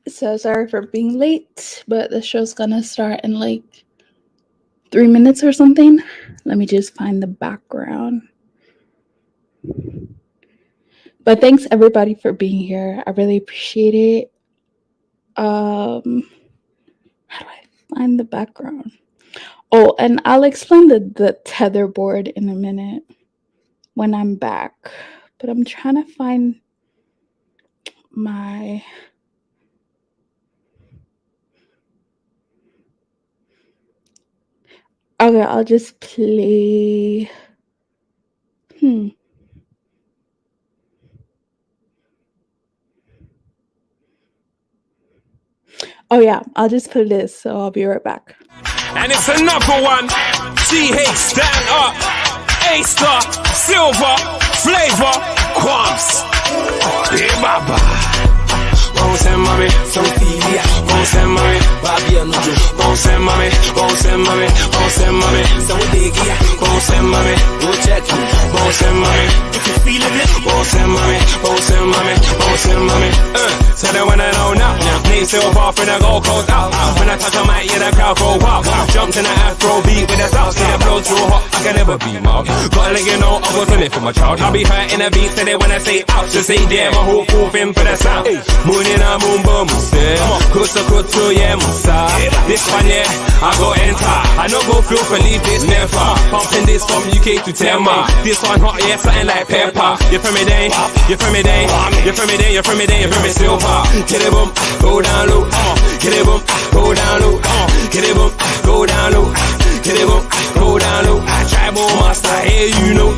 So sorry for being late, but the show's gonna start in like 3 minutes or something. Let me just find the background. But thanks everybody for being here. I really appreciate it. How do I find the background? Oh, and I'll explain the tether board in a minute when I'm back. But I'm trying to find my okay, I'll just play Oh yeah, I'll just play this, so I'll be right back. And it's another one. TH stand up. A star, silver, flavor, quamps. Yeah, baba. Gonse mami, Sofia. Gonse mami, Babia Nuju. Gonse mami, Gonse mami, Gonse mami, Saudigia. Gonse mami, go check me. Gonse mami, if you feeling it. Gonse mami, Gonse mami, Gonse mami. Tell them when I know now. Name silver off and I go cold out. When I touch a mic, yeah, that crowd go wild. Jumped in the Afro beat with a south. See the blow too hot, I can never be mild. Gotta let you know I was in it for my child. I'll be hurting the beat today when I say out. Just say damn, my whole full thing for the sound. Moon in a moon boom, Kusa kutu, yeah, Musa. This one, yeah, I go enter. I know go feel for leave this never. Pumping this from UK to Tema. This one hot, yeah, something like pepper. You from me day, you from me day, you from me day, you from me day, you from me silver. Get it boom, go down low. Get it boom, go down low. Get it boom, go down low. Get it boom, go down low. I try more master, hey, you know.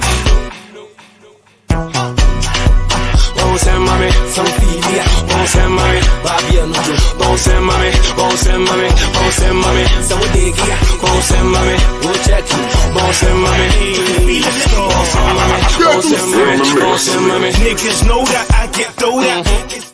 Gonse mami, Sofia. Gonse mami, Babia Nuju. Gonse mami, Gonse mami, Gonse mami, Saudigia. Gonse mami, go check me. Gonse mami, Gonse mami, Gonse mami, Gonse mami. Niggas know that I get through that.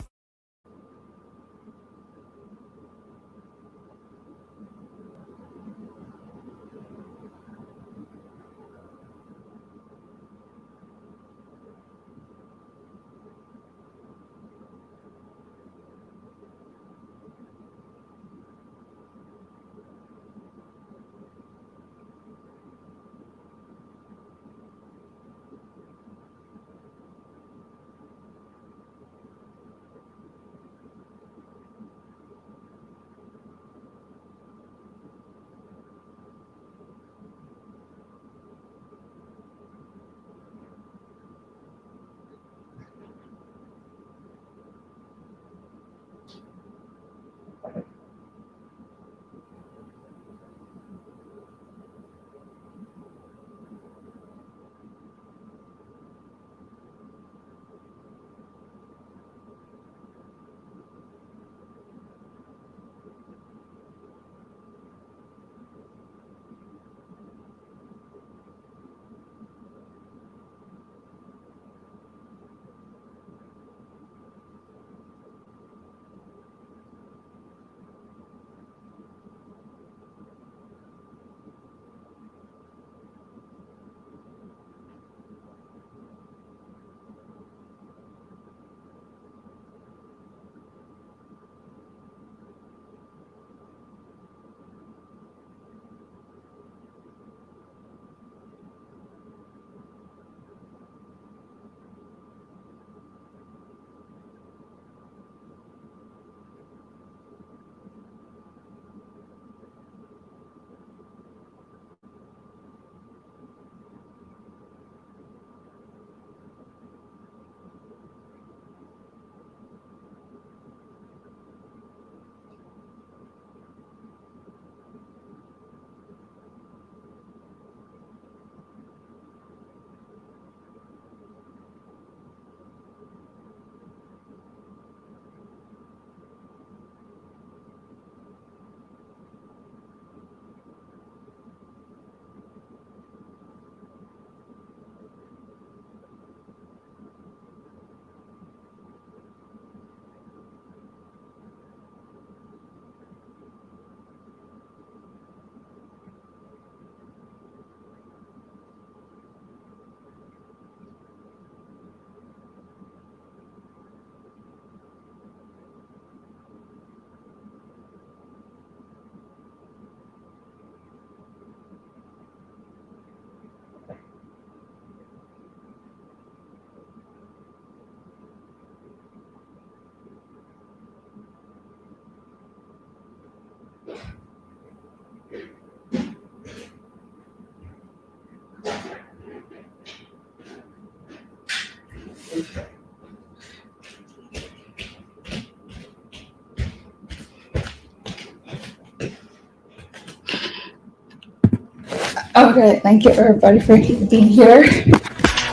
Okay, thank you everybody for being here.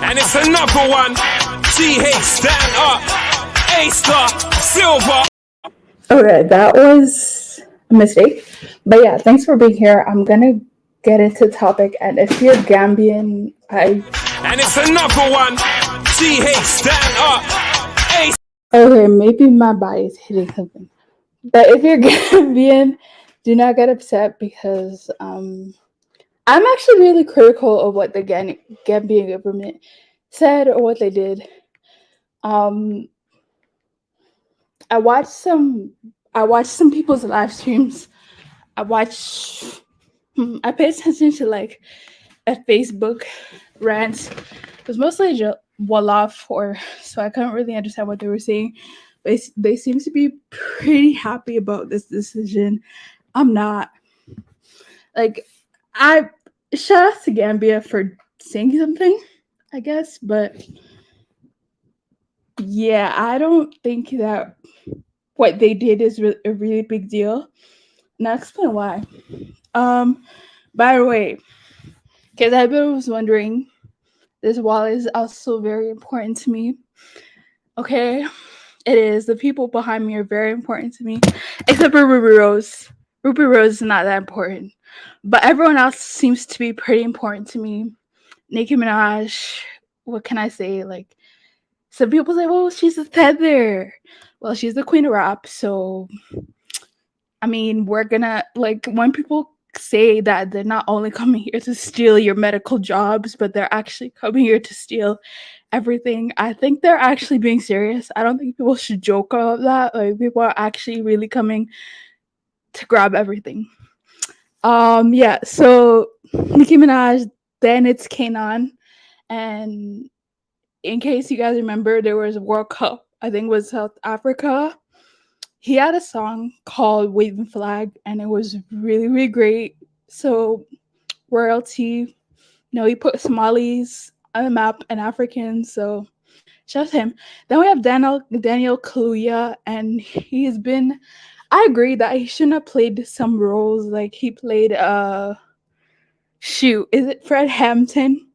And it's another one. TH, stand up. A-Star, Silver. Okay, that was a mistake. But yeah, thanks for being here. I'm gonna get into the topic, and if you're Gambian, And it's another one. TH, stand up. Okay, maybe my body is hitting something. But if you're Gambian, do not get upset because I'm actually really critical of what the Gambian government said or what they did. Um, I watched some people's live streams. I watched I paid attention to like a Facebook rant. It was mostly Wolof, or so I couldn't really understand what they were saying. But they seem to be pretty happy about this decision. I'm not. Like, I shout out to Gambia for saying something, I guess, but yeah, I don't think that what they did is a really big deal. And I'll explain why. By the way, because everyone was wondering, this wallet is also very important to me. Okay, it is. The people behind me are very important to me, except for Ruby Rose. Ruby Rose is not that important, but everyone else seems to be pretty important to me. Nicki Minaj, what can I say? Like, some people say, well, she's a tether. Well, she's the queen of rap, so I mean, we're gonna like when people say that they're not only coming here to steal your medical jobs, but they're actually coming here to steal everything. I think they're actually being serious. I don't think people should joke about that. Like people are actually really coming to grab everything. Yeah, so Nicki Minaj, then it's Kanan. And in case you guys remember, there was a World Cup, I think it was South Africa. He had a song called Waving Flag, and it was really, really great. So, royalty, he put Somalis on the map and Africans. So, shout out to him. Then we have Daniel Kaluuya, and he's been. I agree that he shouldn't have played some roles. Like, he played, shoot, is it Fred Hampton?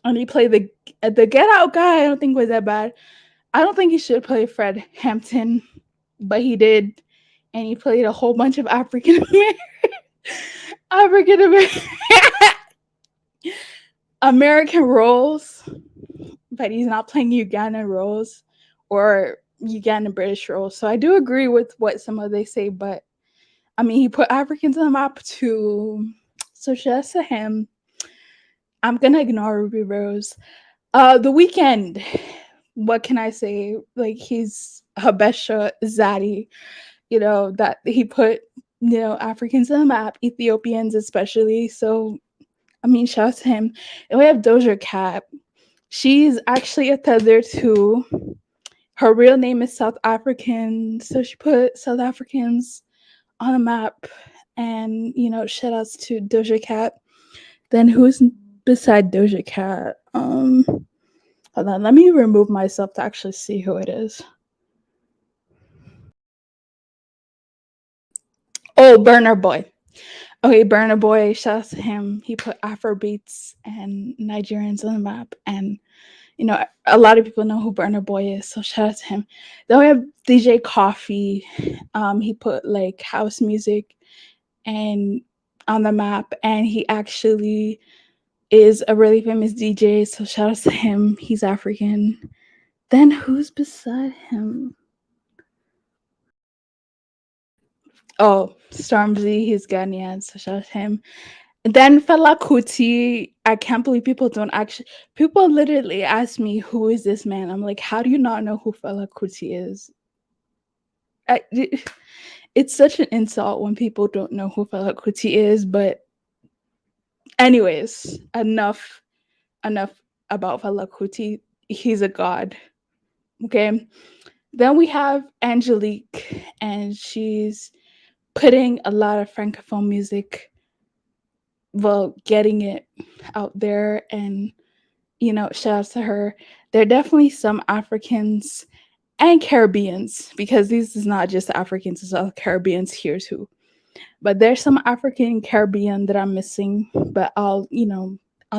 And he played the Get Out guy. I don't think was that bad. I don't think he should play Fred Hampton, but he did, and he played a whole bunch of African American roles, but he's not playing Ugandan roles or Ugandan British roles. So I do agree with what some of they say, but I mean he put Africans on the map too. So shout out to him. I'm gonna ignore Ruby Rose. The Weekend. What can I say? Like he's Habesha Zaddy, that he put, Africans on the map, Ethiopians especially. So I mean, shout out to him. And we have Doja Cat. She's actually a tether too. Her real name is South African, so she put South Africans on the map. And shout outs to Doja Cat. Then who's beside Doja Cat? Hold on, let me remove myself to actually see who it is. Oh, Burner Boy. Okay, Burner Boy, shout out to him. He put Afro beats and Nigerians on the map. And, a lot of people know who Burner Boy is, so shout out to him. Then we have DJ Coffee. He put like house music and on the map, and he actually is a really famous DJ, so shout out to him. He's African. Then who's beside him? Oh, Stormzy, he's Ghanaian, so shout out to him. Then Fela Kuti, I can't believe people literally ask me, who is this man? I'm like, how do you not know who Fela Kuti is? It's such an insult when people don't know who Fela Kuti is, but anyways, enough about Fela Kuti. He's a god. Okay. Then we have Angelique, and she's putting a lot of francophone music, well, getting it out there, and shout out to her. there are definitely some Africans and Caribbeans, because these is not just Africans, it's all Caribbeans here too. But there's some African Caribbean that I'm missing, but I'll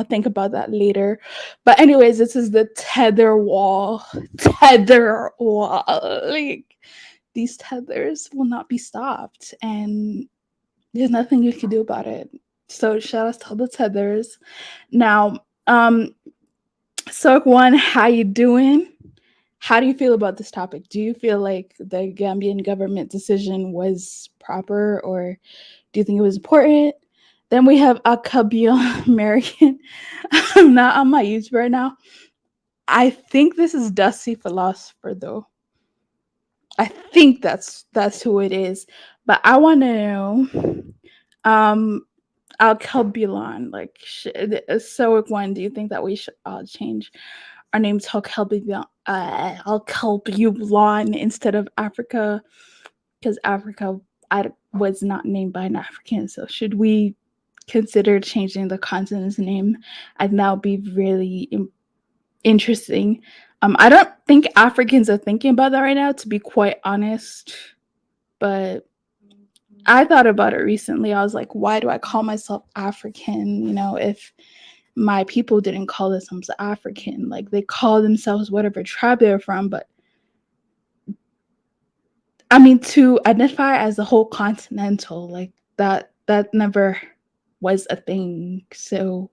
think about that later. But anyways, this is the tether wall. Tether wall. Like, these tethers will not be stopped, and there's nothing you can do about it. So shout out to all the tethers. Now, Circ One, how you doing? How do you feel about this topic? Do you feel like the Gambian government decision was proper, or do you think it was important? Then we have Akabia American. I'm not on my YouTube right now. I think this is Dusty Philosopher though. I think that's who it is. But I want to know, um, Alkebulan, like, Stoic One. Do you think that we should change our name to Alkebulan instead of Africa? Because Africa, I was not named by an African. So should we consider changing the continent's name? And that would be really interesting. I don't think Africans are thinking about that right now, to be quite honest. But I thought about it recently. I was like, why do I call myself African? If my people didn't call themselves African, like they call themselves whatever tribe they're from. But I mean, to identify as a whole continental, like that never was a thing. So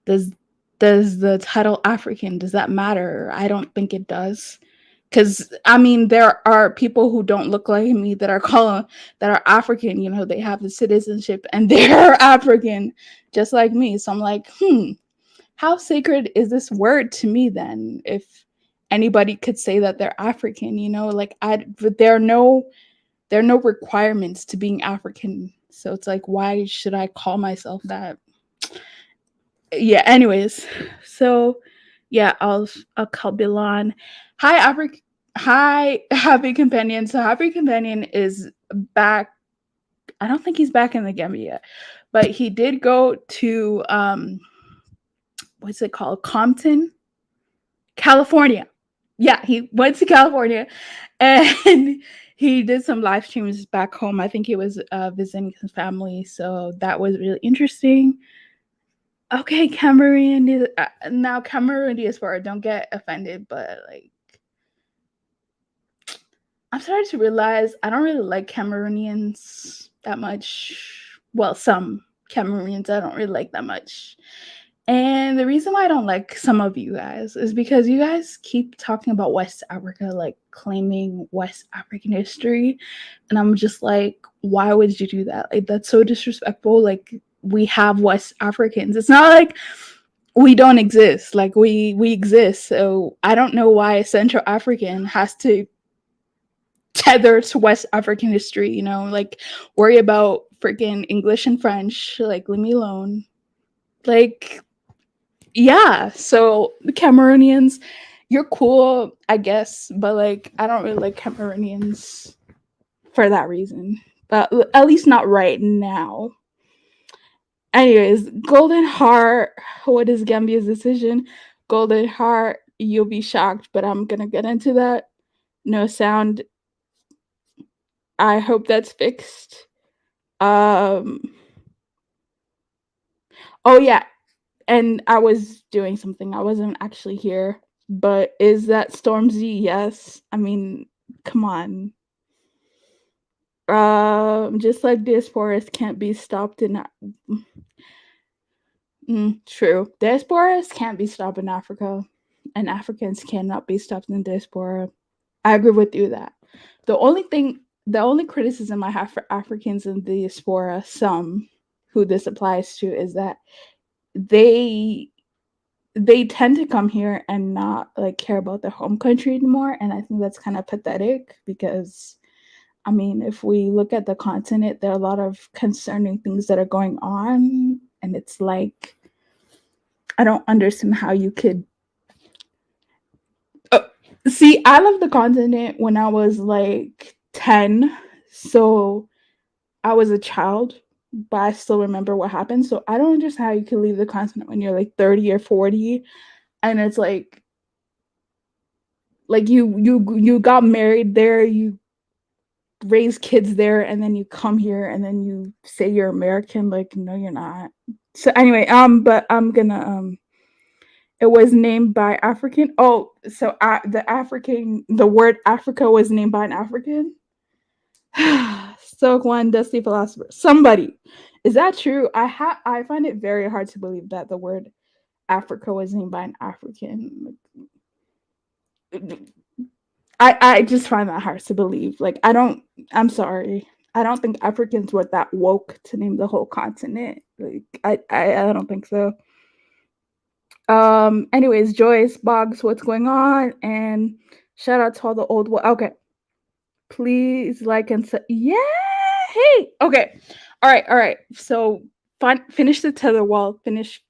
does does the title African, does that matter? I don't think it does. Because I mean, there are people who don't look like me that are African. They have the citizenship and they're African, just like me. So I'm like, how sacred is this word to me then? If anybody could say that they're African, like but there are no requirements to being African. So it's like, why should I call myself that? Yeah. Anyways, so yeah, I'll call Bilan. Hi, Africa. Hi, Happy Companion. So Happy Companion is back. I don't think he's back in the Gambia, but he did go to what's it called? Compton, California. Yeah, he went to California, and he did some live streams back home. I think he was visiting his family, so that was really interesting. Okay, Cameroon. Now Cameroon diaspora. Don't get offended, but like, I'm starting to realize I don't really like Cameroonians that much. Well, some Cameroonians I don't really like that much. And the reason why I don't like some of you guys is because you guys keep talking about West Africa, like claiming West African history. And I'm just like, why would you do that? Like, that's so disrespectful. Like, we have West Africans. It's not like we don't exist. Like, we exist. So I don't know why Central African has to tether to West African history, like worry about freaking English and French. Like, leave me alone. Like, yeah, so the Cameroonians, you're cool, I guess, but like I don't really like Cameroonians for that reason. But at least not right now. Anyways, Golden Heart, what is Gambia's decision? Golden Heart, you'll be shocked, but I'm gonna get into that. No sound. I hope that's fixed. Um oh yeah, and I was doing something. I wasn't actually here. But is that Stormzy? Yes. I mean, come on. Just like diasporas can't be stopped in. True. Diasporas can't be stopped in Africa, and Africans cannot be stopped in diaspora. I agree with you that. The only criticism I have for Africans in the diaspora, some who this applies to, is that they they tend to come here and not like care about their home country anymore, and I think that's kind of pathetic because I mean, if we look at the continent, there are a lot of concerning things that are going on, and it's like I don't understand how you could see. I left the continent when I was like 10, so I was a child, but I still remember what happened. So I don't understand how you can leave the continent when you're like 30 or 40, and it's like Like you got married there, you raise kids there, and then you come here and then you say you're American. Like, no, you're not. So anyway, but I'm gonna it was named by African. Oh, so the word Africa was named by an African. Stoic one, dusty philosopher. Somebody. Is that true? I find it very hard to believe that the word Africa was named by an African. I just find that hard to believe. Like, I'm sorry. I don't think Africans were that woke to name the whole continent. Like, I don't think so. Anyways, Joyce, Boggs, what's going on? And shout out to all the old okay. Please like and say yeah. Hey. Okay. All right. So finish the tether wall. Finish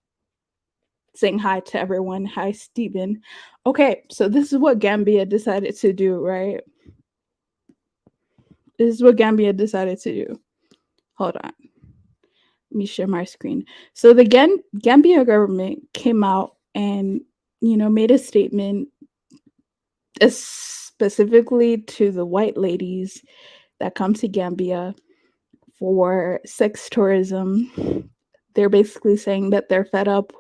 saying hi to everyone. Hi, Stephen. Okay, so this is what Gambia decided to do, right? This is what Gambia decided to do. Hold on. Let me share my screen. So the Gambia government came out and, made a statement specifically to the white ladies that come to Gambia for sex tourism. They're basically saying that they're fed up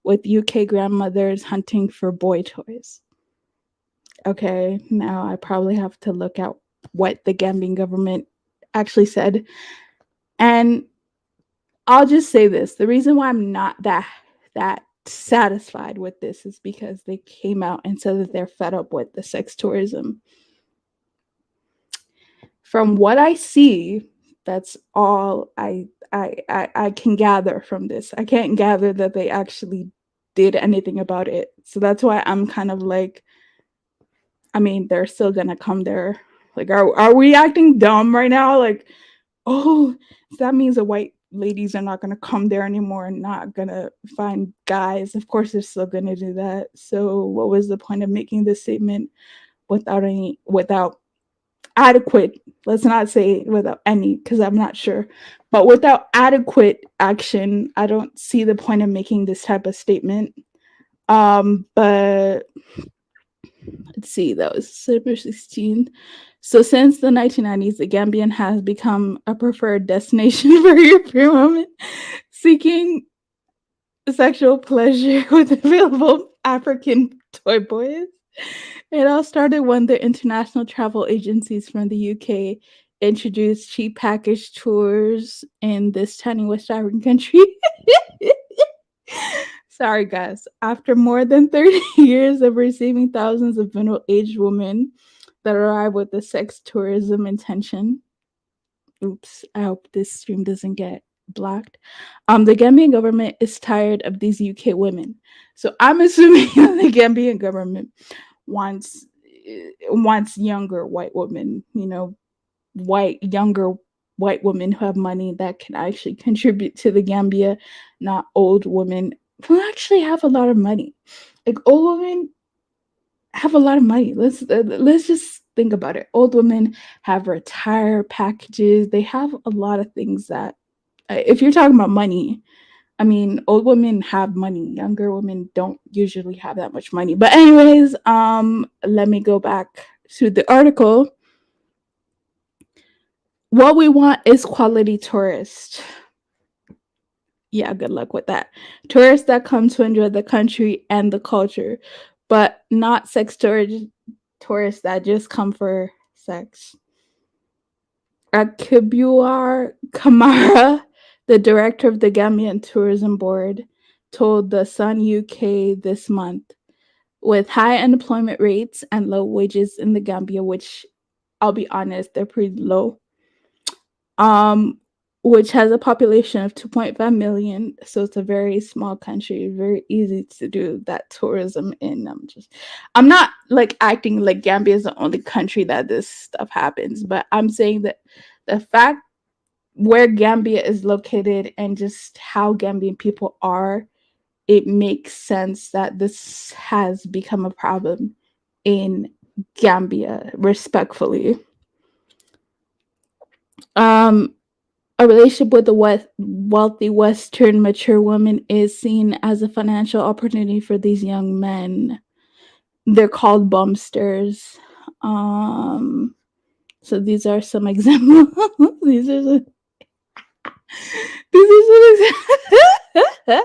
with UK grandmothers hunting for boy toys. Okay, now I probably have to look at what the Gambian government actually said. And I'll just say this. The reason why I'm not that satisfied with this is because they came out and said that they're fed up with the sex tourism. From what I see, that's all I can gather from this. I can't gather that they actually did anything about it. So that's why I'm kind of like, I mean, they're still gonna come there. Like, are we acting dumb right now? Like, oh, that means the white ladies are not gonna come there anymore and not gonna find guys. Of course, they're still gonna do that. So, what was the point of making this statement without adequate? Let's not say without any, because I'm not sure. But without adequate action, I don't see the point of making this type of statement. But let's see, that was September 16th. So since the 1990s, the Gambian has become a preferred destination for European women seeking sexual pleasure with available African toy boys. It all started when the international travel agencies from the UK introduced cheap package tours in this tiny West African country. Sorry, guys. After more than 30 years of receiving thousands of middle-aged women that arrive with the sex tourism intention. Oops, I hope this stream doesn't get blocked. The Gambian government is tired of these UK women. So I'm assuming the Gambian government wants younger white women, younger white women who have money that can actually contribute to the Gambia, not old women who actually have a lot of money. Like, old women have a lot of money. Let's just think about it. Old women have retire packages. They have a lot of things that, if you're talking about money, I mean, old women have money. Younger women don't usually have that much money. But anyways, let me go back to the article. What we want is quality tourists. Yeah, good luck with that. Tourists that come to enjoy the country and the culture, but not tourists that just come for sex. Akibuar Kamara, the director of the Gambian Tourism Board, told The Sun UK this month, with high unemployment rates and low wages in the Gambia, which I'll be honest, they're pretty low. Which has a population of 2.5 million, so it's a very small country, very easy to do that tourism in. I'm not like acting like Gambia is the only country that this stuff happens, but I'm saying that the fact where Gambia is located and just how Gambian people are, it makes sense that this has become a problem in Gambia, respectfully. A relationship with a wealthy Western mature woman is seen as a financial opportunity for these young men. They're called bumpsters. Um, so these are some examples. these are some, these are some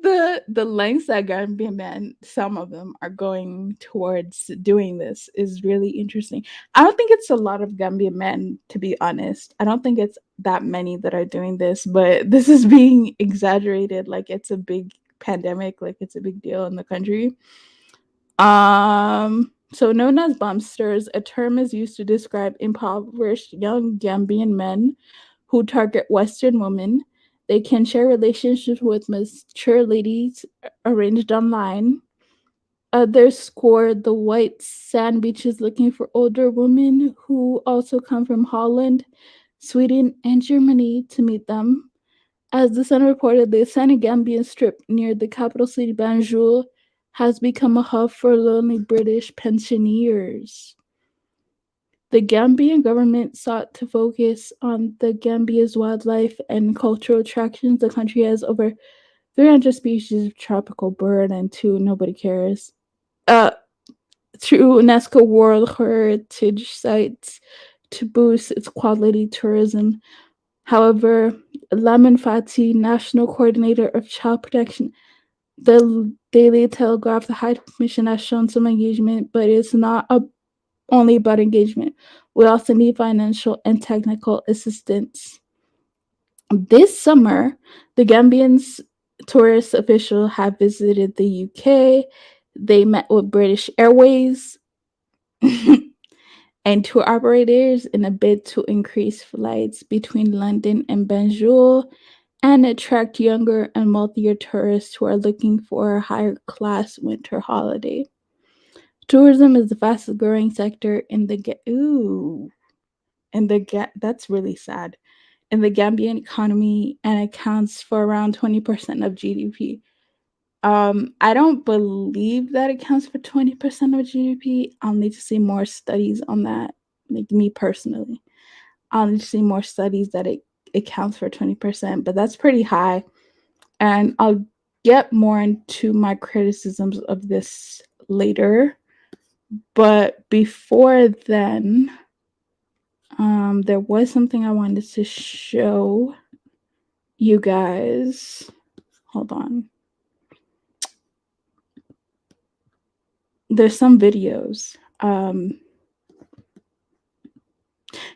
the lengths that Gambian men, some of them are going towards doing this is really interesting. I don't think it's a lot of Gambian men, to be honest. I don't think it's that many that are doing this, but this is being exaggerated like it's a big pandemic, like it's a big deal in the country. So known as bumpsters, a term is used to describe impoverished young Gambian men who target Western women. They can share relationships with mature ladies arranged online. Others score the white sand beaches looking for older women who also come from Holland, Sweden, and Germany to meet them. As the Sun reported, the Senegambian Strip near the capital city Banjul has become a hub for lonely British pensioners. The Gambian government sought to focus on the Gambia's wildlife and cultural attractions. The country has over 300 species of tropical bird and two nobody cares. Uh, Through UNESCO World Heritage Sites to boost its quality tourism. However, Lamin Fati, National Coordinator of Child Protection, the Daily Telegraph, the High Commission has shown some engagement, but it's not only about engagement. We also need financial and technical assistance. This summer, the Gambians tourist official have visited the UK. They met with British Airways and tour operators in a bid to increase flights between London and Banjul and attract younger and wealthier tourists who are looking for a higher class winter holiday. Tourism is the fastest growing sector in the that's really sad in the Gambian economy and accounts for around 20% of GDP. I don't believe that accounts for 20% of GDP. I'll need to see more studies on that. Like me personally, I'll need to see more studies that it accounts for 20%, but that's pretty high. And I'll get more into my criticisms of this later. But before then, there was something I wanted to show you guys. Hold on. There's some videos.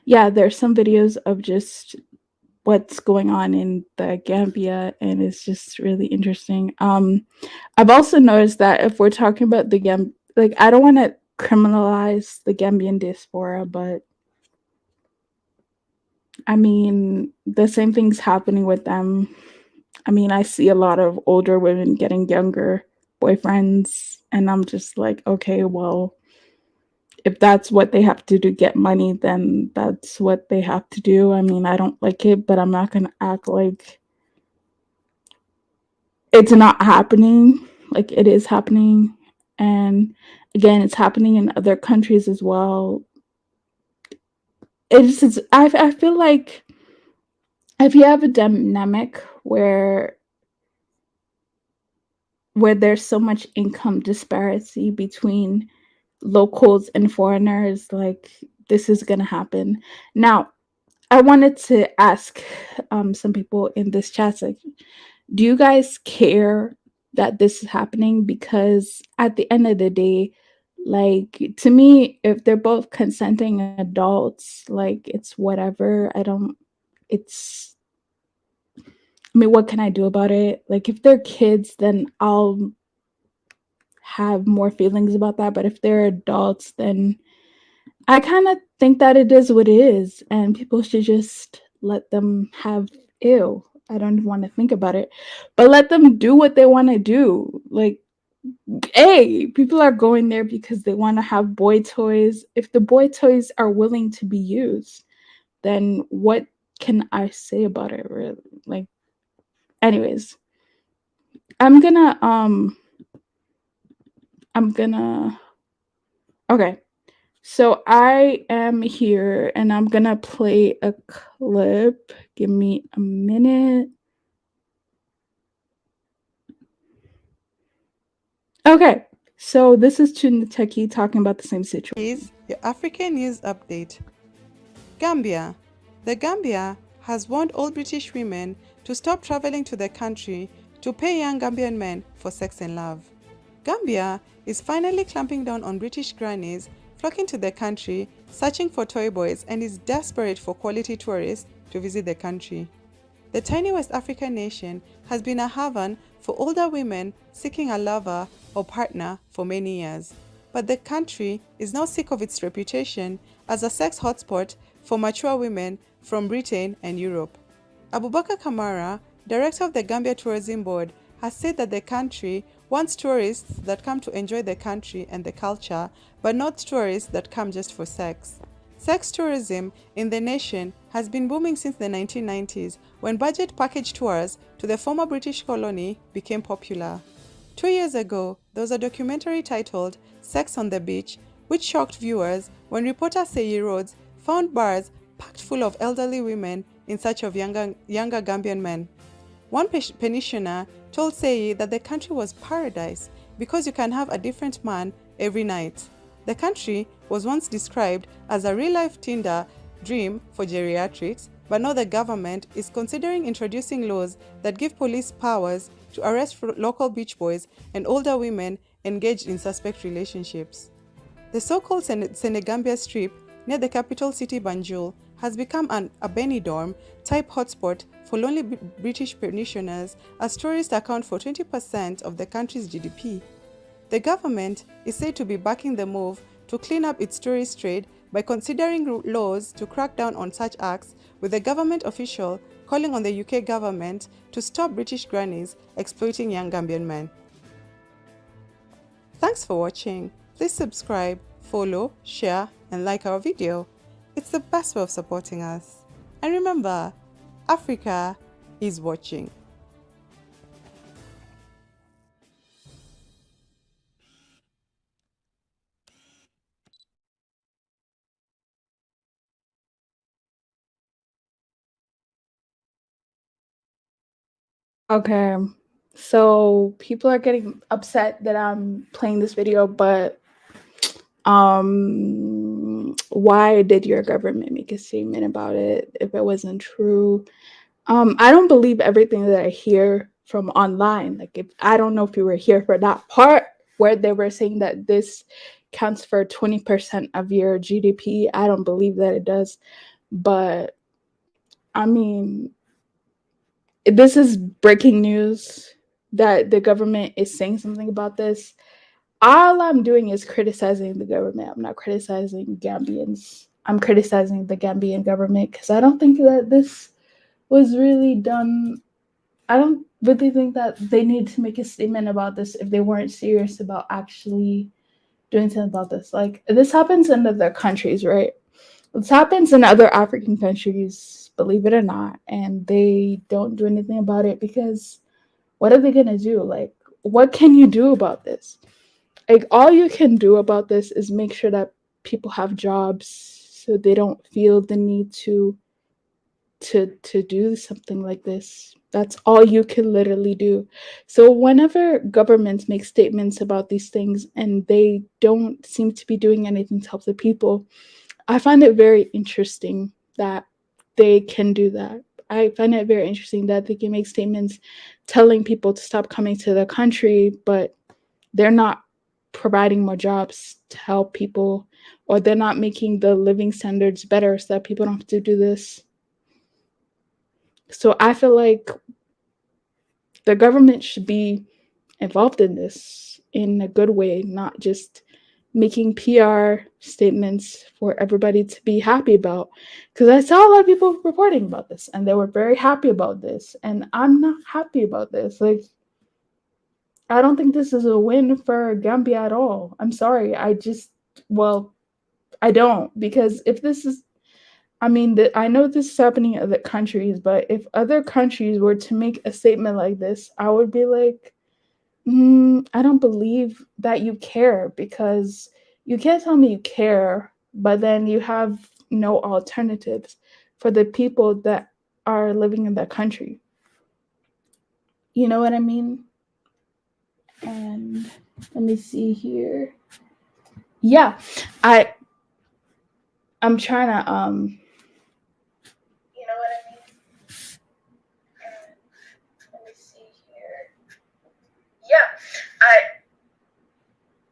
Yeah, there's some videos of just what's going on in the Gambia, and it's just really interesting. I've also noticed that if we're talking about the like I don't want to criminalize the Gambian diaspora, but I mean the same thing's happening with them. I mean, I see a lot of older women getting younger boyfriends, and I'm just like, okay, well, if that's what they have to do to get money, then that's what they have to do. I mean, I don't like it, but I'm not going to act like it's not happening. Like it is happening. And again, it's happening in other countries as well. I feel like if you have a dynamic where there's so much income disparity between locals and foreigners, like this is gonna happen. Now, I wanted to ask some people in this chat section, do you guys care that this is happening? Because at the end of the day, like to me, if they're both consenting adults, like it's whatever. It's, I mean, what can I do about it? Like if they're kids, then I'll have more feelings about that. But if they're adults, then I kind of think that it is what it is, and people should just let them have ew. I don't even want to think about it, but let them do what they want to do. Like, hey, people are going there because they want to have boy toys. If the boy toys are willing to be used, then what can I say about it? Really? Like, anyways, I'm gonna I'm gonna okay. So I am here and I'm gonna play a clip. Give me a minute. Okay. So this is Chinateki talking about the same situation. Is your African news update. Gambia. The Gambia has warned all British women to stop traveling to the country to pay young Gambian men for sex and love. Gambia is finally clamping down on British grannies flocking to the country, searching for toy boys, and is desperate for quality tourists to visit the country. The tiny West African nation has been a haven for older women seeking a lover or partner for many years. But the country is now sick of its reputation as a sex hotspot for mature women from Britain and Europe. Abubakar Kamara, director of the Gambia Tourism Board, has said that the country wants tourists that come to enjoy the country and the culture, but not tourists that come just for sex. Sex tourism in the nation has been booming since the 1990s when budget package tours to the former British colony became popular. 2 years ago, there was a documentary titled Sex on the Beach, which shocked viewers when reporter Seyi Rhodes found bars packed full of elderly women in search of younger Gambian men. One pensioner told Seyi that the country was paradise because you can have a different man every night. The country was once described as a real-life Tinder dream for geriatrics, but now the government is considering introducing laws that give police powers to arrest local beach boys and older women engaged in suspect relationships. The so-called Senegambia Strip near the capital city Banjul has become a Benidorm type hotspot for lonely British pensioners as tourists account for 20% of the country's GDP. The government is said to be backing the move to clean up its tourist trade by considering laws to crack down on such acts, with a government official calling on the UK government to stop British grannies exploiting young Gambian men. Thanks for watching. Please subscribe, follow, share, and like our video. It's the best way of supporting us. And remember, Africa is watching. Okay. So people are getting upset that I'm playing this video, but why did your government make a statement about it if it wasn't true? I don't believe everything that I hear from online. Like, if I don't know if you were here for that part where they were saying that this counts for 20% of your GDP. I don't believe that it does. But I mean, this is breaking news that the government is saying something about this. All I'm doing is criticizing the government. I'm not criticizing Gambians. I'm criticizing the Gambian government because I don't think that this was really done. I don't really think that they need to make a statement about this if they weren't serious about actually doing something about this. Like, this happens in other countries, right? This happens in other African countries, believe it or not, and they don't do anything about it because what are they gonna do? Like, what can you do about this? Like, all you can do about this is make sure that people have jobs so they don't feel the need to do something like this. That's all you can literally do. So whenever governments make statements about these things and they don't seem to be doing anything to help the people, I find it very interesting that they can do that. I find it very interesting that they can make statements telling people to stop coming to the country, but they're not providing more jobs to help people, or they're not making the living standards better so that people don't have to do this. So I feel like the government should be involved in this in a good way, not just making PR statements for everybody to be happy about. Because I saw a lot of people reporting about this and they were very happy about this. And I'm not happy about this. Like, I don't think this is a win for Gambia at all. I'm sorry. Well, I don't. Because if this is, I mean, I know this is happening in other countries, but if other countries were to make a statement like this, I would be like, I don't believe that you care, because you can't tell me you care, but then you have no alternatives for the people that are living in that country. You know what I mean? And Let me see here. Yeah, I I'm trying to you know what I mean? Let me see here. Yeah,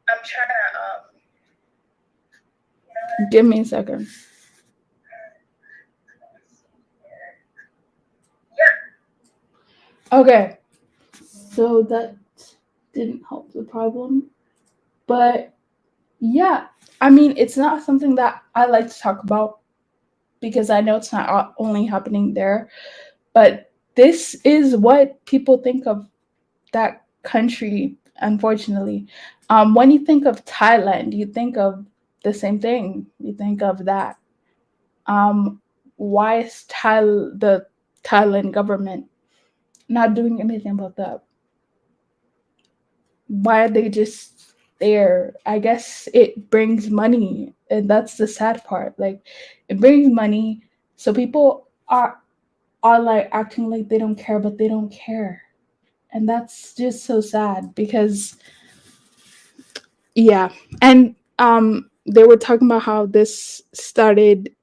I'm trying to you know give me a second. Yeah. Okay. So that didn't help the problem. But yeah, I mean, it's not something that I like to talk about because I know it's not only happening there, but this is what people think of that country, unfortunately. When you think of Thailand, you think of the same thing. You think of that. Um, why is the Thailand government not doing anything about that? Why are they just there? I guess it brings money, and that's the sad part. Like, it brings money, so people are like acting like they don't care, but they don't care, and that's just so sad because yeah, and they were talking about how this started.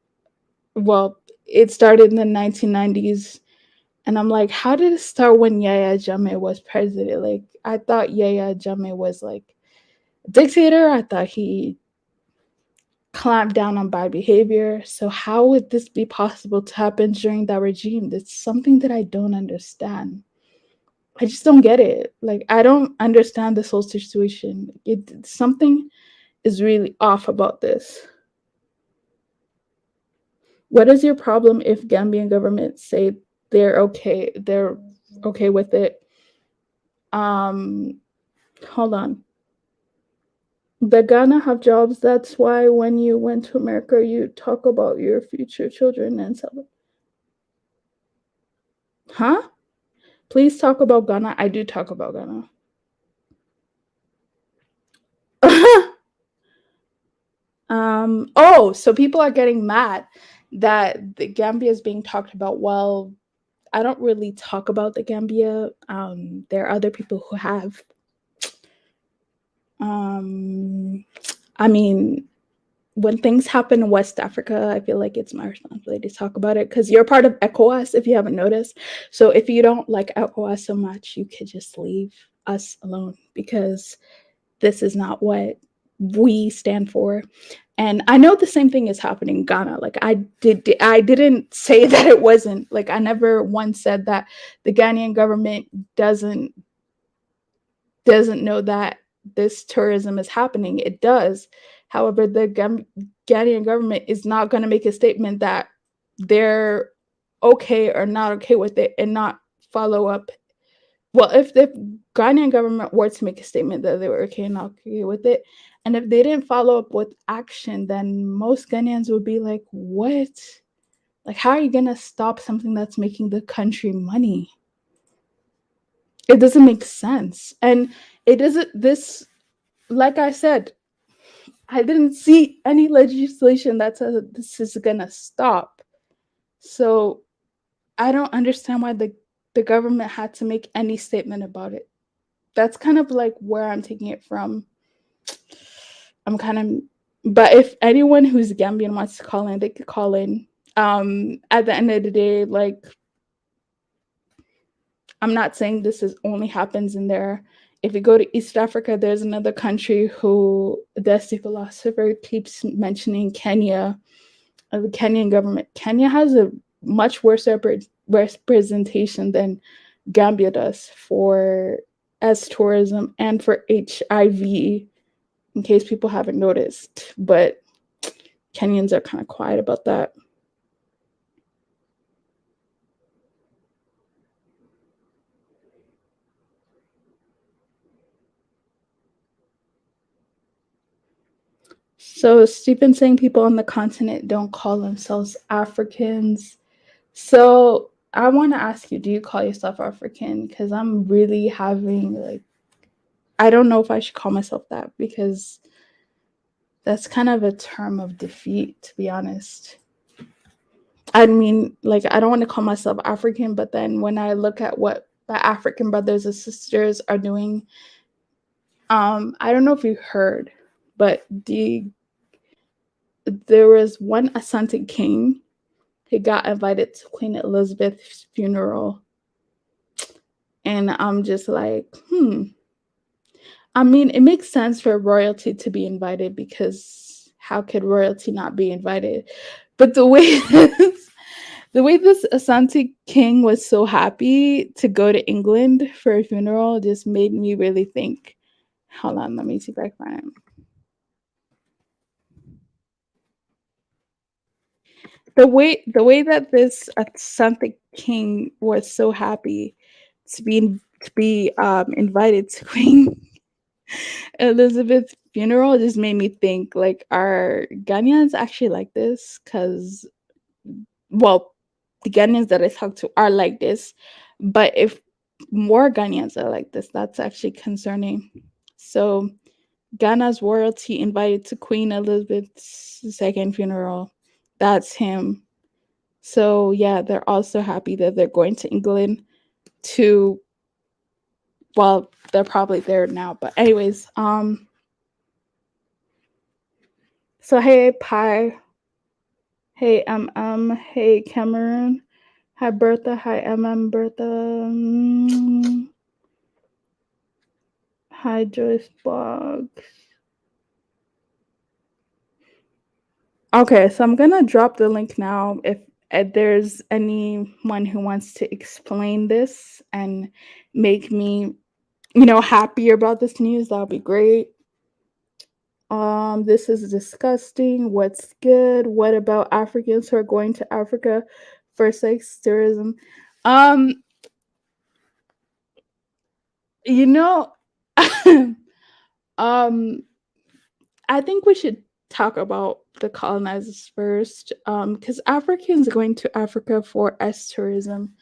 Well, it started in the 1990s, and I'm like, how did it start when Yaya Jammeh was president? Like, I thought Yaya Jammeh was like dictator. I thought he clamped down on bad behavior. So how would this be possible to happen during that regime? That's something that I don't understand. I just don't get it. Like, I don't understand this whole situation. Something is really off about this. What is your problem if Gambian government say they're okay with it? Um hold on. The Ghana have jobs. That's why when you went to America, you talk about your future children and stuff. Huh? Please talk about Ghana. I do talk about Ghana. Oh, so people are getting mad that the Gambia is being talked about. Well, I don't really talk about the Gambia. There are other people who have. Um, I mean, when things happen in West Africa, I feel like it's my responsibility to talk about it because you're part of ECOWAS, if you haven't noticed. So if you don't like ECOWAS so much, you could just leave us alone because this is not what we stand for. And I know the same thing is happening in Ghana. Like I didn't say that it wasn't. Like I never once said that the Ghanaian government doesn't know that this tourism is happening. It does. However, the Ghanaian government is not going to make a statement that they're okay or not okay with it and not follow up. Well, if the Ghanaian government were to make a statement that they were okay and not okay with it, and if they didn't follow up with action, then most Ghanaians would be like, what? Like, how are you going to stop something that's making the country money? It doesn't make sense. And it doesn't, this, like I said, I didn't see any legislation that says this is going to stop. So I don't understand why the government had to make any statement about it. That's kind of like where I'm taking it from. I'm kind of, but if anyone who's Gambian wants to call in, they could call in. At the end of the day, like, I'm not saying this is only happens in there. If you go to East Africa, there's another country who the philosopher keeps mentioning Kenya, the Kenyan government. Kenya has a much worse representation than Gambia does for as tourism and for HIV, in case people haven't noticed. But Kenyans are kind of quiet about that. So Stephen saying people on the continent don't call themselves Africans. So I want to ask you, do you call yourself African? Because I'm really having like, I don't know if I should call myself that because that's kind of a term of defeat, to be honest. I mean, like, I don't want to call myself African, but then when I look at what my African brothers and sisters are doing, I don't know if you heard, but there was one Asante king who got invited to Queen Elizabeth's funeral, and I'm just like, I mean, it makes sense for royalty to be invited because how could royalty not be invited? But the way this Asante king was so happy to go to England for a funeral just made me really think. Hold on, let me see if I can find it. The way that this Asante king was so happy to be invited to Queen Elizabeth's funeral just made me think like are Ghanaians actually like this? Because well, the Ghanaians that I talk to are like this, but if more Ghanaians are like this, that's actually concerning. So Ghana's royalty invited to Queen Elizabeth's second funeral. That's him. So yeah, they're also happy that they're going to England to well, they're probably there now. But anyways, so hey Pi, hey hey Cameron, hi Bertha, hi Bertha, hi Joyce Boggs. Okay, so I'm gonna drop the link now. If there's anyone who wants to explain this and make me, happier about this news, that would be great. This is disgusting. What's good? What about Africans who are going to Africa for sex tourism? Um, you know, um, I think we should talk about the colonizers first. Because Africans going to Africa for S tourism.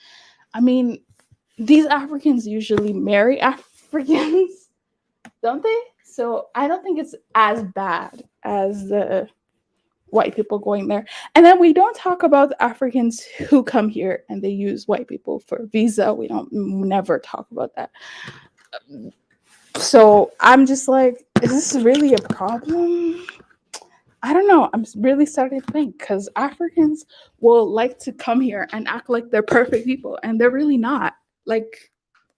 I mean, these Africans usually marry Africans, don't they? So I don't think it's as bad as the white people going there. And then we don't talk about the Africans who come here and they use white people for visa. We don't never talk about that. So I'm just like, is this really a problem? I don't know. I'm really starting to think because Africans will like to come here and act like they're perfect people, and they're really not. Like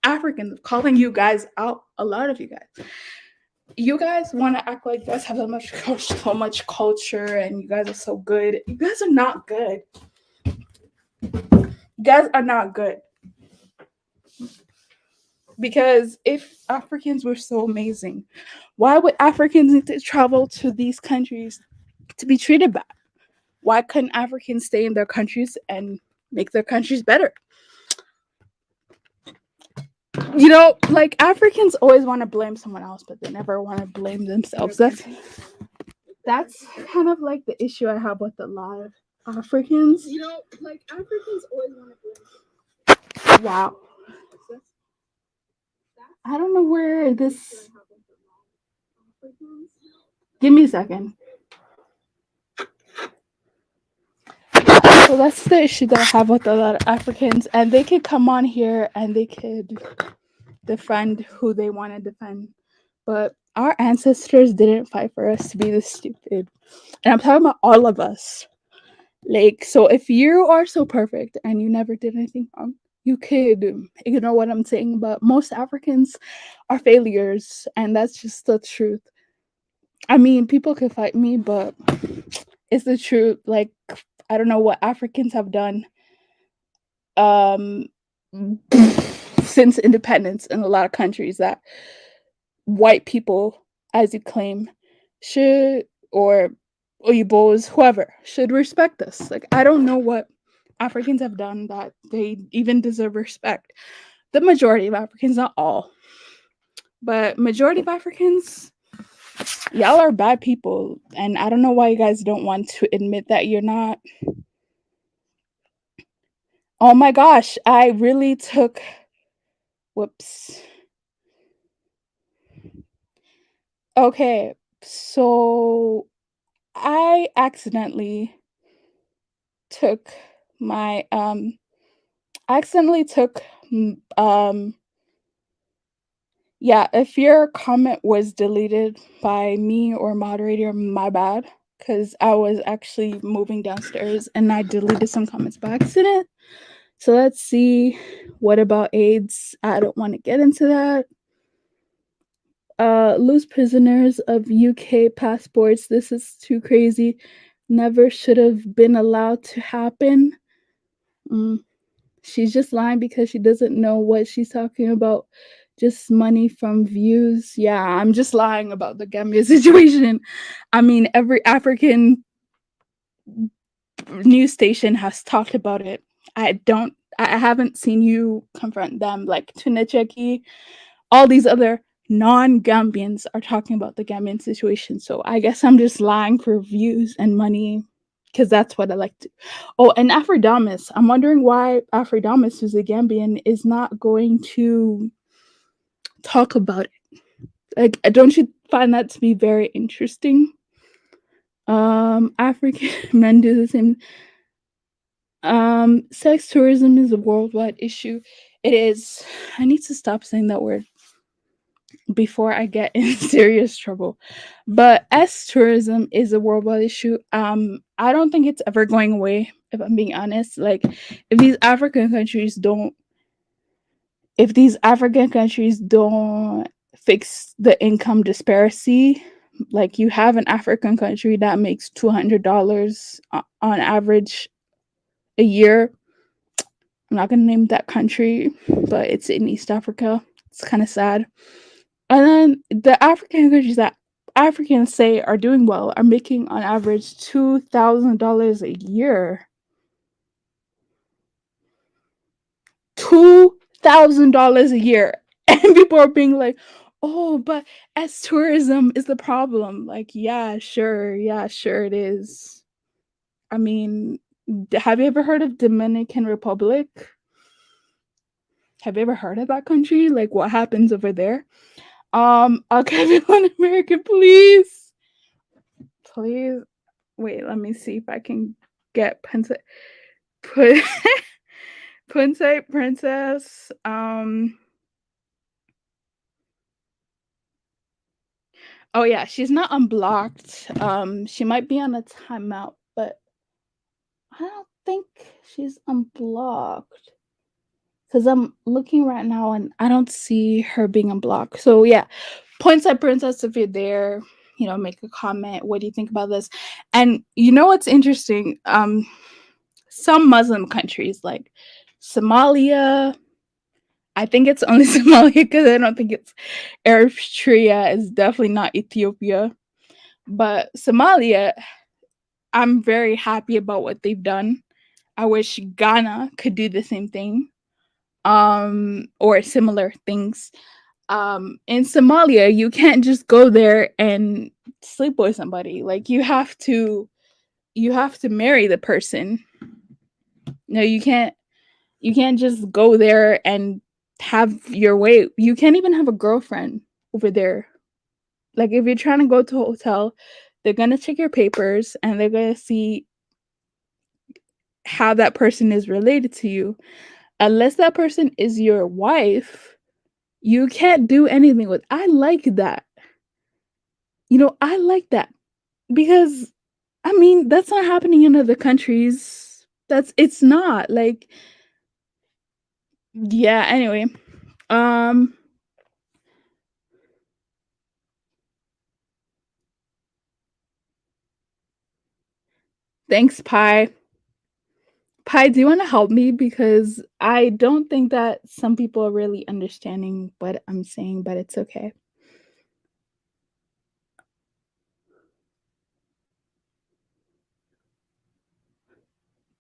Africans calling you guys out, a lot of you guys want to act like you guys have so much culture, and you guys are so good. You guys are not good. You guys are not good. Because if Africans were so amazing, why would Africans need to travel to these countries to be treated bad? Why couldn't Africans stay in their countries and make their countries better? Like Africans always want to blame someone else, but they never want to blame themselves. That's kind of like the issue I have with a lot of Africans. Like Africans always want to blame. Wow. I don't know where this. Give me a second. So that's the issue that I have with a lot of Africans, and they could come on here and they could defend who they want to defend. But our ancestors didn't fight for us to be this stupid. And I'm talking about all of us. Like, so if you are so perfect and you never did anything wrong, you could ignore what I'm saying. But most Africans are failures, and that's just the truth. I mean, people could fight me, but it's the truth. Like, I don't know what Africans have done um since independence in a lot of countries that white people, as you claim, should or Oyibos, whoever, should respect us. Like I don't know what Africans have done that they even deserve respect. The majority of Africans, not all, but majority of Africans, y'all are bad people, and I don't know why you guys don't want to admit that you're not. Oh my gosh, I really took. Whoops. Okay, so I accidentally took my I accidentally took Yeah, if your comment was deleted by me or moderator, my bad. Because I was actually moving downstairs and I deleted some comments by accident. So let's see. What about AIDS? I don't want to get into that. Loose prisoners of UK passports. This is too crazy. Never should have been allowed to happen. Mm, she's just lying because she doesn't know what she's talking about. Just money from views. Yeah, I'm just lying about the Gambia situation. I mean, every African news station has talked about it. I haven't seen you confront them like Tunecheki. All these other non-Gambians are talking about the Gambian situation. So I guess I'm just lying for views and money because that's what I like to. Oh, and Afrodamus. I'm wondering why Afrodamus, who's a Gambian, is not going to talk about it. Like, don't you find that to be very interesting? African men do the same. Sex tourism is a worldwide issue. It is. I need to stop saying that word before I get in serious trouble. But as tourism is a worldwide issue, I don't think it's ever going away, if I'm being honest. Like if these African countries don't if these African countries don't fix the income disparity, like you have an African country that makes $200 on average a year. I'm not gonna name that country, but it's in East Africa. It's kind of sad. And then the African countries that Africans say are doing well are making on average $2,000 a year. $2,000 a year. And people are being like, oh, but as tourism is the problem. Like, yeah, sure it is. I mean, have you ever heard of Dominican Republic? Have you ever heard of that country? Like what happens over there? Okay, everyone American, please. Please. Wait, let me see if I can get put Punte Princess. Oh yeah, she's not unblocked. She might be on a timeout, but I don't think she's unblocked. Cause I'm looking right now and I don't see her being unblocked. So yeah, points at Princess if you're there, make a comment. What do you think about this? And you know what's interesting? Some Muslim countries like Somalia. I think it's only Somalia because I don't think it's Eritrea. Is definitely not Ethiopia. But Somalia, I'm very happy about what they've done. I wish Ghana could do the same thing, or similar things. In Somalia, you can't just go there and sleep with somebody. Like you have to marry the person. No, you can't just go there and have your way. You can't even have a girlfriend over there. Like if you're trying to go to a hotel, they're gonna check your papers and they're gonna see how that person is related to you. Unless that person is your wife, you can't do anything with. I like that. I like that because I mean that's not happening in other countries. It's not like yeah. Anyway, um, thanks, Pi. Pi, do you want to help me because I don't think that some people are really understanding what I'm saying, but it's okay.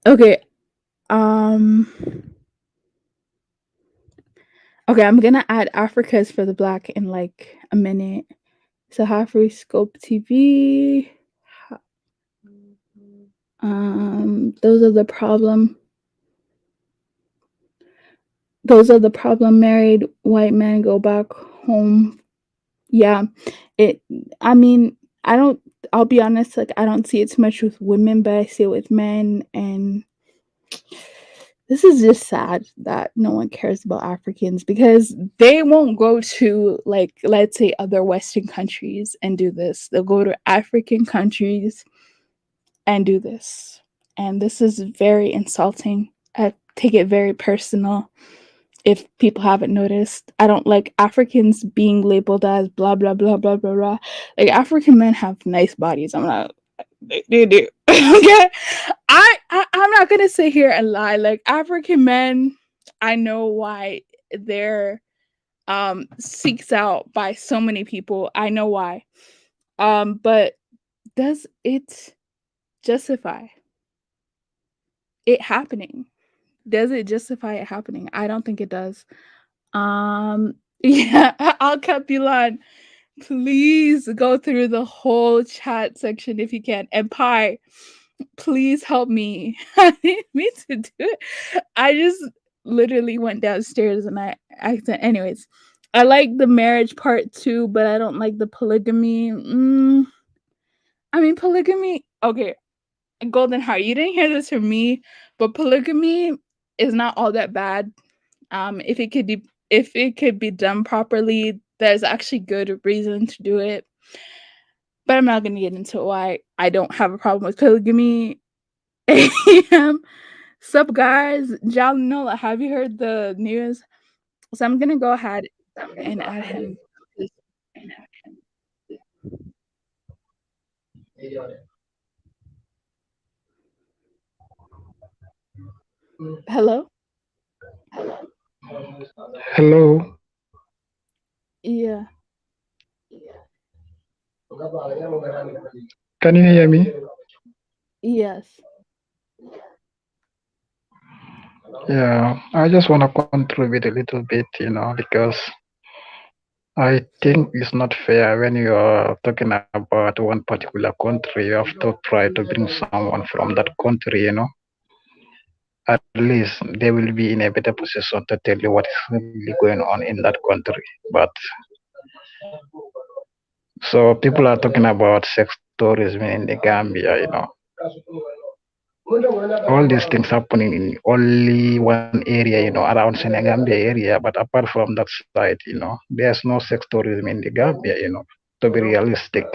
Okay. Um. Okay, I'm gonna add Africa's for the Black in like a minute. So Halfway Scope TV. Those are the problem. Those are the problem. Married white men go back home. Yeah, it. I mean, I don't. I'll be honest. Like, I don't see it too much with women, but I see it with men, and this is just sad that no one cares about Africans because they won't go to, like, let's say other Western countries and do this. They'll go to African countries and do this. And this is very insulting. I take it very personal. If people haven't noticed, I don't like Africans being labeled as blah blah blah blah blah blah. Like, African men have nice bodies. I'm not, they do. Okay, I'm not gonna sit here and lie. Like, African men, I know why they're seeks out by so many people. I know why. But does it justify it happening? Does it justify it happening? I don't think it does. Yeah, I'll cut you on. Please go through the whole chat section if you can. And Pi, please help me. I need me to do it. I just literally went downstairs and I accident. Anyways, I like the marriage part too, but I don't like the polygamy. I mean, polygamy. Okay, Golden Heart, you didn't hear this from me, but polygamy is not all that bad. If it could be done properly, there's actually good reason to do it. But I'm not gonna get into why I don't have a problem with polygamy. Sup guys, Jalinola, have you heard the news? So I'm gonna go ahead and add him. Hello? Hello, Yeah. can you hear me? Yes. Yeah, I just want to contribute a little bit, because I think it's not fair when you are talking about one particular country, you have to try to bring someone from that country, At least they will be in a better position to tell you what is really going on in that country. But so people are talking about sex tourism in the Gambia, all these things happening in only one area, around Senegambia area. But apart from that side, there's no sex tourism in the Gambia, to be realistic.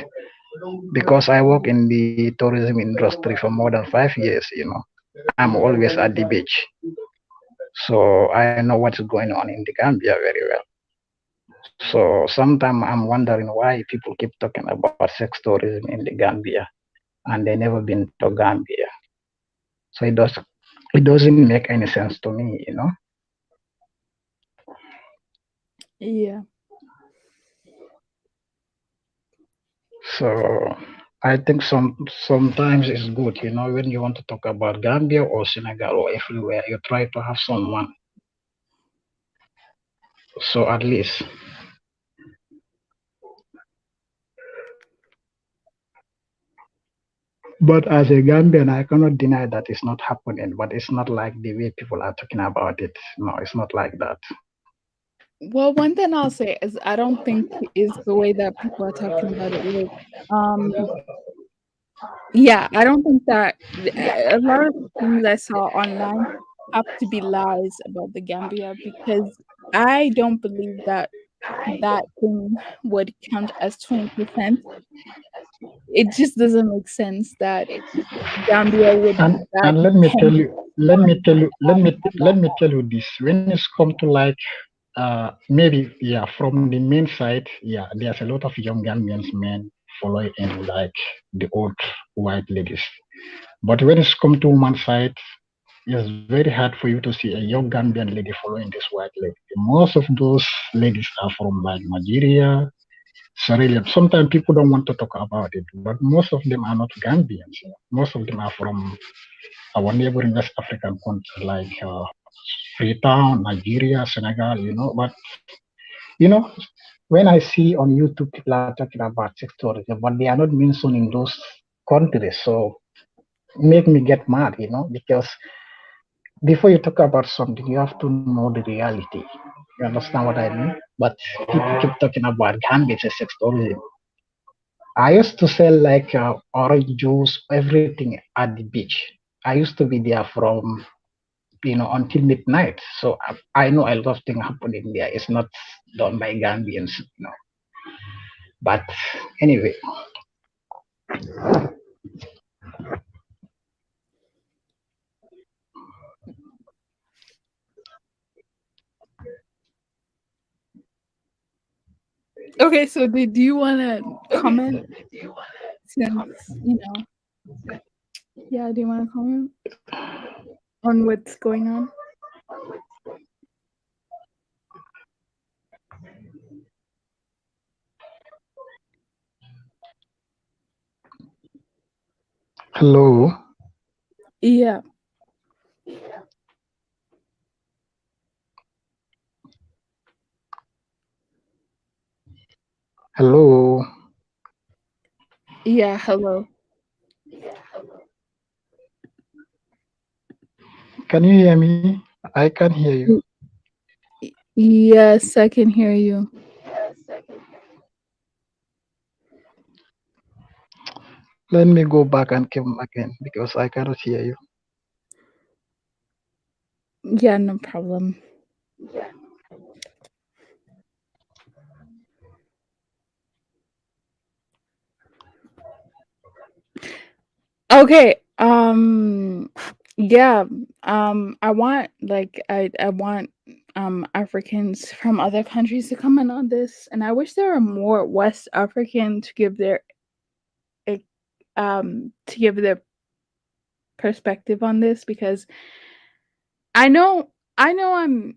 Because I work in the tourism industry for more than 5 years, I'm always at the beach. So I know what's going on in the Gambia very well. So sometimes I'm wondering why people keep talking about sex tourism in the Gambia and they never been to Gambia. So it doesn't make any sense to me. Yeah. So I think sometimes it's good, when you want to talk about Gambia or Senegal or everywhere, you try to have someone. So at least, but as a Gambian, I cannot deny that it's not happening. But it's not like the way people are talking about it. No, it's not like that. Well, one thing I'll say is I don't think is the way that people are talking about it. Like, um, yeah, I don't think that a lot of things I saw online have to be lies about the Gambia because I don't believe that that thing would count as 20%. It just doesn't make sense that Gambia would And be that and let me tell dependent you, let me tell you, let me on let that. me tell you this. When it's come to like maybe yeah, from the main side, yeah, there's a lot of young Gambians men following in like the old white ladies. But when it's come to one side, it's very hard for you to see a young Gambian lady following this white lady. Most of those ladies are from like Nigeria, Sierra Leone. Sometimes people don't want to talk about it, but most of them are not Gambians. Most of them are from our neighboring West African countries like Freetown, Nigeria, Senegal, But, you know, when I see on YouTube people are talking about sex tourism, but they are not mentioning those countries. So make me get mad, because before you talk about something, you have to know the reality. You understand what I mean? But people keep talking about Gambia as sex tourism. I used to sell like orange juice, everything at the beach. I used to be there from until midnight. So I know a lot of things happening there. It's not done by Gambians. But anyway, Okay, so do you want to comment since yeah, do you want to comment on what's going on? hello, Yeah, hello. yeah, hello. Can you hear me? I can hear you. Yes, I can hear you. Let me go back and come again because I cannot hear you. Yeah, no problem. Okay. Yeah. I want I want Africans from other countries to comment on this, and I wish there were more West African eh, to give their perspective on this because I know I'm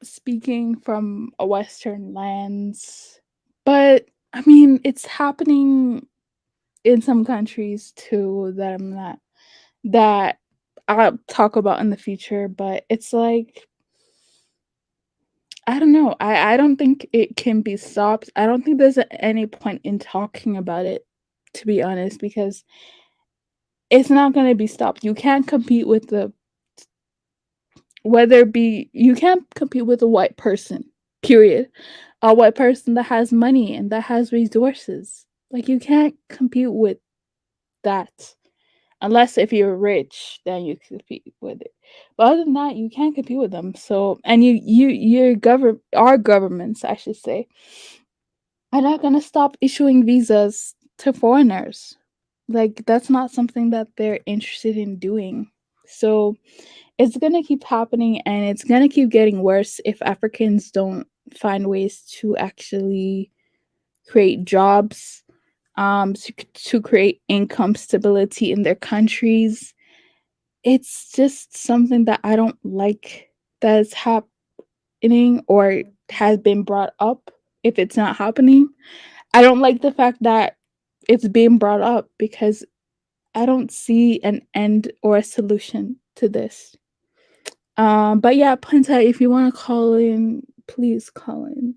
speaking from a Western lands, but I mean it's happening in some countries too that I'm not that I'll talk about in the future, but it's like I don't know. I don't think it can be stopped. I don't think there's any point in talking about it, to be honest, because it's not going to be stopped. You can't compete with the whether it be you can't compete with a white person. Period. A white person that has money and that has resources. Like you can't compete with that. Unless if you're rich, then you compete with it. But other than that, you can't compete with them. So, and your our governments, I should say, are not gonna stop issuing visas to foreigners. Like that's not something that they're interested in doing. So it's gonna keep happening, and it's gonna keep getting worse if Africans don't find ways to actually create jobs, to create income stability in their countries. It's just something that I don't like that is happening or has been brought up if it's not happening. I don't like the fact that it's being brought up because I don't see an end or a solution to this. But yeah, Panta, if you want to call in, please call in.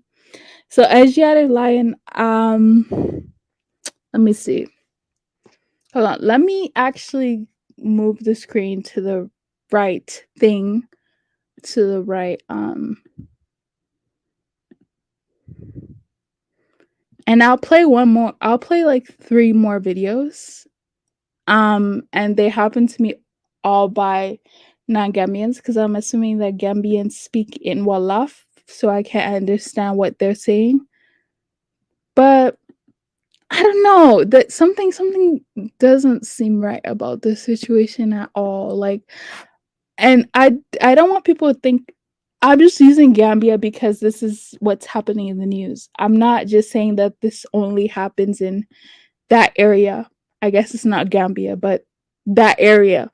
So Asiatic Lion, let me see. Hold on. Let me actually move the screen to the right thing to the right and I'll play like 3 more videos and they happen to me all by non-Gambians because I'm assuming that Gambians speak in Wolof so I can't understand what they're saying, but I don't know that something doesn't seem right about this situation at all. Like, and I don't want people to think I'm just using Gambia because this is what's happening in the news. I'm not just saying that this only happens in that area. I guess it's not Gambia, but that area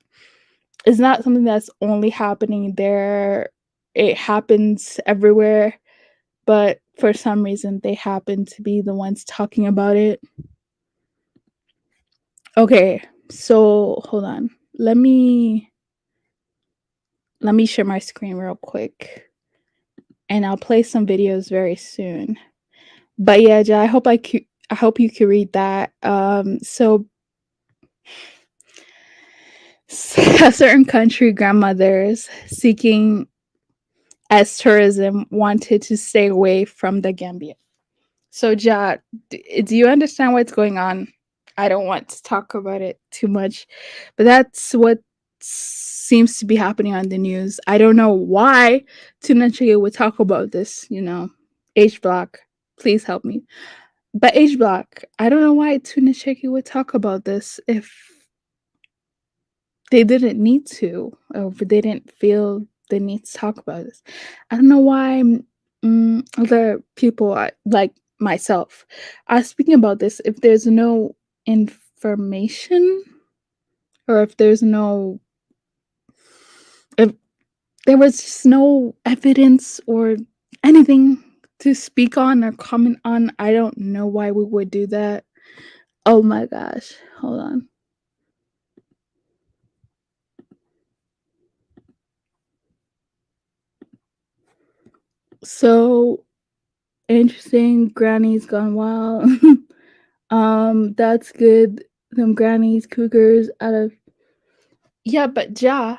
is not something that's only happening there. It happens everywhere, but for some reason they happen to be the ones talking about it. Okay, so hold on. Let me share my screen real quick and I'll play some videos very soon. But yeah, I hope I hope you can read that. So a certain country grandmothers seeking as tourism wanted to stay away from the Gambia. So Ja, do you understand what's going on? I don't want to talk about it too much, but that's what seems to be happening on the news. I don't know why Tuna Chicken would talk about this, H Block, please help me. But H Block, I don't know why Tuna Chicken would talk about this if they didn't need to, or if they didn't feel the need to talk about this. I don't know why other people like myself are speaking about this if there's no information, or if there's no if there was just no evidence or anything to speak on or comment on. I don't know why we would do that. Oh my gosh, hold on. So interesting. Granny's gone wild. That's good. Them grannies, cougars out of. Yeah, but ja.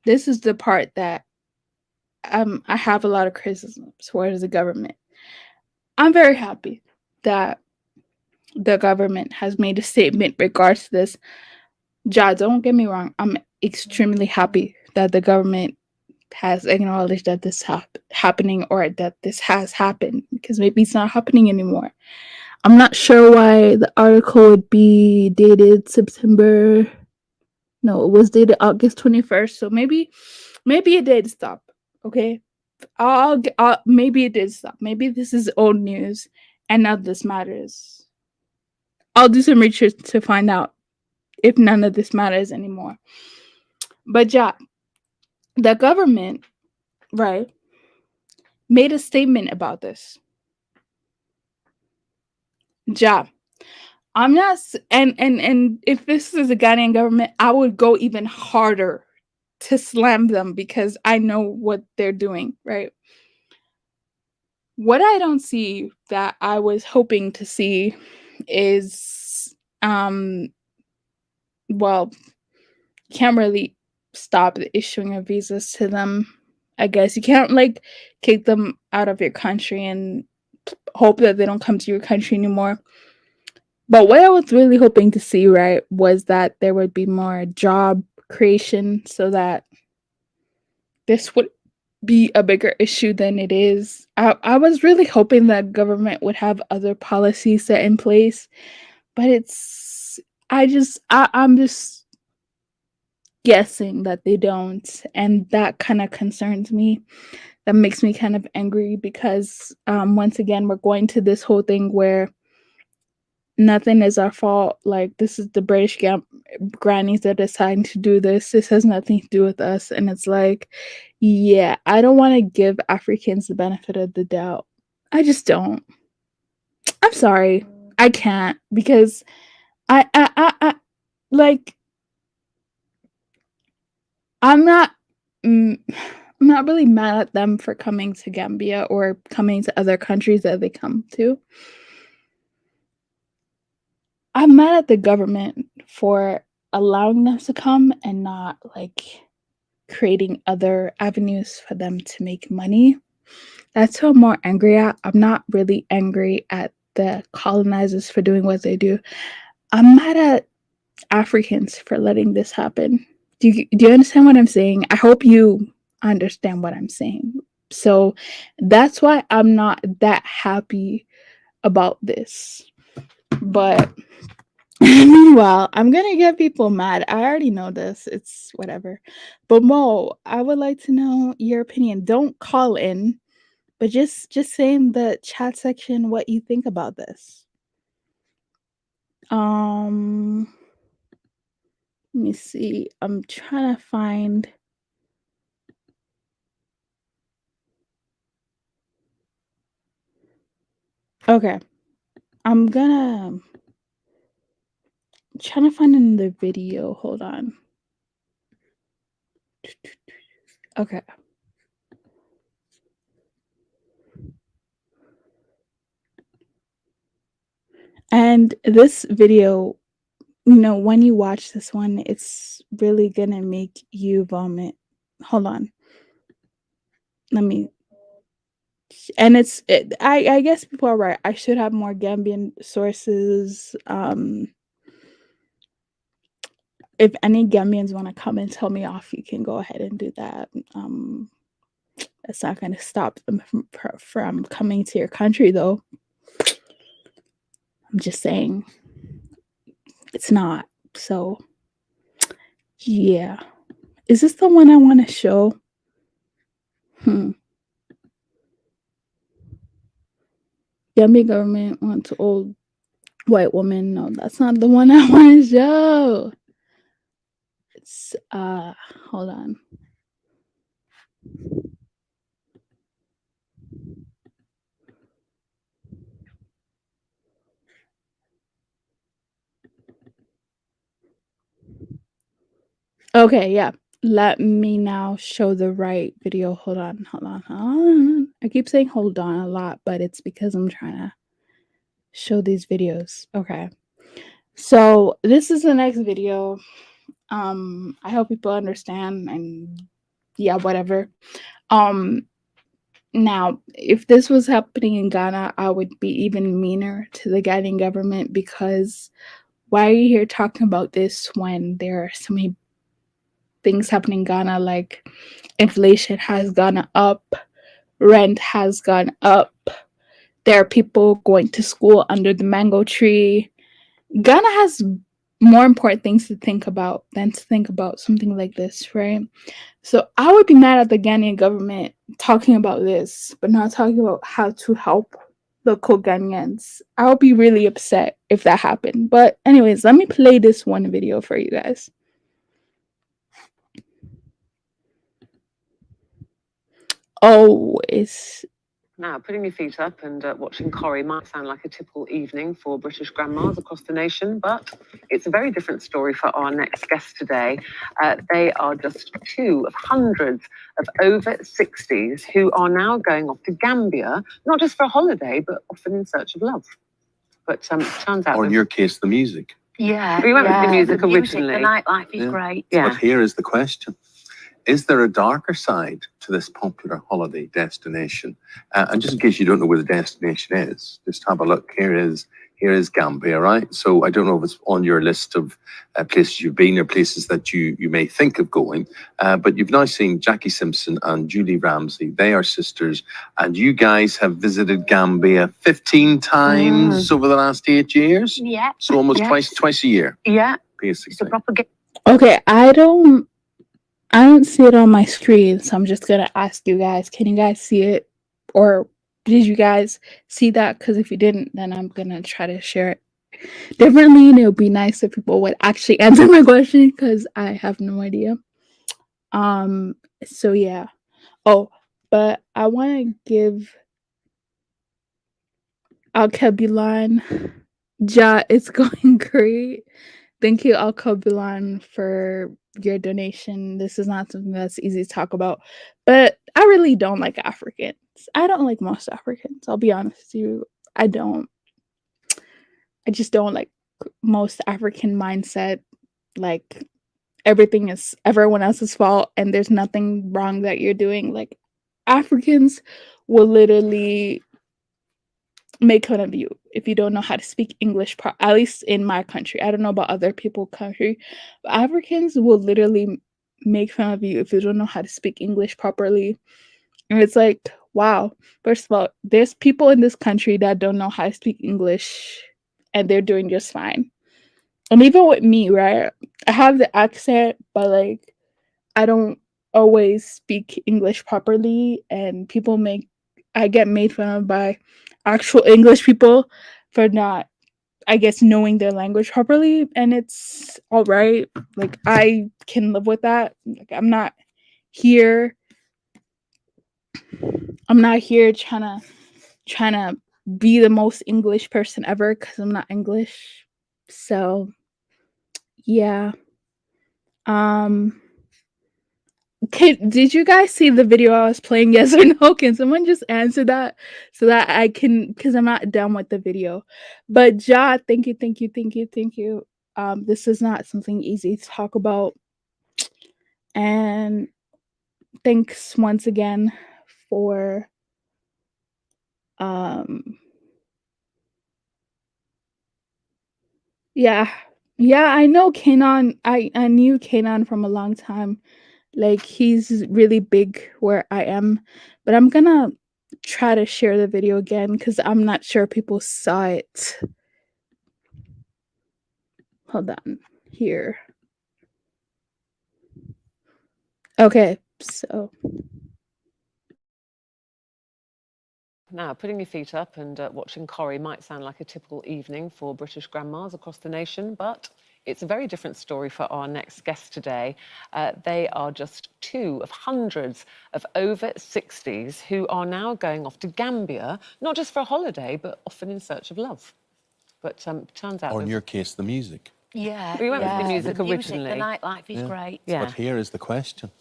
This is the part that I have a lot of criticisms towards the government. I'm very happy that the government has made a statement regards to this. Ja, don't get me wrong. I'm extremely happy that the government has acknowledged that this happening, or that this has happened, because maybe it's not happening anymore. I'm not sure why the article would be dated September. No, it was dated August 21st. So maybe it did stop. Okay, maybe it did stop. Maybe this is old news, and now this matters. I'll do some research to find out if none of this matters anymore. But yeah, the government, right, made a statement about this. Ja, I'm not, and if this is a Ghanaian government, I would go even harder to slam them, because I know what they're doing, right? What I don't see that I was hoping to see is, well, you can't really stop the issuing of visas to them. I guess you can't like kick them out of your country and hope that they don't come to your country anymore. But what I was really hoping to see, right, was that there would be more job creation, so that this would be a bigger issue than it is. I was really hoping that government would have other policies set in place, but I'm just guessing that they don't, and that kind of concerns me. That makes me kind of angry, because once again we're going to this whole thing where nothing is our fault. Like, this is the grannies that deciding to do this. This has nothing to do with us. And it's like, yeah, I don't want to give Africans the benefit of the doubt. I just don't. I'm sorry, I can't, because I like, I'm not. I'm not really mad at them for coming to Gambia or coming to other countries that they come to. I'm mad at the government for allowing them to come and not like creating other avenues for them to make money. That's who I'm more angry at. I'm not really angry at the colonizers for doing what they do. I'm mad at Africans for letting this happen. Do you understand what I'm saying? I hope you understand what I'm saying. So that's why I'm not that happy about this. But meanwhile, I'm gonna get people mad. I already know this. It's whatever. But Mo, I would like to know your opinion. Don't call in, but just say in the chat section what you think about this. Let me see. I'm trying to find. Okay, I'm trying to find another video. Hold on. Okay. And this video, when you watch this one, it's really gonna make you vomit. Hold on. Let me. And I guess people are right. I should have more Gambian sources. if any Gambians want to come and tell me off, you can go ahead and do that. That's not going to stop them from coming to your country, though. I'm just saying, it's not. So, yeah. Is this the one I want to show? Gambia government wants old white woman. No, that's not the one I want to show. It's hold on. Okay, yeah. Let me now show the right video. Hold on. I keep saying hold on a lot, but it's because I'm trying to show these videos. Okay. So this is the next video. I hope people understand, and yeah, whatever. Now, if this was happening in Ghana, I would be even meaner to the Ghanaian government, because why are you here talking about this when there are so many things happening in Ghana, like inflation has gone up, rent has gone up, there are people going to school under the mango tree. Ghana has more important things to think about than to think about something like this, right? So I would be mad at the Ghanaian government talking about this, but not talking about how to help local Ghanaians. I would be really upset if that happened. But anyways, let me play this one video for you guys. Oh, it's Now, putting your feet up and watching Corrie might sound like a typical evening for British grandmas across the nation, but it's a very different story for our next guest today. They are just two of hundreds of over 60s who are now going off to Gambia, not just for a holiday, but often in search of love. But turns out... Or in your case, the music. Yeah, we went with the music originally. The nightlife is great. But here is the question. Is there a darker side to this popular holiday destination? And just in case you don't know where the destination is, just have a look. Here is Gambia, right? So I don't know if it's on your list of places you've been or places that you may think of going, but you've now seen Jackie Simpson and Julie Ramsey. They are sisters, and you guys have visited Gambia 15 times over the last 8 years. Yeah. So almost twice a year. Yeah. Basically. It's a proper okay. I don't see it on my screen, so I'm just gonna ask you guys, can you guys see it? Or did you guys see that? Because if you didn't, then I'm gonna try to share it differently, and it would be nice if people would actually answer my question, because I have no idea. So yeah. Oh, but I want to give Al-Kabilan. Ja, it's going great. Thank you, Al-Kabilan, for your donation. This is not something that's easy to talk about, but I really don't like Africans. I don't like most Africans. I'll be honest with you. I just don't like most African mindset. Like, everything is everyone else's fault and there's nothing wrong that you're doing. Like, Africans will literally make fun of you if you don't know how to speak English, at least in my country. I don't know about other people's country, but Africans will literally make fun of you if you don't know how to speak English properly. And it's like, wow, first of all, there's people in this country that don't know how to speak English and they're doing just fine. And even with me, right, I have the accent, but like, I don't always speak English properly, and I get made fun of by actual English people for not, I guess, knowing their language properly, and it's all right. Like, I can live with that. Like, I'm not here trying to be the most English person ever, because I'm not English. So yeah. Did you guys see the video I was playing? Yes or no? Can someone just answer that so that I can, because I'm not done with the video. But Ja, thank you. This is not something easy to talk about. And thanks once again for yeah, Yeah, I know Kanan. I knew Kanan from a long time. Like he's really big where I am, but I'm gonna try to share the video again because I'm not sure people saw it. Hold on here. Okay, so Now, putting your feet up and watching Corrie might sound like a typical evening for British grandmas across the nation, but it's a very different story for our next guest today. They are just two of hundreds of over 60s who are now going off to Gambia, not just for a holiday, but often in search of love. But turns out... Or in your case, the music. Yeah. We went with the yeah. music The originally. The nightlife is great. Yeah. But here is the question.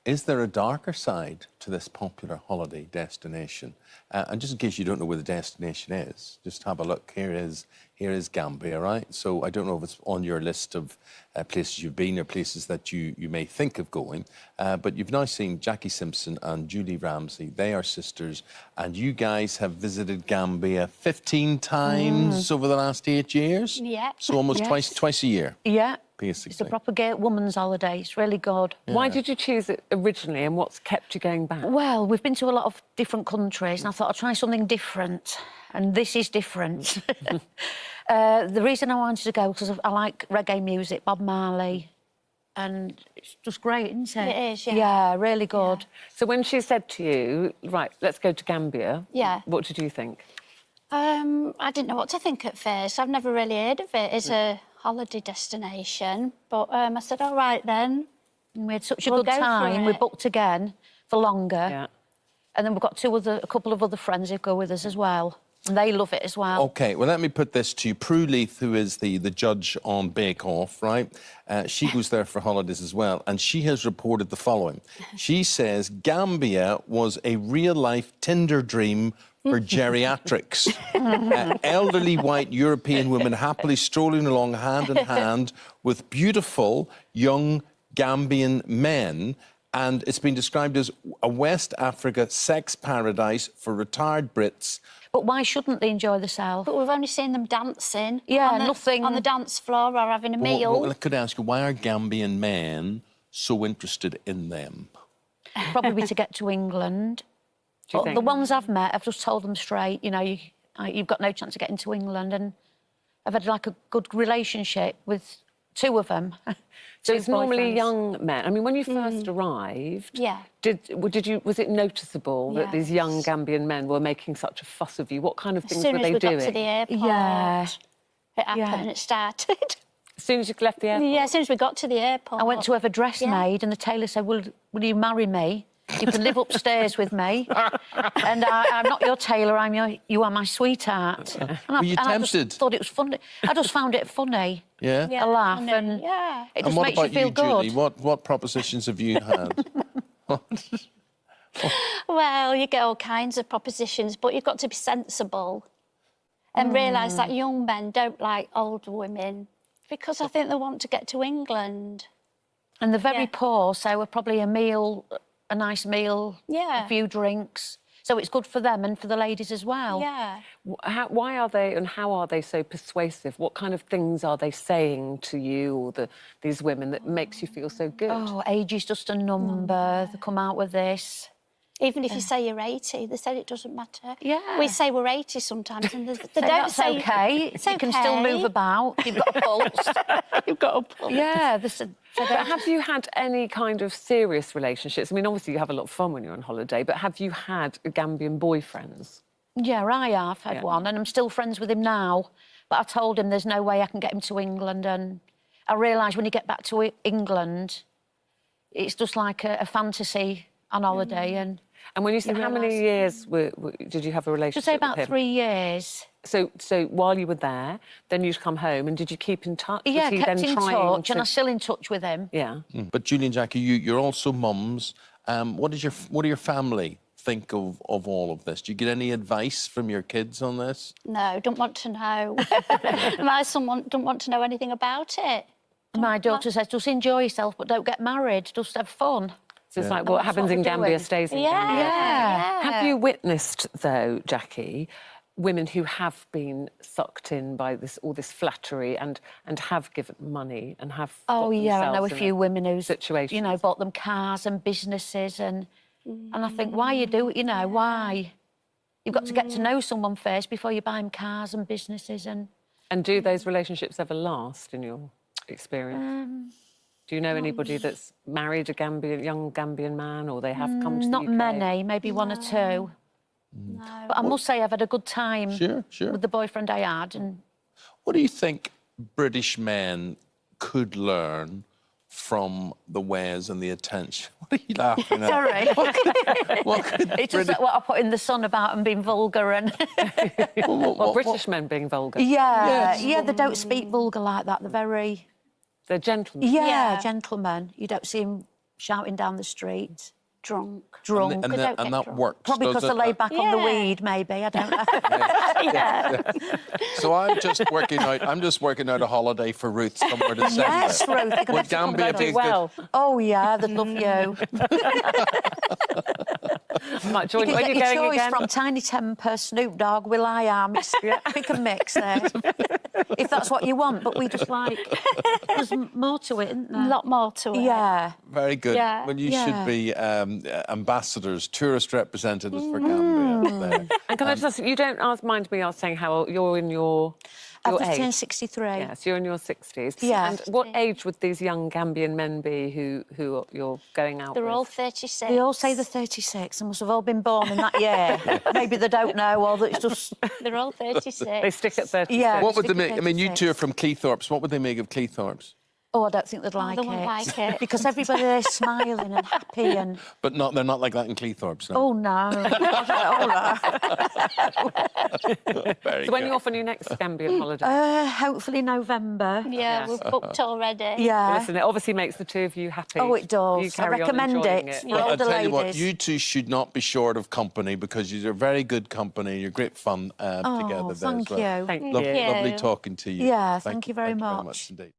Is there a darker side to this popular holiday destination? And just in case you don't know where the destination is, just have a look. Here is Gambia, right? So I don't know if it's on your list of places you've been or places that you may think of going, but you've now seen Jackie Simpson and Julie Ramsey. They are sisters, and you guys have visited Gambia 15 times over the last 8 years? Yeah. So almost Yes. twice a year, Yeah. basically. It's a proper gay woman's holiday. It's really good. Why did you choose it originally, and what's kept you going back? Well, we've been to a lot of different countries, and I thought I'd try something different, and this is different. The reason I wanted to go was because I like reggae music, Bob Marley, and it's just great, isn't it? It is, yeah. Yeah, really good. So when she said to you, right, let's go to Gambia, Yeah. what did you think? I didn't know what to think at first. I've never really heard of it as a holiday destination. But I said, all right then. And we had such a We'll good go for time. We it. booked again for longer. Yeah. And then we've got a couple of other friends who go with us as well. And they love it as well. Okay, well, let me put this to you. Prue Leith, who is the judge on Bake Off, right? She goes there for holidays as well, and she has reported the following. She says Gambia was a real-life Tinder dream for geriatrics. Elderly white European women happily strolling along hand in hand with beautiful young Gambian men, and it's been described as a West Africa sex paradise for retired Brits. But why shouldn't they enjoy themselves? But we've only seen them dancing. Yeah, on the, nothing- on the dance floor or having a meal. Well, could I ask you, why are Gambian men so interested in them? Probably to get to England. Do you But think? the ones I've met, I've just told them straight, you know, you've got no chance of getting to England. And I've had like a good relationship with two of them. So Two it's normally boyfriends. young men. I mean, when you first arrived, Yeah. was it noticeable that these young Yes. Gambian men were making such a fuss of you? What kind of As things soon were as they we doing? got to the airport, Yeah. it happened Yeah. and it started. As soon as you left the airport? Yeah, as soon as we got to the airport. I went to have a dress made, and the tailor said, will you marry me? You can live upstairs with me. And I'm not your tailor, you are my sweetheart. And Were you I tempted? just thought it was funny. I just found it funny. Yeah? Yeah, A laugh, I know, and yeah. it And just what makes you about feel you, good. Julie? What propositions have you had? Well, you get all kinds of propositions, but you've got to be sensible and realise that young men don't like older women because I think they want to get to England. And they're very Yeah. poor, so probably a nice meal, Yeah. a few drinks. So it's good for them and for the ladies as well. Yeah. Why are they and how are they so persuasive? What kind of things are they saying to you or these women that makes you feel so good? Oh, age is just a number. They come out with this. Even if you say you're 80, they said it doesn't matter. Yeah. We say we're 80 sometimes and they So don't that's say... okay. It's You can still okay. move about. You've got a pulse. You've got a pulse. Yeah. But have you had any kind of serious relationships? I mean, obviously you have a lot of fun when you're on holiday, but have you had Gambian boyfriends? Yeah, I have had one, and I'm still friends with him now. But I told him there's no way I can get him to England, and I realised when you get back to England, it's just like a fantasy on holiday. And when you said how many years did you have a relationship Just say with about him? 3 years. So while you were there, then you'd come home, and did you keep in touch? Yeah, Was he kept then in trying touch, to... and I'm still in touch with him. Yeah. But Julie and Jackie, you're also mums. What do your family think of all of this? Do you get any advice from your kids on this? No, don't want to know. My son don't want to know anything about it. My daughter says, just enjoy yourself, but don't get married. Just have fun. So it's like what That's happens what in we're Gambia doing. stays in Yeah. Gambia. Yeah. Have you witnessed, though, Jackie, women who have been sucked in by all this flattery and have given money and have Oh got yeah, I know a themselves in few women who's situations. you know, bought them cars and businesses and I think why you do it, you know, why? You've got to get to know someone first before you buy them cars and businesses and do those relationships ever last in your experience? Do you know anybody that's married a young Gambian man, or they have come to the not UK? many, maybe one or two. No. But I must say I've had a good time Sure. with the boyfriend I had and What do you think British men could learn from the ways and the attention? What are you laughing at? sorry. What could It's just like what I put in the sun about them being vulgar and Well, British men being vulgar. yeah, they don't speak vulgar like that. They're very They're gentlemen. yeah, gentlemen. You don't see them shouting down the street, Drunk. drunk. And They don't that get works. Probably because does they're it? laid back on the Yeah. weed, maybe. I don't know. So I'm just working out a holiday for Ruth somewhere to send Yes, her. Ruth, you're gonna Would have to come Gambia down. be a Well, Oh yeah, they'd love you. I might join you. You Where can are you get your going choice again? from Tiny Temper, Snoop Dogg, Will I Am. It's pick and mix there. If that's what you want, but we just like there's more to it, isn't A there? lot more to it. Yeah. Very good. Yeah. Well, you Yeah. should be ambassadors, tourist representatives for Gambia. There. And can I just ask, you don't mind me asking how old you're in your I've age? just turned 63. Yes, you're in your 60s. Yeah. And what age would these young Gambian men be who you're going out They're with? all 36. They all say they're 36 and must have all been born in that year. Maybe they don't know, or that it's just They're all 36. They stick at 36. yeah. What would they stick at make? I mean, you 36. two are from Cleethorpes. What would they make of Cleethorpes? Oh, I don't think they'd like they won't it. like it. Because everybody there's smiling and happy and But they're not like that in Cleethorpes. No? oh no, Very So when good. you're off on your next Gambian holiday? hopefully November. Yeah, we've booked already. Yeah. Listen, it obviously makes the two of you happy. Oh, it does. You I carry on recommend enjoying it. it. We're all I'll the tell you what, ladies. you two should not be short of company because you're very good company. You're great fun together there thank as well. you. Thank you. Lovely talking to you. Yeah, thank you very very much. much indeed.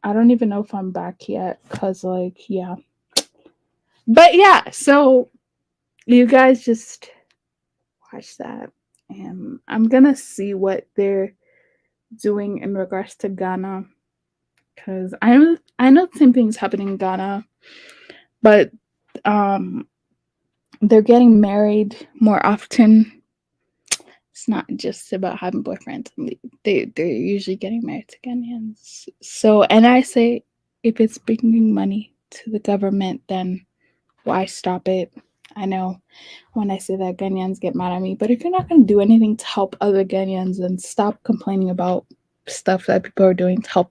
I don't even know if I'm back yet, cause like yeah. But yeah, so you guys just watch that, and I'm gonna see what they're doing in regards to Ghana, cause I know the same things happening in Ghana, but they're getting married more often. It's not just about having boyfriends. I mean, they're usually getting married to Ghanaians. So, and I say, if it's bringing money to the government, then why stop it? I know when I say that, Ghanaians get mad at me. But if you're not going to do anything to help other Ghanaians, then stop complaining about stuff that people are doing to help.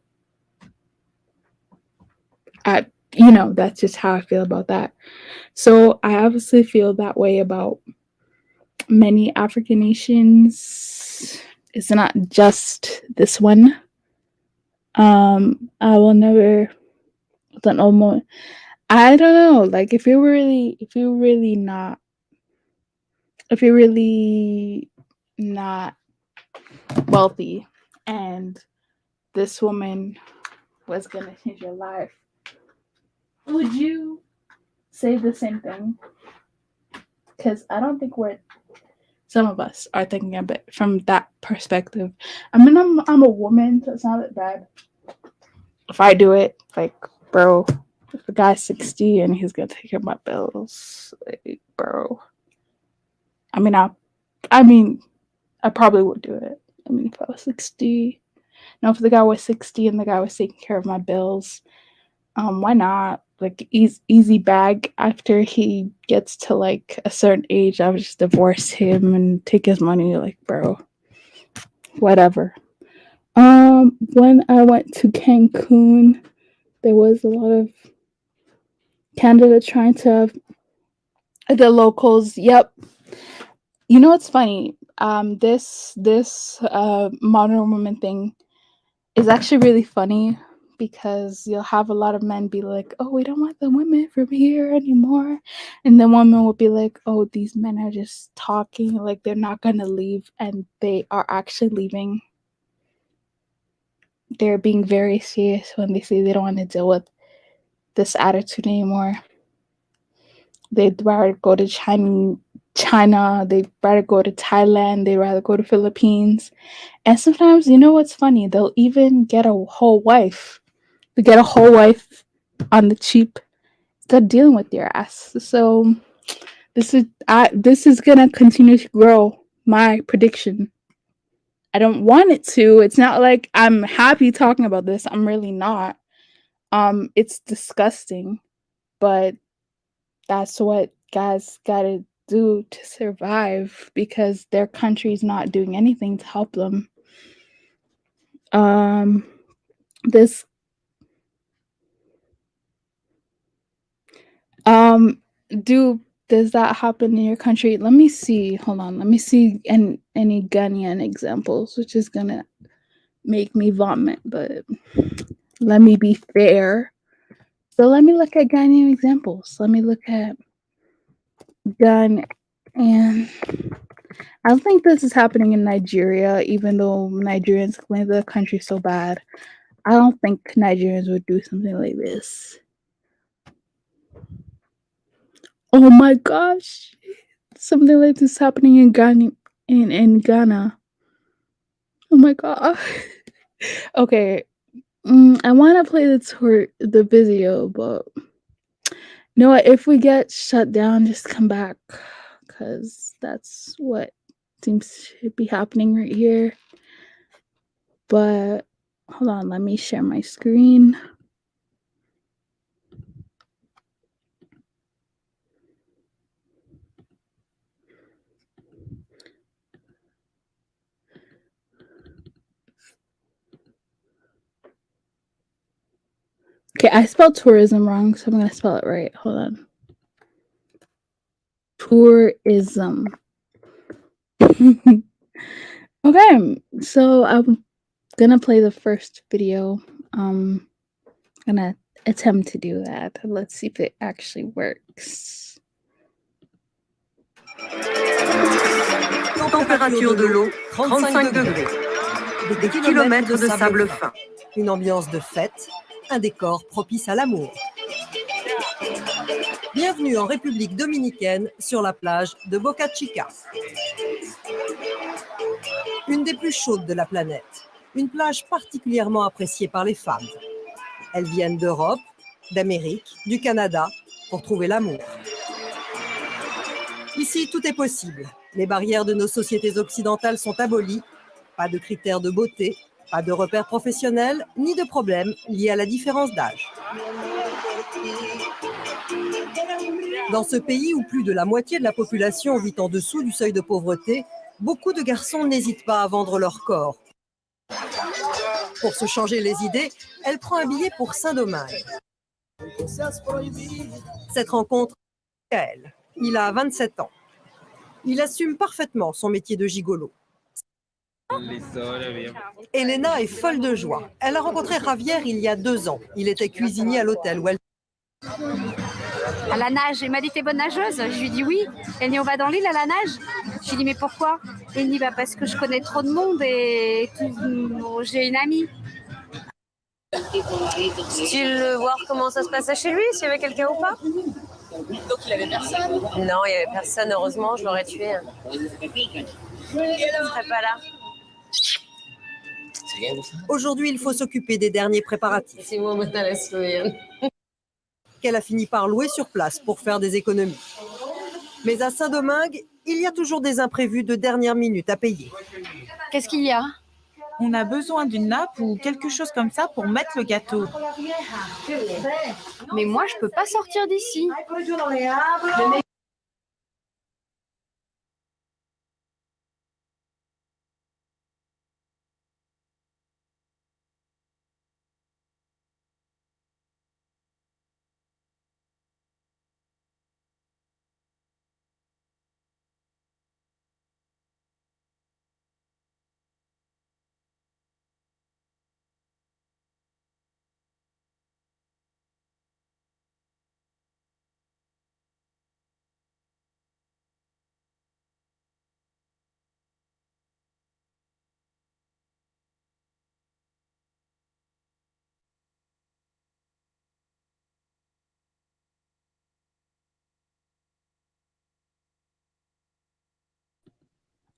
That's just how I feel about that. So I obviously feel that way about many African nations. It's not just this one. I will never. Don't know more. I don't know. Like if you're really not wealthy, and this woman was gonna change your life, would you say the same thing? Because I don't think some of us are thinking of it from that perspective. I mean, I'm a woman, so it's not that bad. If I do it, like, bro, if a guy's 60 and he's gonna take care of my bills, like, bro. I mean, I probably would do it. I mean, if I was 60, if the guy was 60 and the guy was taking care of my bills, why not? Like, easy bag. After he gets to like a certain age, I would just divorce him and take his money. Like, bro, whatever. When I went to Cancun, there was a lot of candidates trying to the locals. Yep. You know what's funny? This modern woman thing is actually really funny because you'll have a lot of men be like, "Oh, we don't want the women from here anymore," and then women will be like, "Oh, these men are just talking, like they're not gonna leave," and they are actually leaving. They're being very serious when they say they don't want to deal with this attitude anymore. They'd rather go to China, they'd rather go to Thailand, they'd rather go to Philippines. And sometimes, you know what's funny? They'll even get a whole wife. They get a whole wife on the cheap instead of dealing with your ass. So this is gonna continue to grow. My prediction. I don't want it to. It's not like I'm happy talking about this. I'm really not. It's disgusting, but that's what guys gotta do to survive because their country's not doing anything to help them. This does that happen in your country? Let me see. Hold on. Let me see any Ghanaian examples, which is gonna make me vomit, but let me be fair. So let me look at Ghanaian examples. Let me look at Ghana, and I don't think this is happening in Nigeria, even though Nigerians claim the country's so bad. I don't think Nigerians would do something like this. Oh my gosh. Something like this happening in Ghana. In Ghana. Oh my god. Okay. I want to play the video, but you know what? If we get shut down, just come back, because that's what seems to be happening right here. But hold on, let me share my screen. Okay, I spelled tourism wrong, so I'm gonna spell it right. Hold on. Tourism. Okay, so I'm gonna play the first video. I'm gonna attempt to do that. Let's see if it actually works. Température de l'eau, 35 degrés. Des kilomètres de sable fin. Une ambiance de fête, un décor propice à l'amour. Bienvenue en République dominicaine sur la plage de Boca Chica. Une des plus chaudes de la planète. Une plage particulièrement appréciée par les femmes. Elles viennent d'Europe, d'Amérique, du Canada pour trouver l'amour. Ici, tout est possible. Les barrières de nos sociétés occidentales sont abolies. Pas de critères de beauté, pas de repères professionnels, ni de problèmes liés à la différence d'âge. Dans ce pays où plus de la moitié de la population vit en dessous du seuil de pauvreté, beaucoup de garçons n'hésitent pas à vendre leur corps. Pour se changer les idées, elle prend un billet pour Saint-Domingue. Cette rencontre, elle, il a 27 ans. Il assume parfaitement son métier de gigolo. Elena est folle de joie. Elle a rencontré Javier il y a 2 ans. Il était cuisinier à l'hôtel où elle... À la nage. Il m'a dit, t'es bonne nageuse? Je lui dis oui. Elle dit, on va dans l'île à la nage? Je lui dis, mais pourquoi? Il dit, bah, parce que je connais trop de monde et j'ai une amie. Tu voir comment ça se passait chez lui, s'il y avait quelqu'un ou pas? Donc il avait personne? Non, il n'y avait personne, heureusement, je l'aurais tué. Je ne serais pas là. Aujourd'hui, il faut s'occuper des derniers préparatifs. Qu'elle a fini par louer sur place pour faire des économies. Mais à Saint-Domingue, il y a toujours des imprévus de dernière minute à payer. Qu'est-ce qu'il y a? On a besoin d'une nappe ou quelque chose comme ça pour mettre le gâteau. Mais moi, je peux pas sortir d'ici.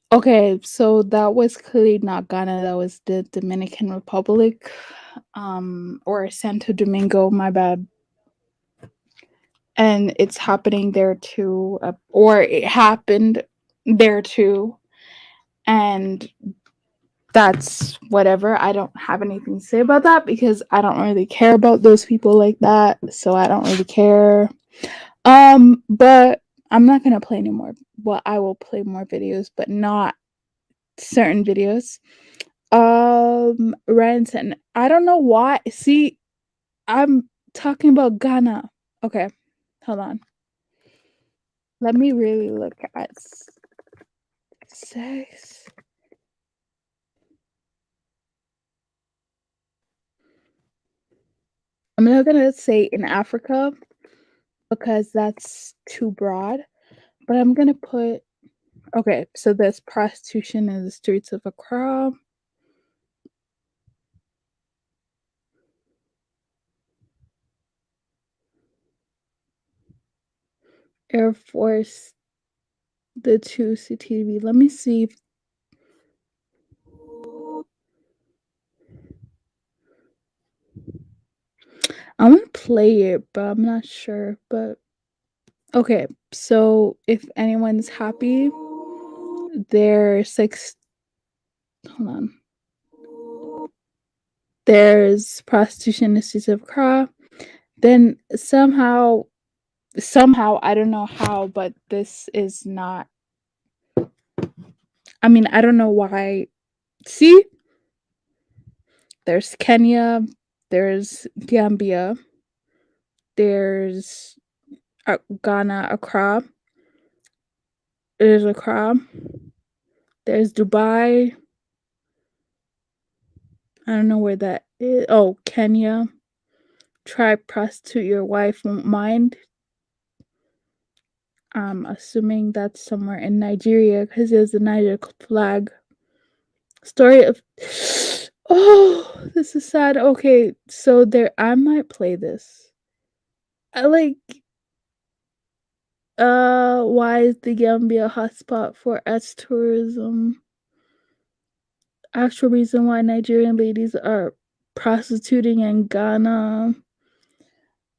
Okay, so that was clearly not Ghana, that was the Dominican Republic, or Santo Domingo, my bad. And it's happening there too, or it happened there too. And that's whatever. I don't have anything to say about that because I don't really care about those people like that. So I don't really care. But I'm not gonna play anymore. Well, I will play more videos, but not certain videos. Ranson. I don't know why. See, I'm talking about Ghana. Okay, hold on. Let me really look at sex. I'm not gonna say in Africa because that's too broad, but I'm gonna put okay, so there's prostitution in the streets of Accra. Air Force, the 2 CTV. Let me see if I want to play it, but I'm not sure. But okay, so if anyone's happy, there's like, hold on. There's prostitution in the streets of Accra. Then somehow, I don't know how, but this is not. I mean, I don't know why. See, there's Kenya, there's Gambia, there's Ghana, Accra. There's Accra. There's Dubai. I don't know where that is. Oh, Kenya. Try prostitute your wife won't mind. I'm assuming that's somewhere in Nigeria because there's a Niger flag. Story of oh, this is sad. Okay, so there I might play this. I like why is the Gambia a hotspot for S tourism? Actual reason why Nigerian ladies are prostituting in Ghana.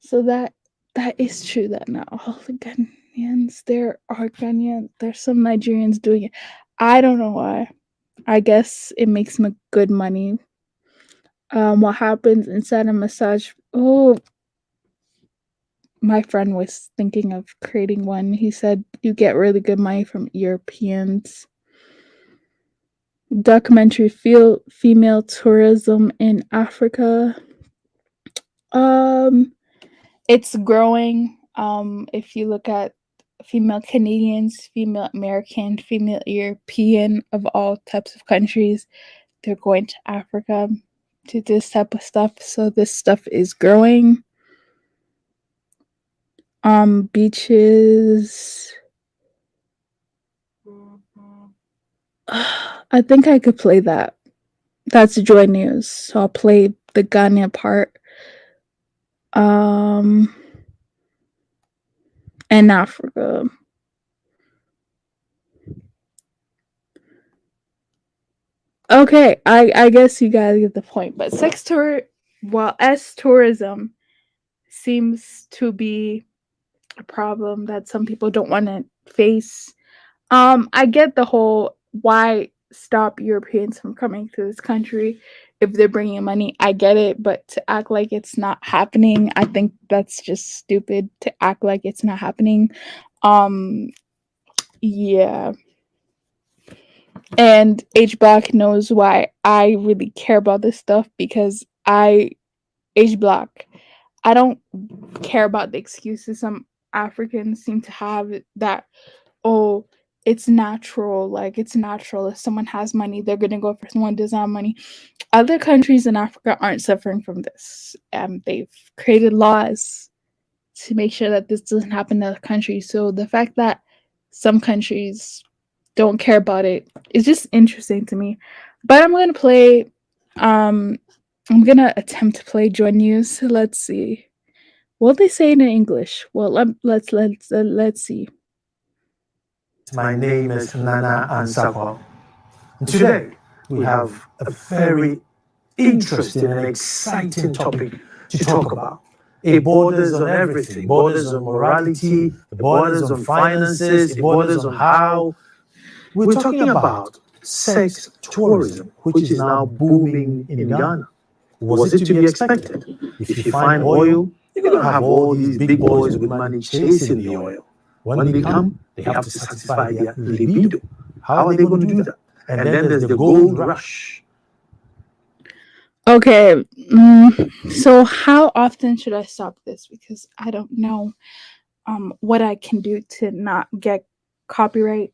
So that is true that not all the Ghanaians, there are Ghanaian, there's some Nigerians doing it. I don't know why. I guess it makes good money. What happens inside a massage? Oh, my friend was thinking of creating one. He said you get really good money from Europeans. Documentary female tourism in Africa. It's growing. If you look at female Canadians, female American, female European of all types of countries, they're going to Africa to this type of stuff. So this stuff is growing. Beaches. I think I could play that. That's Joy News. So I'll play the Ghana part. And Africa. Okay, I guess you guys get the point. But tourism seems to be a problem that some people don't want to face. I get the whole why stop Europeans from coming to this country if they're bringing money. I get it, but to act like it's not happening, I think that's just stupid to act like it's not happening. Yeah. And H Block knows why I really care about this stuff, because H Block, I don't care about the excuses some Africans seem to have that, oh, it's natural. Like, it's natural. If someone has money, they're going to go for someone who doesn't have money. Other countries in Africa aren't suffering from this. They've created laws to make sure that this doesn't happen in other countries. So the fact that some countries don't care about it is just interesting to me. But I'm going to play, I'm going to attempt to play Joy News. Let's see. What they say in English? Well, let's see. My name is Nana Ansakwa. Today, we have a very interesting and exciting topic to talk about. It borders on everything. It borders on morality, it borders on finances, it borders on how. We're talking about sex tourism, which is now booming in Ghana. Was it to be expected? If you find oil, you're going to have all these big boys with money chasing the oil. When they come, they have to satisfy their libido. How are they going to do that? And then there's the gold rush. Okay, so how often should I stop this? Because I don't know what I can do to not get copyright.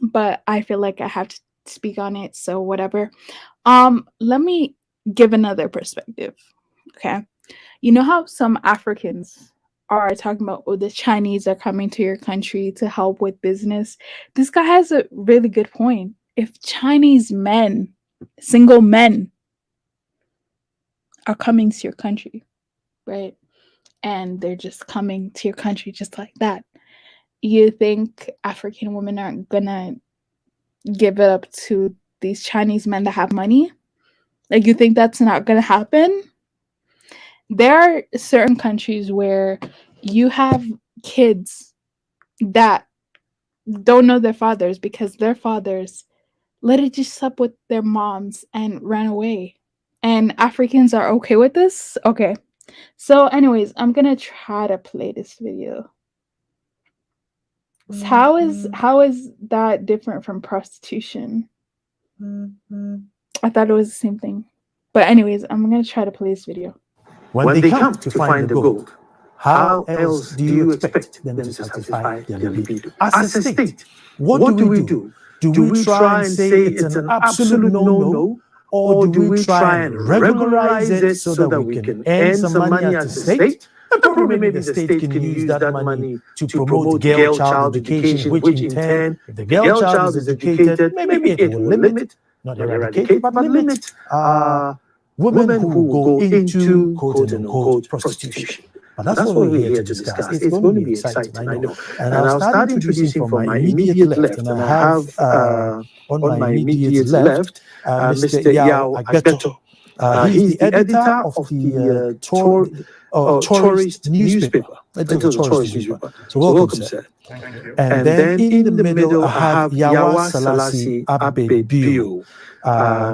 But I feel like I have to speak on it, so whatever. Let me give another perspective. Okay, you know how some Africans are talking about, oh, the Chinese are coming to your country to help with business. This guy has a really good point. If Chinese men, single men, are coming to your country, right, and they're just coming to your country just like that, you think African women aren't gonna give it up to these Chinese men that have money? Like, you think that's not gonna happen? There are certain countries where you have kids that don't know their fathers because their fathers let it just up with their moms and ran away. And Africans are okay with this? Okay. So anyways, I'm gonna try to play this video. So how is that different from prostitution? I thought it was the same thing. But anyways, I'm gonna try to play this video. When they come to find the gold, how else do you expect them to satisfy their libido? As a state, what do we do? Do we try and say it's an absolute no-no? Or do we try and regularize it so that we can earn some money as a state? And probably maybe the state can use that money to promote girl-child education, which in turn, if the girl-child is educated, maybe it will limit, not eradicate, but limit women who go into quote-unquote prostitution. But that's what we're here to discuss. It's going to be exciting, I know. And I'll start introducing from my immediate left. And I have on my immediate left Mr. Yao Agbeto. He's the editor of the Tourist newspaper. Into the tourist newspaper. So welcome, sir. And then in the middle, I have Yawa Selassie Abebiu.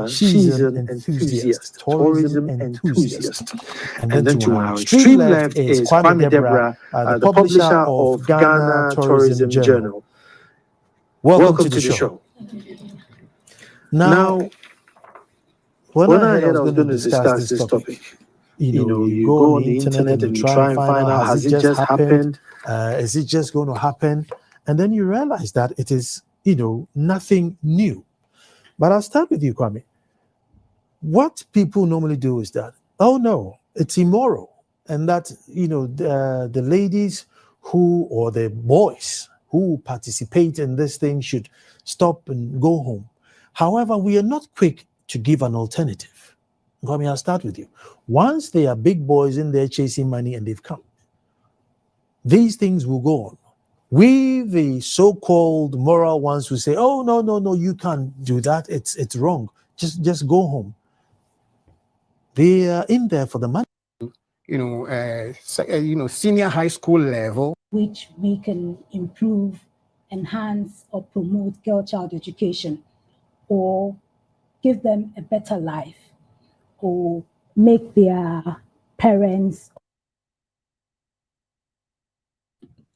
She's an enthusiast, tourism enthusiast. And then to our extreme left is Kwame Deborah, the publisher of Ghana Tourism Journal. Welcome to the show. Now, when I heard I was going to discuss this topic, you go on the internet and you try and find out, has it just happened? Is it just going to happen? And then you realize that it is, nothing new. But I'll start with you, Kwame. What people normally do is that, oh no, it's immoral. And that, the ladies or the boys who participate in this thing should stop and go home. However, we are not quick to give an alternative. Kwame, I'll start with you. Once they are big boys in there chasing money and they've come, these things will go on. We, the so-called moral ones, who say, "Oh no, you can't do that. It's wrong. Just go home." They are in there for the money. Senior high school level, which we can improve, enhance, or promote girl-child education, or give them a better life, or make their parents.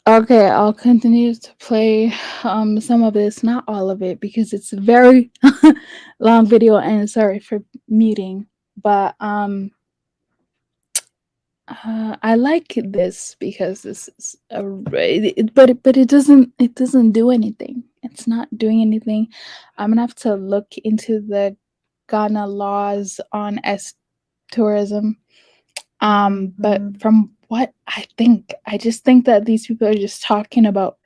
Okay, I'll continue to play some of this, not all of it, because it's a very long video, and sorry for muting, but I like this because this is but it doesn't do anything. It's not doing anything. I'm gonna have to look into the Ghana laws on tourism. But from what I just think that these people are just talking about,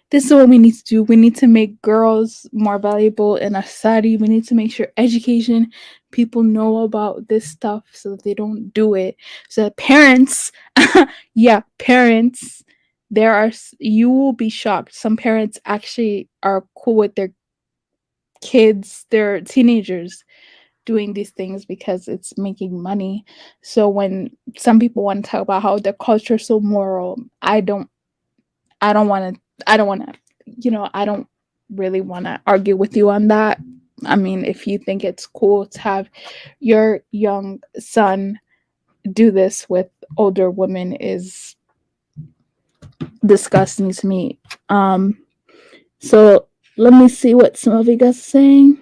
this is what we need to do. We need to make girls more valuable in our society. We need to make sure education, people know about this stuff so that they don't do it. So that parents, parents, you will be shocked. Some parents actually are cool with their kids, their teenagers, doing these things because it's making money. So when some people want to talk about how the culture is so moral, I don't really want to argue with you on that. I mean, if you think it's cool to have your young son do this with older women, is disgusting to me. So let me see what some of you guys are saying.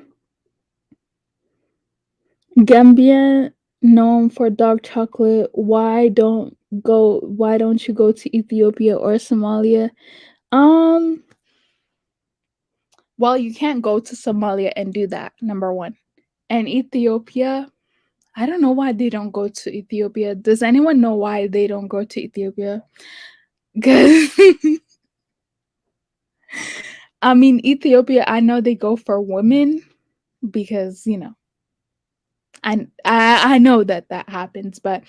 Gambia, known for dark chocolate. Why don't you go to Ethiopia or Somalia? Well, you can't go to Somalia and do that, number one. And Ethiopia, I don't know why they don't go to Ethiopia. Does anyone know why they don't go to Ethiopia? Because I mean, Ethiopia, I know they go for women because, I know that happens, but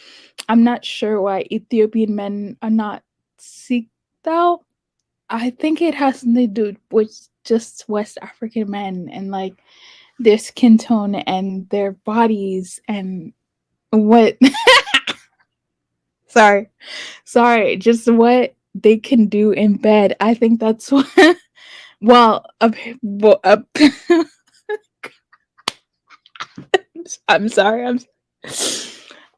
I'm not sure why Ethiopian men are not seeked out. I think it has to do with just West African men and like their skin tone and their bodies and what sorry, just what they can do in bed. I think that's what I'm sorry.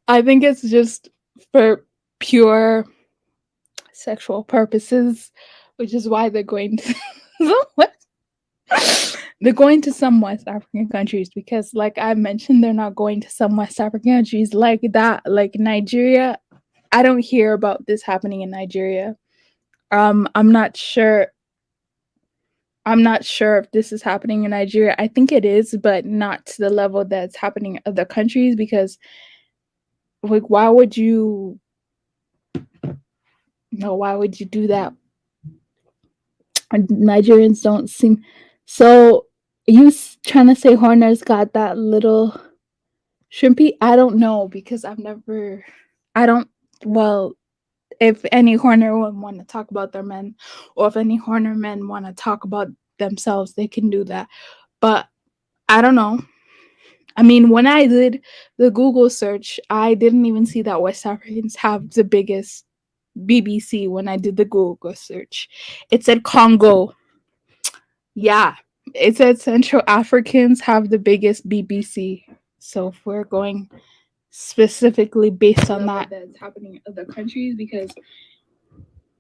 I think it's just for pure sexual purposes, which is why they're going to some West African countries, because like I mentioned, they're not going to some West African countries like that, like Nigeria. I don't hear about this happening in Nigeria. I'm not sure if this is happening in Nigeria. I think it is, but not to the level that's happening in other countries, because like why would you do that? Nigerians don't seem so. You trying to say Horner's got that little shrimpy? I don't know, because if any Horner would want to talk about their men, or if any Horner men want to talk about themselves, they can do that. But I don't know. I mean, when I did the Google search, I didn't even see that West Africans have the biggest BBC when I did the Google search. It said Congo. Yeah, it said Central Africans have the biggest BBC. So if we're going specifically based on that, that's happening in other countries, because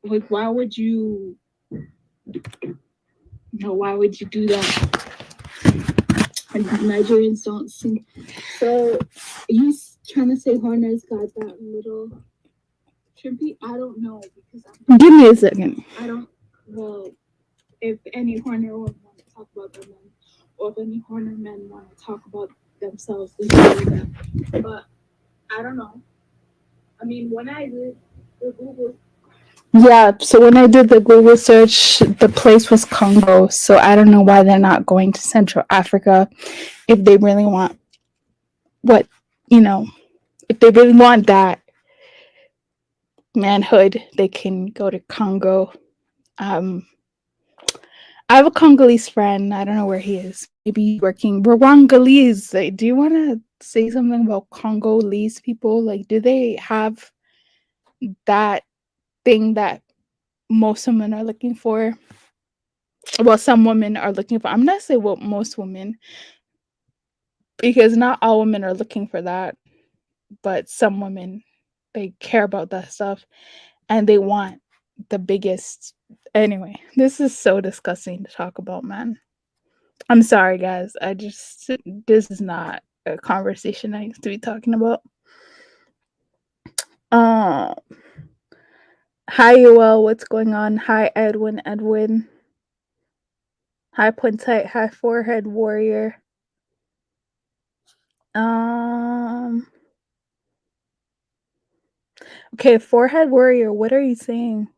like why would you why would you do that? And Nigerians don't sing. So he's trying to say Horner's got that little trippy. I don't know because give me a second. I don't. Well, if any Horner would want to talk about their men, or if any Horner men want to talk about themselves, they can do that. But I don't know. I mean, when I did the Google. Yeah, so when I did the Google search, the place was Congo. So I don't know why they're not going to Central Africa if they really want if they really want that manhood, they can go to Congo. I have a Congolese friend. I don't know where he is. Maybe he's working. Rwangolese. Like, do you want to say something about Congolese people? Like, do they have that thing that most women are looking for? Well, some women are looking for. I'm not saying what most women, because not all women are looking for that, but some women, they care about that stuff and they want the biggest. Anyway, this is so disgusting to talk about, man. I'm sorry, guys. This is not a conversation I used to be talking about. Uh, Hi, Yoel. What's going on? Hi, Edwin. Hi, Pointite. Hi, Forehead Warrior. Okay, Forehead Warrior, what are you saying?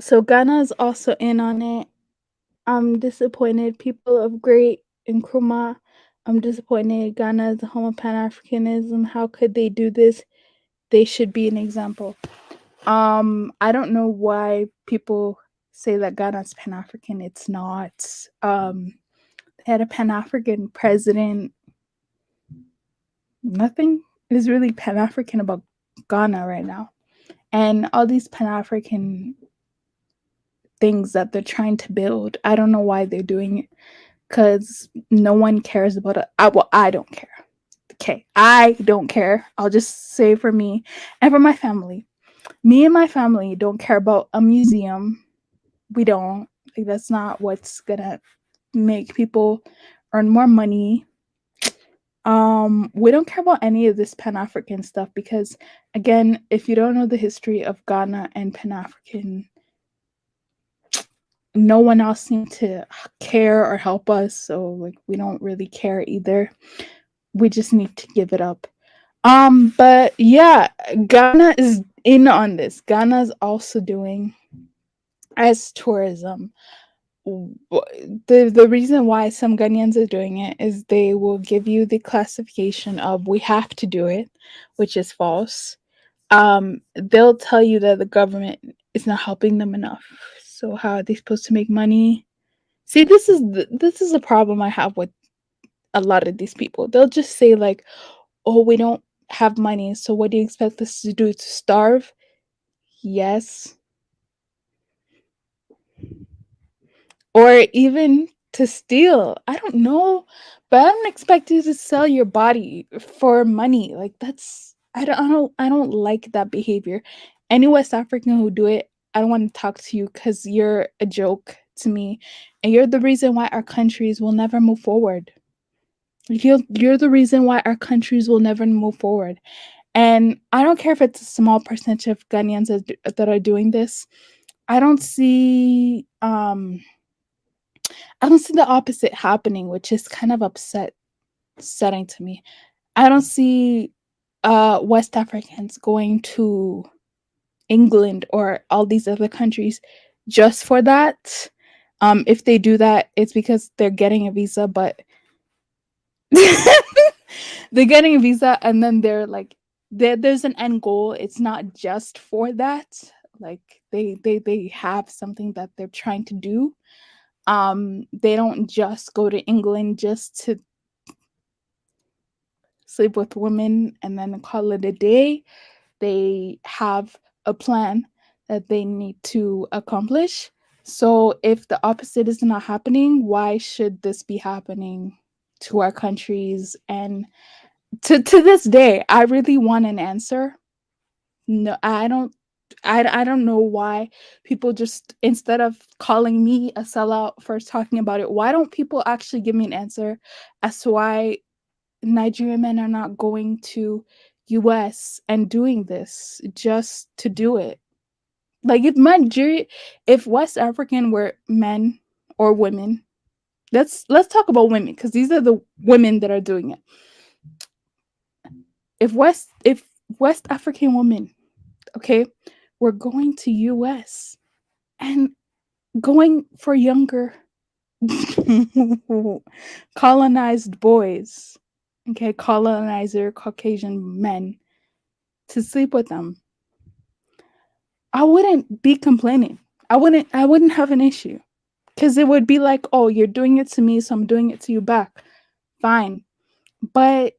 So Ghana is also in on it. I'm disappointed. People of Great Nkrumah, I'm disappointed. Ghana is the home of Pan-Africanism. How could they do this? They should be an example. I don't know why people say that Ghana's Pan-African. It's not. They had a Pan-African president. Nothing is really Pan-African about Ghana right now. And all these Pan-African things that they're trying to build, I don't know why they're doing it, because no one cares about it. I don't care. Okay, I don't care. I'll just say for me and for my family. Me and my family don't care about a museum. We don't. Like, that's not what's gonna make people earn more money. We don't care about any of this Pan-African stuff because, again, if you don't know the history of Ghana and Pan-African, no one else seemed to care or help us, so like we don't really care either. We just need to give it up. But yeah, Ghana is in on this. Ghana is also doing as tourism. The reason why some Ghanaians are doing it is they will give you the classification of we have to do it, which is false. They'll tell you that the government is not helping them enough. So how are they supposed to make money? See, this is a problem I have with a lot of these people. They'll just say like, "Oh, we don't have money, so what do you expect us to do? To starve?" Yes. Or even to steal. I don't know, but I don't expect you to sell your body for money. Like I don't like that behavior. Any West African who do it, I don't want to talk to you because you're a joke to me, and you're the reason why our countries will never move forward. You're the reason why our countries will never move forward. And I don't care if it's a small percentage of Ghanaians that are doing this. I don't see the opposite happening, which is kind of upsetting to me. I don't see West Africans going to England or all these other countries just for that. If they do that, it's because they're getting a visa, but they're getting a visa and then they're like there's an end goal. It's not just for that. Like they have something that they're trying to do. They don't just go to England just to sleep with women and then call it a day. They have a plan that they need to accomplish. So if the opposite is not happening, why should this be happening to our countries? And to this day, I really want an answer. No, I don't. I don't know why people just, instead of calling me a sellout for talking about it, why don't people actually give me an answer as to why Nigerian men are not going to US and doing this just to do it? Like if West African were men or women, let's talk about women because these are the women that are doing it. If West African women, okay, were going to US and going for younger colonized boys, okay, colonizer Caucasian men to sleep with them, I wouldn't be complaining. I wouldn't have an issue. Because it would be like, oh, you're doing it to me, so I'm doing it to you back. Fine. But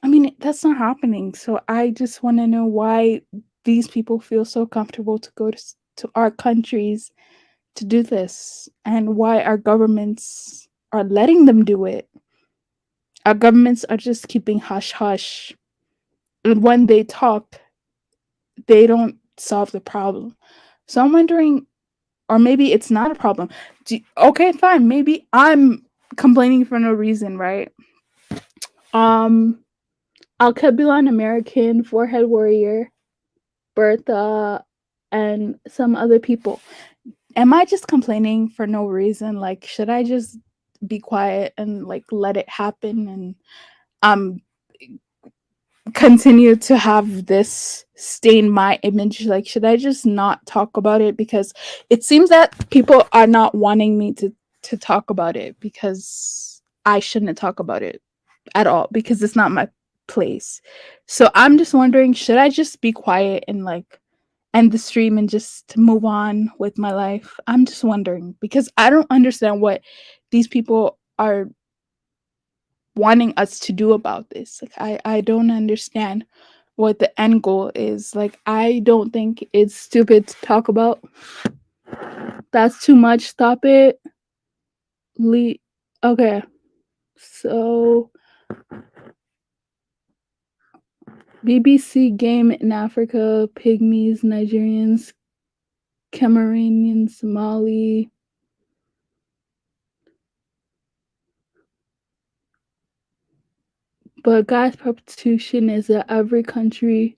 I mean, that's not happening. So I just want to know why these people feel so comfortable to go to our countries to do this and why our governments are letting them do it. Our governments are just keeping hush hush. And when they talk, they don't solve the problem. So I'm wondering, or maybe it's not a problem. Okay, fine. Maybe I'm complaining for no reason, right? Al-Kabilan American, Forehead Warrior, Bertha, and some other people. Am I just complaining for no reason? Like, should I just be quiet and like let it happen and continue to have this stain my image? Like, should I just not talk about it? Because it seems that people are not wanting me to talk about it because I shouldn't talk about it at all because it's not my place. So I'm just wondering, should I just be quiet and like end the stream and just move on with my life? I'm just wondering because I don't understand what these people are wanting us to do about this. Like I don't understand what the end goal is. Like I don't think it's stupid to talk about. That's too much. Stop it. Okay. So BBC game in Africa, Pygmies, Nigerians, Cameroonian, Somali. But guys, prostitution is that every country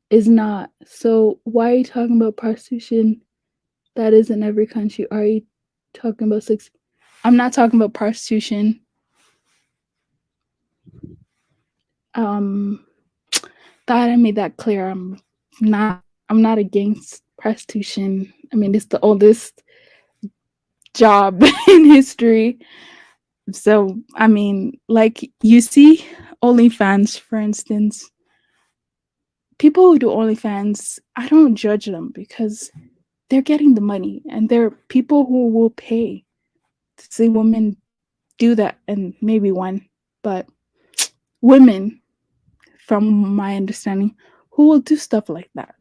is not. So why are you talking about prostitution that is in every country? Are you talking about sex? I'm not talking about prostitution. Thought I made that clear. I'm not against prostitution. I mean, it's the oldest job in history. So, I mean, like you see OnlyFans, for instance. People who do OnlyFans, I don't judge them because they're getting the money and there are people who will pay to see women do that, and maybe one, but women, from my understanding, who will do stuff like that.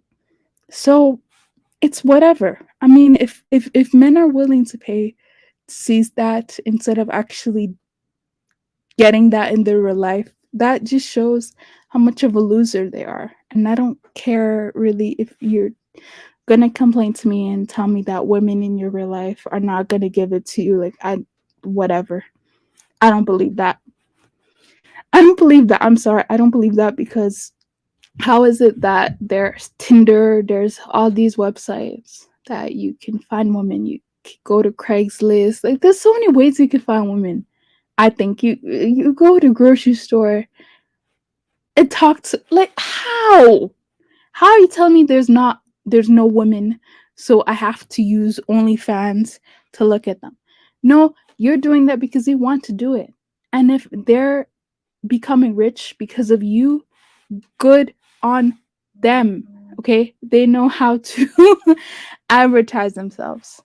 So it's whatever. I mean, if men are willing to pay to see that instead of actually getting that in their real life, that just shows how much of a loser they are. And I don't care really if you're gonna complain to me and tell me that women in your real life are not gonna give it to you. Like whatever. I don't believe that. I don't believe that. I'm sorry. I don't believe that because how is it that there's Tinder, there's all these websites that you can find women, you can go to Craigslist. Like there's so many ways you can find women. I think you go to grocery store and talk to, like, how are you telling me there's no women, so I have to use OnlyFans to look at them? No, you're doing that because you want to do it. And if they're becoming rich because of you, good on them. Okay, they know how to advertise themselves.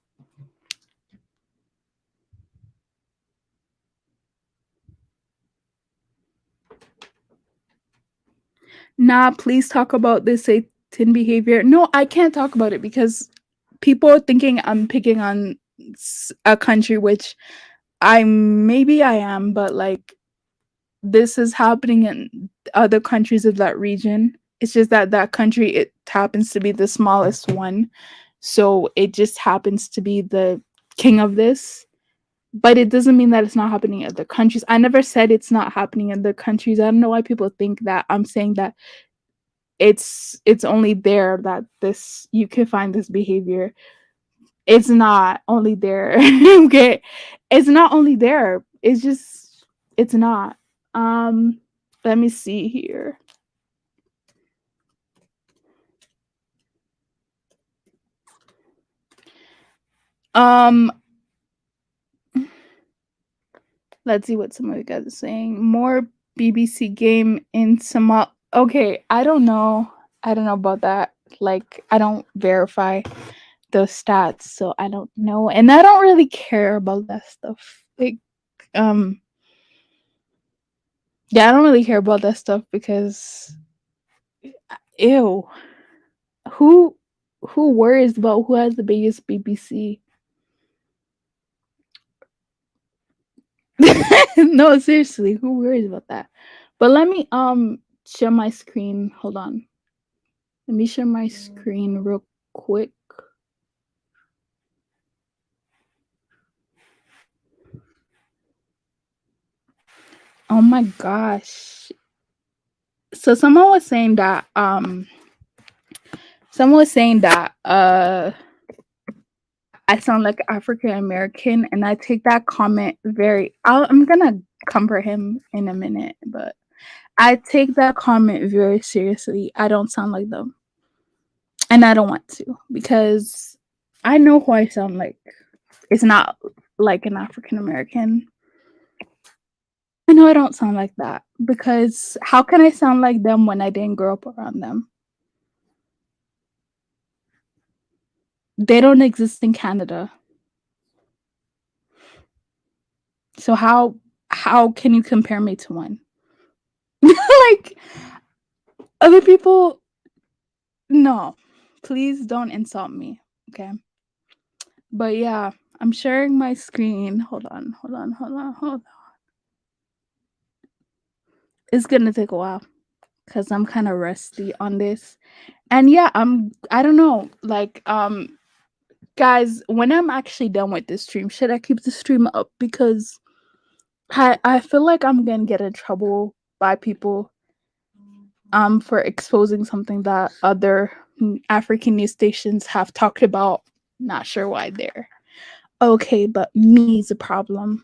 Nah, please talk about this Satan behavior. No, I can't talk about it because people are thinking I'm picking on a country, which I am, but like this is happening in other countries of that region. It's just that that country, it happens to be the smallest one, so it just happens to be the king of this. But it doesn't mean that it's not happening in other countries. I never said it's not happening in other countries. I don't know why people think that I'm saying that it's only there that this you can find this behavior. It's not only there. Okay, it's not only there. It's just it's not. Let me see here. Um, let's see what some of you guys are saying. More BBC game in Somal. Okay, I don't know. I don't know about that. Like, I don't verify those stats, so I don't know, and I don't really care about that stuff. Like, yeah, I don't really care about that stuff because, ew, who who worries about who has the biggest BBC? No, seriously, who worries about that? But let me share my screen. Hold on. Let me share my screen real quick. Oh my gosh. So someone was saying that I sound like African American, and I take that comment I'm gonna compare him in a minute, but I take that comment very seriously. I don't sound like them, and I don't want to because I know who I sound like. It's not like an African American. I know I don't sound like that because how can I sound like them when I didn't grow up around them? They don't exist in Canada. So how can you compare me to one? Like other people, no. Please don't insult me, okay? But yeah, I'm sharing my screen. Hold on. It's gonna take a while because I'm kind of rusty on this. And yeah, I don't know. Like, guys, when I'm actually done with this stream, should I keep the stream up? Because I feel like I'm gonna get in trouble by people for exposing something that other African news stations have talked about. Not sure why they're okay, but me is a problem.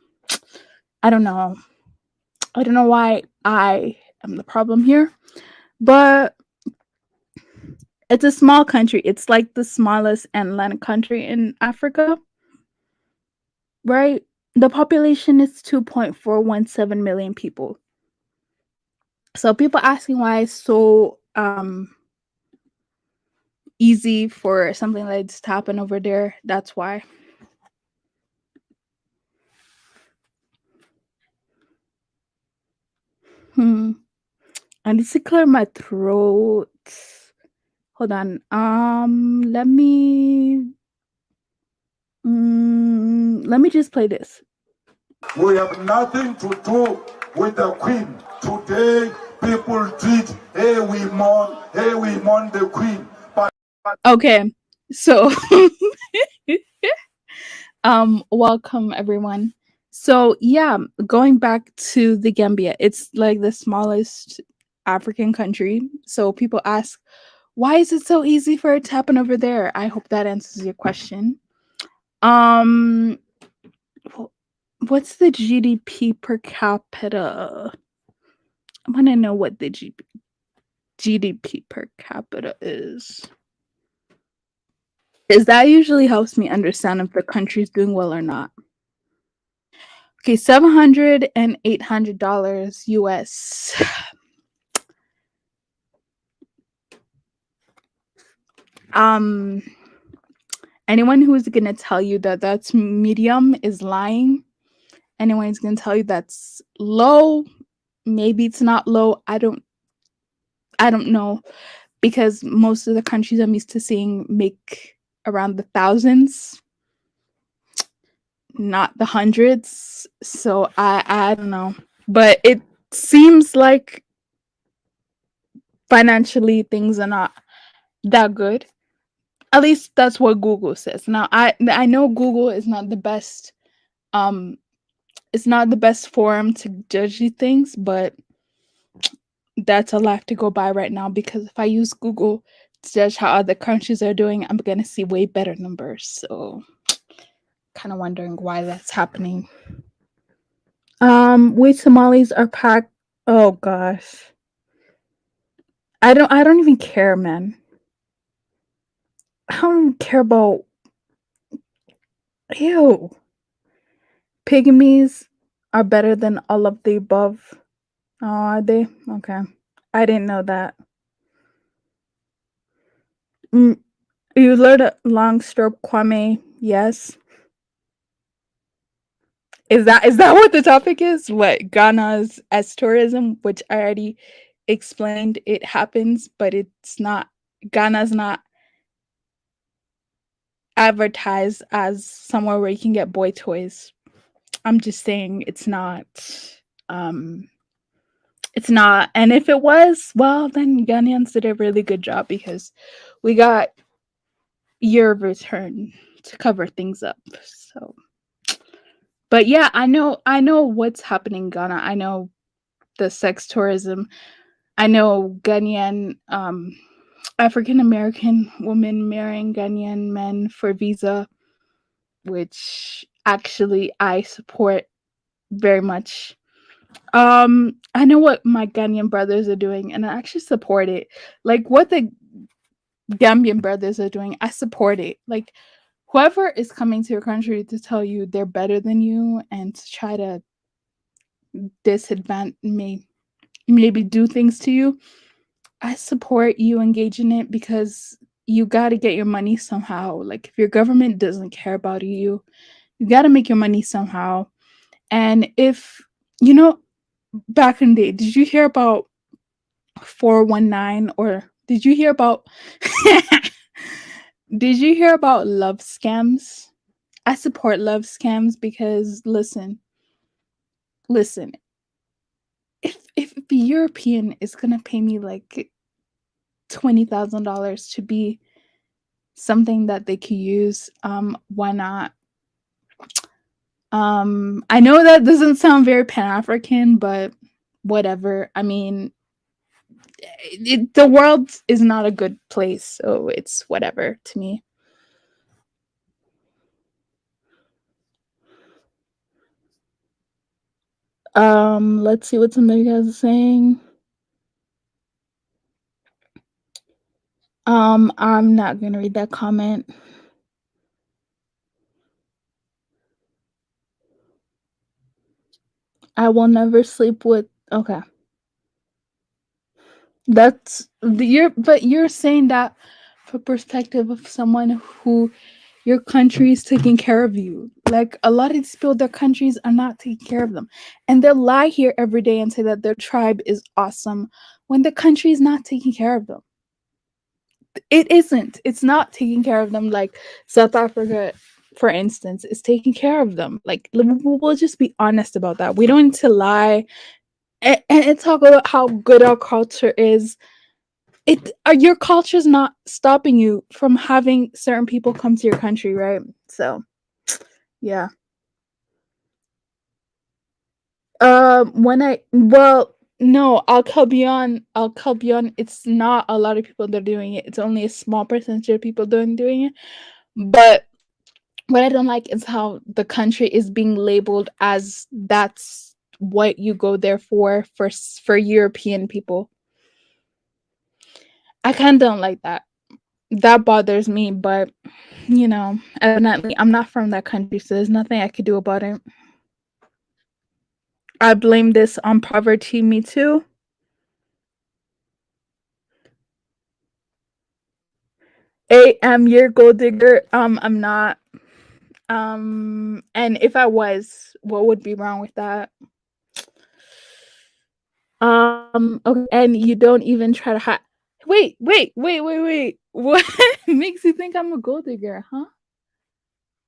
I don't know. I don't know why I am the problem here, but it's a small country. It's like the smallest inland country in Africa, right? The population is 2.417 million people. So people asking why it's so easy for something like this to happen over there. That's why. I need to clear my throat. Hold on. Let me just play this. We have nothing to do with the Queen. Today, people treat, hey, we mourn the Queen. But okay, so welcome everyone. So yeah, going back to the Gambia, it's like the smallest African country. So people ask, why is it so easy for it to happen over there? I hope that answers your question. What's the GDP per capita? I want to know what the GDP per capita is. Because that usually helps me understand if the country's doing well or not. Okay, $700 and $800 US. Um, anyone who's gonna tell you that that's medium is lying. Anyone who's gonna tell you that's low, maybe it's not low. I don't know, because most of the countries I'm used to seeing make around the thousands, not the hundreds. So I don't know, but it seems like financially things are not that good. At least that's what Google says. Now I know Google is not the best um it's not the best forum to judge these things, but that's a lot to go by right now, because if I use Google to judge how other countries are doing, I'm gonna see way better numbers. So kind of wondering why that's happening. We Somalis are packed. Oh gosh. I don't even care, man. I don't care about ew. Pygmies are better than all of the above. Oh, are they? Okay. I didn't know that. Mm, you learned a long stroke Kwame. Yes. Is that what the topic is? What Ghana's as tourism, which I already explained it happens, but it's not Ghana's not advertised as somewhere where you can get boy toys. I'm just saying um it's not. And if it was, well then Ghanaians did a really good job, because we got year of return to cover things up. So but yeah, I know what's happening in Ghana. I know the sex tourism. I know Ghanaian African American women marrying Ghanaian men for visa, which actually I support very much. I know what my Ghanaian brothers are doing, and I actually support it. Like what the Gambian brothers are doing, I support it. Like whoever is coming to your country to tell you they're better than you and to try to disadvantage maybe do things to you, I support you engage in it, because you got to get your money somehow. Like if your government doesn't care about you, you got to make your money somehow. And if you know, back in the day, did you hear about 419, or did you hear about did you hear about love scams? I support love scams because listen, if the European is gonna pay me like $20,000 to be something that they could use, why not? I know that doesn't sound very Pan-African, but whatever. I mean, the world is not a good place, so it's whatever to me. Let's see what somebody guys is saying. I'm not gonna read that comment. I will never sleep with. Okay, you're saying that for perspective of someone who your country is taking care of you. Like a lot of these people, their countries are not taking care of them, and they'll lie here every day and say that their tribe is awesome when the country is not taking care of them. It isn't. It's not taking care of them. Like South Africa, for instance, is taking care of them. Like we'll just be honest about that. We don't need to lie and talk about how good our culture is. Your culture's not stopping you from having certain people come to your country, right? So yeah. When I well no, I'll beyond. It's not a lot of people that are doing it. It's only a small percentage of people doing it. But what I don't like is how the country is being labeled as that's what you go there for European people. I kind of don't like that. That bothers me, but evidently I'm not from that country, so there's nothing I could do about it. I blame this on poverty, me too. You're a gold digger. I'm not. And if I was, what would be wrong with that? Okay, and you don't even try to hide. Wait. What makes you think I'm a gold digger, huh?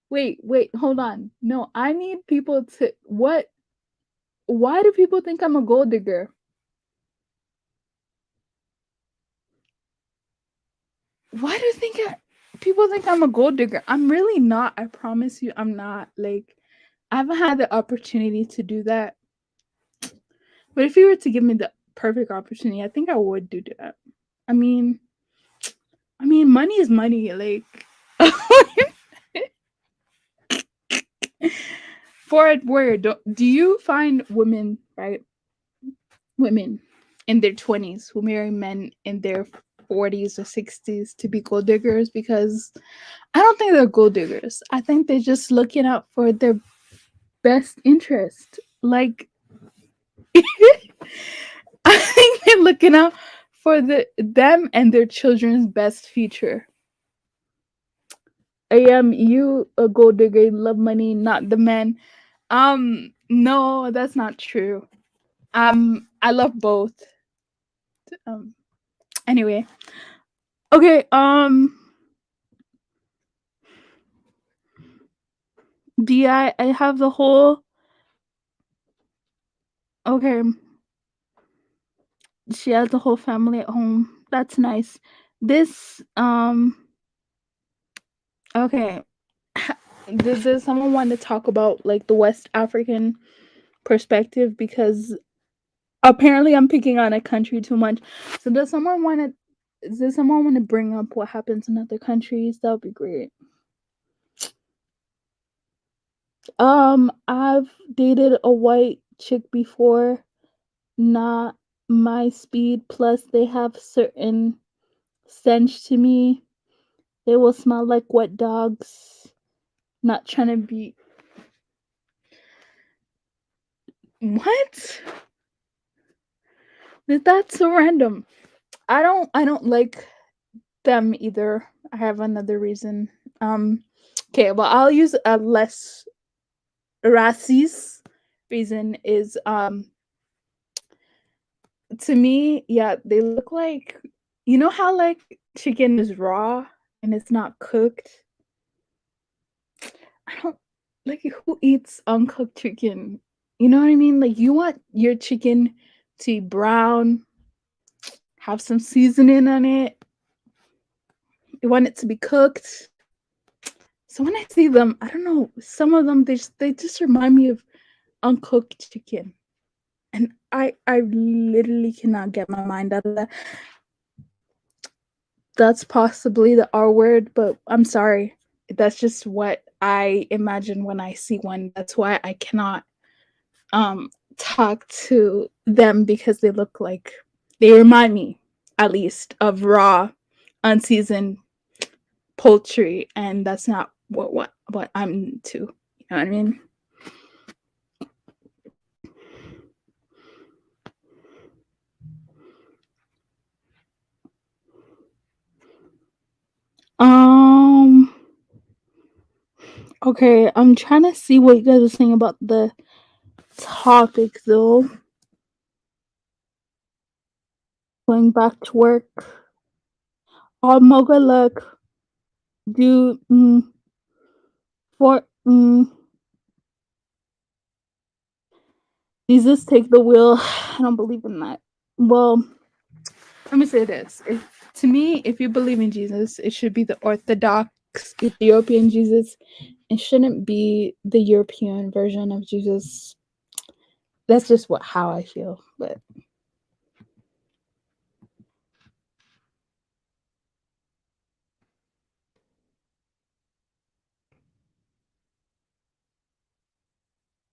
Wait, hold on. No, I need people to what? Why do people think I'm a gold digger? Why do you think people think I'm a gold digger? I'm really not. I promise you, I'm not. Like, I haven't had the opportunity to do that. But if you were to give me the perfect opportunity, I think I would do that. I mean, money is money. Like, for it, where do you find women, right? Women in their 20s who marry men in their 40s or 60s to be gold diggers? Because I don't think they're gold diggers. I think they're just looking out for their best interest. Like, I think they're looking out for them and their children's best future. I am you a gold digger, you love money, not the men. No, that's not true. I love both. Um, anyway, okay. I have the whole. Okay, she has the whole family at home. That's nice. This Okay. Does someone want to talk about like the West African perspective? Because apparently I'm picking on a country too much. So does someone want to bring up what happens in other countries? That would be great. I've dated a white chick before, not my speed, plus they have certain stench to me. They will smell like wet dogs. Not trying to be what? That's so random. I don't like them either. I have another reason. Okay, well I'll use a less racist reason is to me, yeah, they look like you know how like chicken is raw and it's not cooked? I don't like who eats uncooked chicken. You know what I mean? Like you want your chicken to be brown, have some seasoning on it. You want it to be cooked. So when I see them, I don't know, some of them they just remind me of uncooked chicken. And I literally cannot get my mind out of that. That's possibly the R word, but I'm sorry. That's just what I imagine when I see one. That's why I cannot talk to them because they remind me at least of raw, unseasoned poultry, and that's not what I'm into. You know what I mean? Um. Okay, I'm trying to see what you guys are saying about the topic, though. Going back to work. Moga look. Do for Jesus take the wheel. I don't believe in that. Well, let me say this. To me, if you believe in Jesus, it should be the Orthodox Ethiopian Jesus. It shouldn't be the European version of Jesus. That's just how I feel. But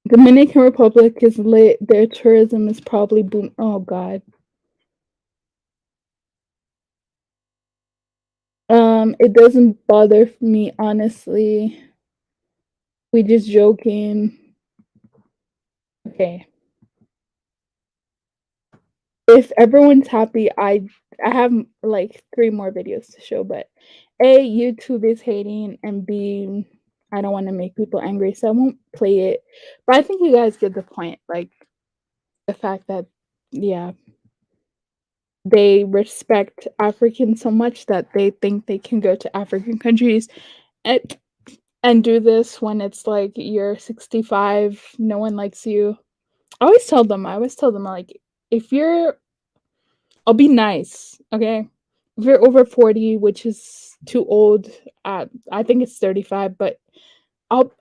Dominican Republic is lit. Their tourism is probably boom. Oh God. It doesn't bother me honestly. We just joking. Okay. If everyone's happy, I have like 3 more videos to show, but A, YouTube is hating, and B, I don't want to make people angry, so I won't play it. But I think you guys get the point. Like the fact that, yeah, they respect Africans so much that they think they can go to African countries and do this when it's like you're 65, no one likes you. I always tell them like, if you're, I'll be nice, okay? If you're over 40, which is too old, I think it's 35, but I'll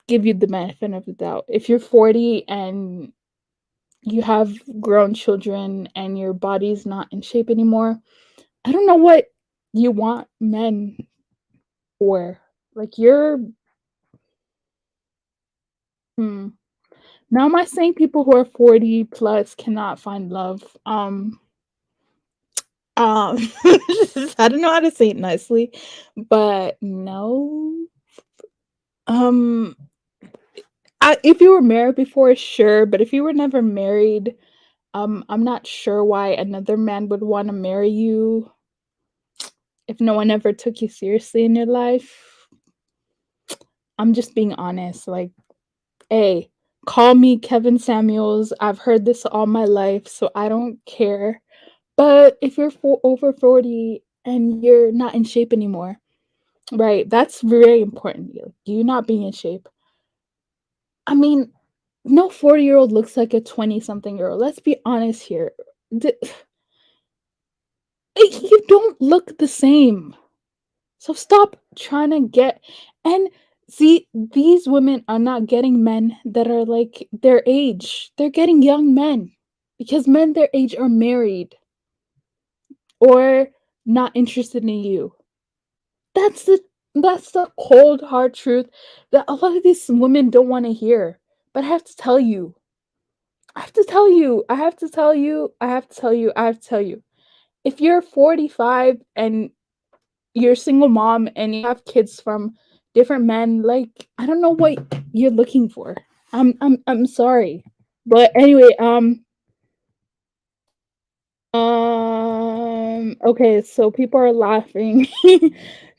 give you the benefit of the doubt. If you're 40 and you have grown children and your body's not in shape anymore, I don't know what you want men for. Like you're hmm. Now am I saying people who are 40 plus cannot find love? I don't know how to say it nicely, but no. Um if you were married before, sure, but if you were never married, I'm not sure why another man would want to marry you if no one ever took you seriously in your life. I'm just being honest. Like, hey, call me Kevin Samuels. I've heard this all my life, so I don't care. But if you're over 40 and you're not in shape anymore, right? That's very important. You not being in shape. I mean, no 40-year-old looks like a 20-something-year-old. Let's be honest here. You don't look the same. So stop trying to get and see these women are not getting men that are like their age. They're getting young men because men their age are married or not interested in you. That's the that's the cold hard truth that a lot of these women don't want to hear. But I have to tell you. I have to tell you. I have to tell you. I have to tell you. I have to tell you. If you're 45 and you're a single mom and you have kids from different men, like I don't know what you're looking for. I'm sorry. But anyway, okay, so people are laughing.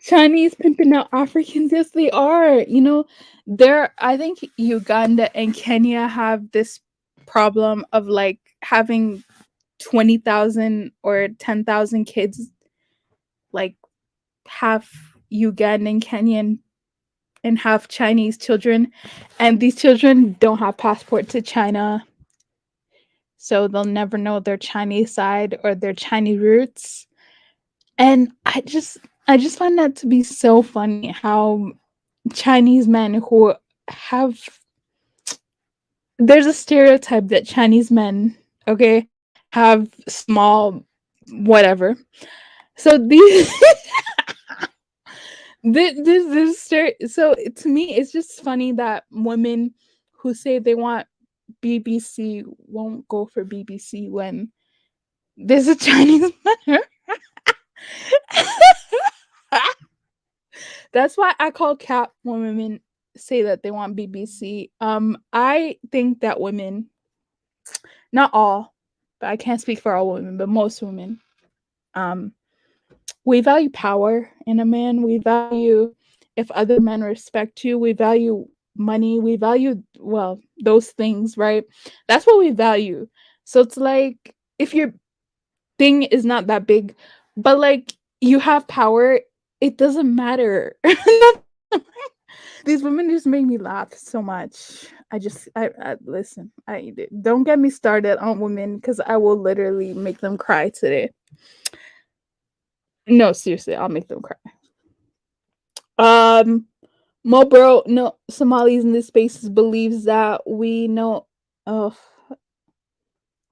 Chinese pimping out Africans, yes they are. You know, there I think Uganda and Kenya have this problem of like having 20,000 or 10,000 kids, like half Ugandan, Kenyan, and half Chinese children. And these children don't have passport to China, so they'll never know their Chinese side or their Chinese roots. And I just find that to be so funny how Chinese men who have there's a stereotype that Chinese men, okay, have small whatever. So these so to me it's just funny that women who say they want BBC won't go for BBC when there's a Chinese man. That's why I call cap when women say that they want BBC. I think that women, not all, but I can't speak for all women, but most women, um, we value power in a man. We value if other men respect you. We value money. We value, well, those things, right? That's what we value. So it's like if your thing is not that big, but like you have power, it doesn't matter. These women just make me laugh so much. I listen. I don't get me started on women because I will literally make them cry today. No, seriously, I'll make them cry. Um, Mo bro, no Somalis in this spaces believes that we know. Oh,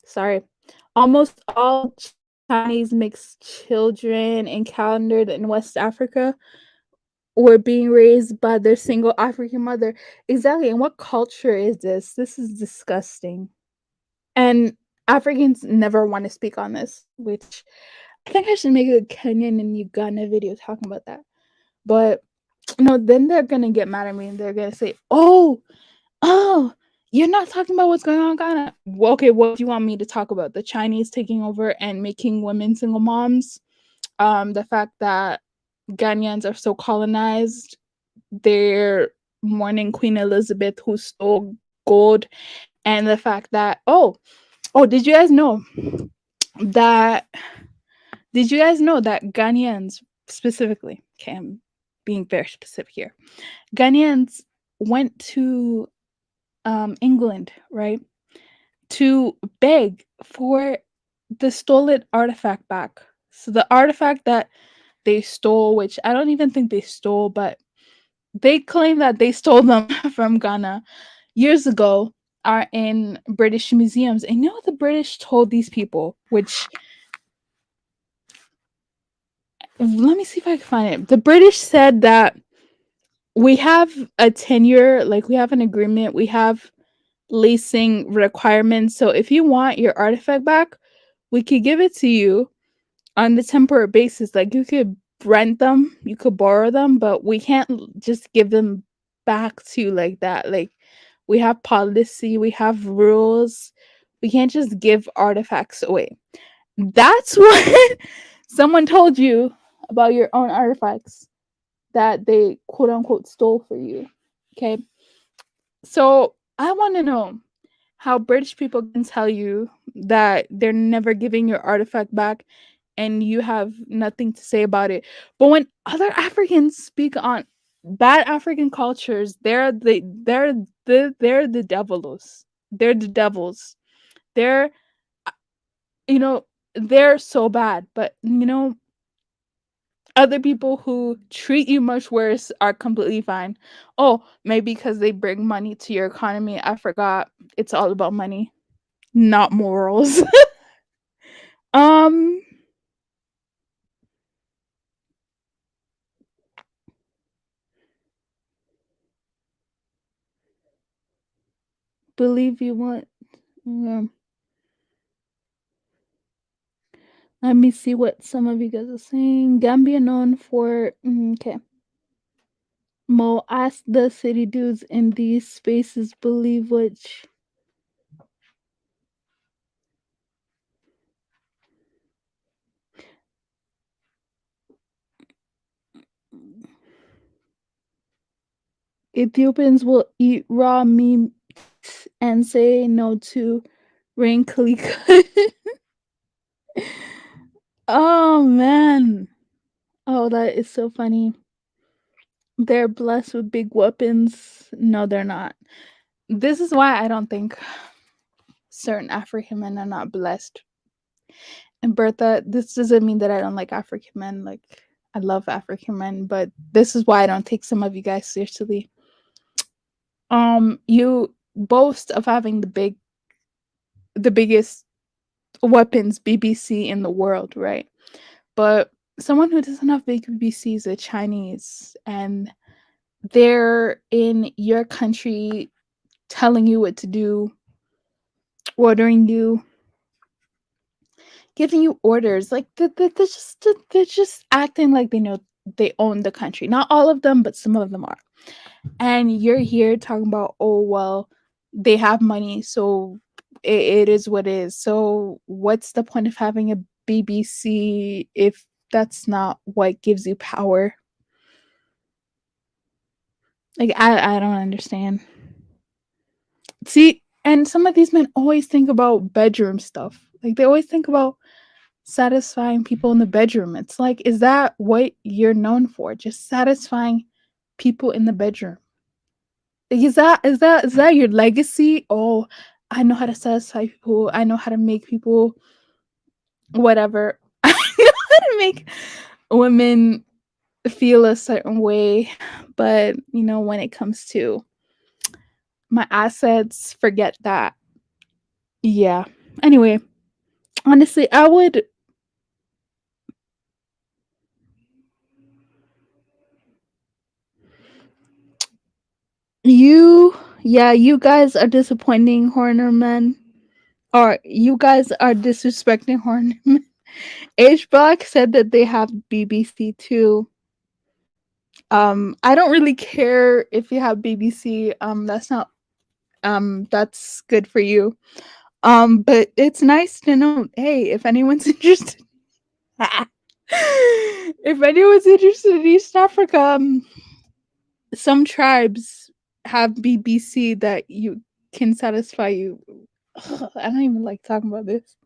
sorry. Almost all Chinese mixed children encountered in West Africa were being raised by their single African mother. Exactly. And what culture is this? This is disgusting. And Africans never want to speak on this, which I think I should make a Kenyan and Uganda video talking about that. But no, then they're gonna get mad at me and they're gonna say, oh, you're not talking about what's going on in Ghana. Well, okay, what do you want me to talk about? The Chinese taking over and making women single moms? The fact that Ghanaians are so colonized. They're mourning Queen Elizabeth who stole gold, and the fact that did you guys know that Ghanaians specifically, okay, I'm being very specific here. Ghanaians went to England, right, to beg for the stolen artifact back. So the artifact that they stole, which I don't even think they stole, but they claim that they stole them from Ghana years ago, are in British museums. And you know what the British told these people, which let me see if I can find it. The British said that we have a tenure, like we have an agreement, we have leasing requirements. So if you want your artifact back, we could give it to you on the temporary basis. Like you could rent them, you could borrow them, but we can't just give them back to you like that. Like we have policy, we have rules. We can't just give artifacts away. That's what someone told you about your own artifacts that they quote unquote stole for you. Okay. So I want to know how British people can tell you that they're never giving your artifact back and you have nothing to say about it. But when other Africans speak on bad African cultures, they're the devils. They're the devils. They're you know, they're so bad. But other people who treat you much worse are completely fine. Oh, maybe because they bring money to your economy. I forgot. It's all about money, not morals. um believe you want um, let me see what some of you guys are saying. Gambia known for okay. Mo ask the city dudes in these spaces believe which Ethiopians will eat raw meat and say no to wrinkly. Oh man. Oh, that is so funny. They're blessed with big weapons. No, they're not. This is why I don't think certain African men are not blessed. And Bertha, this doesn't mean that I don't like African men. Like I love African men, but this is why I don't take some of you guys seriously. You boast of having the biggest weapons BBC in the world, right? But someone who doesn't have big BBC is a Chinese, and they're in your country telling you what to do, ordering you, giving you orders. Like they're just acting like they know they own the country. Not all of them, but some of them are. And you're here talking about, oh well, they have money, so it is what it is. So what's the point of having a BBC if that's not what gives you power? Like I don't understand. See, and some of these men always think about bedroom stuff. Like they always think about satisfying people in the bedroom. It's like, is that what you're known for? Just satisfying people in the bedroom. Like, is that your legacy? Oh, I know how to satisfy people. I know how to make people whatever. I know how to make women feel a certain way. But when it comes to my assets, forget that. Yeah. Anyway, honestly, I would you guys are disappointing Horner men. Or you guys are disrespecting Horner men. H Block said that they have BBC too. I don't really care if you have BBC. That's not that's good for you. But it's nice to know, hey, if anyone's interested. If anyone's interested in East Africa, some tribes have BBC that you can satisfy you. Ugh, I don't even like talking about this.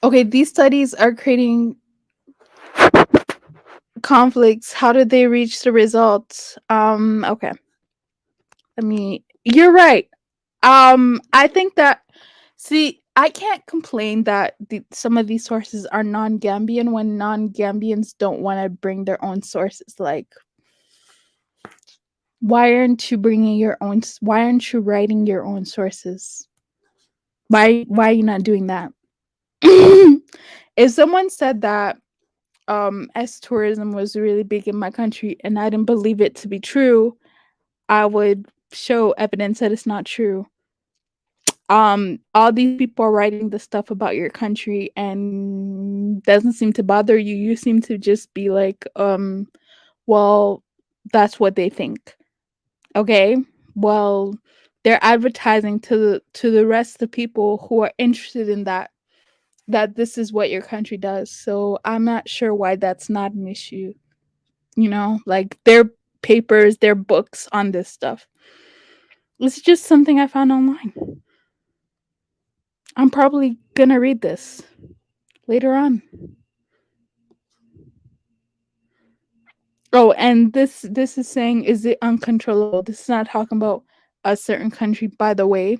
Okay, these studies are creating conflicts. How did they reach the results? Okay. You're right. I think that see, I can't complain that some of these sources are non-Gambian when non-Gambians don't want to bring their own sources. Like, why aren't you bringing your own? Why aren't you writing your own sources? Why are you not doing that? If someone said that as tourism was really big in my country and I didn't believe it to be true, I would show evidence that it's not true. All these people are writing the stuff about your country and doesn't seem to bother you. You seem to just be like, well, that's what they think. Okay? Well, they're advertising to the rest of the people who are interested in that this is what your country does. So I'm not sure why that's not an issue. You know, like their papers, their books on this stuff. It's just something I found online. I'm probably gonna read this later on. Oh, and this is saying, is it uncontrollable? This is not talking about a certain country, by the way.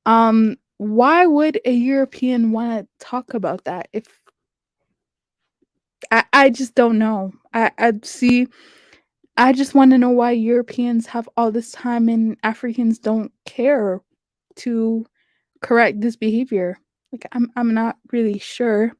Why would a European want to talk about that? If I just don't know. I see. I just want to know why Europeans have all this time and Africans don't care to correct this behavior. Like I'm not really sure.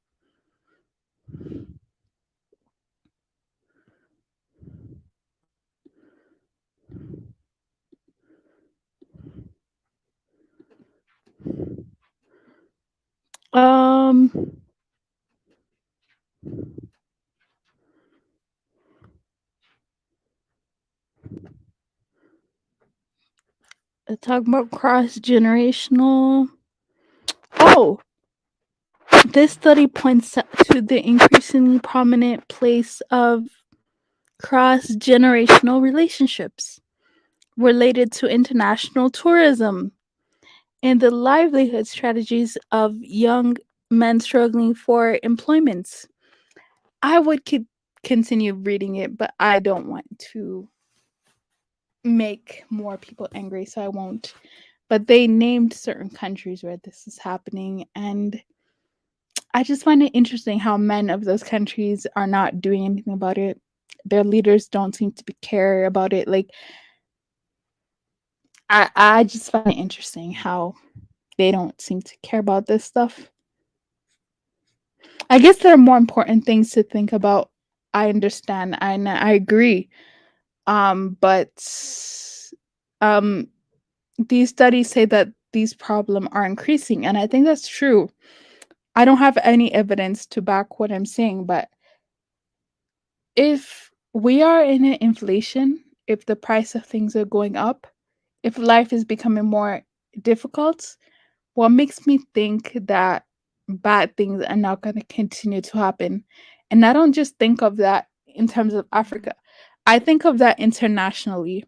Um talk about cross generational. Oh, this study points to the increasingly prominent place of cross generational relationships related to international tourism and the livelihood strategies of young men struggling for employment. I would continue reading it, but I don't want to make more people angry, so I won't. But they named certain countries where this is happening, and I just find it interesting how men of those countries are not doing anything about it. Their leaders don't seem to be care about it. Like I just find it interesting how they don't seem to care about this stuff. I guess there are more important things to think about. I understand. I agree. But um these studies say that these problems are increasing, and I think that's true. I don't have any evidence to back what I'm saying, but if we are in an inflation, if the price of things are going up, if life is becoming more difficult, what makes me think that bad things are not going to continue to happen? And I don't just think of that in terms of Africa. I think of that internationally.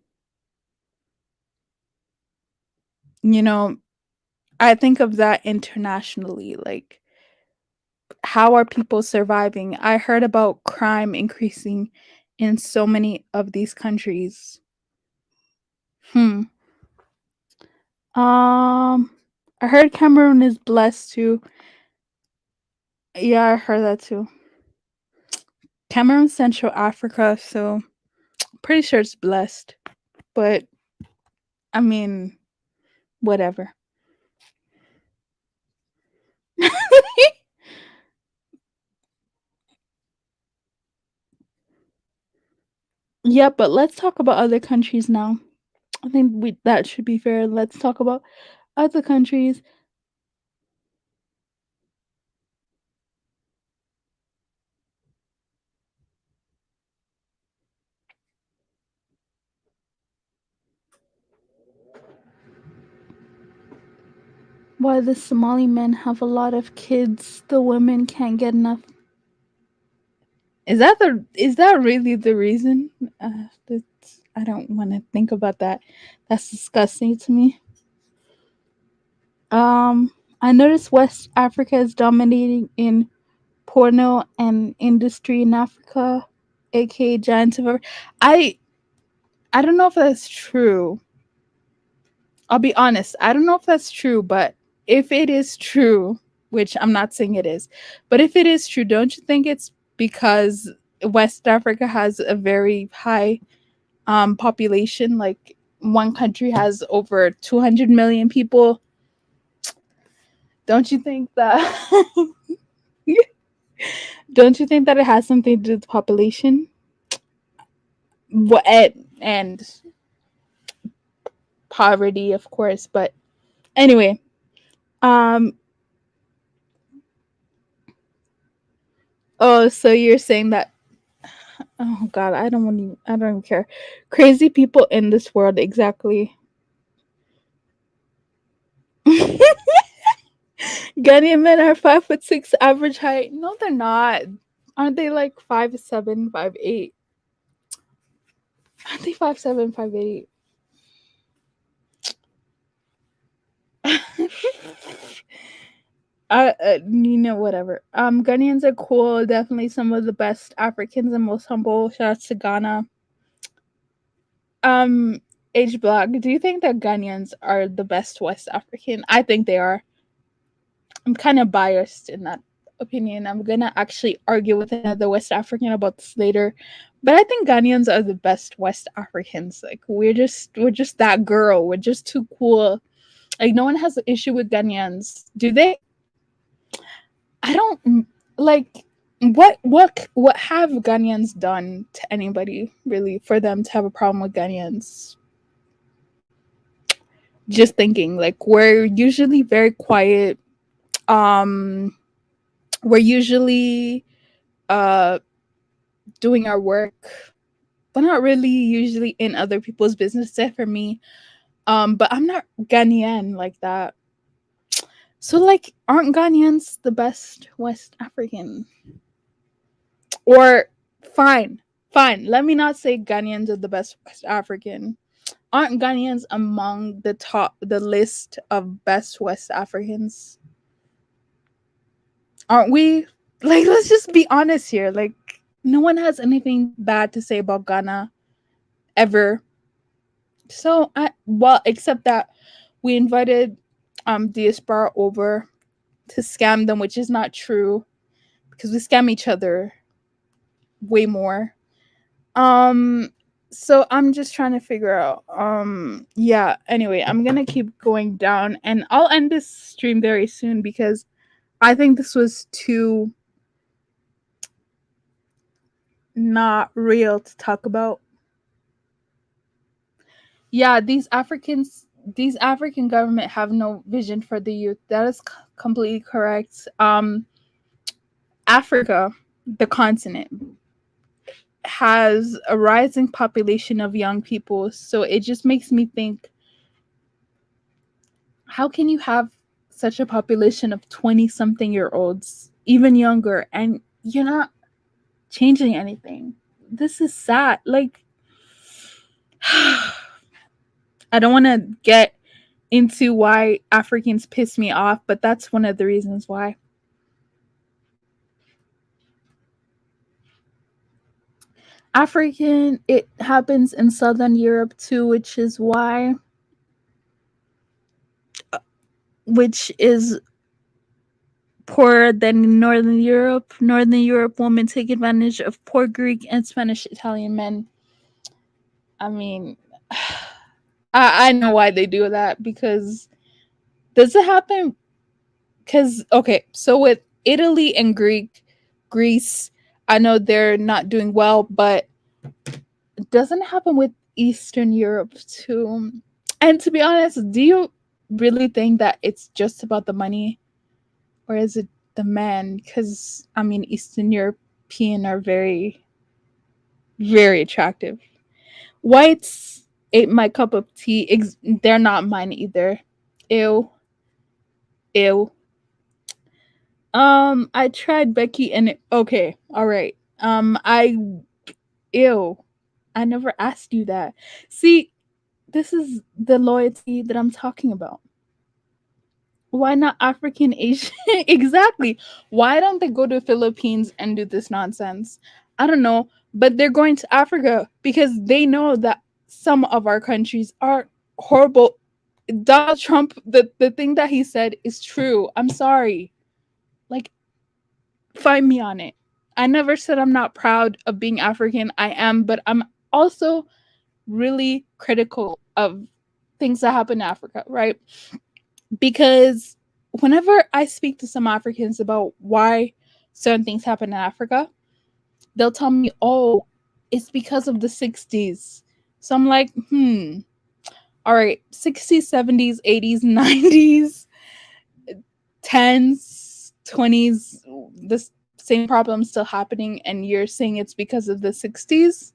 You know, I think of that internationally. Like, how are people surviving? I heard about crime increasing in so many of these countries. Hmm. Um, I heard Cameroon is blessed too. Yeah, I heard that too. Cameroon, Central Africa, so pretty sure it's blessed. But I mean, whatever. Yeah, but let's talk about other countries now. I think we that should be fair. Let's talk about other countries. why the Somali men have a lot of kids, the women can't get enough. Is that really the reason? I don't want to think about that. That's disgusting to me. I noticed West Africa is dominating in porno and industry in Africa, aka giants of. I I don't know if that's true. I'll be honest. I don't know if that's true, but if it is true, which I'm not saying it is, but if it is true, don't you think it's because West Africa has a very high population? Like one country has over 200 million people. Don't you think that? Don't you think that it has something to do with population? What and poverty, of course, but anyway, um oh, so you're saying that, oh god, I don't even care. Crazy people in this world, exactly. Ghanaian men are 5'6" average height. No, they're not. Aren't they like 5'7", 5'8"? Aren't they 5'7", 5'8"? Whatever. Ghanaians are cool. Definitely some of the best Africans and most humble. Shouts to Ghana. H Block, do you think that Ghanaians are the best West African? I think they are. I'm kind of biased in that opinion. I'm gonna actually argue with another West African about this later. But I think Ghanaians are the best West Africans. Like we're just that girl. We're just too cool. Like no one has an issue with Ghanaians. Do they? I don't like what have Ghanaians done to anybody really for them to have a problem with Ghanaians? Just thinking, like we're usually very quiet. Um we're usually doing our work, but not really usually in other people's business, except for me. But I'm not Ghanaian like that. So like aren't Ghanaians the best West African? Or fine, let me not say Ghanaians are the best West African. Aren't Ghanaians among the list of best West Africans? Aren't we? Like, let's just be honest here. Like, no one has anything bad to say about Ghana ever. So, except that we invited diaspora over to scam them, which is not true because we scam each other way more. So I'm just trying to figure out. Yeah, anyway, I'm gonna keep going down and I'll end this stream very soon because I think this was too not real to talk about. Yeah, these African government have no vision for the youth. That is completely correct. Africa, the continent, has a rising population of young people, so it just makes me think, how can you have such a population of 20 something year olds, even younger, and you're not changing anything? This is sad. Like, I don't want to get into why Africans piss me off, but that's one of the reasons why. African, it happens in Southern Europe too, which is poorer than in Northern Europe. Northern Europe women take advantage of poor Greek and Spanish Italian men. I mean, I know why they do that, because does it happen? Because, okay, so with Italy and Greece, I know they're not doing well, but it doesn't happen with Eastern Europe too. And to be honest, do you really think that it's just about the money? Or is it the man? Because, I mean, Eastern European are very, very attractive. Whites ain't my cup of tea. They're not mine either. Ew. Ew. I tried Becky and okay, all right. Ew. I never asked you that. See, this is the loyalty that I'm talking about. Why not African Asian? Exactly. Why don't they go to Philippines and do this nonsense? I don't know, but they're going to Africa because they know that some of our countries are horrible. Donald Trump, the thing that he said is true. I'm sorry. Like, find me on it. I never said I'm not proud of being African. I am, but I'm also really critical of things that happen in Africa, right? Because whenever I speak to some Africans about why certain things happen in Africa, they'll tell me, oh, it's because of the 60s. So I'm like, all right, 60s, 70s, 80s, 90s, 10s, 20s, the same problem still happening, and you're saying it's because of the 60s?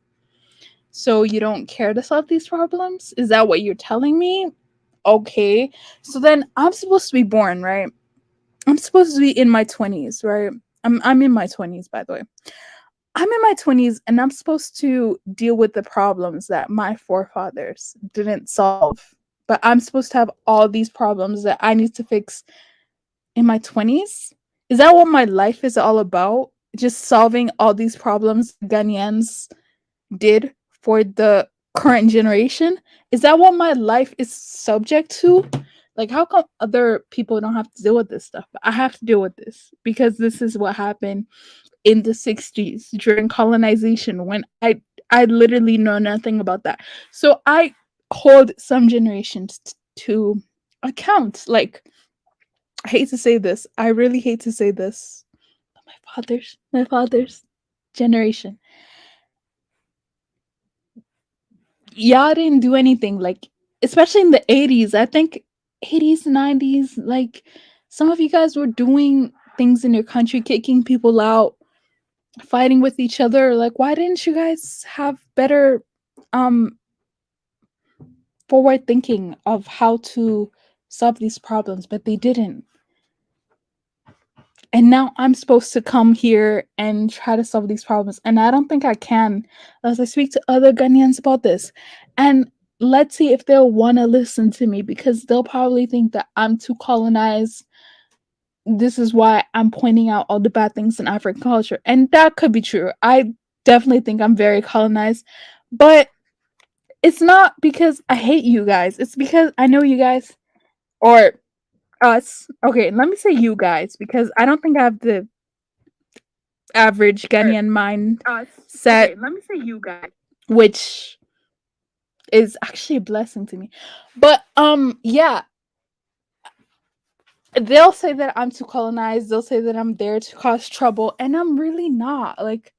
So you don't care to solve these problems? Is that what you're telling me? Okay. So then I'm supposed to be born, right? I'm supposed to be in my 20s, right? I'm in my 20s, by the way. I'm in my 20s and I'm supposed to deal with the problems that my forefathers didn't solve. But I'm supposed to have all these problems that I need to fix in my 20s? Is that what my life is all about? Just solving all these problems Ghanaians did for the current generation? Is that what my life is subject to? Like, how come other people don't have to deal with this stuff? But I have to deal with this because this is what happened in the 60s during colonization when I literally know nothing about that. So I hold some generations to account. Like, I hate to say this. I really hate to say this. But my father's generation, y'all didn't do anything, like, especially in the 80s. I think 80s, 90s, like, some of you guys were doing things in your country, kicking people out, fighting with each other. Like, why didn't you guys have better um forward thinking of how to solve these problems? But they didn't. And now I'm supposed to come here and try to solve these problems. And I don't think I can, as I speak to other Ghanaians about this. And let's see if they'll want to listen to me, because they'll probably think that I'm too colonized. This is why I'm pointing out all the bad things in African culture. And that could be true. I definitely think I'm very colonized. But it's not because I hate you guys. It's because I know you guys, or us. Okay, let me say you guys, because I don't think I have the average Ghanaian mind set, Okay, let me say you guys. which is actually a blessing to me. But yeah, they'll say that I'm too colonized. They'll say that I'm there to cause trouble, and I'm really not. Like,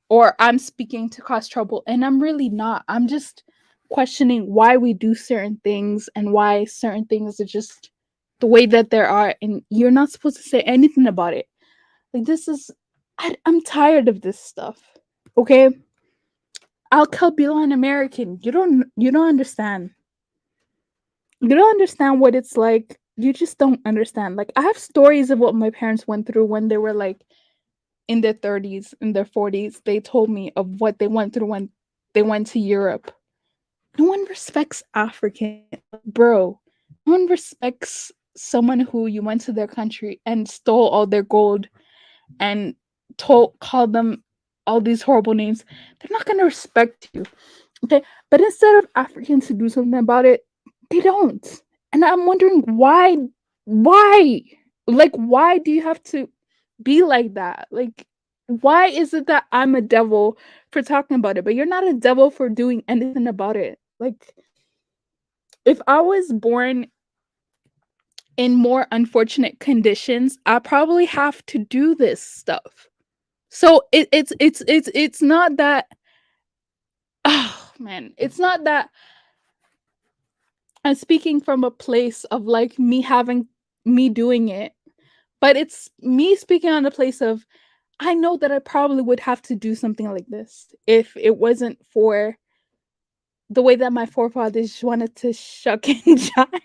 or I'm speaking to cause trouble, and I'm really not. I'm just questioning why we do certain things and why certain things are just the way that there are, and you're not supposed to say anything about it. Like, this is, I'm tired of this stuff. Okay, I'll call Bill an American. You don't understand. You don't understand what it's like. You just don't understand. Like, I have stories of what my parents went through when they were like in their 30s, in their 40s. They told me of what they went through when they went to Europe. No one respects African, bro. No one respects someone who you went to their country and stole all their gold and called them all these horrible names. They're not gonna respect you. Okay. But instead of Africans to do something about it, they don't. And I'm wondering why. Why? Like, why do you have to be like that? Like, why is it that I'm a devil for talking about it, but you're not a devil for doing anything about it? Like, if I was born in more unfortunate conditions, I probably have to do this stuff. So it's not that. Oh man, it's not that I'm speaking from a place of like me doing it, but it's me speaking on a place of I know that I probably would have to do something like this if it wasn't for the way that my forefathers wanted to shuck and jive.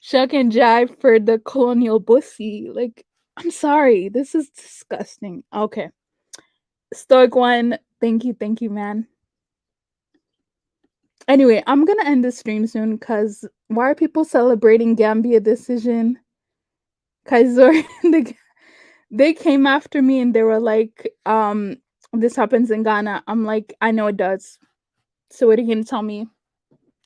Shuck and jive for the colonial bussy. Like, I'm sorry, this is disgusting. Okay. Stoic one, thank you, man. Anyway, I'm gonna end the stream soon because why are people celebrating Gambia decision? Because they came after me and they were like, this happens in Ghana. I'm like, I know it does. So what are you gonna tell me?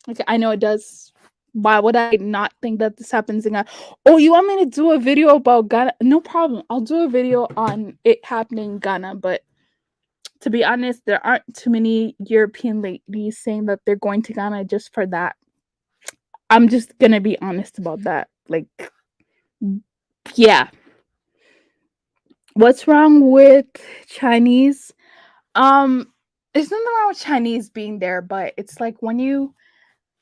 Like, I know it does. Why would I not think that this happens in Ghana? Oh, you want me to do a video about Ghana? No problem. I'll do a video on it happening in Ghana. But to be honest, there aren't too many European ladies saying that they're going to Ghana just for that. I'm just gonna be honest about that. Like, yeah. What's wrong with Chinese? There's nothing wrong with Chinese being there, but it's like when you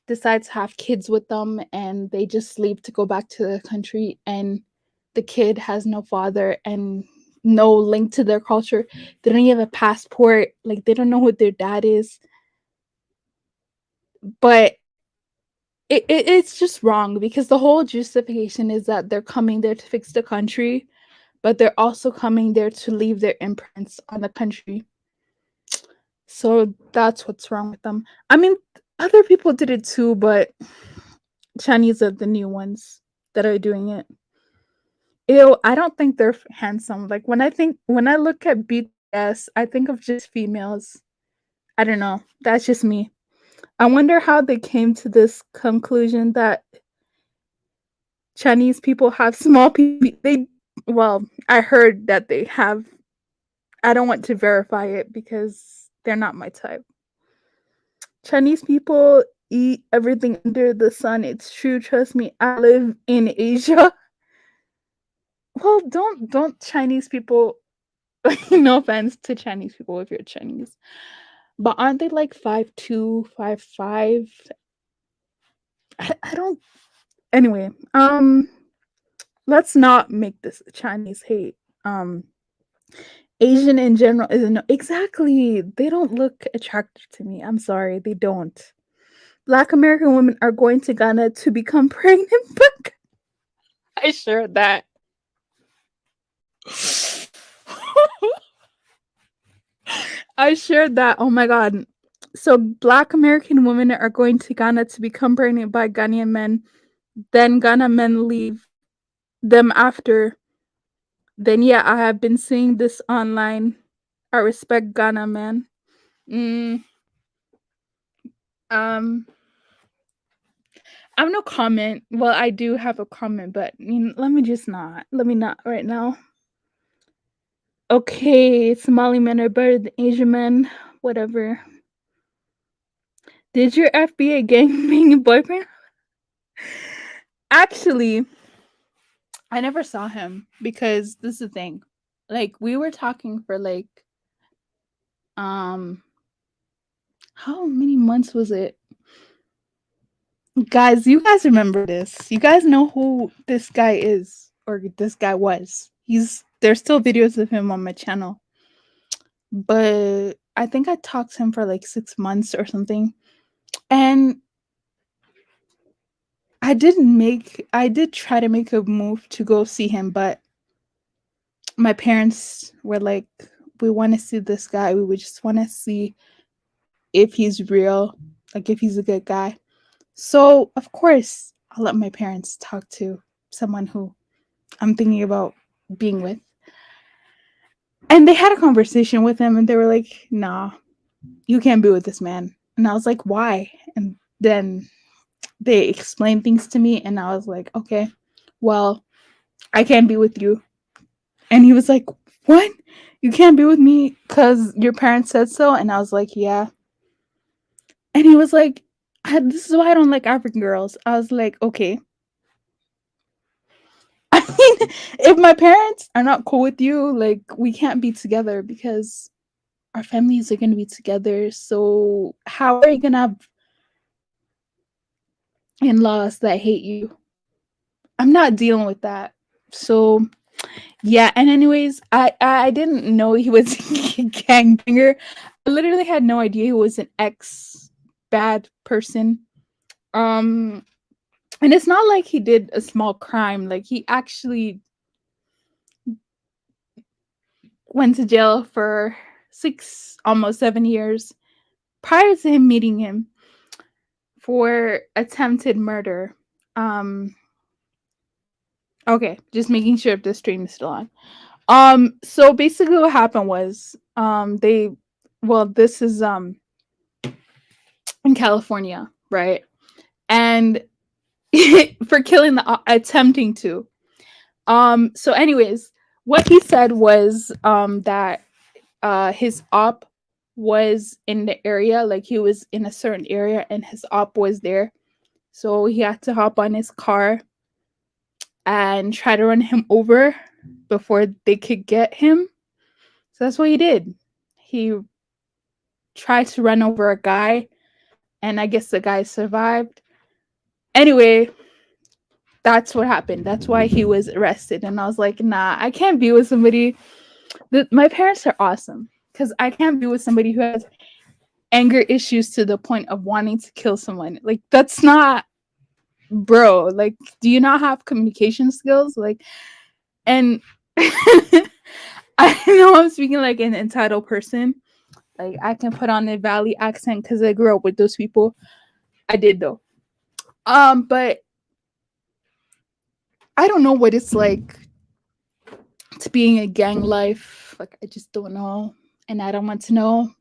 decide to have kids with them and they just leave to go back to the country and the kid has no father and no link to their culture. They don't even have a passport. Like, they don't know who their dad is. But it's just wrong because the whole justification is that they're coming there to fix the country, but they're also coming there to leave their imprints on the country. So that's what's wrong with them. I mean, other people did it too, but Chinese are the new ones that are doing it. Ew, I don't think they're handsome. Like, when I look at BTS, I think of just females. I don't know. That's just me. I wonder how they came to this conclusion that Chinese people have small PB. Well, I heard that they have. I don't want to verify it because they're not my type. Chinese people eat everything under the sun. It's true. Trust me. I live in Asia. Well, don't Chinese people. No offense to Chinese people if you're Chinese, but aren't they like 5'2", 5'5"? I don't. Anyway, let's not make this Chinese hate. Asian in general isn't exactly. They don't look attractive to me. I'm sorry, they don't. Black American women are going to Ghana to become pregnant. But I shared that. I shared that. Oh my god. So Black American women are going to Ghana to become pregnant by Ghanaian men. Then Ghana men leave them after. Then yeah, I have been seeing this online. I respect Ghana, man. Mm, um, I have no comment. Well, I do have a comment, but let me just not. Let me not right now. Okay, Somali men are better than Asian men. Whatever. Did your FBA gangbanging boyfriend? Actually, I never saw him because this is the thing. Like, we were talking for like how many months was it? Guys, you guys remember this. You guys know who this guy is or this guy was. There's still videos of him on my channel. But I think I talked to him for like 6 months or something. And I did try to make a move to go see him, but my parents were like, we want to see this guy. We would just want to see if he's real, like if he's a good guy. So, of course, I'll let my parents talk to someone who I'm thinking about being with. And they had a conversation with him and they were like, nah, you can't be with this man. And I was like, why? And then they explained things to me and I was like, okay, well, I can't be with you. And he was like, what? You can't be with me because your parents said so? And I was like, yeah. And he was like, this is why I don't like African girls. I was like, okay. I mean, if my parents are not cool with you, like, we can't be together because our families are going to be together. So how are you going to have in-laws that hate you? I'm not dealing with that. So yeah, and anyways, I didn't know he was a gangbanger. I literally had no idea he was an ex bad person. Um And it's not like he did a small crime. Like, he actually went to jail for 6, almost 7 years prior to him meeting him for attempted murder. Um, okay, just making sure if the stream is still on. So basically what happened was, this is in California, right? And for killing attempting to. So anyways, what he said was that his op was in the area, like he was in a certain area and his op was there. So he had to hop on his car and try to run him over before they could get him. So that's what he did. He tried to run over a guy, and I guess the guy survived. Anyway, that's what happened. That's why he was arrested. And I was like, nah, I can't be with somebody. My parents are awesome because I can't be with somebody who has anger issues to the point of wanting to kill someone. Like, that's not, bro. Like, do you not have communication skills? Like, and I know I'm speaking like an entitled person. Like, I can put on a Valley accent because I grew up with those people. I did though. But I don't know what it's like to being a gang life. Like, I just don't know, and I don't want to know.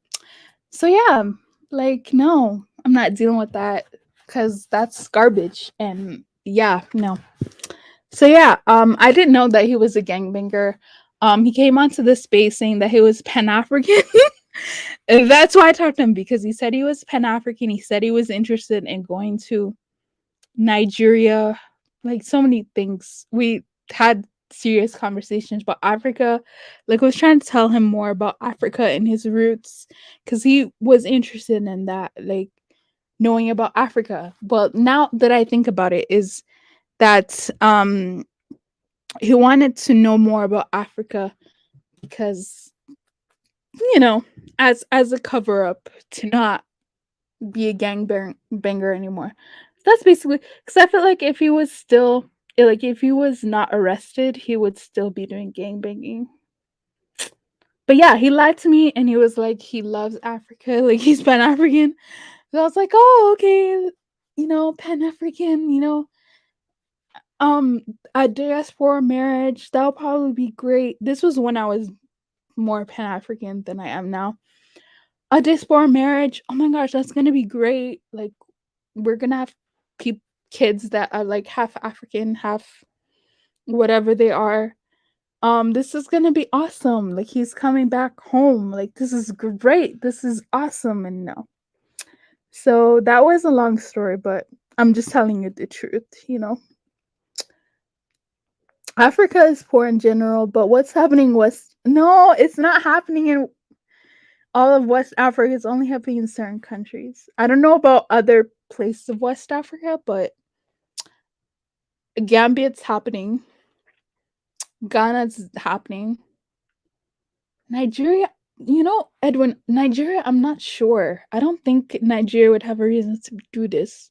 So yeah, like, no, I'm not dealing with that because that's garbage. And yeah, no. So yeah, I didn't know that he was a gangbanger. He came onto the space saying that he was Pan African. And that's why I talked to him, because he said he was Pan African. He said he was interested in going to Nigeria, like so many things. We had serious conversations about Africa. Like, I was trying to tell him more about Africa and his roots because he was interested in that, like knowing about Africa. But now that I think about it, is that he wanted to know more about Africa because, as a cover up to not be a banger anymore. That's basically, because I feel like if he was still, like, if he was not arrested, he would still be doing gang banging. But yeah, he lied to me and he was like he loves Africa, like he's Pan African. So I was like, oh, okay, Pan African, a diaspora marriage, that'll probably be great. This was when I was more Pan African than I am now. A diaspora marriage, oh my gosh, that's gonna be great. Like, we're gonna have kids that are like half African, half whatever they are. This is gonna be awesome. Like, he's coming back home. Like, this is great. This is awesome. And no. So that was a long story, but I'm just telling you the truth. Africa is poor in general, but what's happening no, it's not happening in all of West Africa. It's only happening in certain countries. I don't know about other places of West Africa, but Gambia, it's happening. Ghana, it's happening. Nigeria, Edwin, Nigeria, I'm not sure. I don't think Nigeria would have a reason to do this.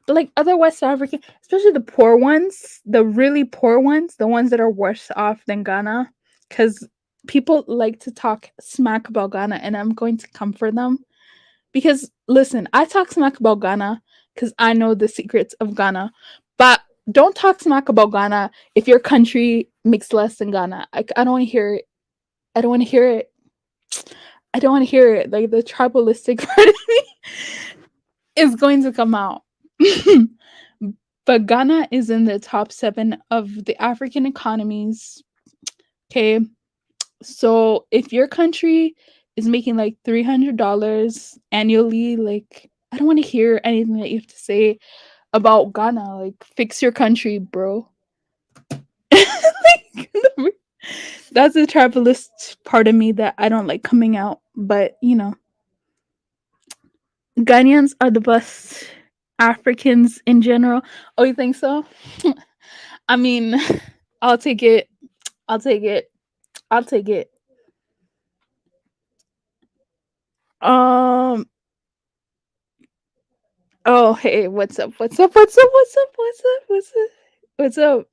But like other West African, especially the poor ones, the really poor ones, the ones that are worse off than Ghana, because people like to talk smack about Ghana, and I'm going to comfort them. Because listen, I talk smack about Ghana because I know the secrets of Ghana. But don't talk smack about Ghana if your country makes less than Ghana. I don't want to hear it. I don't want to hear it. I don't want to hear it. Like, the tribalistic part of me is going to come out. But Ghana is in the top 7 of the African economies. Okay. So if your country is making like $300 annually, like, I don't want to hear anything that you have to say about Ghana. Like, fix your country, bro. Like, that's the tribalist part of me that I don't like coming out. But Ghanaians are the best Africans in general. Oh, you think so? I mean, I'll take it. I'll take it. I'll take it. Um, Oh, hey, what's up? What's up? What's up? What's up? What's up? What's up? What's up?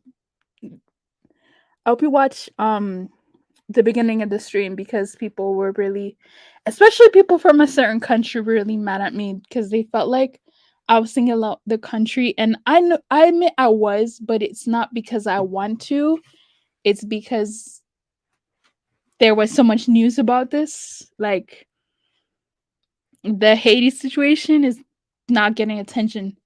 I hope you watch the beginning of the stream because people were really, especially people from a certain country, were really mad at me because they felt like I was singing about the country, and I know I admit I was, but it's not because I want to. It's because there was so much news about this. Like the Haiti situation is not getting attention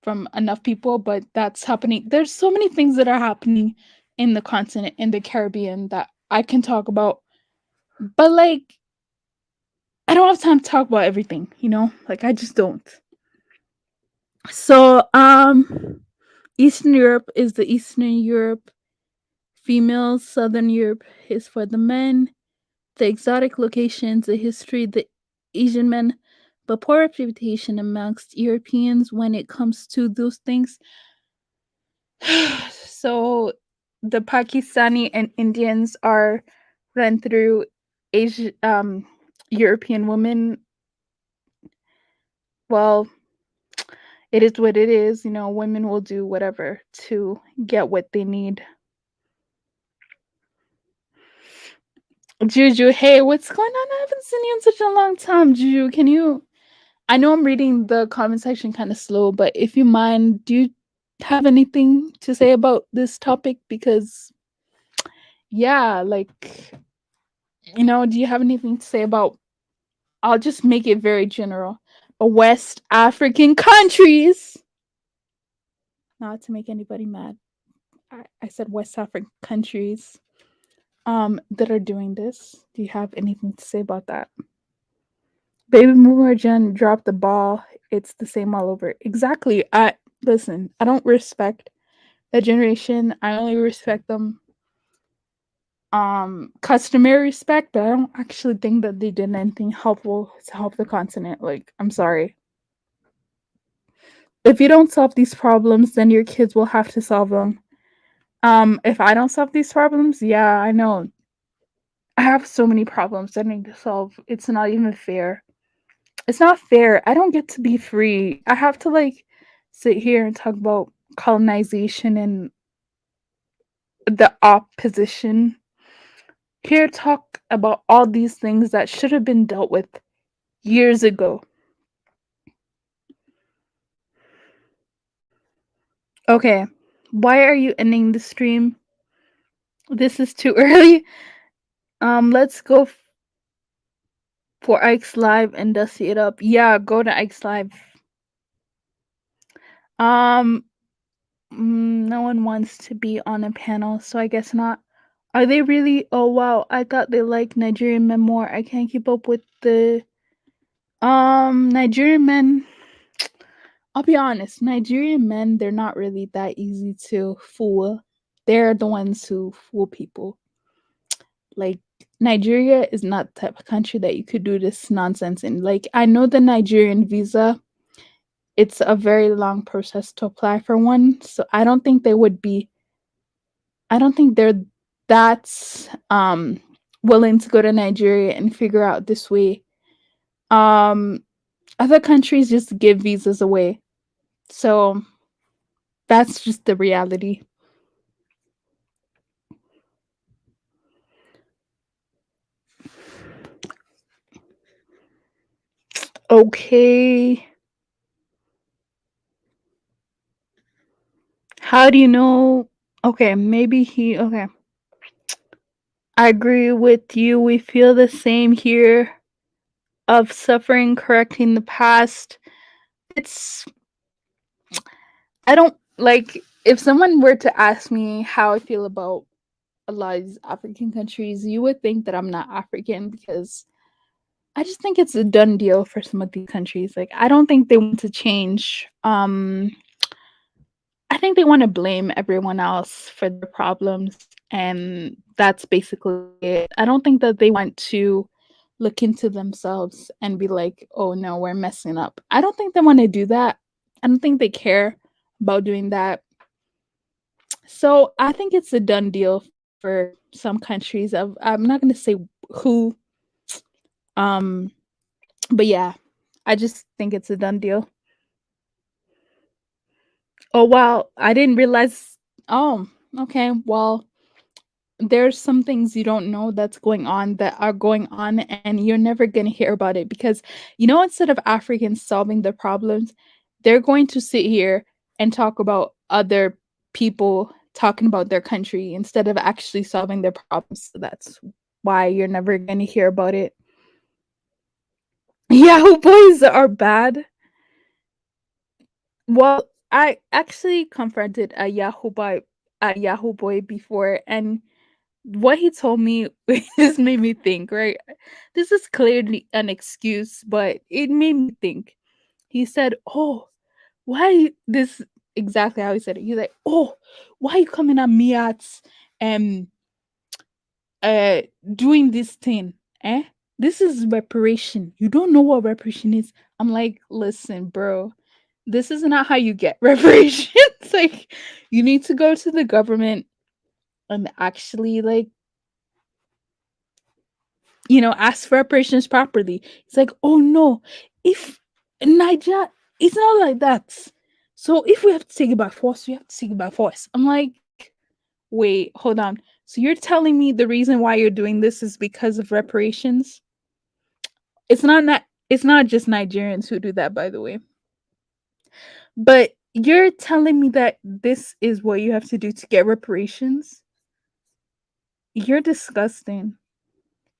from enough people, but that's happening. There's so many things that are happening in the continent, in the Caribbean, that I can talk about. But like, I don't have time to talk about everything, you know? Like I just don't. So, Eastern Europe is the Eastern Europe females, Southern Europe is for the men, the exotic locations, the history, the Asian men, but poor reputation amongst Europeans when it comes to those things. So the Pakistani and Indians are run through Asian European women. Well, it is what it is, you know, women will do whatever to get what they need. Juju, hey, what's going on? I haven't seen you in such a long time. Juju, can you, I know I'm reading the comment section kind of slow, but if you mind, do you have anything to say about this topic? Because yeah, like, you know, do you have anything to say about, I'll just make it very general, West African countries? Not to make anybody mad. I said West African countries that are doing this. Do you have anything to say about that? Baby Boomer Gen dropped the ball. It's the same all over. Exactly. I listen, I don't respect that generation. I only respect them customary respect, but I don't actually think that they did anything helpful to help the continent. Like, I'm sorry. If you don't solve these problems, then your kids will have to solve them. If I don't solve these problems, yeah, I know. I have so many problems that I need to solve. It's not even fair. It's not fair. I don't get to be free. I have to like sit here and talk about colonization and the opposition. Here talk about all these things that should have been dealt with years ago. Okay. Why are you ending the stream? This is too early. Let's go for Ike's live and dusty it up. Yeah, go to Ike's live. Um, no one wants to be on a panel, so I guess not. Are they really? Oh wow, I thought they liked Nigerian men more. I can't keep up with the Nigerian men. I'll be honest, Nigerian men, they're not really that easy to fool. They're the ones who fool people. Like Nigeria is not the type of country that you could do this nonsense in. Like I know the Nigerian visa, it's a very long process to apply for one. So I don't think they would be, I don't think they're that willing to go to Nigeria and figure out this way. Um Other countries just give visas away. So that's just the reality. Okay. How do you know? Okay, maybe he. Okay. I agree with you. We feel the same here of suffering, correcting the past. It's. I don't like. If someone were to ask me how I feel about a lot of these African countries, you would think that I'm not African because I just think it's a done deal for some of these countries. Like, I don't think they want to change. I think they want to blame everyone else for their problems, and that's basically it. I don't think that they want to look into themselves and be like, "Oh no, we're messing up." I don't think they want to do that. I don't think they care about doing that. So I think it's a done deal for some countries. I'm not going to say who, um, but yeah, I just think it's a done deal. Oh wow, I didn't realize. Oh, okay. Well, there's some things you don't know that's going on that are going on, and you're never going to hear about it because, instead of Africans solving the problems, they're going to sit here and talk about other people talking about their country instead of actually solving their problems. So that's why you're never going to hear about it. Yahoo boys are bad. Well, I actually confronted a Yahoo boy before, and what he told me just made me think, right? This is clearly an excuse, but it made me think. He said, "Oh, this exactly how he said it. He's like, "Oh, why you coming at me at um uh doing this thing? Eh? This is reparation. You don't know what reparation is." I'm like, "Listen, bro. This is not how you get reparations. Like, you need to go to the government and actually ask for reparations properly." It's like, "Oh no, if Niger, it's not like that. So if we have to take it by force, we have to take it by force." I'm like, "Wait, hold on. So you're telling me the reason why you're doing this is because of reparations?" It's not just Nigerians who do that, by the way. But you're telling me that this is what you have to do to get reparations? You're disgusting.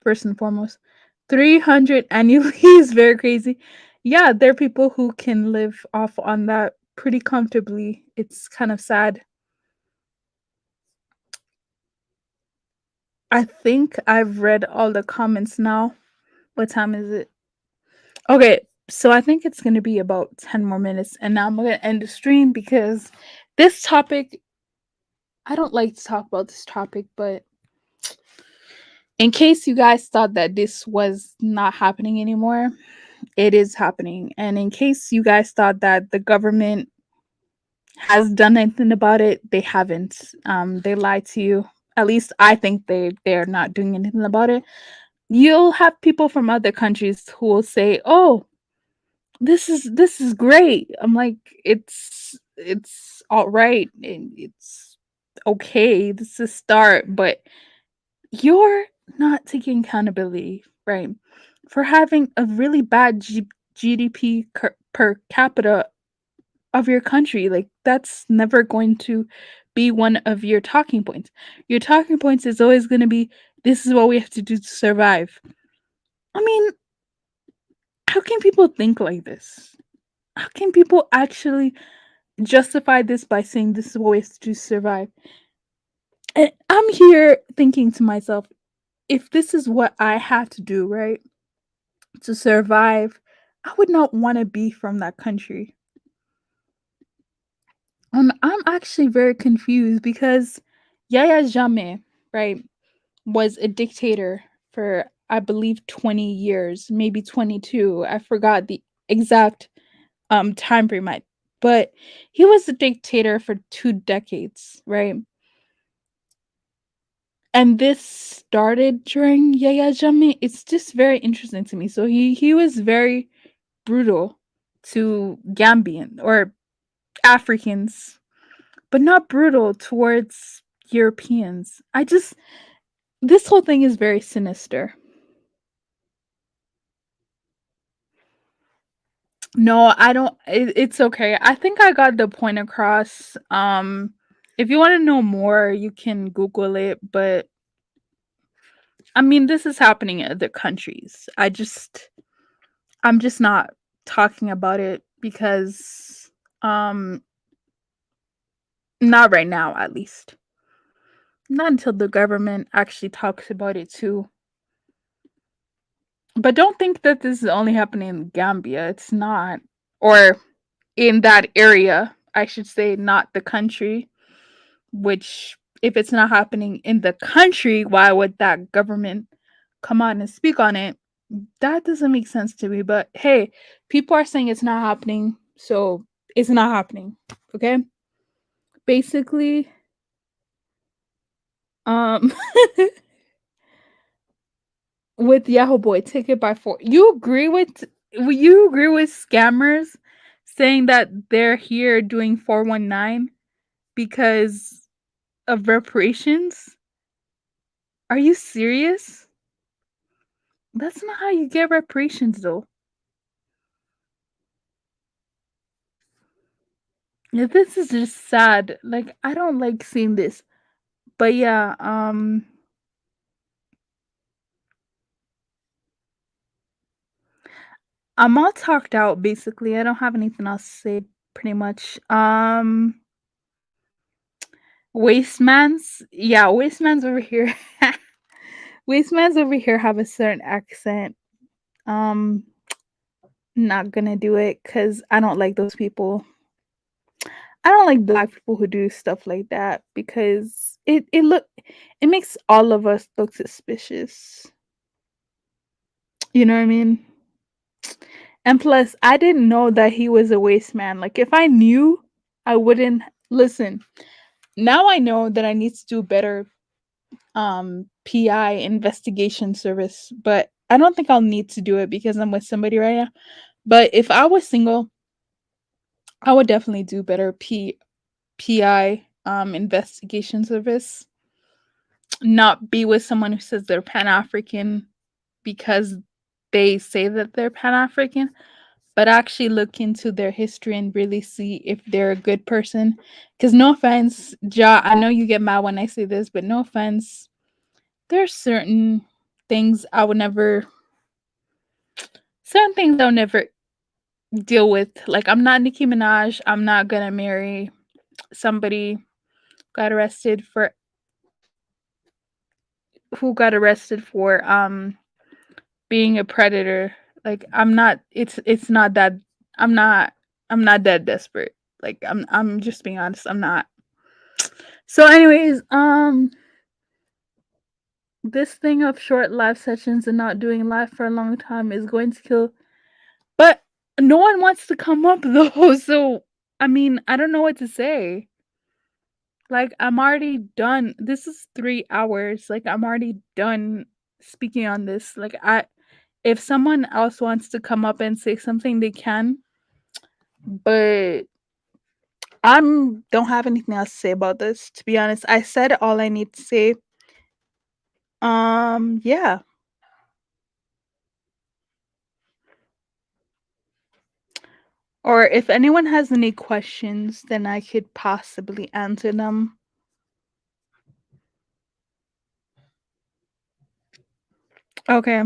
First and foremost. 300 annually is very crazy. Yeah, there are people who can live off on that pretty comfortably. It's kind of sad. I think I've read all the comments now. What time is it? Okay, so I think it's going to be about 10 more minutes, and now I'm going to end the stream because this topic, I don't like to talk about this topic, but in case you guys thought that this was not happening anymore, it is happening. And in case you guys thought that the government has done anything about it, they haven't. They lied to you. At least I think they're not doing anything about it. You'll have people from other countries who will say, "Oh, this is great." I'm like, it's all right. It's okay. This is a start, but you're not taking accountability, right? For having a really bad GDP per capita of your country. Like, that's never going to be one of your talking points. Your talking points is always going to be, this is what we have to do to survive. I mean, how can people think like this? How can people actually justify this by saying this is what we have to do to survive? And I'm here thinking to myself, if this is what I have to do, right, to survive, I would not want to be from that country. I'm actually very confused because Yaya Jammeh, right, was a dictator for, I believe, 20 years, maybe 22. I forgot the exact time frame, but he was a dictator for 2 decades, right? And this started during Yaya Jammeh. It's just very interesting to me. So he was very brutal to Gambian or Africans, but not brutal towards Europeans. This whole thing is very sinister. No, I don't. It's okay. I think I got the point across. If you want to know more, you can Google it. But I mean, this is happening in other countries. I'm just not talking about it because, not right now, at least. Not until the government actually talks about it too. But don't think that this is only happening in Gambia. It's not. Or in that area, I should say, not the country. Which, if it's not happening in the country, why would that government come on and speak on it? That doesn't make sense to me. But hey, people are saying it's not happening, so it's not happening. Okay? Basically, um with Yahoo Boy, take it by four. You agree with scammers saying that they're here doing 419 because of reparations? Are you serious? That's not how you get reparations, though. Yeah, this is just sad. Like, I don't like seeing this. But yeah, I'm all talked out basically. I don't have anything else to say pretty much. Wasteman's over here. Wasteman's over here have a certain accent. Um, not gonna do it because I don't like those people. I don't like black people who do stuff like that because it makes all of us look suspicious. You know what I mean? And plus, I didn't know that he was a waste man. Like if I knew, I wouldn't listen. Now I know that I need to do better PI investigation service, but I don't think I'll need to do it because I'm with somebody right now. But if I was single, I would definitely do better PI investigation service. Not be with someone who says they're Pan African because they say that they're Pan African, but actually look into their history and really see if they're a good person. Because no offense, Ja, I know you get mad when I say this, but no offense, there are certain things I'll never deal with. Like I'm not Nicki Minaj. I'm not gonna marry somebody got arrested for who got arrested for being a predator. Like I'm not it's not that I'm not I'm not that desperate. Like I'm just being honest, I'm not. So anyways, this thing of short live sessions and not doing live for a long time is going to kill, but no one wants to come up though. So I mean, I don't know what to say. Like I'm already done. This is 3 hours. Like I'm already done speaking on this. Like I if someone else wants to come up and say something they can, but I'm don't have anything else to say about this, to be honest. I said all I need to say. Yeah. Or if anyone has any questions, then I could possibly answer them. Okay.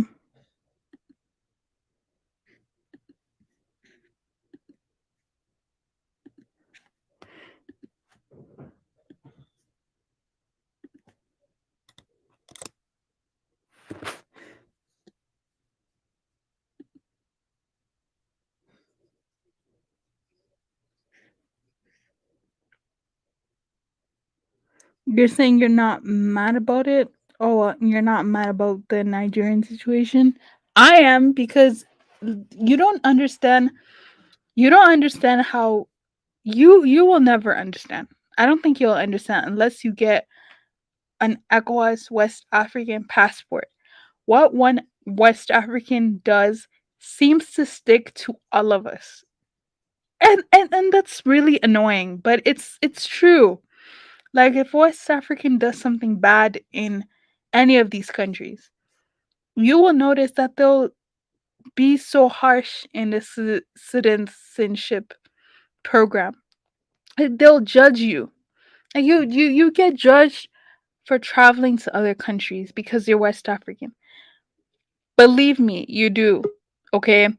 You're saying you're not mad about it? Oh, you're not mad about the Nigerian situation? I am because you don't understand. You don't understand how you will never understand. I don't think you'll understand unless you get an ECOWAS West African passport. What one West African does seems to stick to all of us. And that's really annoying, but it's true. Like if West African does something bad in any of these countries, you will notice that they'll be so harsh in the citizenship program. Like, they'll judge you. Like you get judged for traveling to other countries because you're West African. Believe me, you do. Okay?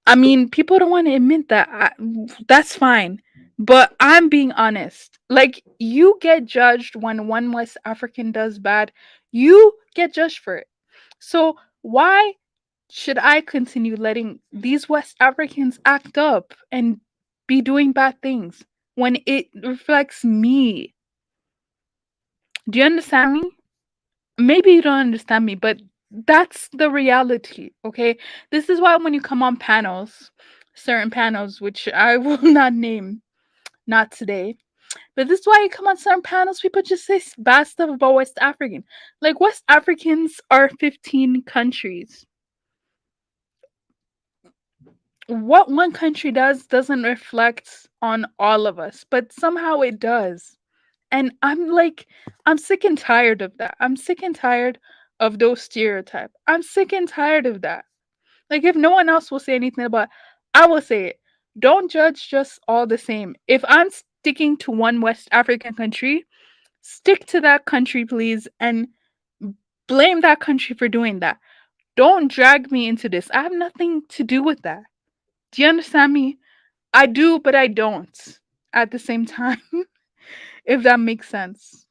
I mean, people don't want to admit that. That's fine. But I'm being honest. Like, you get judged when one West African does bad. You get judged for it. So, why should I continue letting these West Africans act up and be doing bad things when it reflects me? Do you understand me? Maybe you don't understand me, but that's the reality, okay? This is why when you come on panels, certain panels, which I will not name, not today, but this is why you come on certain panels, people just say bad stuff about West African. Like, West Africans are 15 countries. what one country does doesn't reflect on all of us, but somehow it does. And I'm like, I'm sick and tired of that. I'm sick and tired of those stereotypes. I'm sick and tired of that. Like, if no one else will say anything about it, I will say it. Don't judge just all the same. If I'm sticking to one West African country, stick to that country, please, and blame that country for doing that. Don't drag me into this. I have nothing to do with that. Do you understand me? I do, but I don't at the same time, if that makes sense.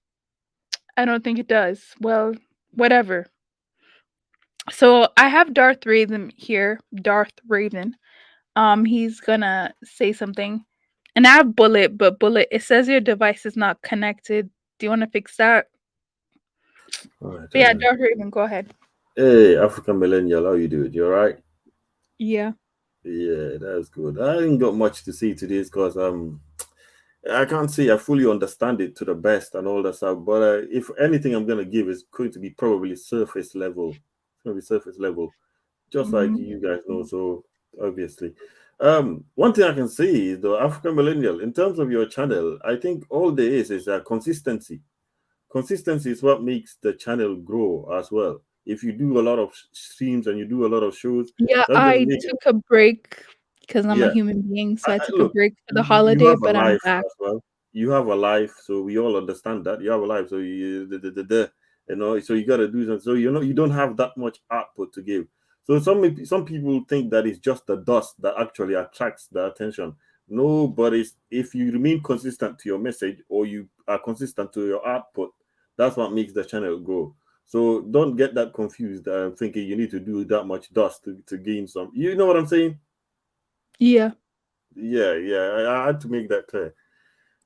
I don't think it does. Well, whatever. So I have Darth Raven here. Darth Raven. He's gonna say something. And I have Bullet, but Bullet, it says your device is not connected. Do you want to fix that? All right. But yeah, Darth Raven, go ahead. Hey, African millennial, how you doing? You all right? Yeah. Yeah, that's good. I ain't got much to say to this because I can't say I fully understand it to the best and all that stuff. But if anything, I'm gonna give is going to be probably surface level. It's gonna be surface level, just like you guys know. So obviously, one thing I can say is the African millennial in terms of your channel. I think all there is consistency. Consistency is what makes the channel grow as well. If you do a lot of streams and you do a lot of shows, Yeah, that's gonna I make took a break because I'm a yeah. human being, so I took a Look, break for the you holiday, have a but I'm life back. as well. You have a life, so we all understand that you have a life. So you know, so you got to do something. So you don't have that much output to give. So some people think that it's just the dust that actually attracts the attention. No, but it's if you remain consistent to your message or you are consistent to your output, that's what makes the channel grow. So don't get that confused. Thinking you need to do that much dust to gain some. You know what I'm saying? Yeah. Yeah. I had to make that clear.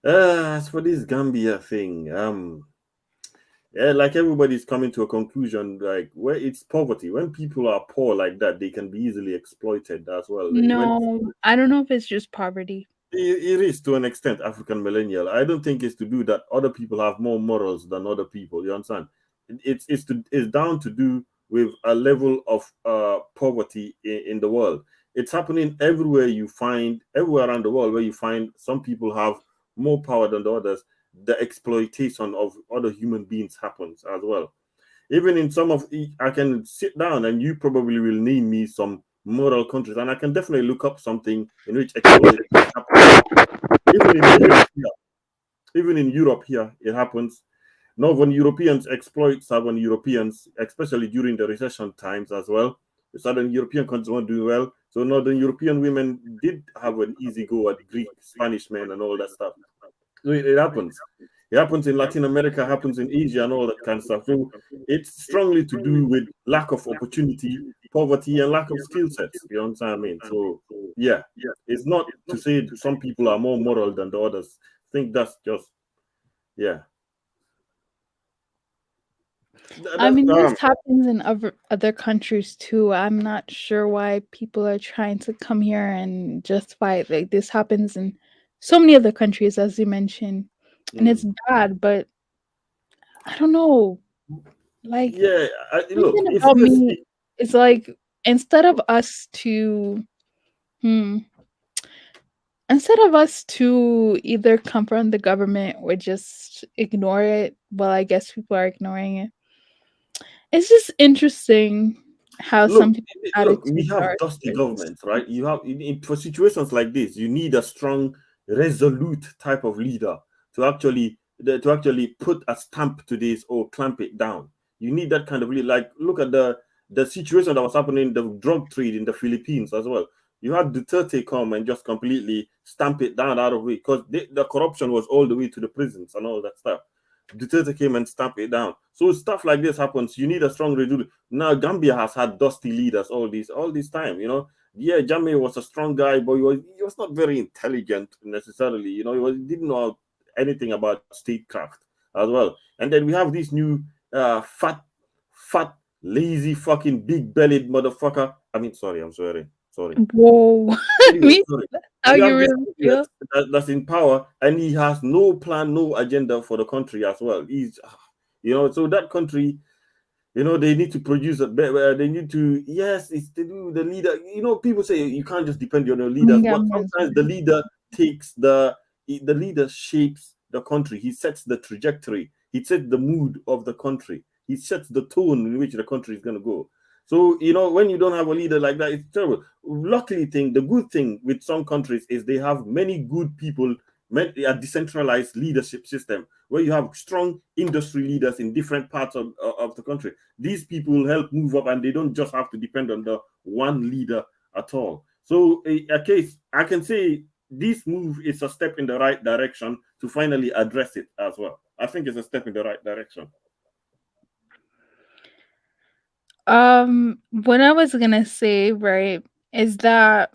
As for this Gambia thing, yeah, like everybody's coming to a conclusion, like where it's poverty. When people are poor like that, they can be easily exploited as well. When No, I don't know if it's just poverty. it is to an extent African millennial. I don't think it's to do that other people have more morals than other people. You understand? It's down to do with a level of poverty in the world. It's happening everywhere everywhere around the world where you find some people have more power than the others. The exploitation of other human beings happens as well. Even in some of I can sit down and you probably will name me some moral countries, and I can definitely look up something in which exploitation happens. Even in Europe here, it happens. Northern Europeans exploit Southern Europeans, especially during the recession times as well. The Southern European countries won't do well. So Northern European women did have an easy go at Greek, Spanish men and all that stuff. So it happens. It happens in Latin America, happens in Asia and all that kind of stuff. So it's strongly to do with lack of opportunity, poverty, and lack of skill sets. You understand what I mean? So yeah, it's not to say some people are more moral than the others. I think that's just yeah. I mean, this happens in other countries too. I'm not sure why people are trying to come here and justify it. Like, this happens in so many other countries, as you mentioned, and it's bad. But I don't know. Like, yeah, look, something if about we me see, is like instead of us to, hmm, instead of us to either confront the government or just ignore it. Well, I guess people are ignoring it. It's just interesting how some look, people's we attitudes have are dusty towards. governments, right? You have for situations like this, you need a strong, resolute type of leader to actually put a stamp to this or clamp it down. You need that kind of leader. Like, look at the situation that was happening, the drug trade in the Philippines as well. You had Duterte come and just completely stamp it down out of it because the corruption was all the way to the prisons and all that stuff. Duterte came and stamped it down. So stuff like this happens. You need a strong leader. Now Gambia has had dusty leaders all this time. Yeah, Jammeh was a strong guy, but he was not very intelligent necessarily. He didn't know anything about statecraft as well. And then we have this new fat, lazy, fucking big bellied motherfucker. I mean, sorry, I'm swearing. Sorry. Whoa. Anyway, sorry. How We you have this really guy feel? that's in power, and he has no plan, no agenda for the country as well. So that country, You know, they need to produce a better. They need to. Yes, it's to do with the leader. You know, people say you can't just depend on your leaders, but sometimes the leader takes the leader shapes the country. He sets the trajectory. He sets the mood of the country. He sets the tone in which the country is going to go. So, you know, when you don't have a leader like that, it's terrible. Luckily, the good thing with some countries is they have many good people, a decentralized leadership system where you have strong industry leaders in different parts of the country. These people help move up, and they don't just have to depend on the one leader at all. So, a case, I can say this move is a step in the right direction to finally address it as well. I think it's a step in the right direction. What I was gonna say, right, is that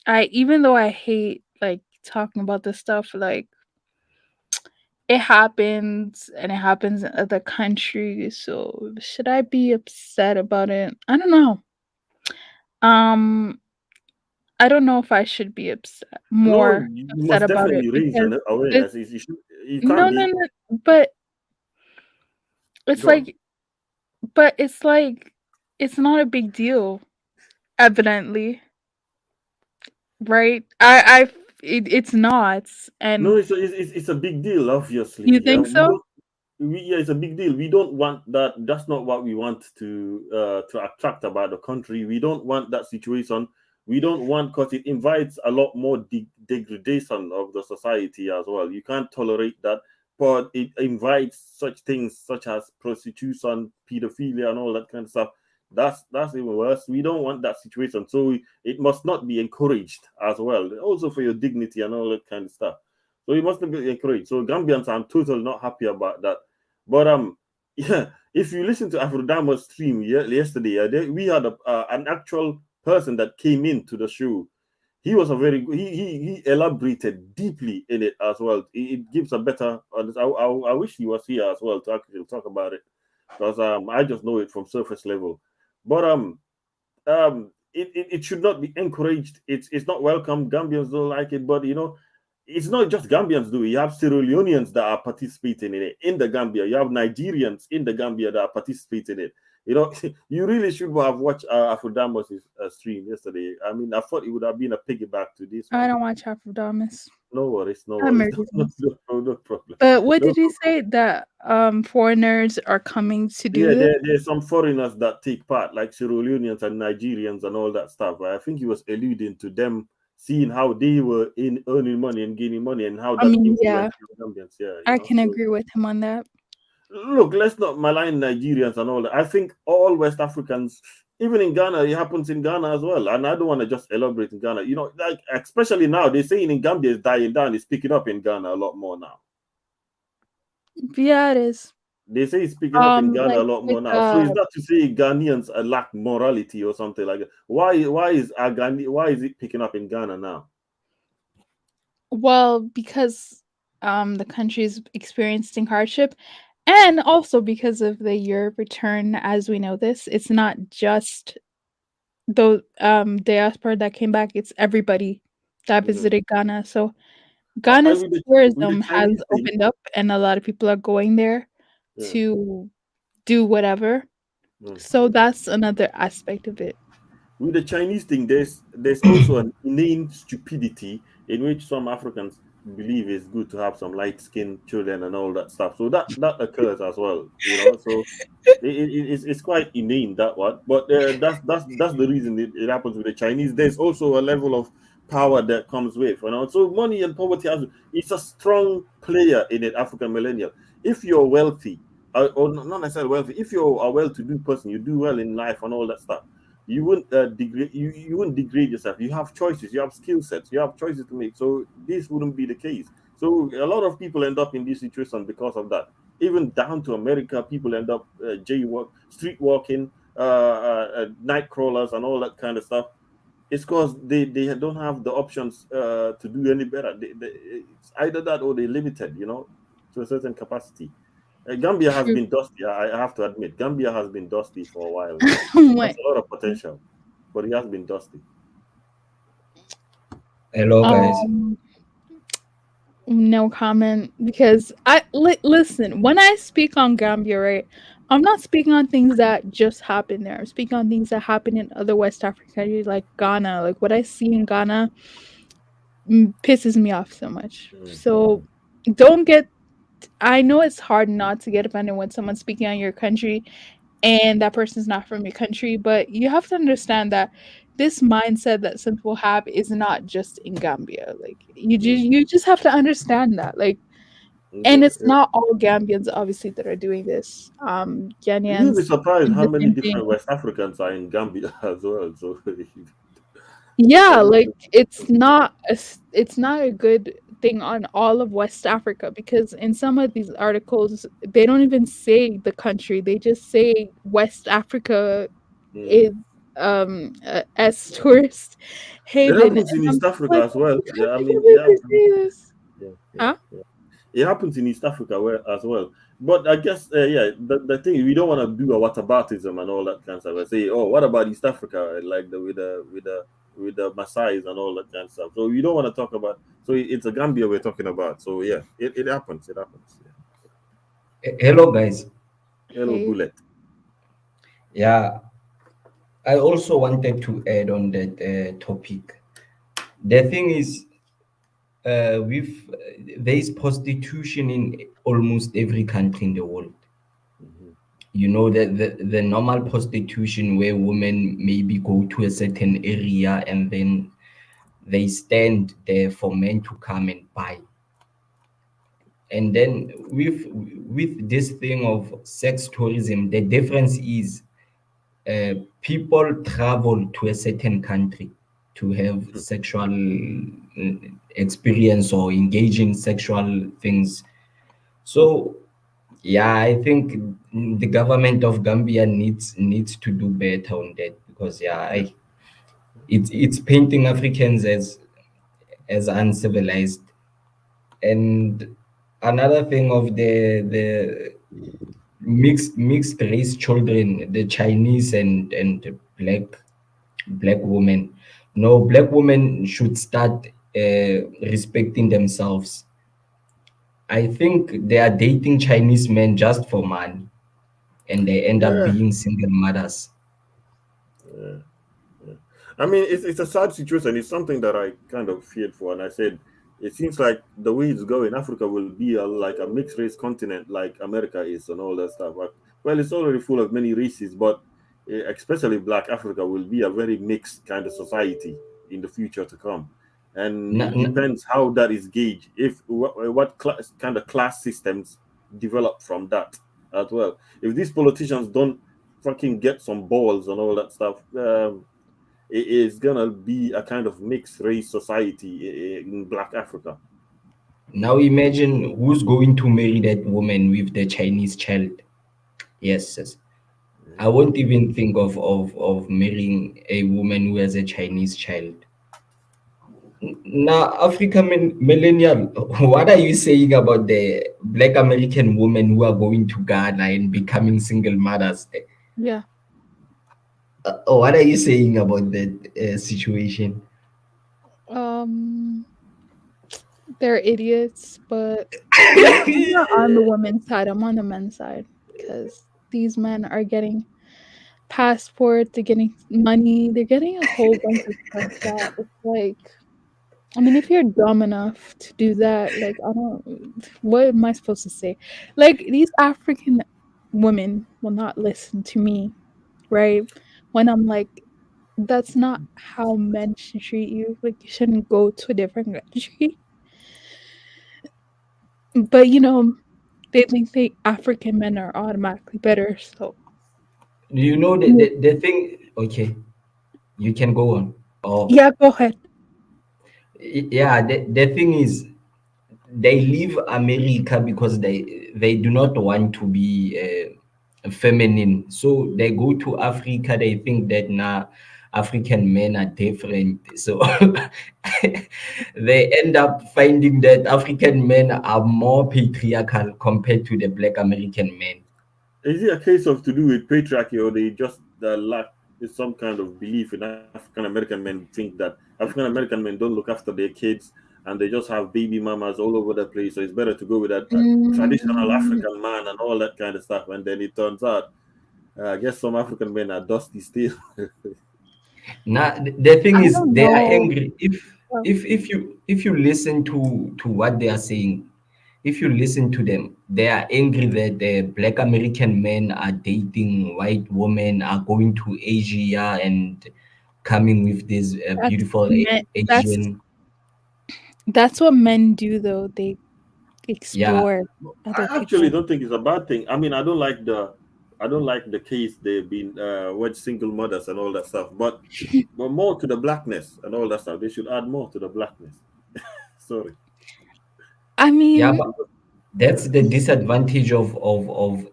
I even though I hate like talking about this stuff, like it happens and it happens in other countries. So should I be upset about it? I don't know. Um, I don't know if I should be No, more you upset must about it definitely raise because an it's awareness. You no, can't no, be. no, but it's Go on. like, but it's like, it's not a big deal, evidently, right? It's not, No, and it's a big deal, you obviously. think We so? don't. Yeah, it's a big deal. We don't want that. That's not what we want to attract about the country. We don't want that situation. We don't want, because it invites a lot more degradation of the society as well. You can't tolerate that, but it invites such things such as prostitution, pedophilia, and all that kind of stuff. That's even worse. We don't want that situation, so it must not be encouraged as well. Also for your dignity and all that kind of stuff. So you must not be encouraged. So Gambians, I'm totally not happy about that. But yeah, if you listen to Afrodama's stream yesterday, we had an actual person that came into the show. He was a very good. He elaborated deeply in it as well. It gives a better. I wish he was here as well to actually talk about it, because I just know it from surface level. But it should not be encouraged. It's not welcome. Gambians don't like it, but you know, it's not just Gambians do. You have Sierra Leoneans that are participating in it in the Gambia. You have Nigerians in the Gambia that are participating in it. You know, you really should have watched Afrodamos' stream yesterday. I mean, I thought it would have been a piggyback to this I one. don't watch Afrodamus. No worries, no I have my worries, reasons. no problem. But what No did he say that foreigners are coming to do Yeah, this? there's some foreigners that take part, like Sierra Leoneans and Nigerians and all that stuff. I think he was alluding to them seeing how they were in earning money and gaining money, and how I that mean, yeah, influenced the Gambians. Yeah, you I know. can So agree with him on that. look, let's not malign Nigerians and all that. I think all West Africans, even in Ghana, it happens in Ghana as well. And I don't want to just elaborate in Ghana. You know, like especially now, they're saying in Gambia is dying down. It's picking up in Ghana a lot more now. Yeah, it is. They say it's picking up in Ghana a Like lot with more now. So is that to say Ghanaians lack morality or something like that? Why is it picking up in Ghana now? well, because the country is experiencing hardship, and also because of the year of return, as we know this, it's not just the diaspora that came back, it's everybody that Yeah. visited Ghana. So And Ghana's with the tourism has Chinese thing, opened up, and a lot of people are going there yeah. to do whatever. Mm. So that's another aspect of it. With the Chinese thing, there's also an inane stupidity in which some Africans believe it's good to have some light skinned children and all that stuff. So that occurs as well, you know. So it's quite inane, that one. But that's the reason it happens with the Chinese. There's also a level of power that comes with, you know. So money and poverty it's a strong player in it. African millennial. If you're wealthy, or not necessarily wealthy, if you're a well-to-do person, you do well in life and all that stuff, you wouldn't degrade you wouldn't degrade yourself. You have choices, you have skill sets, you have choices to make. So this wouldn't be the case. So a lot of people end up in this situation because of that. Even down to America, people end up street walking, night crawlers, and all that kind of stuff. It's because they don't have the options to do any better. It's either that or they're limited, you know, to a certain capacity. Gambia has True. been dusty. I have to admit, Gambia has been dusty for a while now. That's What? a lot of potential, but it has been dusty. Hello, guys. No comment because listen, when I speak on Gambia, right? I'm not speaking on things that just happen there. I'm speaking on things that happen in other West African countries like Ghana. Like what I see in Ghana pisses me off so much. So don't get. I know it's hard not to get offended when someone's speaking on your country and that person's not from your country, but you have to understand that this mindset that some people have is not just in Gambia. Like you just have to understand that. Like, and it's not all Gambians obviously that are doing this. You'll be Ghanaians surprised do how the many same thing. different West Africans are in Gambia as well. So Yeah, like it's not a good thing on all of West Africa because in some of these articles they don't even say the country. They just say West Africa is as tourist it haven. happens And in I'm East just Africa like, as well. how Yeah, I can you mean, really say this? Huh? it happens in East Africa as well. But I guess, the thing we don't want to do a whataboutism and all that kind of stuff. I say, oh, what about East Africa, like with the Maasais and all that kind of stuff. So we don't want to talk about. So it's a Gambia we're talking about. So yeah, it happens. It happens. Yeah. Hello, guys. Hello, Bullet. Yeah, I also wanted to add on that topic. The thing is, there is prostitution in almost every country in the world. You know that the normal prostitution where women maybe go to a certain area and then they stand there for men to come and buy. And then with this thing of sex tourism, the difference is people travel to a certain country to have sexual experience or engage in sexual things. So yeah, I think the government of Gambia needs to do better on that because it's painting Africans as uncivilized. And another thing of the mixed race children, the Chinese and black women. No, black women should start respecting themselves. I think they are dating Chinese men just for money, and they end up Yeah. being single mothers. Yeah. I mean, it's a sad situation. It's something that I kind of feared for, and I said it seems like the way it's going, Africa will be like a mixed race continent, like America is, and all that stuff. But, well, it's already full of many races, but especially Black Africa will be a very mixed kind of society in the future to come, and it depends how that is gauged. If what kind of class systems develop from that as well. If these politicians don't fucking get some balls and all that stuff. It is gonna be a kind of mixed race society in Black Africa. Now imagine who's going to marry that woman with the Chinese child. Yes. I won't even think of marrying a woman who has a Chinese child. Now, African millennial, what are you saying about the Black American women who are going to Ghana and becoming single mothers? Yeah. What are you saying about that situation? They're idiots, but I'm not on the women's side. I'm on the men's side because these men are getting passports, they're getting money, they're getting a whole bunch of stuff that it's like. I mean, if you're dumb enough to do that, like I don't. What am I supposed to say? Like these African women will not listen to me, right? When I'm like, that's not how men should treat you. Like you shouldn't go to a different country. But they think African men are automatically better. So You know the thing. Okay, you can go on. yeah, go ahead. Yeah, the thing is, they leave America because they do not want to be feminine. So they go to Africa. They think that now African men are different. So they end up finding that African men are more patriarchal compared to the Black American men. Is it a case of to do with patriarchy, or they just lack some kind of belief in African American men? Think that African American men don't look after their kids, and they just have baby mamas all over the place. So it's better to go with a traditional Mm, African man and all that kind of stuff. And then it turns out, I guess some African men are dusty still. Now the thing I is, don't they are know. angry. If you listen to what they are saying, if you listen to them, they are angry that the Black American men are dating white women, are going to Asia and coming with this That's beautiful men. Asian. That's what men do, though. They Yeah, explore other I actually people. don't think it's a bad thing. I mean, I don't like the case they've been with single mothers and all that stuff, but more to the blackness and all that stuff. They should add more to the blackness. Sorry. I yeah, mean, but that's the disadvantage of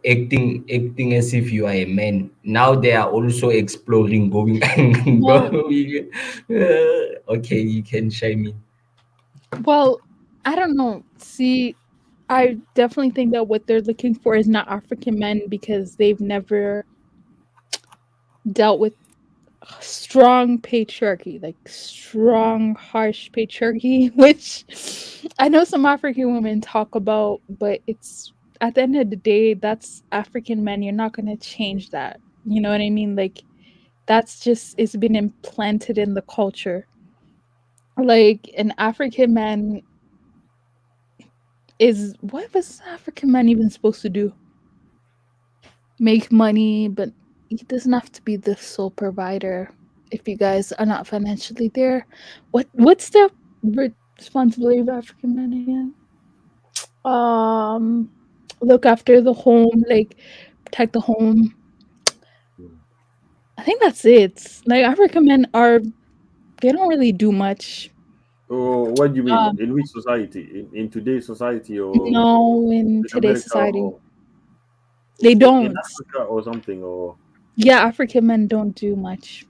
acting as if you are a man. Now they are also exploring, going, well, going. Okay, you can shame me. well, I don't know. See, I definitely think that what they're looking for is not African men because they've never dealt with strong patriarchy, like strong, harsh patriarchy, which I know some African women talk about, but it's at the end of the day, that's African men. You're not going to change that. You know what I mean? Like, that's just, it's been implanted in the culture. Like, an African man is, what was African man even supposed to do? Make money, but he doesn't have to be the sole provider if you guys are not financially there. What's the responsibility of African men again? Um, look after the home, like protect the home. I think that's it. Like African men are, they don't really do much. Oh, what do you mean? Um, In which society? In today's society, or no, in in today's America, society, or they in don't. Africa, or something, or Yeah, African men don't do much.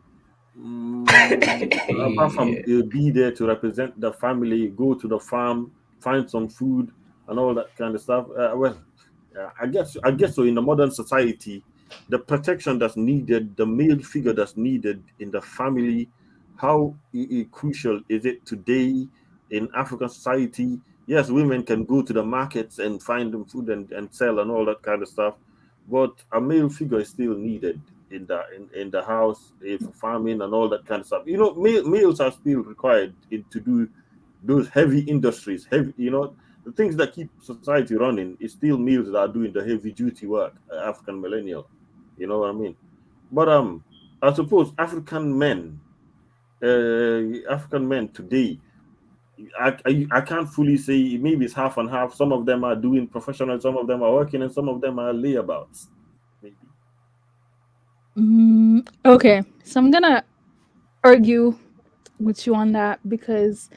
apart from be there to represent the family, go to the farm, find some food, and all that kind of stuff. Well, I guess so. In the modern society, the protection that's needed, the male figure that's needed in the family, how crucial is it today in African society? Yes, women can go to the markets and find them food and sell and all that kind of stuff, but a male figure is still needed in the house, for farming and all that kind of stuff. You know, males are still required to do those heavy industries, heavy. You know, the things that keep society running is still males that are doing the heavy duty work. African millennial. You know what I mean? But I suppose African men today. I can't fully say, maybe it's half and half. Some of them are doing professional, some of them are working, and some of them are layabouts. Maybe. Okay, so I'm gonna argue with you on that because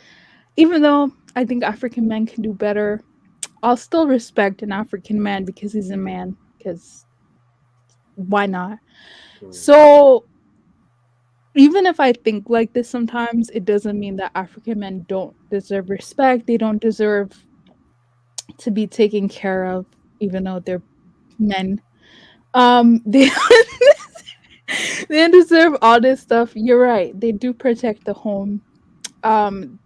even though I think African men can do better, I'll still respect an African man because he's a man. Because why not? So even if I think like this sometimes, it doesn't mean that African men don't deserve respect. They don't deserve to be taken care of, even though they're men. They they don't deserve all this stuff. You're right. They do protect the home. Um,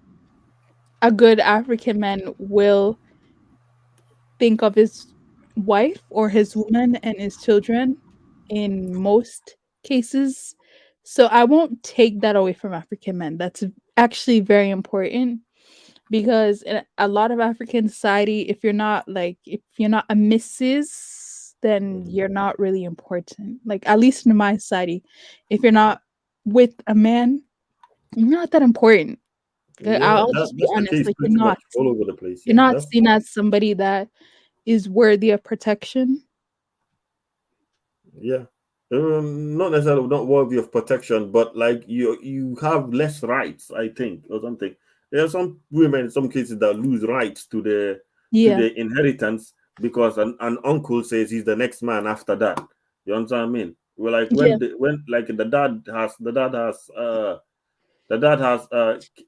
a good African man will think of his wife or his woman and his children in most cases. So I won't take that away from African men. That's actually very important because in a lot of African society, if you're not a Mrs., then you're not really important. Like at least in my society, if you're not with a man, you're not that important. Yeah, I'll just be that's the honest. case Like pretty much all over the place. you're Yeah, not that's seen as somebody that is worthy of protection. yeah. Not necessarily not worthy of protection, but like you have less rights, I think, or something. There are some women in some cases that lose rights to Yeah. the inheritance because an uncle says he's the next man after that. You understand what I mean? Well, like Yeah. when like the dad has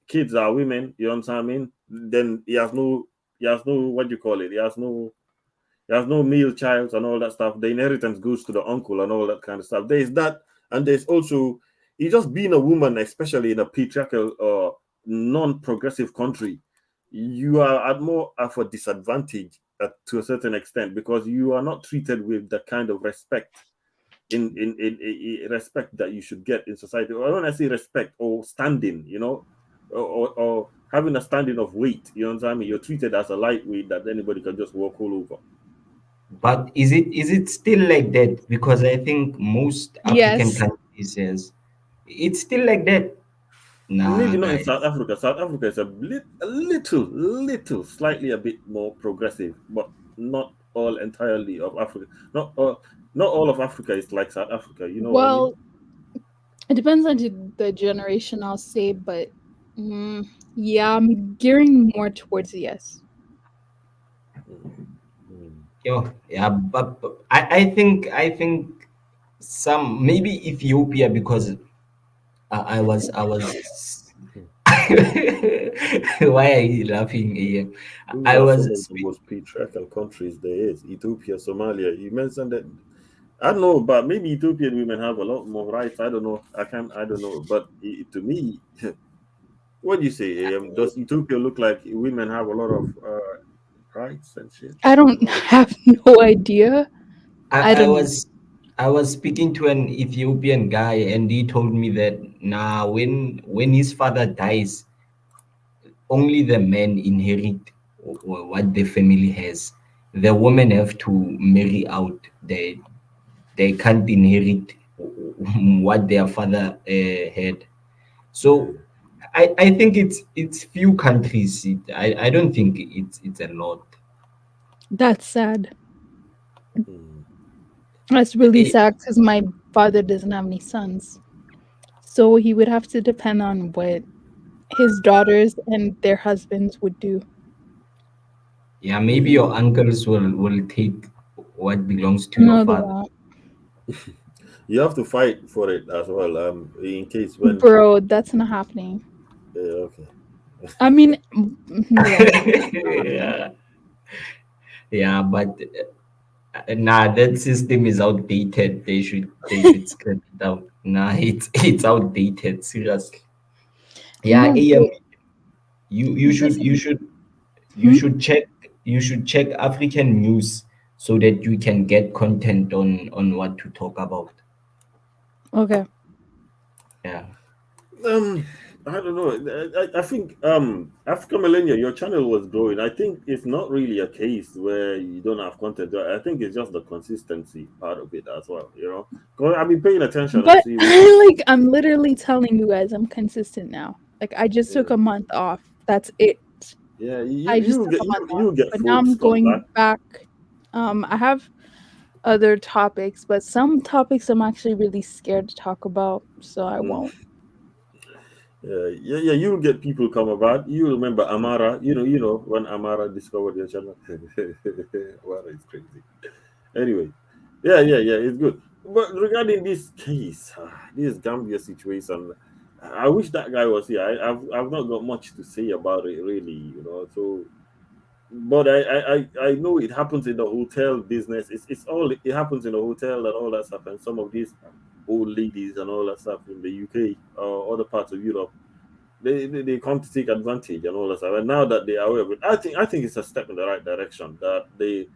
kids are women, you understand what I mean? Then he has no, what do you call it? He has no male child and all that stuff. The inheritance goes to the uncle and all that kind of stuff. There's that, and there's also, you just being a woman, especially in a patriarchal or non-progressive country. you are at more of a disadvantage to a certain extent, because you are not treated with the kind of respect in respect that you should get in society. Or when I say respect or standing, or having a standing of weight, you know what I mean? You're treated as a lightweight that anybody can just walk all over. But is it still like that? Because I think most African Yes. countries says it's still like that. Nah, Maybe not in guys. South Africa. South Africa is a little, slightly a bit more progressive, but not all entirely of Africa. Not all of Africa is like South Africa. You know what I mean? Well, it depends on the generation, I'll say, but yeah, I'm gearing more towards yes. Yeah, but I think some maybe Ethiopia, because I was why are you laughing here? Those I are was some of the most patriarchal countries there is. Ethiopia, Somalia. You mentioned that. I don't know, but maybe Ethiopian women have a lot more rights. I don't know. I don't know. But to me, what do you say? Does Ethiopia look like women have a lot of rights and shit? I don't have no idea. I I don't know. was I was speaking to an Ethiopian guy, and he told me that when his father dies, only the men inherit what the family has. The women have to marry out. They can't inherit what their father had. So I think it's few countries. I don't think it's a lot. That's sad. That's really sad because my father doesn't have any sons. So he would have to depend on what his daughters and their husbands would do. Yeah, maybe your uncles will take what belongs to your No, they father. won't. You have to fight for it as well. In case when. Bro, that's not happening. Okay. I mean, yeah. Yeah, yeah, but nah, that system is outdated. They should scrap it out. Nah, it's outdated. Seriously. Yeah, No, AM. but You should this you is should you hmm? should check you should check African news so that you can get content on what to talk about. Okay. Yeah. I don't know. I think Africa Millennia, your channel was growing. I think it's not really a case where you don't have content. I think it's just the consistency part of it as well. Because I've been paying attention and But see. like I'm literally telling you guys I'm consistent now. Like I just took a month off. That's it. Yeah, you I just you took get a month you off. you get But now folks I'm come back. going back. I have other topics, but some topics I'm actually really scared to talk about, so I won't. Yeah. You'll get people come about. You remember Amara? You know when Amara discovered your channel. Amara is crazy. Anyway, yeah, it's good. But regarding this case, this Gambia situation, I wish that guy was here. I've not got much to say about it really. So, but I know it happens in the hotel business. It happens in the hotel and all that stuff. And some of these old ladies and all that stuff in the UK or other parts of Europe, they come to take advantage and all that stuff. And now that they are aware of it, I think it's a step in the right direction that they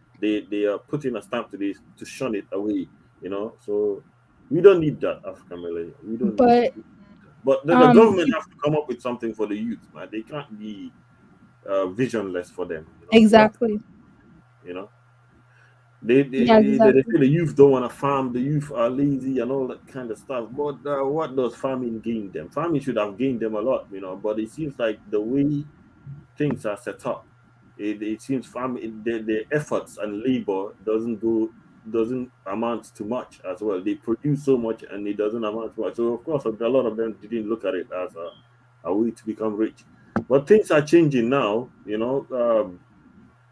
are putting a stamp to this to shun it away. So we don't need that African millennial. We don't need But it. But then the government have to come up with something for the youth, man. They can't be visionless for them. What exactly. you know they they, Yeah, they, they exactly. say the youth don't want to farm, the youth are lazy and all that kind of stuff. But what does farming gain them? Farming should have gained them a lot. But it seems like the way things are set up, it seems farming the efforts and labor doesn't amount to much as well. They produce so much and it doesn't amount to much. So of course a lot of them didn't look at it as a way to become rich. But things are changing now.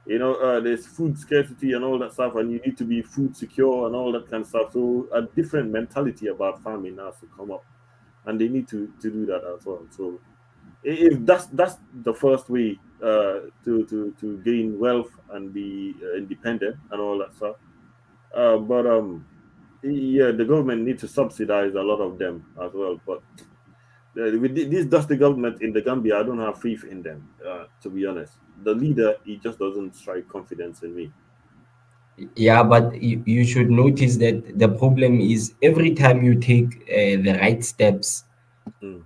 There's food scarcity and all that stuff, and you need to be food secure and all that kind of stuff. So a different mentality about farming has to come up, and they need to do that as well. So if that's the first way to gain wealth and be independent and all that stuff. But yeah, the government needs to subsidize a lot of them as well. But With this dusty government in the Gambia, I don't have faith in them. To be honest, the leader he just doesn't strike confidence in me. Yeah, but you should notice that the problem is every time you take the right steps, Mm.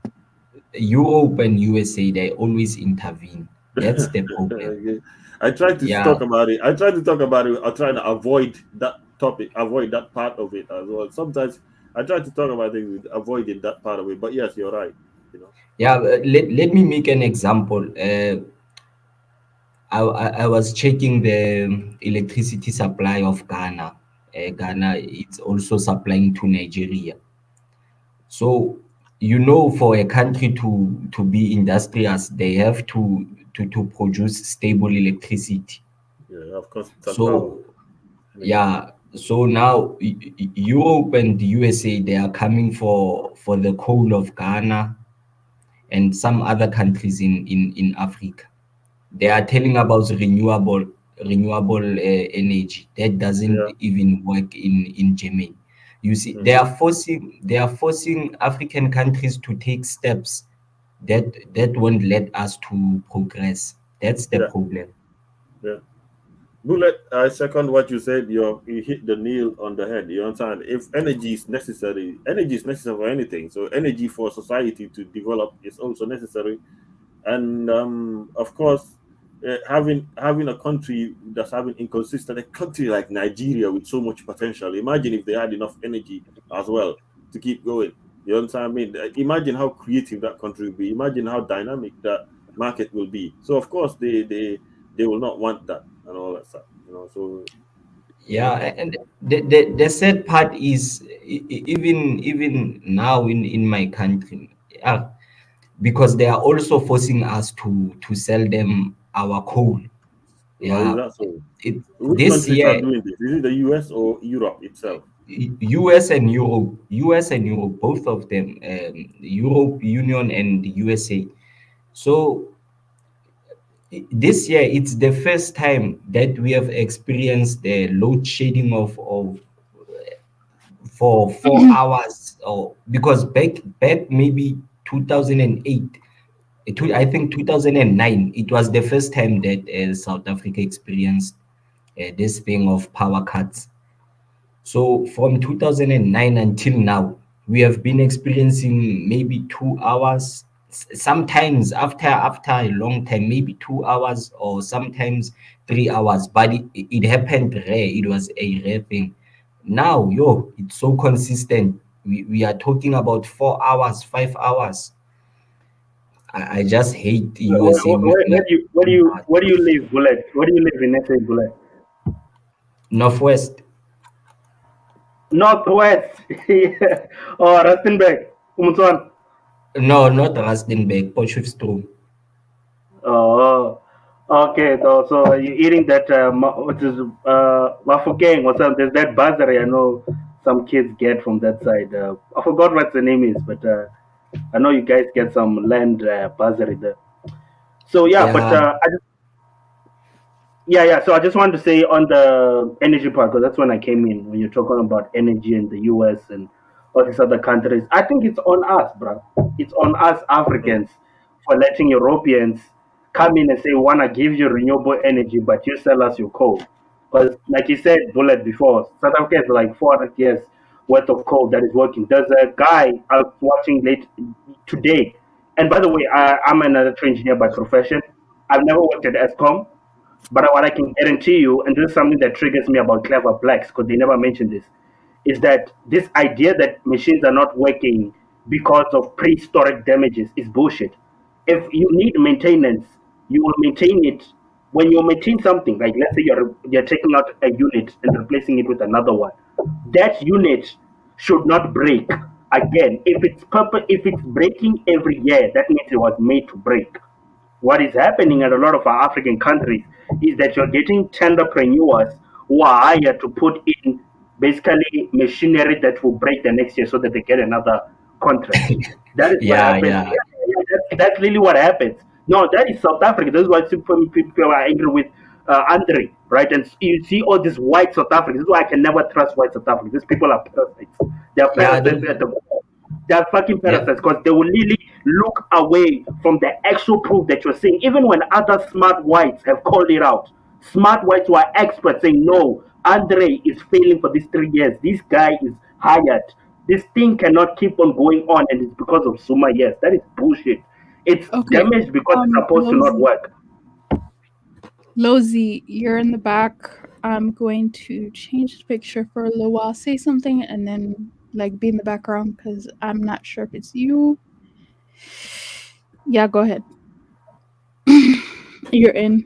Europe and USA, they always intervene. That's the problem. Okay. I try to Yeah, talk about it. I try to talk about it. I try to avoid that topic, avoid that part of it as well. Sometimes I try to talk about it with avoiding that part of it. But yes, you're right. You know. yeah. Let me make an example. I was checking the electricity supply of Ghana. Ghana, it's also supplying to Nigeria. So, for a country to be industrious, they have to produce stable electricity. Yeah, of course, that power. So, yeah. So now Europe and the USA, they are coming for the coal of Ghana and some other countries in Africa. They are telling about renewable energy that doesn't Yeah. even work in Germany. You see, they are forcing African countries to take steps that won't let us to progress. That's the Yeah. problem. Yeah. Bullet, I second what you said. You hit the nail on the head. You understand? If energy is necessary for anything. So energy for society to develop is also necessary. And of course, having a country that's having inconsistent, a country like Nigeria with so much potential. Imagine if they had enough energy as well to keep going. You understand? I mean, imagine how creative that country will be. Imagine how dynamic that market will be. So of course they will not want that and all that stuff. So Yeah, and the sad part is even now in my country, yeah, because they are also forcing us to sell them our coal. why is Yeah, that so? it Which this countries are year doing this? Is it the US or Europe itself? US and Europe, both of them, Europe Union and the USA. So this year it's the first time that we have experienced the load shedding of for 4 hours, or because back maybe 2008, I think 2009, it was the first time that South Africa experienced this thing of power cuts. So from 2009 until now, we have been experiencing maybe 2 hours, sometimes after a long time, maybe 2 hours or sometimes 3 hours. But it happened rare. It was a rare thing. Now, it's so consistent. We are talking about 4 hours, 5 hours. I just hate USA with my heart. Where do you live, Bullet? Where do you live in SA, Bullet? Northwest. Northwest. Yeah. Or Rustenburg, Umutwan. No, not Rustenburg, Potchefstroom. Oh, okay. So you're eating that, what is, Wafokeng or something. There's that bursary I know some kids get from that side. I forgot what the name is, but I know you guys get some land bursary there. So yeah, but Yeah. yeah. So I just wanted to say on the energy part, because that's when I came in, when you're talking about energy in the US and all these other countries. I think it's on us, bro. It's on us Africans for letting Europeans come in and say, we want to give you renewable energy, but you sell us your coal. Because, like you said, Bullet, before, South Africa is like 400 years worth of coal that is working. There's a guy I was watching late today. And by the way, I'm an electrical engineer by profession. I've never worked at ESCOM. But what I can guarantee you, and this is something that triggers me about clever blacks, because they never mention this, is that this idea that machines are not working because of prehistoric damages is bullshit. If you need maintenance, you will maintain it. When you maintain something, like let's say you're taking out a unit and replacing it with another one, that unit should not break again. If it's breaking every year, that means it was made to break. What is happening in a lot of our African countries is that you're getting tenderpreneurs who are hired to put in basically machinery that will break the next year so that they get another contract. That is what Yeah, happens. yeah. That's really what happens. No, that is South Africa. This is why people are angry with Andre, right? And you see all these white South Africans. This is why I can never trust white South Africans. These people are perfect. They are Yeah, parasites at the They're fucking parasites because they will really look away from the actual proof that you're seeing. Even when other smart whites have called it out, smart whites who are experts saying, no, Andre is failing for these 3 years. This guy is hired. This thing cannot keep on going on, and it's because of Zuma. Yes, that is bullshit. It's Okay. damaged because it's supposed to not work. Lozy, you're in the back. I'm going to change the picture for a little while. Say something and then like be in the background because I'm not sure if it's you. Yeah, go ahead. You're in.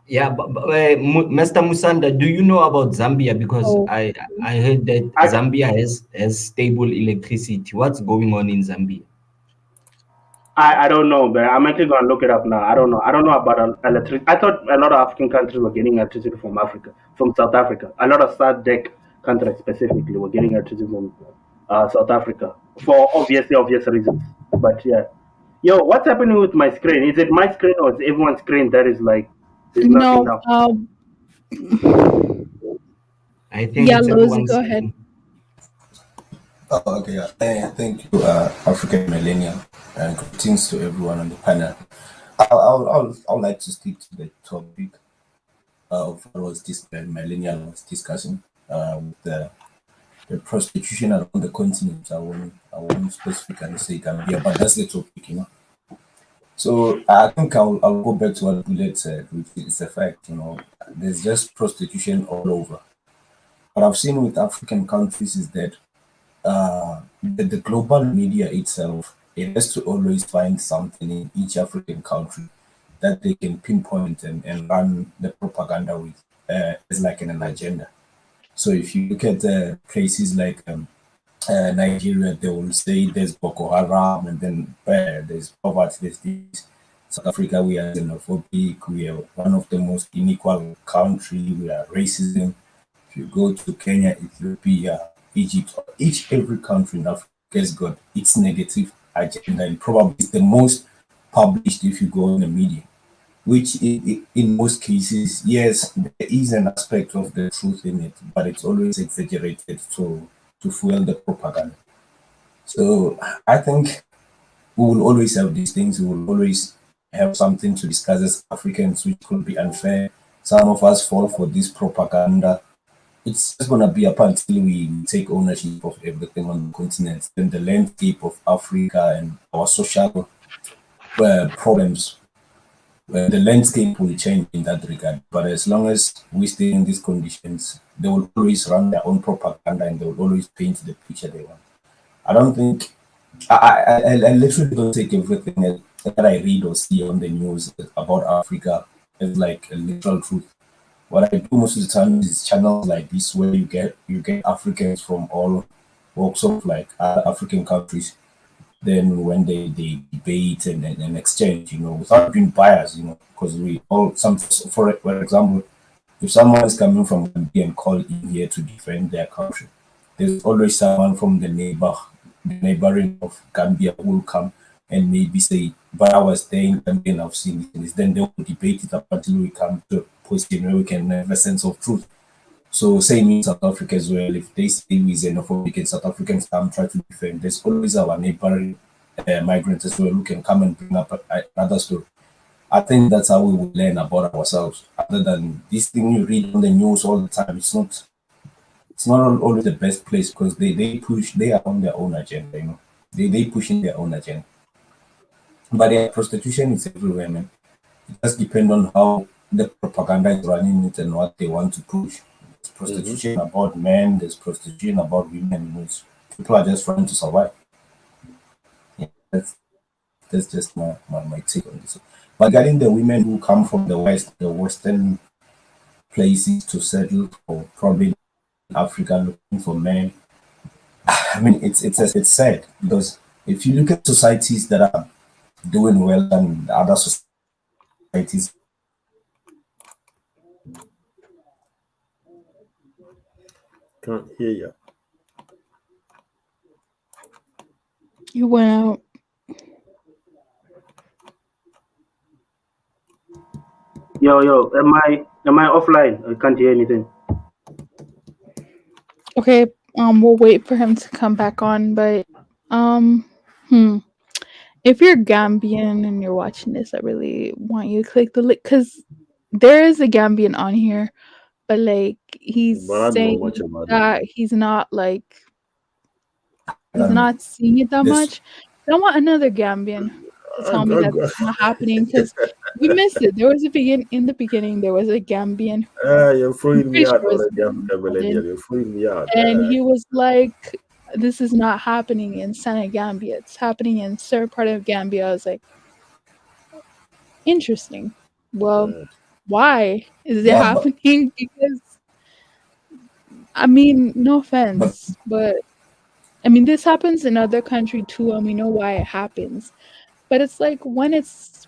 Yeah, but Mr. Musanda, do you know about Zambia? Because I heard that Zambia has stable electricity. What's going on in Zambia? I don't know, but I'm actually gonna look it up now. I don't know. I don't know about electricity. I thought a lot of African countries were getting electricity from Africa, from South Africa. A lot of SADC countries specifically were getting electricity from South Africa for obvious reasons. But yeah, yo, what's happening with my screen? Is it my screen or is everyone's screen that is like there's nothing No. now? I think Yeah, it's Lozy, everyone's go ahead. Oh, okay. Thank you, African Millennial, and greetings to everyone on the panel. I'd like to stick to the topic of what was this Millennial was discussing with the prostitution around the continent. I won't specifically say Gambia, but that's the topic, you know. So I think I'll go back to what Bullet said, which is a fact, you know, there's just prostitution all over. What I've seen with African countries is that the global media itself, it has to always find something in each African country that they can pinpoint and run the propaganda with as like an agenda. So if you look at places like Nigeria, they will say there's Boko Haram, and then there's poverty, there's this. South Africa, we are xenophobic, we are one of the most unequal country, we are racism. If you go to Kenya, Ethiopia, Egypt, every country in Africa has got its negative agenda, and probably it's the most published if you go in the media. Which in most cases, yes, there is an aspect of the truth in it, but it's always exaggerated to fuel the propaganda. So I think we will always have these things. We will always have something to discuss as Africans, which could be unfair. Some of us fall for this propaganda. It's just gonna be up until we take ownership of everything on the continent, then the landscape of Africa and our social problems. The landscape will change in that regard. But as long as we stay in these conditions, they will always run their own propaganda and they will always paint the picture they want. I don't think I literally don't take everything that I read or see on the news about Africa as like a literal truth. What I do most of the time is channels like this where you get Africans from all walks of like other African countries. Then when they debate and exchange, you know, without being biased, you know, because we all for example, if someone is coming from Gambia and called in here to defend their country, there's always someone from the neighboring of Gambia who will come and maybe say, but I was there in Gambia and I've seen this. Then they will debate it up until we come to a position where we can have a sense of truth. So same in South Africa as well. If they say we xenophobic and South Africans come try to defend, there's always our neighboring migrants as well who can come and bring up another story. I think that's how we will learn about ourselves. Other than this thing you read on the news all the time, it's not always the best place because they are on their own agenda, you know. They pushing their own agenda. But yeah, prostitution is everywhere, man. It does depend on how the propaganda is running it and what they want to push. There's prostitution about men, there's prostitution about women, which people are just trying to survive. Yeah, that's just my take on this. But regarding the women who come from the West, the Western places to settle, or probably in Africa looking for men, I mean, it's sad because if you look at societies that are doing well than other societies, Can't hear you. You went out. Yo, am I offline? I can't hear anything. Okay, we'll wait for him to come back on, but Um, hmm. If you're Gambian and you're watching this, I really want you to click the link because there is a Gambian on here, but like he's But I don't know saying much about it. that he's not don't know. seeing it that This much. I want another Gambian to tell me that it's not happening because we missed it. There was in the beginning there was a Gambian. You're I'm throwing me pretty out sure it was already, African millennial. You're throwing me out. and he was like, "This is not happening in Senegambia. It's happening in certain part of Gambia." I was like, "Interesting. Well, why is it yeah, but happening?" Because I mean, no offense, but I mean this happens in other country too, and we know why it happens. But it's like when it's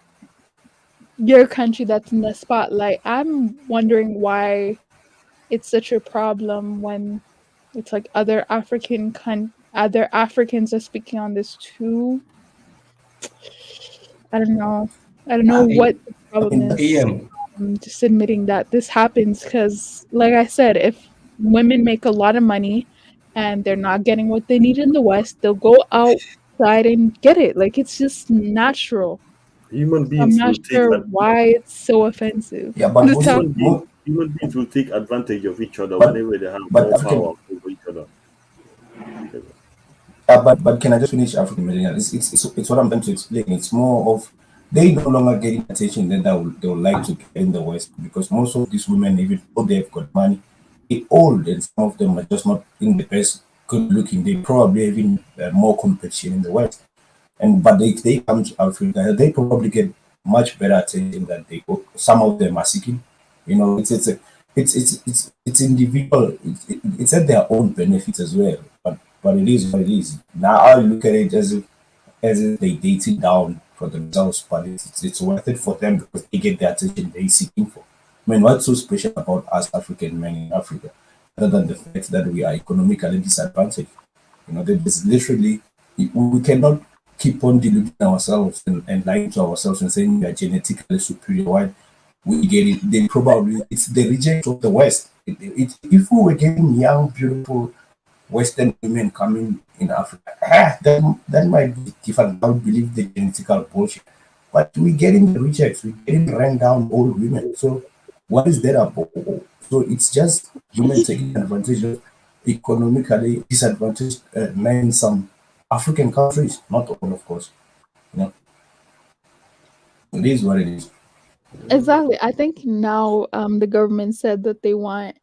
your country that's in the spotlight, I'm wondering why it's such a problem when it's like other Africans are speaking on this too. I don't know. I don't know what the problem is. AM. Just admitting that this happens because, like I said, if women make a lot of money and they're not getting what they need in the West, they'll go outside and get it. Like it's just natural. Human So I'm beings not will take sure why it's so offensive. yeah, but The topic. human beings will take advantage of each other whenever they have but more African power over each other. but can I just finish African millennial? It's what I'm trying to explain. It's more of they no longer getting attention that they would like to get in the West because most of these women, even though they've got money, they old and some of them are just not in the best good looking. They probably having more competition in the West. But if they come to Africa, they probably get much better attention than they go. Some of them are seeking. You know, it's individual. It's at their own benefit as well. But it is what it is. Now I look at it as if they dating down for themselves, but it's worth it for them because they get the attention they seeking for. I mean, what's so special about us African men in Africa, other than the fact that we are economically disadvantaged? You know, there's literally we cannot keep on deluding ourselves and lying to ourselves and saying we are genetically superior. Why we get it? They probably it's the reject of the West. If we were getting young, beautiful Western women coming in Africa, that might be different. I would believe the genetical bullshit. But we getting the rejects, we getting ran down old women. So what is that about? So it's just women taking advantage of economically disadvantaged men in some African countries, not all, of course. You know, it is what it is. Exactly. I think now the government said that they want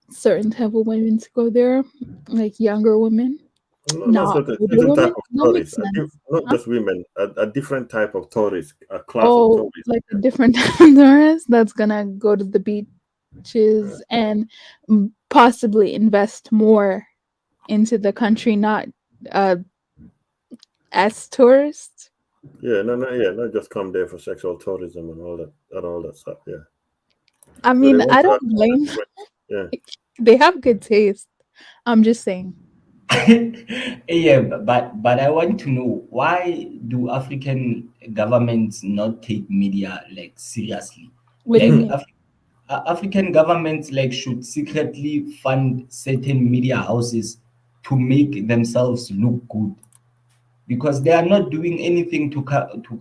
certain type of women to go there, like younger women, Not not certain, older certain type women. of That makes tourists, sense. not Huh? just women, a different type of tourist, a class of Oh, tourists. like a different type of tourist that's gonna go to the beaches and possibly invest more into the country, not uh as tourists. Yeah, not just come there for sexual tourism and all that stuff. Yeah, I but they mean, want I to don't blame. yeah. They have good taste. I'm just saying. Yeah, but I want to know why do African governments not take media like seriously? What do you Like mean? African governments like should secretly fund certain media houses to make themselves look good because they are not doing anything to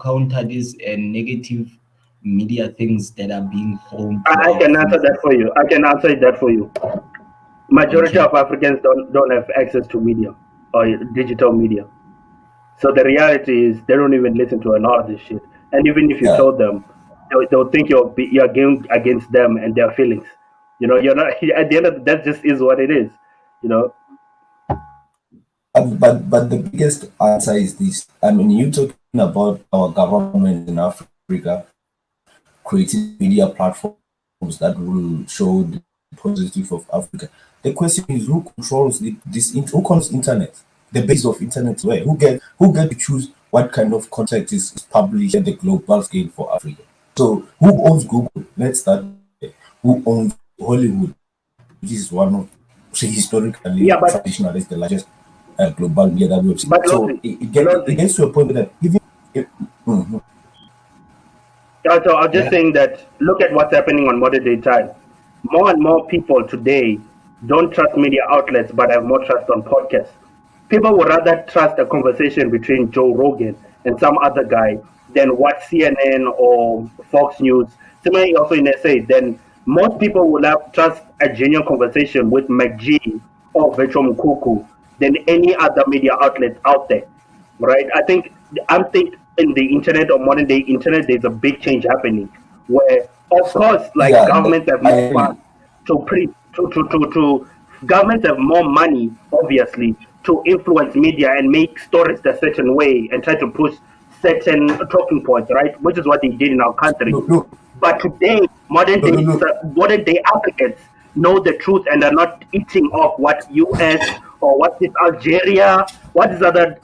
counter these negative media things that are being thrown to I our can answer face. that for you. I can answer that for you. Majority Okay. of Africans don't have access to media or digital media. So the reality is they don't even listen to a lot of this shit. And even if you Yeah, told them, they'll think you're going against them and their feelings. You know, you're not. At the end of that, just is what it is. You know. but the biggest answer is this. I mean, you talking about our government in Africa creating media platforms that will show the positive of Africa. The question is who controls who controls internet? The base of internet is where? Who get to choose what kind of content is published at the global scale for Africa? So who owns Google? Let's start there. Who owns Hollywood? This is one of historically Yeah, but traditionally the largest global media that we've seen. but So Lotzi, it Lotzi. gets to a point that even if, Mhm. So I was just Yeah. saying that look at what's happening on modern day time. More and more people today don't trust media outlets but have more trust on podcasts. people would rather trust a conversation between Joe Rogan and some other guy than what CNN or Fox News. Similarly, also in SA, then most people will have trust a genuine conversation with McGee or Vetro Mkuku than any other media outlet out there, right? I think in the internet or modern day internet, there's a big change happening where, of course, like Yeah, governments have I more agree. funds to governments have more money, obviously, to influence media and make stories a certain way and try to push certain talking points, right? Which is what they did in our country. But today, modern day Africans know the truth and are not eating off what US or what is Algeria, what is other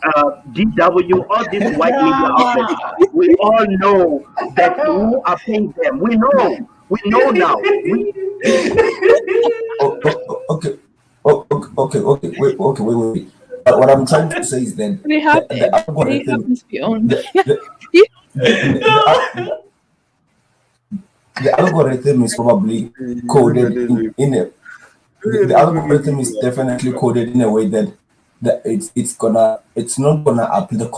DW, all these white media outlets. We all know that who are paying them. We know now. Okay. Wait. What I'm trying to say is that They the happen. They algorithm, happen to be on. the algorithm is probably coded in a the algorithm is definitely coded in a way that it's not gonna the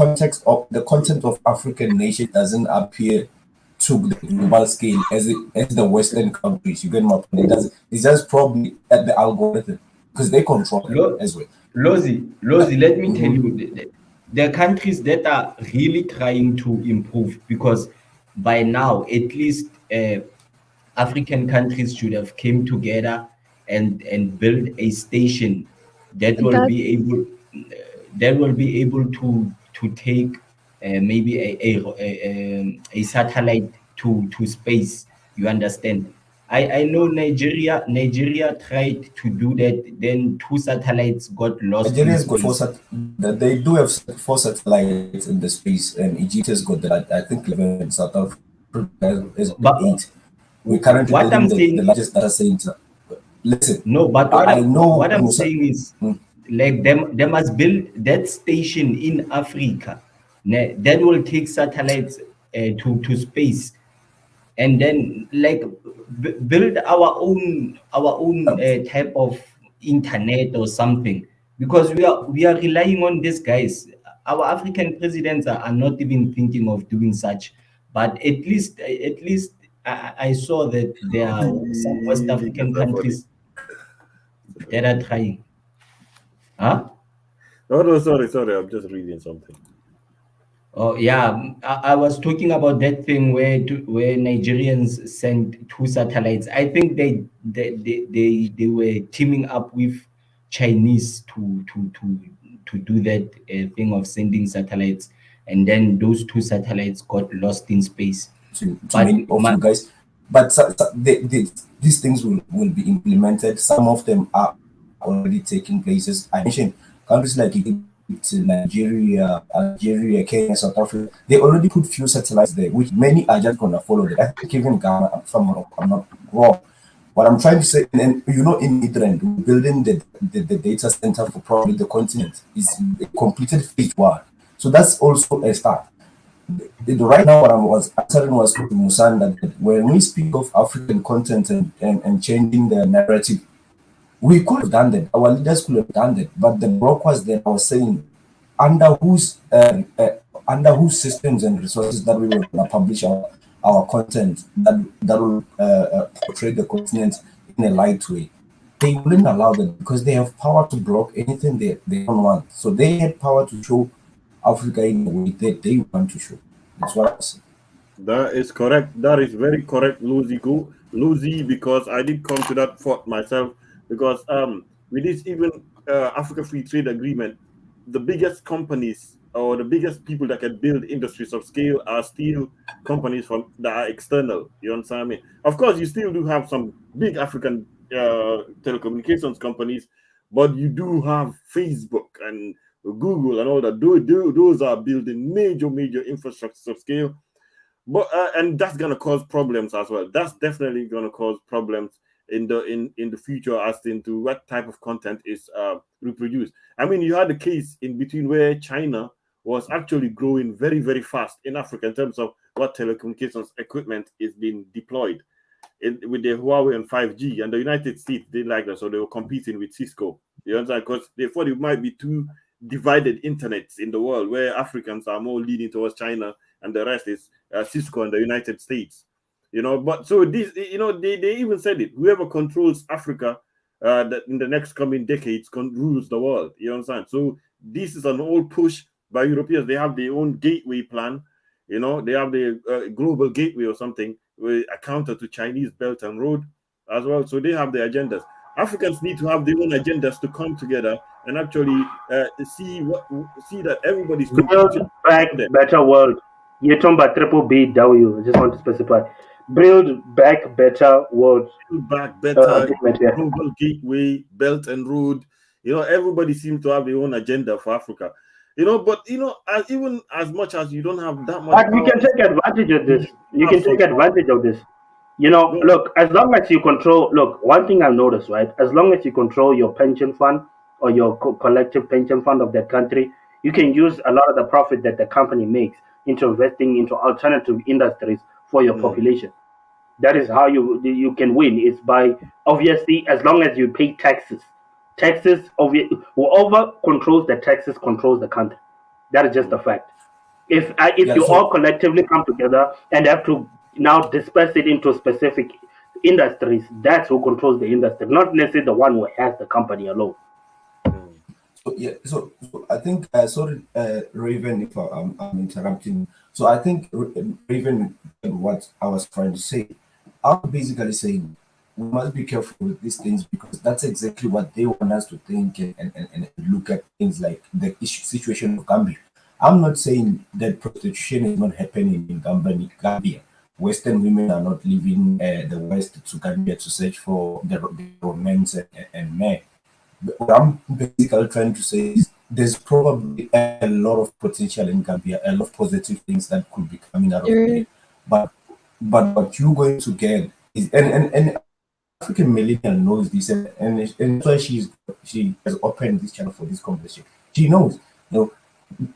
content of African nation doesn't appear to the global scale as the Western countries. You get my point? It's just probably at the algorithm because they control it as well. Lozi, let me tell you, the countries that are really trying to improve, because by now, at least African countries should have came together and build a station that will be able to take maybe a satellite to space. You understand? I know Nigeria tried to do that. Then 2 satellites got lost in Nigeria's got space. they do have 4 satellites in the space, and Egypt has got I think 11. South Africa has got 8. We're currently What I'm building the saying, largest data center. Listen, no, but I know what I'm Musa. saying is, like they must build that station in Africa that will take satellites to space, and then like build our own type of internet or something, because we are relying on these guys. Our African presidents are not even thinking of doing such, but at least I saw that there are some West African countries that are trying. Huh? Oh no, sorry. I'm just reading something. Oh yeah, I was talking about that thing where Nigerians sent 2 satellites. I think they were teaming up with Chinese to do that thing of sending satellites, and then those 2 satellites got lost in space. To many of you guys, but these things will be implemented. Some of them are already taking places. I mentioned countries like Egypt, Nigeria, Algeria, Kenya, South Africa. They already put few satellites there, which many are just gonna follow that. I think even Ghana, if I'm not wrong. What I'm trying to say, and you know, in Midrand, building the data center for probably the continent is completed phase 1. So that's also a start. Right now, what I was answering was to Musanda that when we speak of African content and changing the narrative, we could have done that. Our leaders could have done that, but the block was there. I was saying, under whose systems and resources that we will publish our content that will portray the continent in a light way. They wouldn't allow that because they have power to block anything they don't want. So they had power to show Africa in the way that they want to show. That's what I say. That is correct. That is very correct, Lucy, because I did come to that thought myself. Because with this even Africa Free Trade Agreement, the biggest companies or the biggest people that can build industries of scale are still companies that are external. You understand me? Of course, you still do have some big African telecommunications companies, but you do have Facebook and Google and all that. Those are building major infrastructures of scale. But and that's gonna cause problems as well. That's definitely gonna cause problems in the future as into what type of content is reproduced. I mean, you had a case in between where China was actually growing very, very fast in Africa in terms of what telecommunications equipment is being deployed with the Huawei and 5G, and the United States didn't like that, so they were competing with Cisco. You understand? Because they thought it might be too divided internets in the world, where Africans are more leaning towards China and the rest is Cisco and the United States. But so this, they even said it. Whoever controls Africa that in the next coming decades rules the world. You understand? So this is an old push by Europeans. They have their own gateway plan. They have the global gateway or something, with a counter to Chinese Belt and Road as well. So they have their agendas. Africans need to have their own agendas to come together and actually see that everybody's Build back better world. You're talking about triple BW. I just want to specify. Build back better world. Build back better global gateway, Belt and Road. Everybody seems to have their own agenda for Africa. But even as much as you don't have that much, but we can take advantage of this. You can take advantage of this. Look, as long as you control. Look, one thing I've noticed, right? As long as you control your pension fund or your collective pension fund of that country, you can use a lot of the profit that the company makes into investing into alternative industries for your population. That is how you can win. It's by, obviously, as long as you pay taxes. Taxes, whoever controls the taxes controls the country. That is just a fact. If you all collectively come together and have to now disperse it into specific industries, that's who controls the industry, not necessarily the one who has the company alone. So I think, sorry, Raven, if I'm interrupting. So I think, Raven, what I was trying to say, I'm basically saying we must be careful with these things, because that's exactly what they want us to think and look at things like the situation of Gambia. I'm not saying that prostitution is not happening in Gambia. Western women are not leaving the West to Gambia to search for the romance and men. What I'm basically trying to say is there's probably a lot of potential in Gambia, a lot of positive things that could be coming out of it. But what you're going to get is, and African millennial knows this, and that's why she has opened this channel for this conversation. She knows,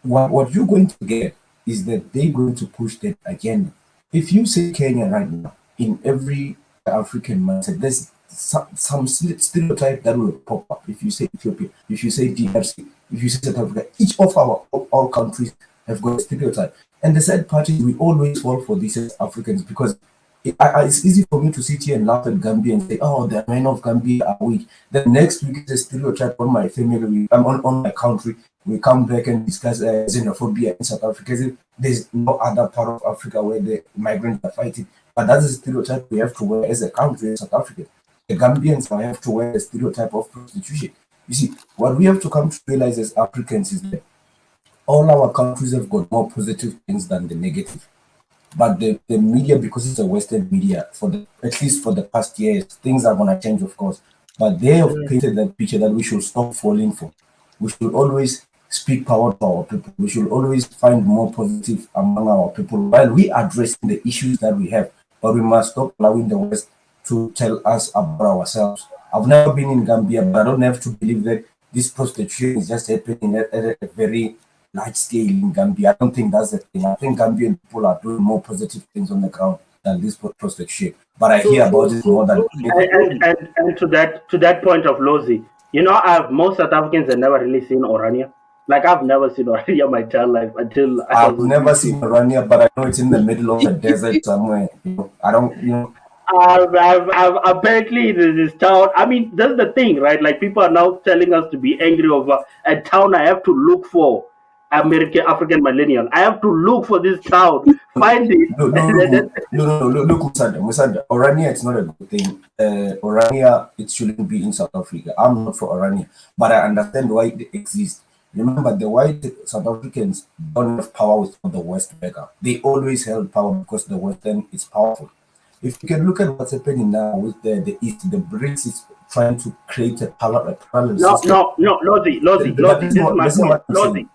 what you're going to get is that they're going to push that agenda. If you say Kenya right now, in every African mindset, there's some stereotype that will pop up. If you say Ethiopia, if you say DRC, if you say South Africa, each of our countries have got a stereotype. And the sad part is we always fall for this as Africans, because it's easy for me to sit here and laugh at Gambia and say, oh, the men of Gambia are weak. The next week is a stereotype on my family, on my country. We come back and discuss xenophobia in South Africa. There's no other part of Africa where the migrants are fighting. But that's a stereotype we have to wear as a country in South Africa. The Gambians now have to wear a stereotype of prostitution. You see, what we have to come to realize as Africans is that all our countries have got more positive things than the negative. But the media, because it's a Western media, at least for the past years, things are going to change, of course. But they have painted that picture that we should stop falling for. We should always speak power to our people. We should always find more positive among our people while we addressing the issues that we have. But we must stop allowing the West to tell us about ourselves. I've never been in Gambia, but I don't have to believe that this prostitution is just happening at a very large scale in Gambia. I don't think that's the thing. I think Gambian people are doing more positive things on the ground than this prostitution. But I hear about it more than. And to that point of Lozi, most South Africans have never really seen Orania. Like, I've never seen Orania my entire life until I've never seen Orania, but I know it's in the middle of the desert somewhere. I don't. Apparently this town. I mean, that's the thing, right? Like, people are now telling us to be angry over a town I have to look for. African millennial. I have to look for this town, find it. No, look, Musanda. Orania, it's not a good thing. Orania, it shouldn't be in South Africa. I'm not for Orania, but I understand why it exists. Remember, the white South Africans don't have power without the West backup. They always held power because the Western is powerful. If you can look at what's happening now with the East, the BRICS is trying to create a parallel system. No, Lozi, this is my point. Lozi.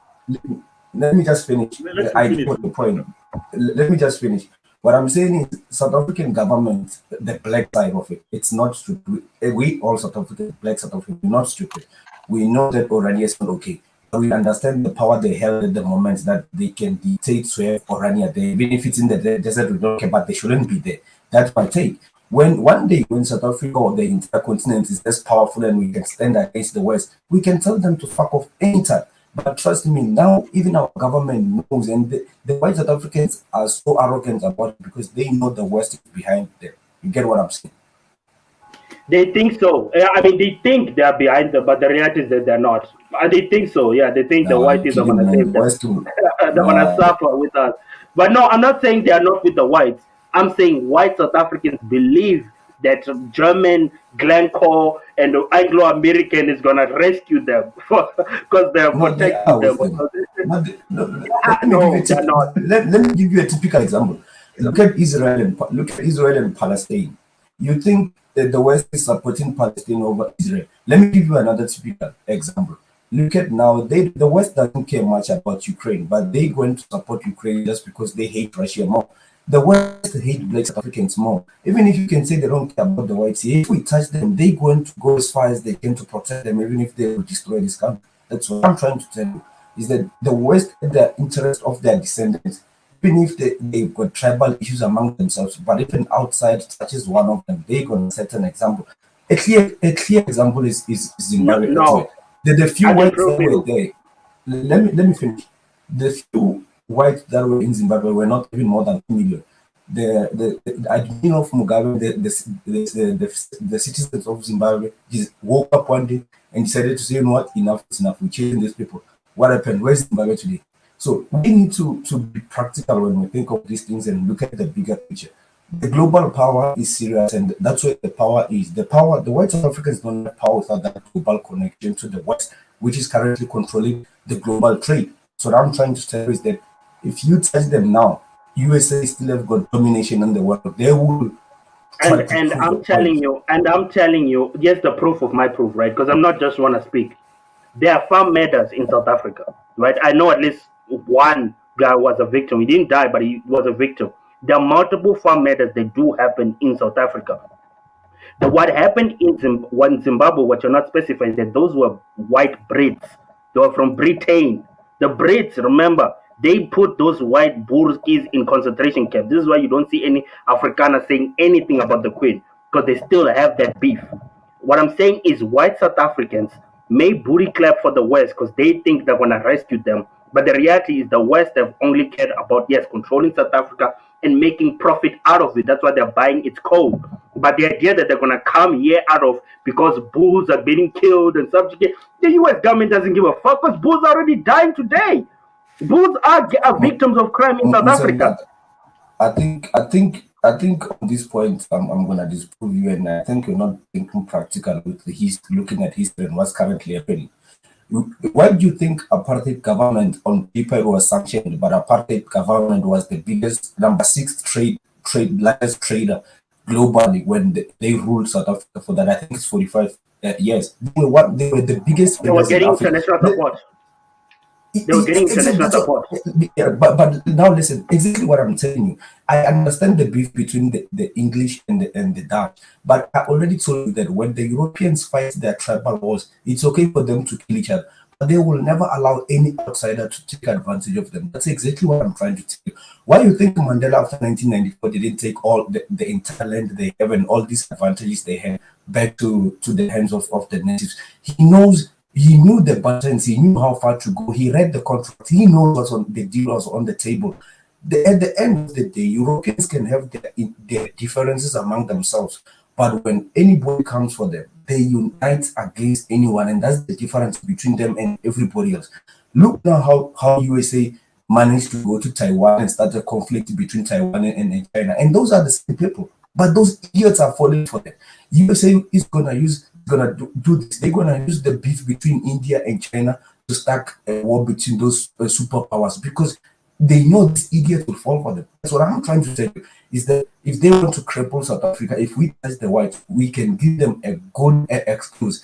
Let me just finish. I get the point. Let me just finish. What I'm saying is, South African government, the black side of it, it's not stupid. We all South African, black South African, we're not stupid. We know that Orania is not okay. But we understand the power they have at the moment, that they can dictate to have Orania there. Even if it's in the desert, we don't care, but they shouldn't be there. That's my take. One day when South Africa or the entire continent is less powerful and we can stand against the West, we can tell them to fuck off anytime. But trust me, now even our government knows, and the white South Africans are so arrogant about it because they know the West is behind them. You get what I'm saying? They think so. I mean, they think they are behind them, but the reality is that they're not. And they think so. Yeah, they think the No, you're whiteys are kidding, gonna man. The save them. West will. They're gonna Nah, suffer with us. But no, I'm not saying they are not with the whites. I'm saying white South Africans believe that German Glencore and the Anglo-American is gonna rescue them because they are no, they are protecting them. with them. No, Yeah, no, they're not. Let me give you a typical example. Look at Israel and Palestine. You think that the West is supporting Palestine over Israel? Let me give you another typical example. Look at now, the West doesn't care much about Ukraine, but they're going to support Ukraine just because they hate Russia more. The West hate Black South Africans more. Even if you can say they don't care about the whites, if we touch them, they're going to go as far as they can to protect them, even if they will destroy this country. That's what I'm trying to tell you. Is that the West had the interest of their descendants, even if they've got tribal issues among themselves, but even outside, such as one of them, they got a certain example. A clear example is Zimbabwe. No, The few I can whites prove that were you. there. Let me finish. The few whites that were in Zimbabwe were not even more than 2 million. The admin of Mugabe, the citizens of Zimbabwe, just woke up one day and decided to say, you know what, enough is enough. We're chasing these people. What happened? Where's Zimbabwe today? So we need to be practical when we think of these things and look at the bigger picture. The global power is serious, and that's where the power is. The white South Africans don't have power without that global connection to the West, which is currently controlling the global trade. So what I'm trying to tell you is that if you touch them now, USA still have got domination in the world. They will try to And prove a I'm point. telling you, here's the proof of my proof, right? Because I'm not just want to speak. There are farm murders in South Africa, right? I know at least one guy was a victim. He didn't die, but he was a victim. There are multiple farm murders that do happen in South Africa. What happened in Zimbabwe, what you're not specifying, is that those were white Brits. They were from Britain. The Brits, remember, they put those white Burskis in concentration camps. This is why you don't see any Afrikaners saying anything about the Queen, because they still have that beef. What I'm saying is white South Africans may booty clap for the West because they think they're going to rescue them. But the reality is the West have only cared about, yes, controlling South Africa and making profit out of it. That's why they're buying its coal. But the idea that they're going to come here out of because bulls are getting killed and subjugated, the US government doesn't give a fuck because bulls are already dying today. Bulls are victims of crime in South Africa. I think on this point, I'm gonna disprove you, and I think you're not thinking practical with looking at history and what's currently happening. Why do you think apartheid government on paper was sanctioned, but apartheid government was the biggest number 6 largest trader globally when they ruled South Africa for that? I think it's 45 years. They were the biggest They were traders in getting Africa. international support. They were getting international support. Yeah, but now listen, exactly what I'm telling you. I understand the beef between the English and the Dutch, but I already told you that when the Europeans fight their tribal wars, it's okay for them to kill each other, but they will never allow any outsider to take advantage of them. That's exactly what I'm trying to tell you. Why you think Mandela after 1994 didn't take all the entire land they have and all these advantages they had back to the hands of the natives? He knew the buttons, he knew how far to go, he read the contract, he knows what's on the deal was on the table. At the end of the day, Europeans can have their differences among themselves, but when anybody comes for them, they unite against anyone, and that's the difference between them and everybody else. Look now how USA managed to go to Taiwan and start a conflict between Taiwan and China, and those are the same people, but those idiots are falling for them. USA is do this. They're gonna use the beef between India and China to start a war between those superpowers because they know this idiot will fall for them. That's what I'm trying to tell you. Is that if they want to cripple South Africa, if we touch the whites, we can give them a good excuse.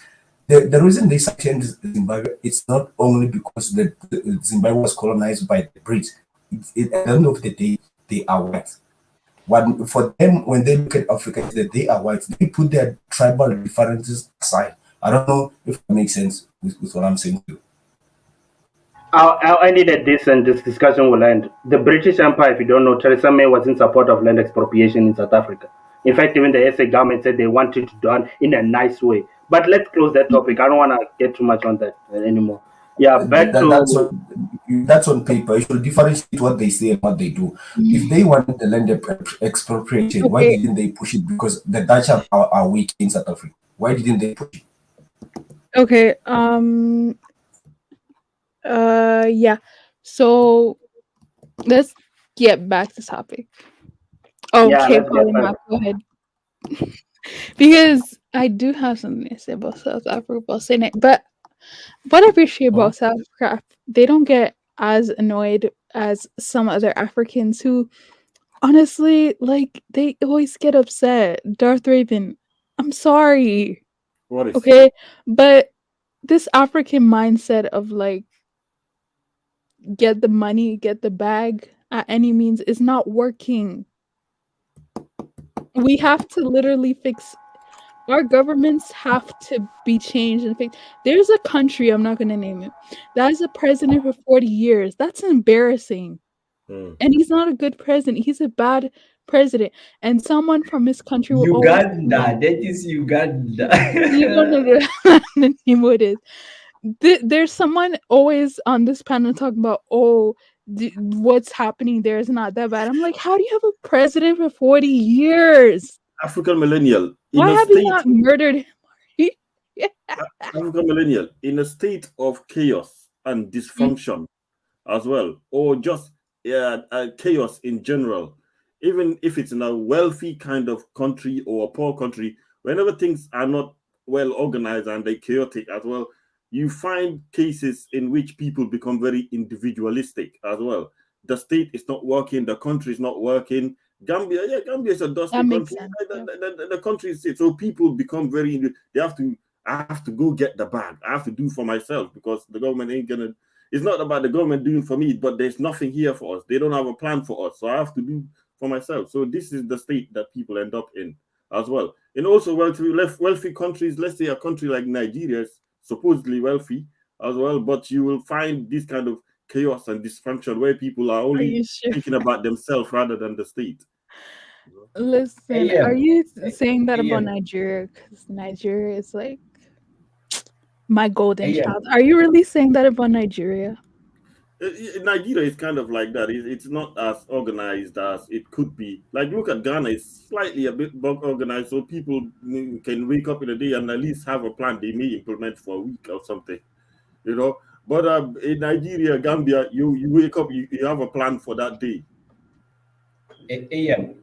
The reason they sanctioned Zimbabwe, it's not only because the Zimbabwe was colonized by the Brits. At the end of the day, they are white. For them, when they look at Africa, that they are white, they put their tribal differences aside. I don't know if it makes sense with what I'm saying to you. I'll end it at this, and this discussion will end. The British Empire, if you don't know, Theresa May was in support of land expropriation in South Africa. In fact, even the SA government said they wanted it done in a nice way. But let's close that topic. I don't want to get too much on that anymore. Yeah, back to that's on paper. You should differentiate what they say and what they do. If they wanted the land expropriation, why Okay. didn't they push it? Because the Dutch are weak in South Africa. Why didn't they push it? Okay. Yeah. So let's get back to topic. yeah, Okay, let's get back. Polymath, go ahead. Because I do have something to say about South Africa, about saying it. But what I appreciate about South Africa, they don't get as annoyed as some other Africans who, honestly, like, they always get upset. Darth Raven, I'm sorry. What is? Okay? But this African mindset of, like, get the money, get the bag at any means is not working. We have to literally fix our governments have to be changed and fixed. There's a country, I'm not gonna name it, that has a president for 40 years. That's embarrassing. And he's not a good president. He's a bad president. And someone from his country will always Uganda, that is Uganda. you don't know the name what it is. There's someone always on this panel talking about, oh, what's happening there is not that bad. I'm like, how do you have a president for 40 years? African millennial Why in a have you state. not murdered him? African millennial in a state of chaos and dysfunction as well, or just chaos in general. Even if it's in a wealthy kind of country or a poor country, whenever things are not well organized and they're chaotic as well, you find cases in which people become very individualistic as well. The state is not working, the country is not working. Gambia is a dusty That makes country. sense. The country is so people become very. I have to go get the bag. I have to do for myself because the government ain't gonna. It's not about the government doing for me, but there's nothing here for us. They don't have a plan for us, so I have to do for myself. So this is the state that people end up in as well. And also wealthy countries, let's say a country like Nigeria is supposedly wealthy as well, but you will find this kind of chaos and dysfunction where people are only thinking about themselves rather than the state. Listen, AM. are you saying that about AM. Nigeria? Because Nigeria is like my golden AM. child. Are you really saying that about Nigeria? Nigeria is kind of like that. It's not as organized as it could be. Like, look at Ghana; it's slightly a bit organized, so people can wake up in a day and at least have a plan they may implement for a week or something, you know. But in Nigeria, Gambia, you wake up, you have a plan for that day. AM.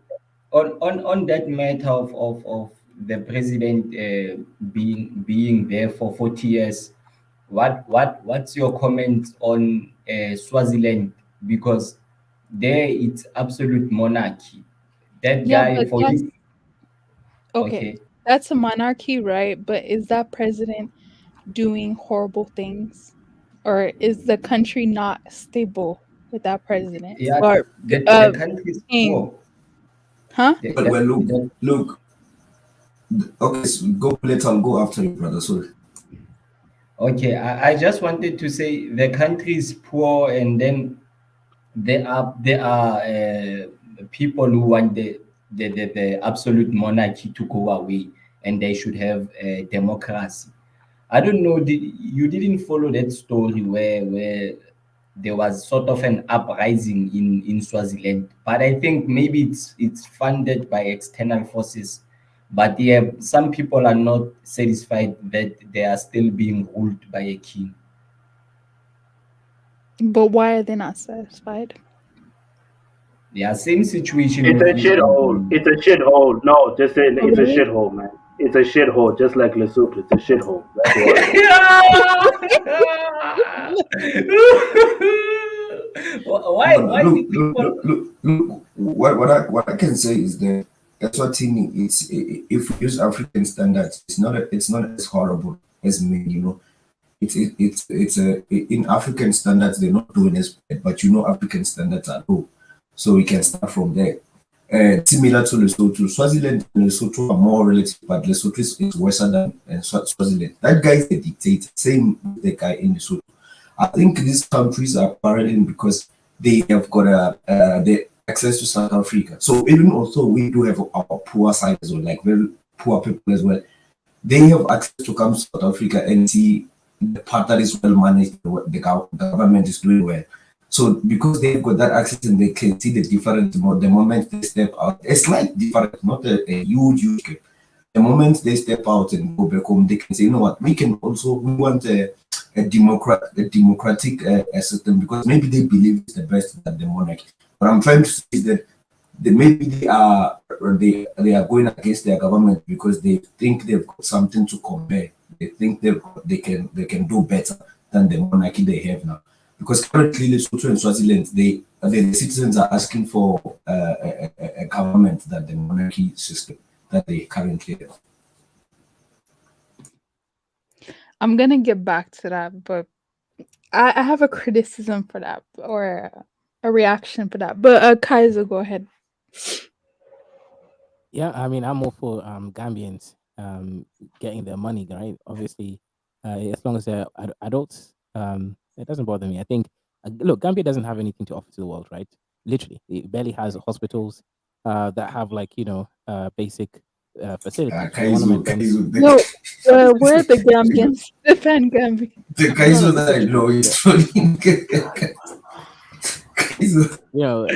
On that matter of the president being there for 40 years, what's your comment on Swaziland? Because there it's absolute monarchy. That Yeah, guy but for that's his okay. That's a monarchy, right? But is that president doing horrible things? Or is the country not stable with that president? Yeah, Or the country is king? poor. Huh? Look. Okay, so let him go after you, brother. Sorry. Okay, I just wanted to say the country is poor, and then there are people who want the absolute monarchy to go away, and they should have democracy. I don't know. You didn't follow that story where there was sort of an uprising in Swaziland, but I think maybe it's funded by external forces. But yeah, some people are not satisfied that they are still being ruled by a king. But why are they not satisfied? Yeah, same situation It's a with shithole. It's a shithole. No, just say Oh, it's a really? shithole, man. It's a shithole, just like Lesotho. It's a shithole. That's why Look, do people look. What I can say is that that's what thing. If we use African standards, it's not as horrible as men. You know, it's in African standards they're not doing as bad, but you know African standards are low, so we can start from there. Similar to Lesotho, Swaziland and Lesotho are more relative, but Lesotho is worse than Swaziland. That guy is a dictator. Same with the guy in Lesotho. I think these countries are paralleling because they have got the access to South Africa. So even although we do have our poor side as well, like very poor people as well, they have access to come to South Africa and see the part that is well managed, the government is doing well. So because they've got that access and they can see the difference the moment they step out, a slight difference, not a huge gap. The moment they step out and go back home, they can say, you know what, we want a democratic system, because maybe they believe it's the best that the monarchy. But I'm trying to say that maybe they are going against their government because they think they've got something to compare. They think they can do better than the monarchy they have now. Because currently, Lesotho and Swaziland, the citizens are asking for a government that the monarchy system that they currently have. I'm gonna get back to that, but I have a criticism for that, or a reaction for that. But Kaiser, go ahead. Yeah, I mean, I'm all for Gambians getting their money, right? Obviously, as long as they're adults, it doesn't bother me. I think, look, Gambia doesn't have anything to offer to the world, right? Literally, it barely has hospitals that have basic facilities. One of my friends, No, we're the Gambians. Defend Gambia. The Kaiser that I know is trolling. you know.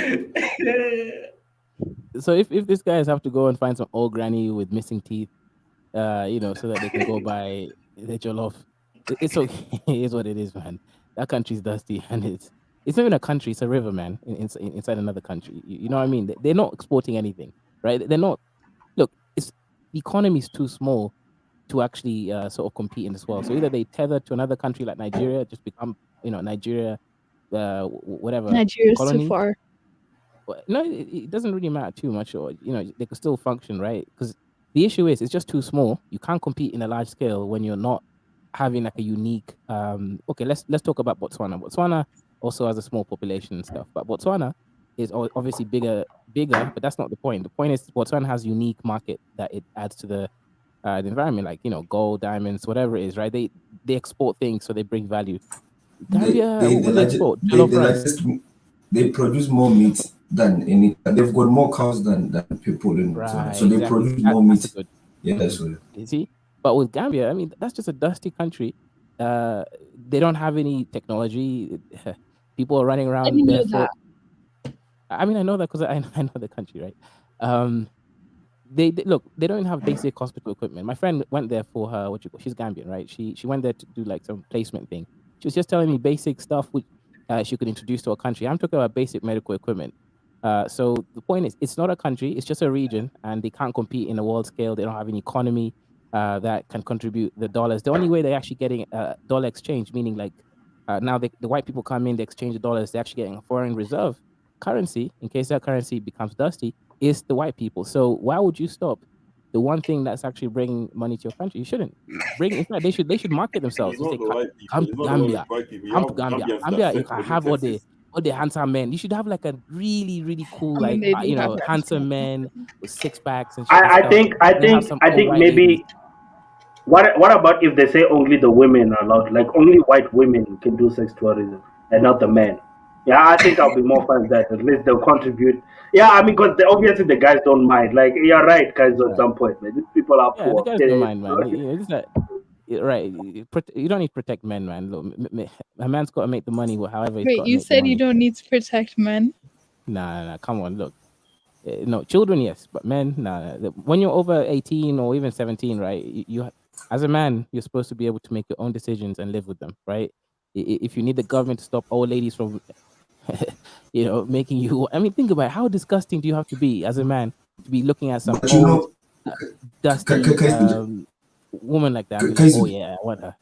So if these guys have to go and find some old granny with missing teeth, so that they can go buy their jollof, it's okay. It is what it is, man. That country's dusty, and it's not even a country; it's a river, man. Inside another country, you know what I mean? They're not exporting anything, right? They're not. Look, the economy is too small to actually sort of compete in this world. So either they tether to another country like Nigeria, just become Nigeria, whatever Nigeria's colony. too far. No, it doesn't really matter too much, or they could still function, right? Because the issue is it's just too small. You can't compete in a large scale when you're not having like a unique. Okay, let's talk about Botswana. Botswana also has a small population and stuff, but Botswana is obviously bigger, but that's not the point. The point is Botswana has unique market that it adds to the environment, like gold, diamonds, whatever it is, right? They export things, so they bring value. Gambia, what do they export? Jollof rice. They produce more meat than any. They've got more cows than people in Botswana, so they produce more meat. Yeah, that's what. You see, but with Gambia, I mean, that's just a dusty country. They don't have any technology. People are running around barefoot. I mean, I know that because I know the country, right? They look. They don't have basic hospital equipment. My friend went there for her. She's Gambian, right? She went there to do like some placement thing. She was just telling me basic stuff which she could introduce to a country. I'm talking about basic medical equipment. So the point is, it's not a country; it's just a region, and they can't compete in a world scale. They don't have an economy that can contribute the dollars. The only way they're actually getting dollar exchange, meaning like now the white people come in, they exchange the dollars. They're actually getting a foreign reserve currency in case that currency becomes dusty. Is the white people. So why would you stop the one thing that's actually bringing money to your country? You shouldn't bring. In fact, they should market themselves. Say, come to Gambia, come to Gambia. Gambia, you can have all the handsome men. You should have like a really cool, handsome men with six packs and shit. I think maybe. What about if they say only the women are allowed? Like only white women can do sex tourism and not the men. Yeah, I think I'll be more fun that at least they'll contribute. Yeah, I mean, because obviously the guys don't mind. Like, you're right, guys. At some point, man, these people are poor. The guys don't mind, man. Right. You don't need to protect men, man. Look, a man's got to make the money however he's got to Wait, you said you don't need to protect men? Nah. Come on, look. No, children, yes, but men, nah. When you're over 18 or even 17, right? You as a man, you're supposed to be able to make your own decisions and live with them, right? If you need the government to stop old ladies from making you. I mean, think about it. How disgusting do you have to be as a man to be looking at some old, dusty woman like that? Oh yeah, I want her.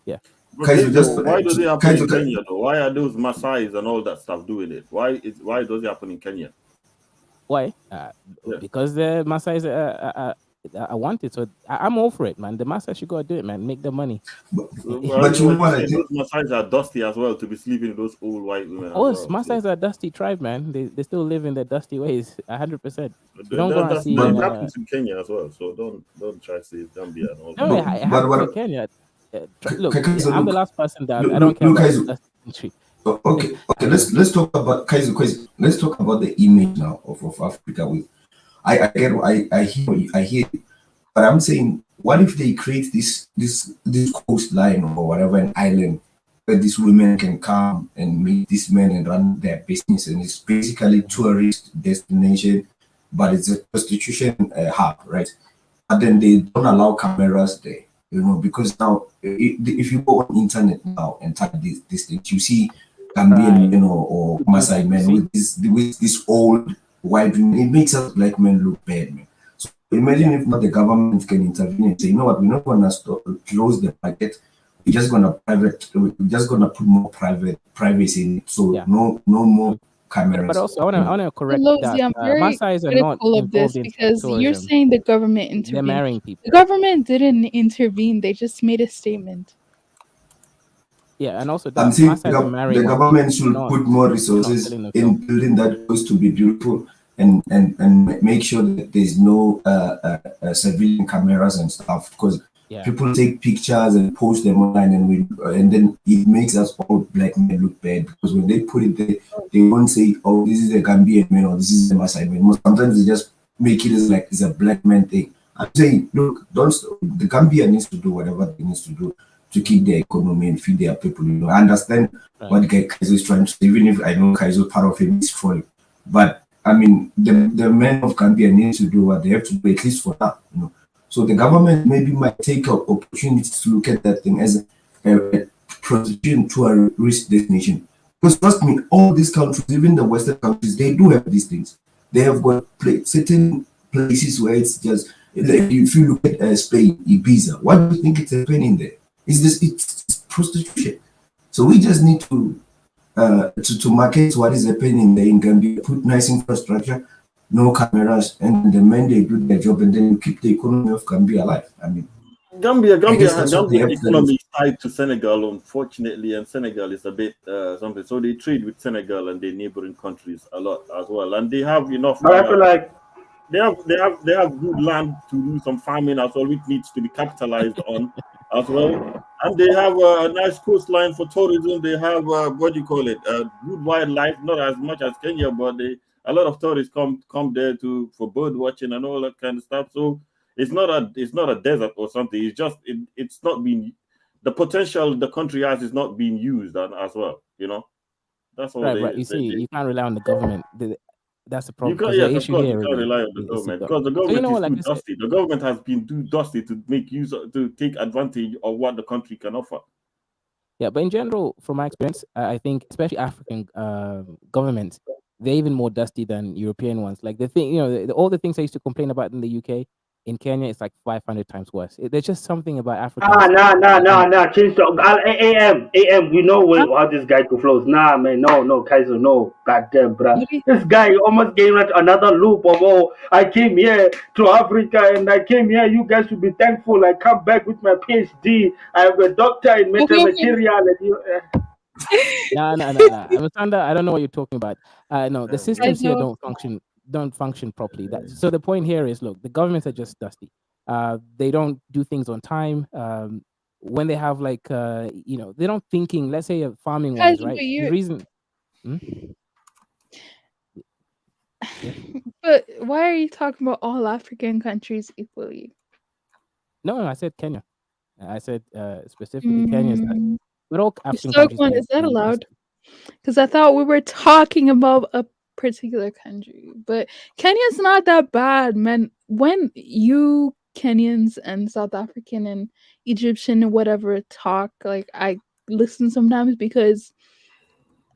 Yeah. Why does it happen in Kenya though? Why are those Maasais and all that stuff doing it? Why does it happen in Kenya? Why? Because the Maasais I want it, so I'm all for it, man. The Maasai should go do it, man. Make the money. But you know what? Those Maasais are dusty as well to be sleeping with those old white women. Oh, Maasais are a dusty tribe, man. They still live in their dusty ways, 100%. Don't go and see. But it happens in Kenya as well, so don't try to say Gambia and all that. No, it happens in Kenya. Look, I'm the last person that I don't care about the dusty country. Okay. Let's talk about Kaiser. Let's talk about the image now of Africa. I hear But I'm saying, what if they create this coastline or whatever, an island where these women can come and meet these men and run their business, and it's basically tourist destination, but it's a prostitution hub, right? But then they don't allow cameras there, because now if you go on internet now and type these things, you see Gambian men or Maasai men with this old white women. It makes us black men look bad, man. So imagine if not the government can intervene and say, you know what, we're not gonna close the market. We're just gonna put more privacy in it. So no more cameras. But also, I want to correct Lozi, that. I'm very Maasais are not critical of involved this in because you're tourism. saying the government They're intervened. marrying people. The government didn't intervene. They just made a statement. Yeah, and also I'm saying Maasais are marrying the government people, should not put more resources killing the in film. building that coast to be beautiful and make sure that there's no civilian cameras and stuff, because people take pictures and post them online, and then it makes us all black men look bad, because when they put it there, they won't say, oh, this is a Gambian man or this is a Maasai man. Sometimes they just make it as like it's a black man thing. I'm saying, look, the Gambia needs to do whatever it needs to do to keep their economy and feed their people. I understand what Kaizo is trying to say, even if I know Kaizo part of him is trolling. But I mean, the men of Gambia need to do what they have to do, at least for now. So the government maybe might take an opportunity to look at that thing as a prostitution tourist destination. Because trust me, all these countries, even the Western countries, they do have these things. They have got certain places where it's just, like if you look at Spain, Ibiza, what do you think it's happening there? It's prostitution. So we just need to market what is happening there in Gambia, put nice infrastructure, no cameras, and the men they do their job, and then you keep the economy of Gambia alive. I mean, Gambia that's what they have economy is tied to Senegal, unfortunately, and Senegal is a bit something. So they trade with Senegal and the neighboring countries a lot as well, and they have enough. But I feel like they have good land to do some farming as well, which needs to be capitalized on as well. And they have a nice coastline for tourism. They have what do you call it? Good wildlife, not as much as Kenya, but a lot of tourists come there for bird watching and all that kind of stuff. So it's not a desert or something. It's just it's not being, the potential the country has is not being used as well. That's all. Right. You see, you can't rely on the government. That's the You problem. can't, Because the yes, of issue course, here you can't really rely on the is government, because the so government is like too dusty. The government has been too dusty to make use of, to take advantage of what the country can offer. Yeah, but in general, from my experience, I think especially African governments, they're even more dusty than European ones. Like the thing, all the things I used to complain about in the UK, in Kenya, it's like 500 times worse. There's just something about Africans. Nah. Change the AM. We know how this guy flows. Nah, man, no, Kaiser, no. Goddamn, bruh. This guy almost gave us another loop of, oh, I came here to Africa and I came here. You guys should be thankful. I come back with my PhD. I have a doctor in metamaterial. And you, No. Masanda, I don't know what you're talking about. No, the systems here don't function properly. So the point here is, look, the governments are just dusty. They don't do things on time. When they have they don't thinking. Let's say farming wise, right? The reason. Yeah. But why are you talking about all African countries equally? No, I said Kenya. I said specifically Kenya is dusty. But all African So countries. is that allowed? Because I thought we were talking about a particular country, but Kenya's not that bad, man. When you Kenyans and South African and Egyptian and whatever talk, like I listen sometimes because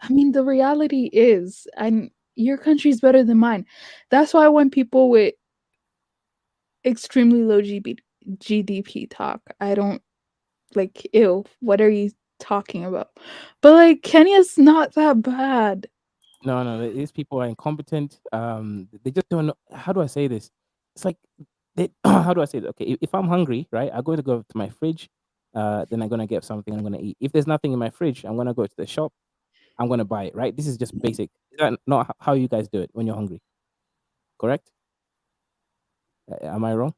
I mean the reality is, and your country's better than mine. That's why when people with extremely low GDP talk, I don't like, ew, what are you talking about? But like Kenya's not that bad. No, these people are incompetent. They just don't know. How do I say this? It's like how do I say it? Okay, if I'm hungry, right, I'm going to go to my fridge. Then I'm gonna get something I'm gonna eat. If there's nothing in my fridge, I'm gonna go to the shop. I'm gonna buy it. Right? This is just basic. Is that not how you guys do it when you're hungry? Correct? Am I wrong?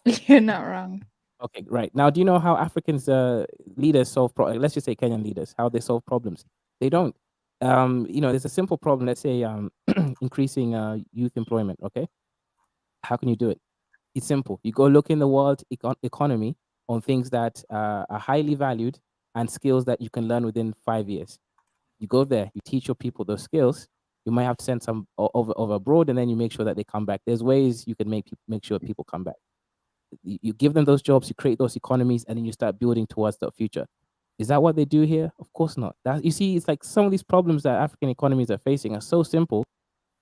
You're not wrong. Okay, right. Now, do you know how Africans leaders solve problems? Let's just say Kenyan leaders, how they solve problems. They don't. There's a simple problem. Let's say increasing youth employment. Okay, how can you do it? It's simple. You go look in the world economy on things that are highly valued and skills that you can learn within 5 years. You go there, you teach your people those skills. You might have to send some over abroad, and then you make sure that they come back. There's ways you can make sure people come back. You give them those jobs, you create those economies, and then you start building towards the future. Is that what they do here? Of course not. That, you see, it's like some of these problems that African economies are facing are so simple,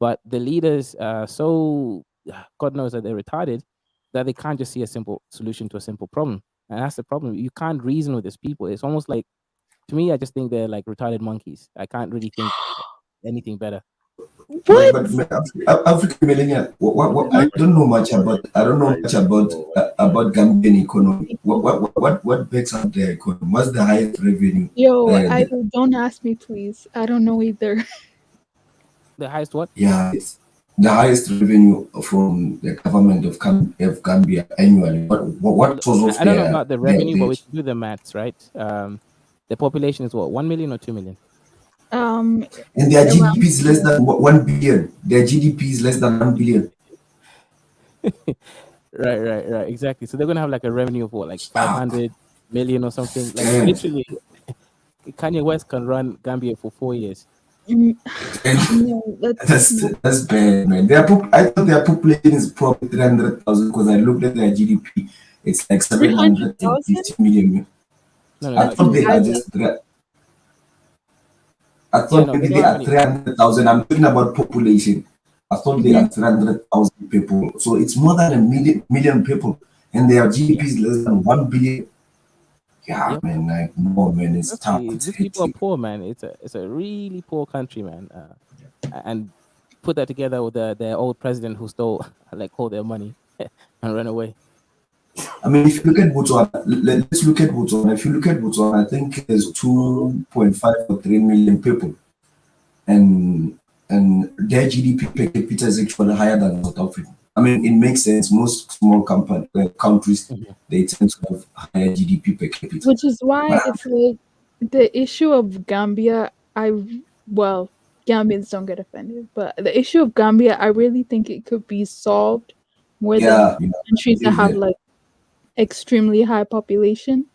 but the leaders are so, God knows that they're retarded, that they can't just see a simple solution to a simple problem. And that's the problem. You can't reason with these people. It's almost like, to me, I just think they're like retarded monkeys. I can't really think anything better. But African millennial, I don't know much about. I don't know much about Gambian economy. What makes up their economy? What's the highest revenue? Yo, don't ask me, please. I don't know either. The highest what? Yeah, it's the highest revenue from the government of Gambia annually. What source of I don't know about the revenue, but we can do the maths, right? The population is what, 1 million or 2 million? And their GDP is less than 1 billion. Their GDP is less than 1 billion. Right. Exactly. So they're gonna have like a revenue of what, like 500 million or something. Like literally, Kanye West can run Gambia for 4 years. That's bad, man. I thought their population is probably 300,000 because I looked at their GDP. It's like 750 million. No, I thought they are just. I thought maybe they are 300,000. I'm talking about population. I thought they are 300,000 people. So it's more than a million people, and their GDP is less than 1 billion. Yeah, man. Like, no, man, it's tough. These people are poor, man. It's a really poor country, man. And put that together with their old president who stole like all their money and ran away. I mean, if you look at Botswana, let's look at Botswana. If you look at Botswana, I think there's 2.5 or 3 million people, and their GDP per capita is actually higher than South Africa. I mean, it makes sense. Most small countries, they tend to have higher GDP per capita. Which is why it's like the issue of Gambia. Gambians don't get offended, but the issue of Gambia, I really think it could be solved more than countries that have like extremely high population.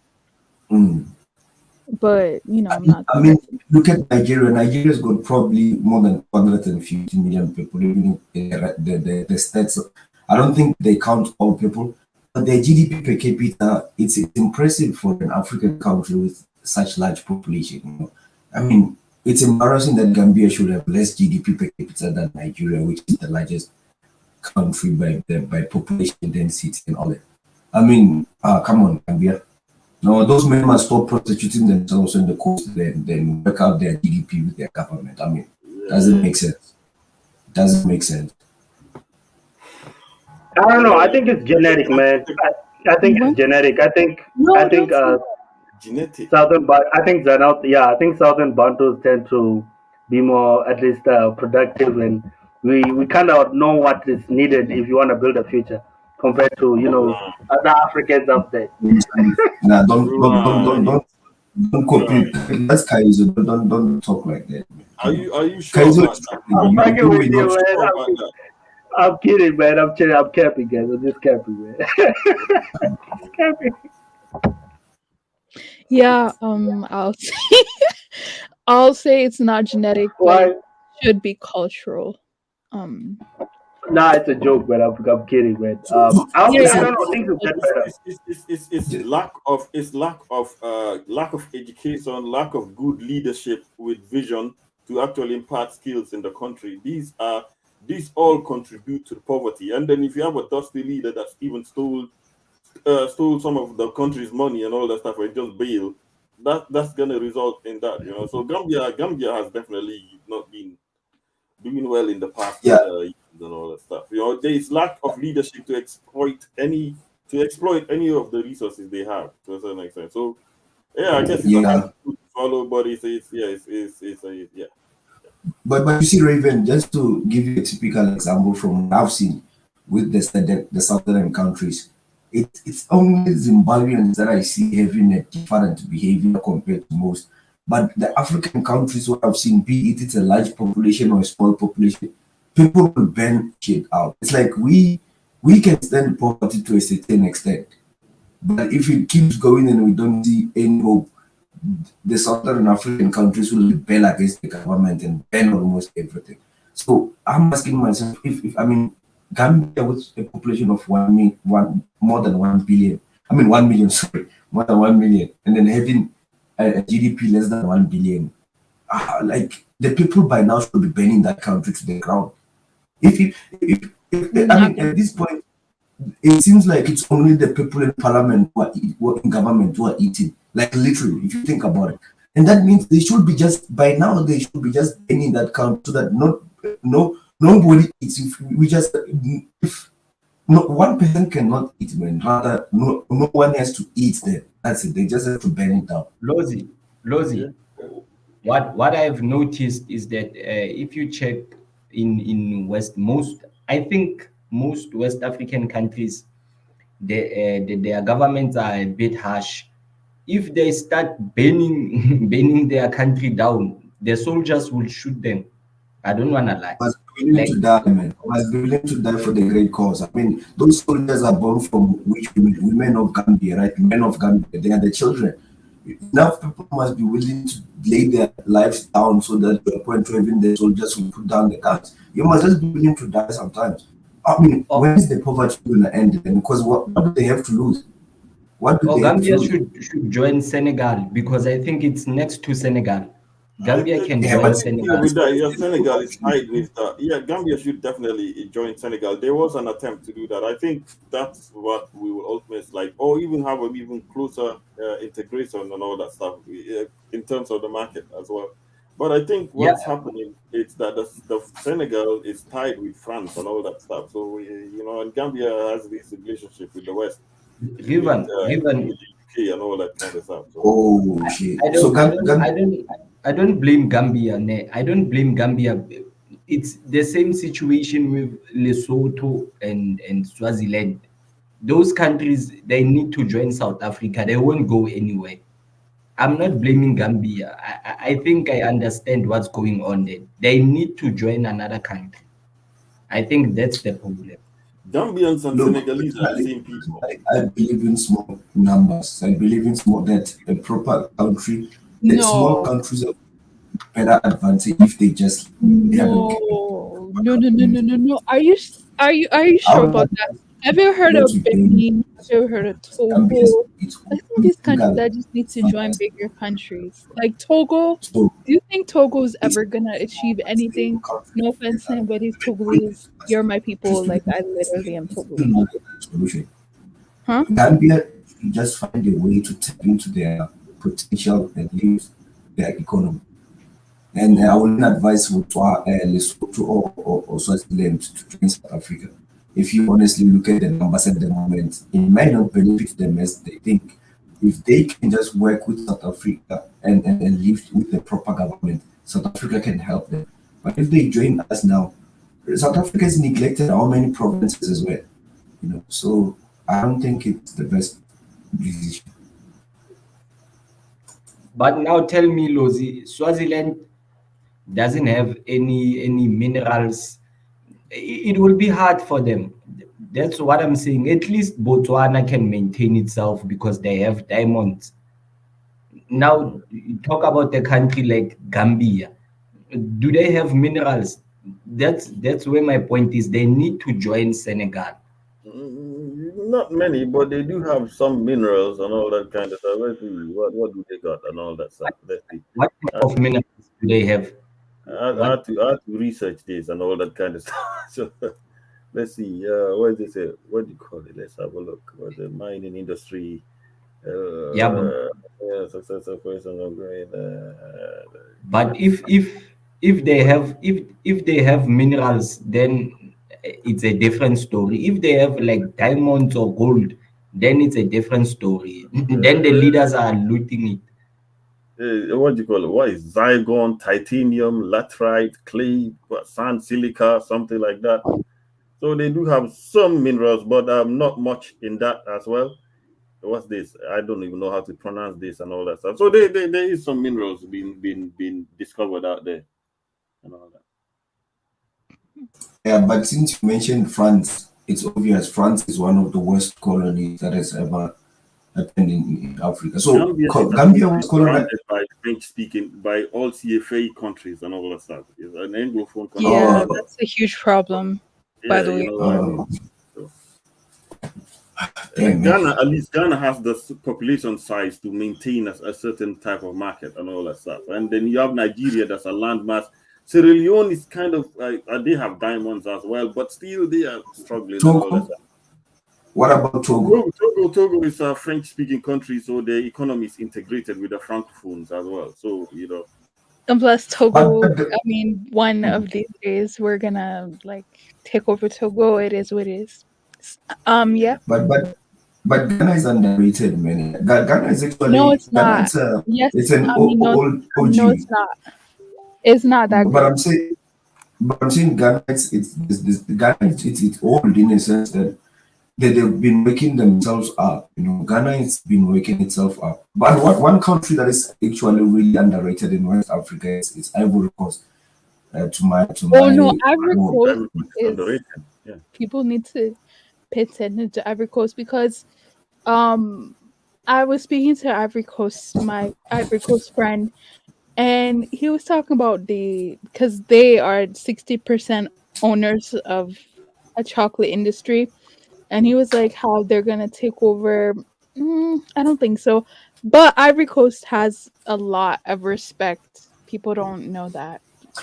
But I'm not. I mean, look at Nigeria. Nigeria's got probably more than 150 million people. Even the stats, I don't think they count all people, but their GDP per capita, it's impressive for an African country with such large population. I mean, it's embarrassing that Gambia should have less GDP per capita than Nigeria, which is the largest country by population density and all that. I mean, come on, Gambia. No, those men must stop prostituting themselves on the coast, then work out their GDP with their government. I mean, doesn't make sense. Doesn't make sense. I don't know. I think it's genetic, man. I think it's genetic. I think genetic. I think Southern Bantus tend to be more, at least, productive, and we kind of know what is needed if you want to build a future compared to other Africans out there. Nah, don't copy. That's Kaizo. Don't talk like that. Are you sure Kaizo about that? I'm kidding, man. I'm capping, guys. I'm just capping, man. Just capping. Yeah, I'll say it's not genetic, but it should be cultural. Nah, it's a joke, man. I'm kidding, man. I don't know. Things will get better. It's lack of education, lack of good leadership with vision to actually impart skills in the country. These all contribute to the poverty. And then if you have a dusty leader that's even stole some of the country's money and all that stuff and just bail, that's gonna result in that, So Gambia has definitely not been doing well in the past years and all that stuff. There is lack of leadership to exploit any of the resources they have to a certain extent. So I guess it's not good to follow, but it's. But you see, Raven, just to give you a typical example from what I've seen with the southern countries, it's only Zimbabweans that I see having a different behavior compared to most. But the African countries, what I've seen, be it's a large population or a small population, people will ban shit out. It's like we we can stand poverty to a certain extent. But if it keeps going and we don't see any hope, the Southern African countries will rebel against the government and ban almost everything. So I'm asking myself, if I mean, Gambia with a population of more than 1 billion, I mean 1 million, sorry, more than 1 million, and then having a GDP less than 1 billion, like the people by now should be burning that country to the ground. If I mean, at this point, it seems like it's only the people in parliament who are in government who are eating, like literally, if you think about it. And that means they should be just, by now, they should be just in that count so that nobody eats. If we just, if no one person cannot eat, man, rather, no one has to eat there. That's it. They just have to burn it down. Lozi, what I've noticed is that if you check in I think most West African countries, their governments are a bit harsh. If they start burning their country down, the soldiers will shoot them. I don't want to lie. Must be willing to die, man. Must be willing to die for the great cause. I mean, those soldiers are born from which women? Women of Gambia, right? Men of Gambia. They are the children. Enough people must be willing to lay their lives down so that to a point where even the soldiers will put down the guns. You must just be willing to die sometimes. I mean, when is the poverty going to end? Because what do they have to lose? What do they have to Gambia lose? should join Senegal, because I think it's next to Senegal. Gambia can Yeah, join but Senegal. with that, yeah, Senegal is tied with Gambia should definitely join Senegal. There was an attempt to do that. I think that's what we will ultimately like, or even have an even closer integration and all that stuff in terms of the market as well. But I think what's happening is that the Senegal is tied with France and all that stuff. So and Gambia has this relationship with the West, Given with the UK and all that kind of stuff. So, oh shit! I don't blame Gambia. I don't blame Gambia. It's the same situation with Lesotho and Swaziland. Those countries, they need to join South Africa. They won't go anywhere. I'm not blaming Gambia. I think I understand what's going on there. They need to join another country. I think that's the problem. Gambians and Senegalese are the same people. I believe in small numbers. I believe in that a proper country, the small countries have better advantage if they just No. Are you sure about that? Have you heard of Benin? Have you heard of Togo? I think these countries that just need to join bigger countries. Like Togo. Do you think Togo is ever gonna achieve anything? No offense to anybody, Togolese. You're my people. Like I literally am Togolese. Solution. Huh? Gambia just find a way to tap into their potential and use their economy. And I wouldn't advise Lesotho or Swaziland to join South Africa. If you honestly look at the numbers at the moment, it might not benefit them as they think. If they can just work with South Africa and live with the proper government, South Africa can help them. But if they join us now, South Africa has neglected how many provinces as well. So I don't think it's the best decision. But now tell me, Lozi, Swaziland doesn't have any minerals. It will be hard for them. That's what I'm saying. At least Botswana can maintain itself because they have diamonds. Now, talk about a country like Gambia. Do they have minerals? That's where my point is. They need to join Senegal. Not many, but they do have some minerals and all that kind of stuff. Let's see what do they got and all that stuff. Let's see. What type of minerals do they have? I had to research this and all that kind of stuff. So let's see. What is it? What do you call it? Let's have a look. What the mining industry? Successful person of grain. But if they have minerals, then it's a different story. If they have like diamonds or gold, then it's a different story. Then the leaders are looting it. What do you call it? What is zygon, titanium, laterite, clay, sand, silica, something like that. So they do have some minerals, but not much in that as well. What's this? I don't even know how to pronounce this and all that stuff. So there is some minerals being discovered out there and all that. Yeah, but since you mentioned France, it's obvious France is one of the worst colonies that has ever happened in Africa. So Gambia was colonized by French-speaking, by all CFA countries and all that stuff. It's an Anglophone country. Yeah, that's a huge problem, by the way. You know what I mean? Ghana, at least Ghana has the population size to maintain a certain type of market and all that stuff. And then you have Nigeria, that's a landmass. Sierra Leone is kind of they have diamonds as well, but still they are struggling. And all that stuff. What about Togo? Togo is a French-speaking country, so the economy is integrated with the francophones as well. So And plus Togo, I mean, one of these days we're gonna like take over Togo. It is what it is. Yeah. But Ghana is underrated, man. Ghana is actually no, it's Ghana, not. it's an old OG. No, it's not. It's not that But good. I'm saying Ghana, it's old in a sense that they've been waking themselves up. You know, Ghana has been waking itself up. But one country that is actually really underrated in West Africa is Ivory Coast. No, Ivory Coast is people need to pay attention to Ivory Coast because I was speaking to my Ivory Coast friend, and he was talking about because they are 60% owners of a chocolate industry, and he was like how they're gonna take over. I don't think so, but Ivory Coast has a lot of respect. People don't know that.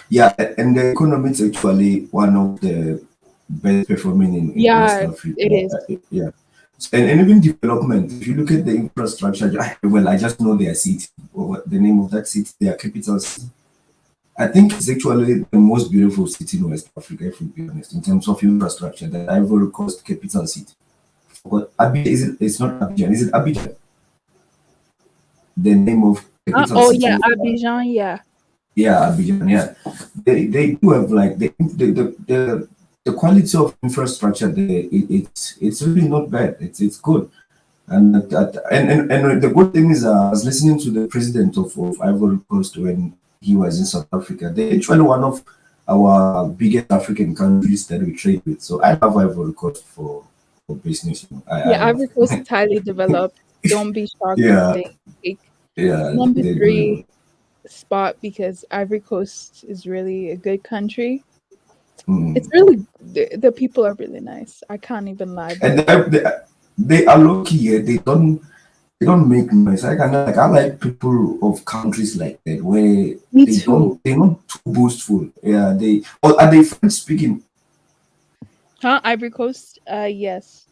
Yeah, and the economy is actually one of the best performing in West Africa. It is. Yeah. And even development, if you look at the infrastructure, well, I just know their city, or what the name of that city, their capital city. I think it's actually the most beautiful city in West Africa, if we be honest, in terms of infrastructure, the Ivory Coast capital city. But Abidjan, it's not Abidjan, is it Abidjan? The name of capital city. Abidjan, yeah. Yeah, Abidjan, yeah. They do have like the quality of infrastructure there. It's really not bad. It's good, and the good thing is I was listening to the president of Ivory Coast when he was in South Africa. They're actually one of our biggest African countries that we trade with. So I love Ivory Coast for business. Ivory Coast is highly developed. Don't be shocked Yeah. if they take Yeah, number they 3 spot because Ivory Coast is really a good country. It's really the people are really nice. I can't even lie. And they are lucky. They don't make noise. I like people of countries like that where they're not too boastful. Yeah, are they French speaking? Ivory Coast? Yes.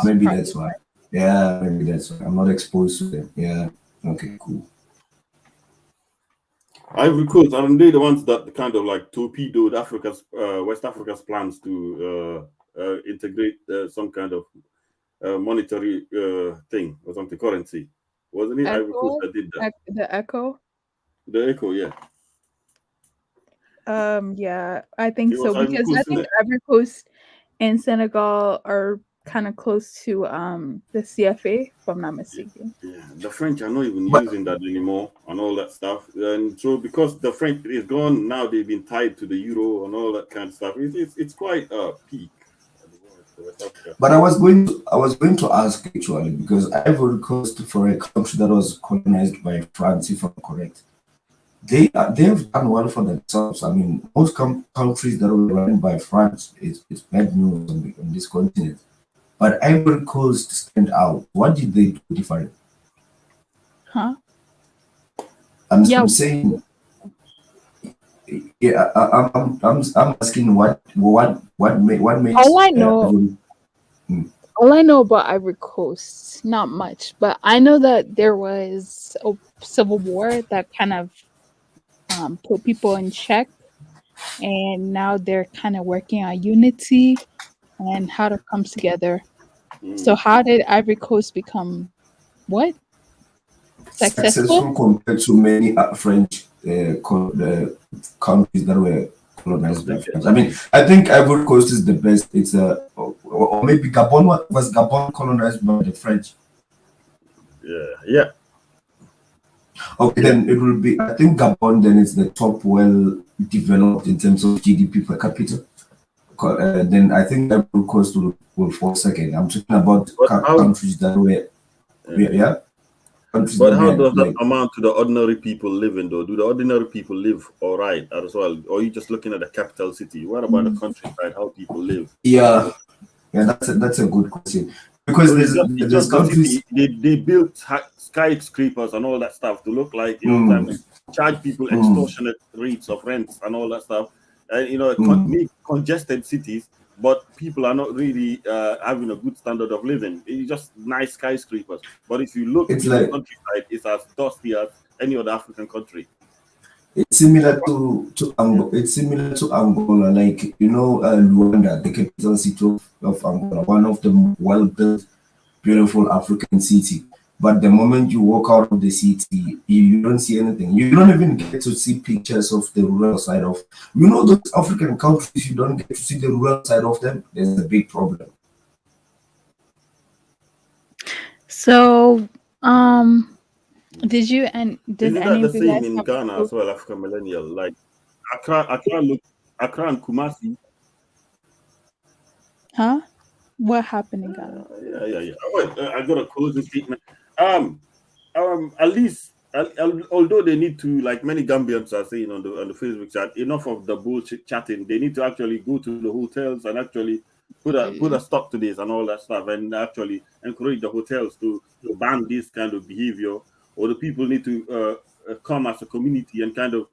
Maybe that's why. Yeah, maybe that's why. I'm not exposed to them. Yeah. Okay, cool. Ivory Coast, aren't they the ones that kind of like torpedoed West Africa's plans to integrate some kind of monetary thing or something, currency? Wasn't it Ivory Coast that did that? The Echo? The Echo, yeah. Yeah, I think so because I think Ivory Coast and Senegal are kind of close to the CFA, if I'm not mistaken. Yeah, the French are not even using that anymore and all that stuff. And so because the French is gone, now they've been tied to the euro and all that kind of stuff. It's quite a peak. But I was going to ask actually, because Ivory Coast, for a country that was colonized by France, if I'm correct, they have done well for themselves. I mean, most countries that were run by France, it's bad news on this continent. But Ivory Coast stand out. What did they do different? I'm saying. Yeah, I'm asking what makes. All I know about Ivory Coast, not much, but I know that there was a civil war that kind of put people in check, and now they're kind of working on unity and how to come together. So how did Ivory Coast become what? Successful compared to many French countries that were colonized by France. I mean, I think Ivory Coast is the best. It's or maybe Gabon. Was Gabon colonized by the French? Yeah. Okay, then it will be. I think Gabon then is the top well developed in terms of GDP per capita. then I think Ivory Coast will fall second. I'm talking about countries that were, yeah. But how does that amount to the ordinary people living though? Do the ordinary people live all right as well? Or are you just looking at the capital city? What about the countryside, how people live? Yeah, that's a good question. Because so there's just countries... they built skyscrapers and all that stuff to look like, you know, charge people extortionate rates of rents and all that stuff. And, you know, make congested cities, but people are not really having a good standard of living. It's just nice skyscrapers. But if you look It's in like... the countryside, it's as dusty as any other African country. It's similar to Angola. It's similar to Angola, like, you know, Luanda, the capital city of Angola, one of the well-built, beautiful African city. But the moment you walk out of the city, you don't see anything. You don't even get to see pictures of the rural side of, you know, those African countries. You don't get to see the rural side of them. There's a big problem. So, did you and did Isn't any that of the you guys same in have Ghana as well, African millennial? Like Accra and Kumasi. Huh? What happened in Ghana? Yeah. I got a closing statement. At least, although they need to, like many Gambians are saying on the Facebook chat, enough of the bullshit chatting. They need to actually go to the hotels and actually put a stop to this and all that stuff, and actually encourage the hotels to ban this kind of behavior. Or the people need to come as a community and kind of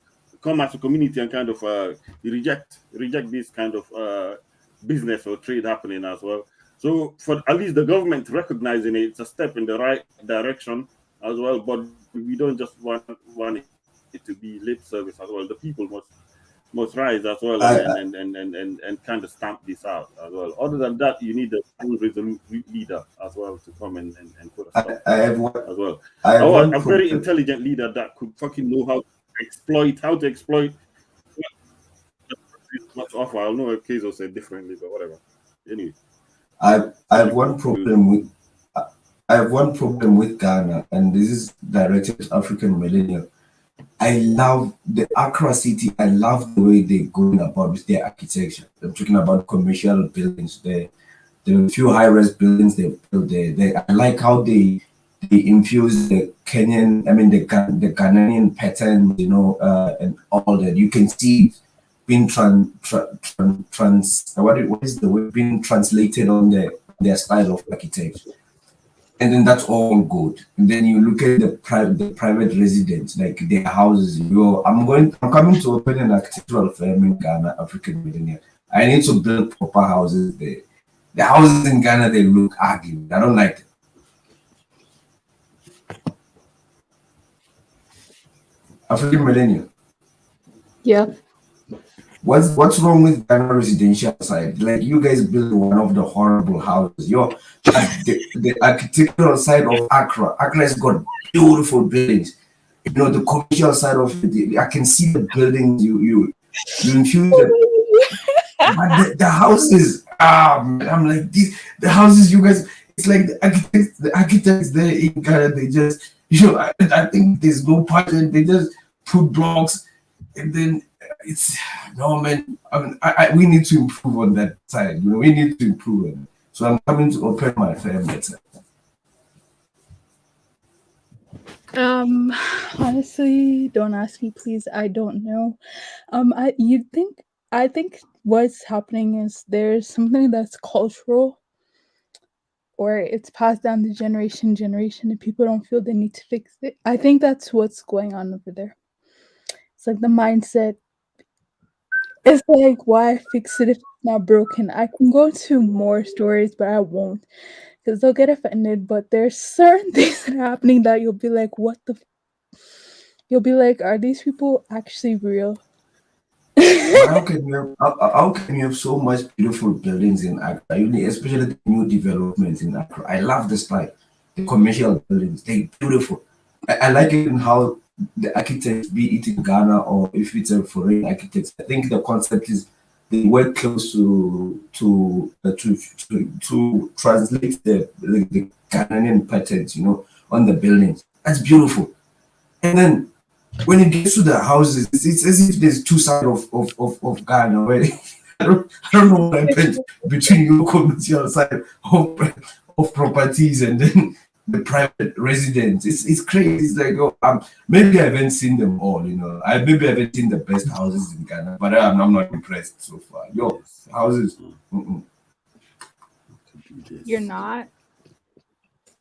reject this kind of business or trade happening as well. So for at least the government recognizing it, it's a step in the right direction as well. But we don't just want it to be lip service as well. The people must rise as well and kind of stamp this out as well. Other than that, you need a full resolute leader as well to come and put a stop as well. A very intelligent leader that could fucking know how to exploit what's offer. I don't know if Kezo said differently, but whatever. Anyway. I have one problem with Ghana, and this is directed to African millennial. I love the Accra city. I love the way they're going about with their architecture. I'm talking about commercial buildings. There are a few high-rise buildings they built there. I like how they infuse the Kenyan, the Ghanaian pattern, you know, and all that. You can see being what is the word, being translated on their style of architecture, and then that's all good. And then you look at the private residents, like their houses. I'm coming to open an architectural firm in Ghana, African millennial. I need to build proper houses there. The houses in Ghana, they look ugly. I don't like them. African millennial. Yeah. What's wrong with Ghana residential side? Like, you guys build one of the horrible houses. The architectural side of Accra has got beautiful buildings. You know, the commercial side of it, I can see the buildings you infuse them. But the houses, man, I'm like, the houses you guys, it's like the architects there in Ghana, they just, I think there's no pattern. They just put blocks, and then it's, no, man. We need to improve on that side. We need to improve on it. So I'm coming to open my firm better. Honestly, don't ask me, please. I don't know. I think what's happening is there's something that's cultural, or it's passed down to generation, and people don't feel they need to fix it. I think that's what's going on over there. It's like the mindset. It's like, why fix it if it's not broken? I can go into more stories, but I won't, because they'll get offended. But there's certain things that are happening that you'll be like, what the? You'll be like, are these people actually real? But how can you have so much beautiful buildings in Accra, especially the new developments in Accra? I love the style, the commercial buildings. They're beautiful. I like it in how the architects, be it in Ghana or if it's a foreign architects. I think the concept is they work close to translate the Ghanaian patterns, on the buildings. That's beautiful. And then when it gets to the houses, it's as if there's two sides of Ghana, where don't know what happened between your commercial side of properties and then the private residence. It's crazy. It's like, maybe I haven't seen them all, you know. Maybe I haven't seen the best houses in Ghana, but I'm not impressed so far. Yo, houses. You're not?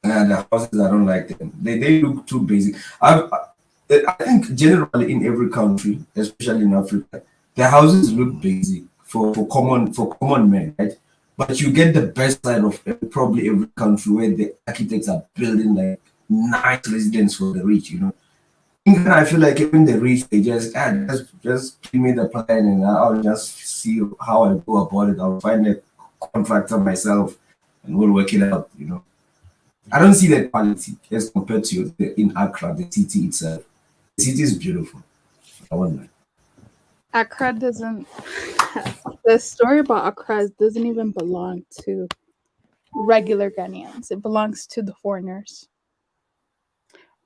The houses, I don't like them. They look too basic. I think generally in every country, especially in Africa, the houses look basic for common men, right? But you get the best side of probably every country where the architects are building like nice residence for the rich, you know. In Ghana, I feel like even the rich, they just give me the plan and I'll just see how I go about it. I'll find a contractor myself and we'll work it out, you know. I don't see the quality as compared to in Accra, the city itself. The city is beautiful. I wonder. Accra doesn't. The story about Accra doesn't even belong to regular Ghanaians. It belongs to the foreigners.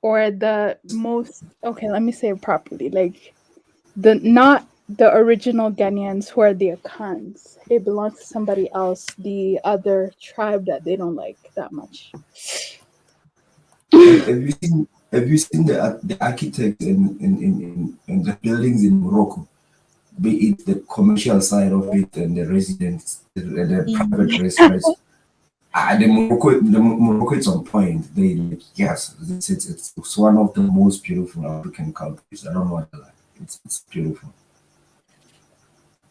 Or the most. Okay, let me say it properly. Like, not the original Ghanaians who are the Akans. It belongs to somebody else, the other tribe that they don't like that much. Have you seen the architects in the buildings in Morocco? Be it the commercial side of it and the residents, the private restaurants. The Morocco is on point. Yes, it's one of the most beautiful African countries. I don't know what to like. It's beautiful.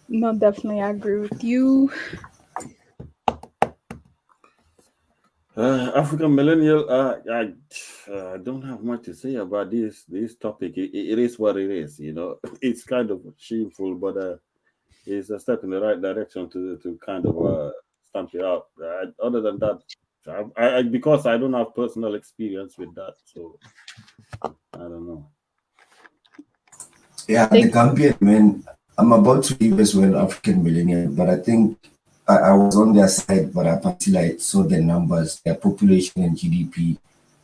No, definitely, I agree with you. African millennial. I don't have much to say about this topic. It is what it is. You know, it's kind of shameful, but it's a step in the right direction to kind of stamp it out. Other than that, I because I don't have personal experience with that, so I don't know. Yeah, the Gambian man. I'm about to leave as well, African millennial, but I think I was on their side, but until I saw the numbers, their population and GDP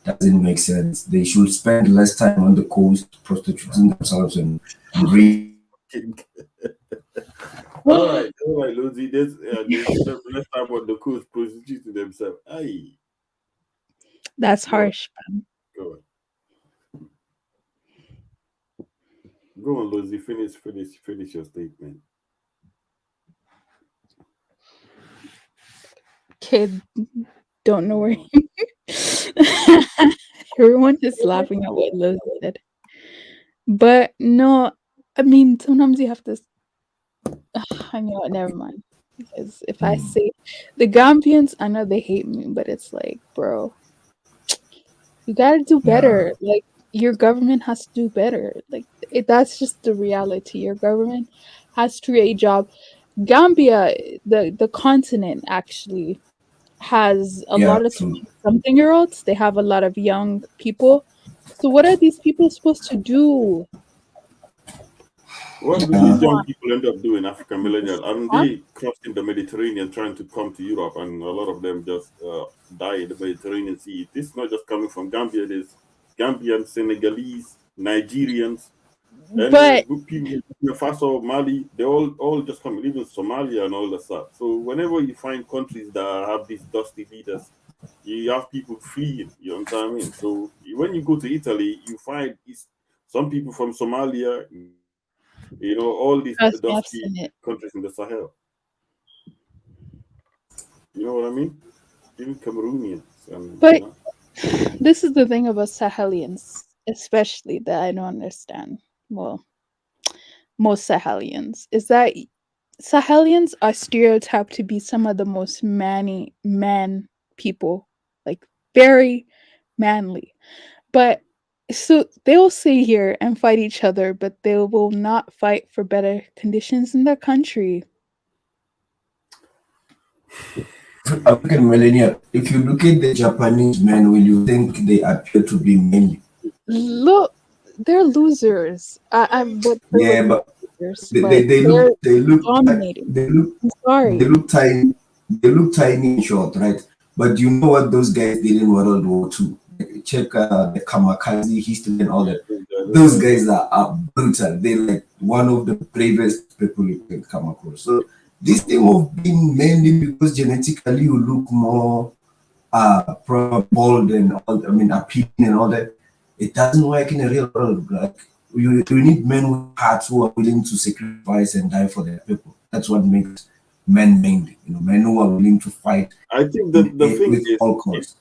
doesn't make sense. They should spend less time on the coast prostituting themselves and all right, Lucy. They spend less time on the coast prostituting themselves. Aye. That's harsh, man. Go on. Go on, Lucy. Finish your statement. Kid, don't know where. Everyone is laughing at what Liz said. But no, I mean, sometimes you have to. I know, never mind. Because if I say the Gambians, I know they hate me, but it's like, bro, you gotta do better. Like, your government has to do better. Like, that's just the reality. Your government has to create a job. Gambia, the continent, actually has a lot of something-year-olds. They have a lot of young people. So what are these people supposed to do? What do these young people end up doing, African millennial? Aren't they crossing the Mediterranean trying to come to Europe, and a lot of them just die in the Mediterranean Sea? This is not just coming from Gambia. There's Gambians, Senegalese, Nigerians, and people in Faso, Mali. They all just come, even Somalia and all that stuff. So whenever you find countries that have these dusty leaders, you have people fleeing. You know what I mean? So when you go to Italy, you find some people from Somalia. You know, all these dusty countries in the Sahel. You know what I mean? Even Cameroonians. But this is the thing about Sahelians, especially, that I don't understand. Well, most Sahelians is that Sahelians are stereotyped to be some of the most man people, like very manly. But so they'll sit here and fight each other, but they will not fight for better conditions in their country. African millennial, if you look at the Japanese men, will you think they appear to be men? Look, they're losers. Yeah, but they look dominating. They look tiny. They look tiny and short, right? But you know what those guys did in World War II? Check the kamikaze history and all that. Those guys are brutal. They're like one of the bravest people you can come across. So this thing of being mainly because genetically you look more bold and all, I mean appealing and all that, it doesn't work in a real world. Like you need men with hearts who are willing to sacrifice and die for their people. That's what makes men mainly, men who are willing to fight. I think that the thing with is, all costs.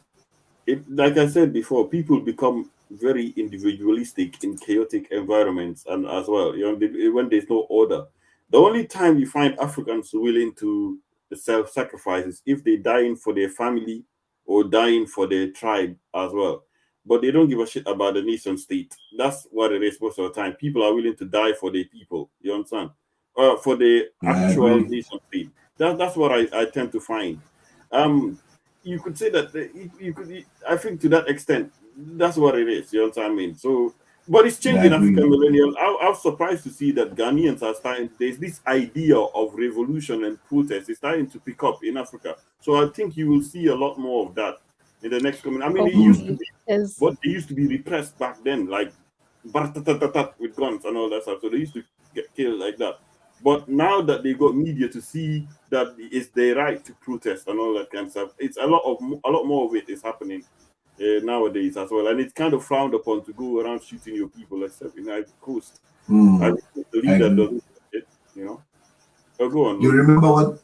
Like I said before, people become very individualistic in chaotic environments, and as well, when there's no order. The only time you find Africans willing to self-sacrifice is if they're dying for their family or dying for their tribe as well. But they don't give a shit about the nation state. That's what it is most of the time. People are willing to die for their people. You understand? For the Yeah, I actual agree. nation state. That's what I tend to find. You could say that you could. I think to that extent, that's what it is. You know what I mean? So, but it's Yeah, I changing agree. African millennial. I'm surprised to see that Ghanaians are starting. There's this idea of revolution and protest is starting to pick up in Africa. So I think you will see a lot more of that in the next coming. I mean, it used to be, but they used to be repressed back then, like with guns and all that stuff. So they used to get killed like that. But now that they got media to see that it's their right to protest and all that kind of stuff, it's a lot more of it is happening nowadays as well, and it's kind of frowned upon to go around shooting your people, except in Ivory Coast. I think the I leader agree. doesn't, Oh, go on. You remember what?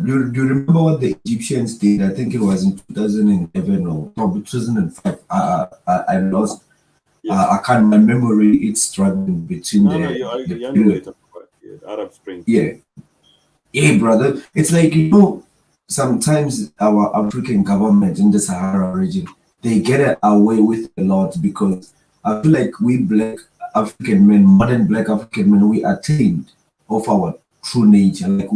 Do you remember what the Egyptians did? I think it was in 2011 or probably 2005. I lost. I can't. My memory it's struggling between No, the I know what period. you're talking about. Yeah, the Arab Spring. Yeah, brother. It's like sometimes our African government in the Sahara region they get away with a lot because I feel like we black African men, modern black African men, we attained of our true nature. Like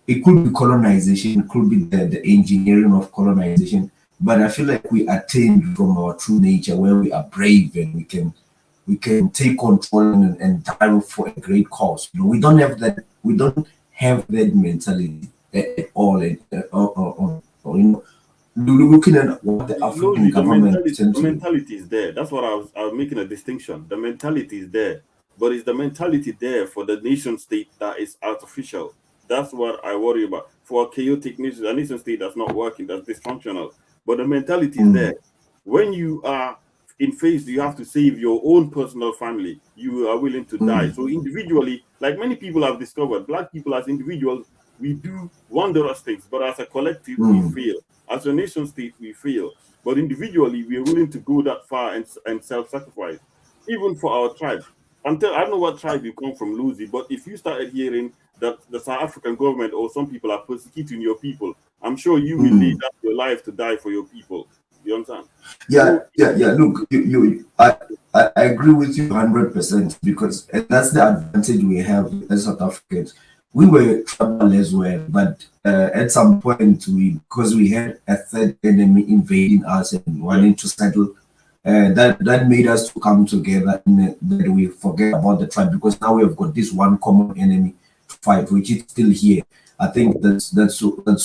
it could be colonization, it could be the engineering of colonization, but I feel like we attained from our true nature where we are brave and we can take control and die for a great cause. We don't have that. We don't have that mentality at all. Looking at what the African The government tend to do. mentality is there. That's what I was making a distinction. The mentality is there, but is the mentality there for the nation state that is artificial? That's what I worry about. For a chaotic nation state that's not working, that's dysfunctional. But the mentality is there. When you are in phase, you have to save your own personal family. You are willing to die. So individually, like many people have discovered, black people as individuals, we do wondrous things, but as a collective, we fail. As a nation state, we fail. But individually, we are willing to go that far and self-sacrifice, even for our tribe. Until I don't know what tribe you come from, Lucy, but if you started hearing that the South African government or some people are persecuting your people, I'm sure you will lay down your life to die for your people. You understand? Yeah. Look, I agree with you 100% because that's the advantage we have as South Africans. We were tribal as well, but at some point, because we had a third enemy invading us and wanting to settle, that made us to come together and that we forget about the tribe because now we have got this one common enemy to fight, which is still here. I think that's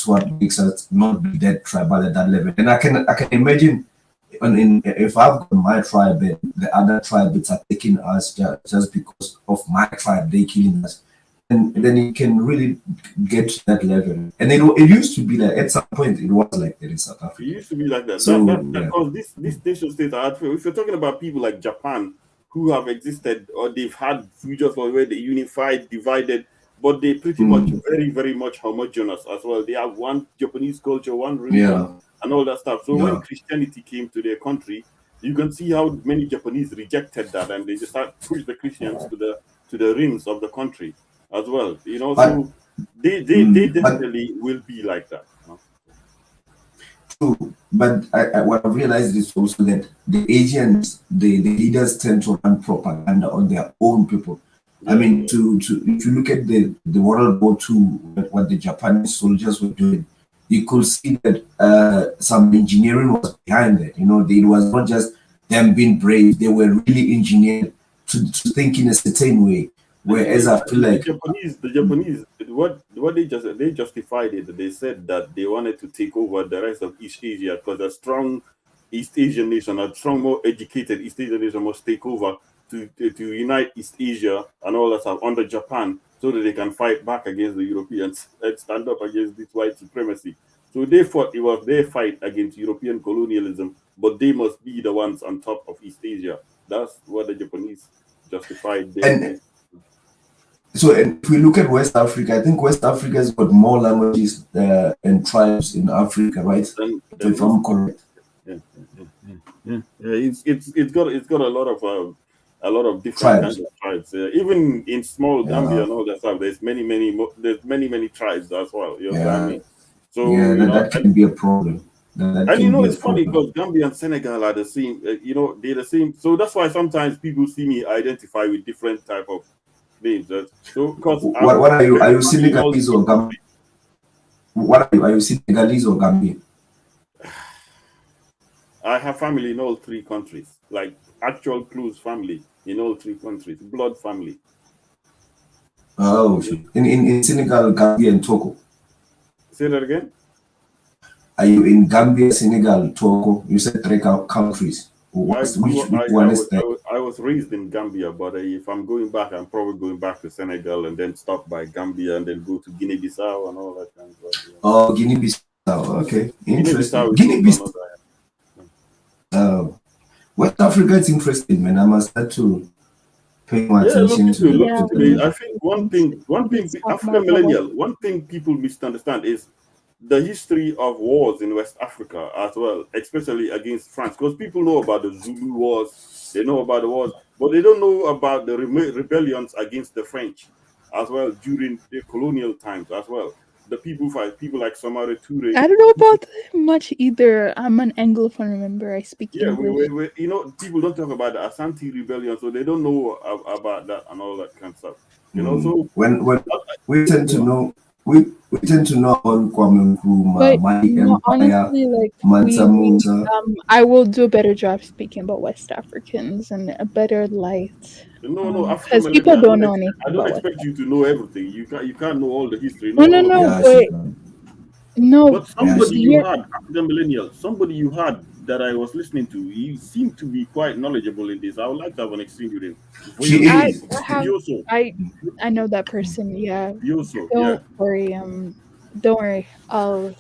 what makes us not be that tribal at that level. And I can imagine, if I've got my tribe and the other tribe it's attacking us just because of my tribe, they killing us. And then it can really get to that level. And it used to be that at some point it was like that in South Africa. It used to be like that. So, Because this nation states are artificial. If you're talking about people like Japan who have existed or they've had futures where they unified, divided, but they pretty much very, very much homogeneous as well. They have one Japanese culture, one religion, and all that stuff. So when Christianity came to their country, you can see how many Japanese rejected that and they just start push the Christians to the rims of the country as well. So they definitely will be like that. True, but what I've realized is also that the Asians, the leaders tend to run propaganda on their own people. I mean, if you look at the World War II, what the Japanese soldiers were doing, you could see that some engineering was behind it. It was not just them being brave; they were really engineered to think in a certain way. Whereas I feel like the Japanese, what they justified it. They said that they wanted to take over the rest of East Asia because a strong East Asian nation, a strong, more educated East Asian nation must take over to unite East Asia and all that stuff under Japan. So so that they can fight back against the Europeans and stand up against this white supremacy. So they fought, it was their fight against European colonialism, but they must be the ones on top of East Asia. That's what the Japanese justified their And so and if we look at West Africa, I think West Africa has got more languages and tribes in Africa, right? If I'm correct. Yeah. It's got a lot of different kinds of tribes. Even in small Gambia and all that stuff, there's many tribes as well. You know what I mean? So that can be a problem. And you know, it's funny because Gambia and Senegal are the same. They're the same. So that's why sometimes people see me identify with different type of names. So because what are you? Are you Senegalese or Gambian? What are you? Are you Senegalese or Gambian? I have family in all three countries, like actual close family in all three countries, blood family. Oh, in Senegal, Gambia, and Togo. Say that again. Are you in Gambia, Senegal, Togo? You said three countries. Which one is that? I was raised in Gambia, but if I'm going back, I'm probably going back to Senegal and then stop by Gambia and then go to Guinea-Bissau and all that kind of stuff. Oh, Guinea-Bissau. Okay, interesting. Guinea-Bissau. West Africa is interesting, man. I must start to pay more attention to it. I think one thing, African millennial, one thing people misunderstand is the history of wars in West Africa as well, especially against France, because people know about the Zulu wars, they know about the wars, but they don't know about the rebellions against the French as well during the colonial times as well. The people like Samara Toure. I don't know about much either. I'm an Anglophone, remember? I speak English. People don't talk about the Asante rebellion, so they don't know about that and all that kind of stuff. So when we tend to know, we tend to know on Kwame Nkrumah, Mali Empire, honestly, Mansa Musa. I will do a better job speaking about West Africans and a better light. No, because people don't know anything. I don't expect you to know everything. You can't know all the history. But somebody you had, African millennial, somebody you had that I was listening to, he seemed to be quite knowledgeable in this. I would like to have an exchange with him. I know that person. Yeah. Yoso, don't worry. Don't worry. But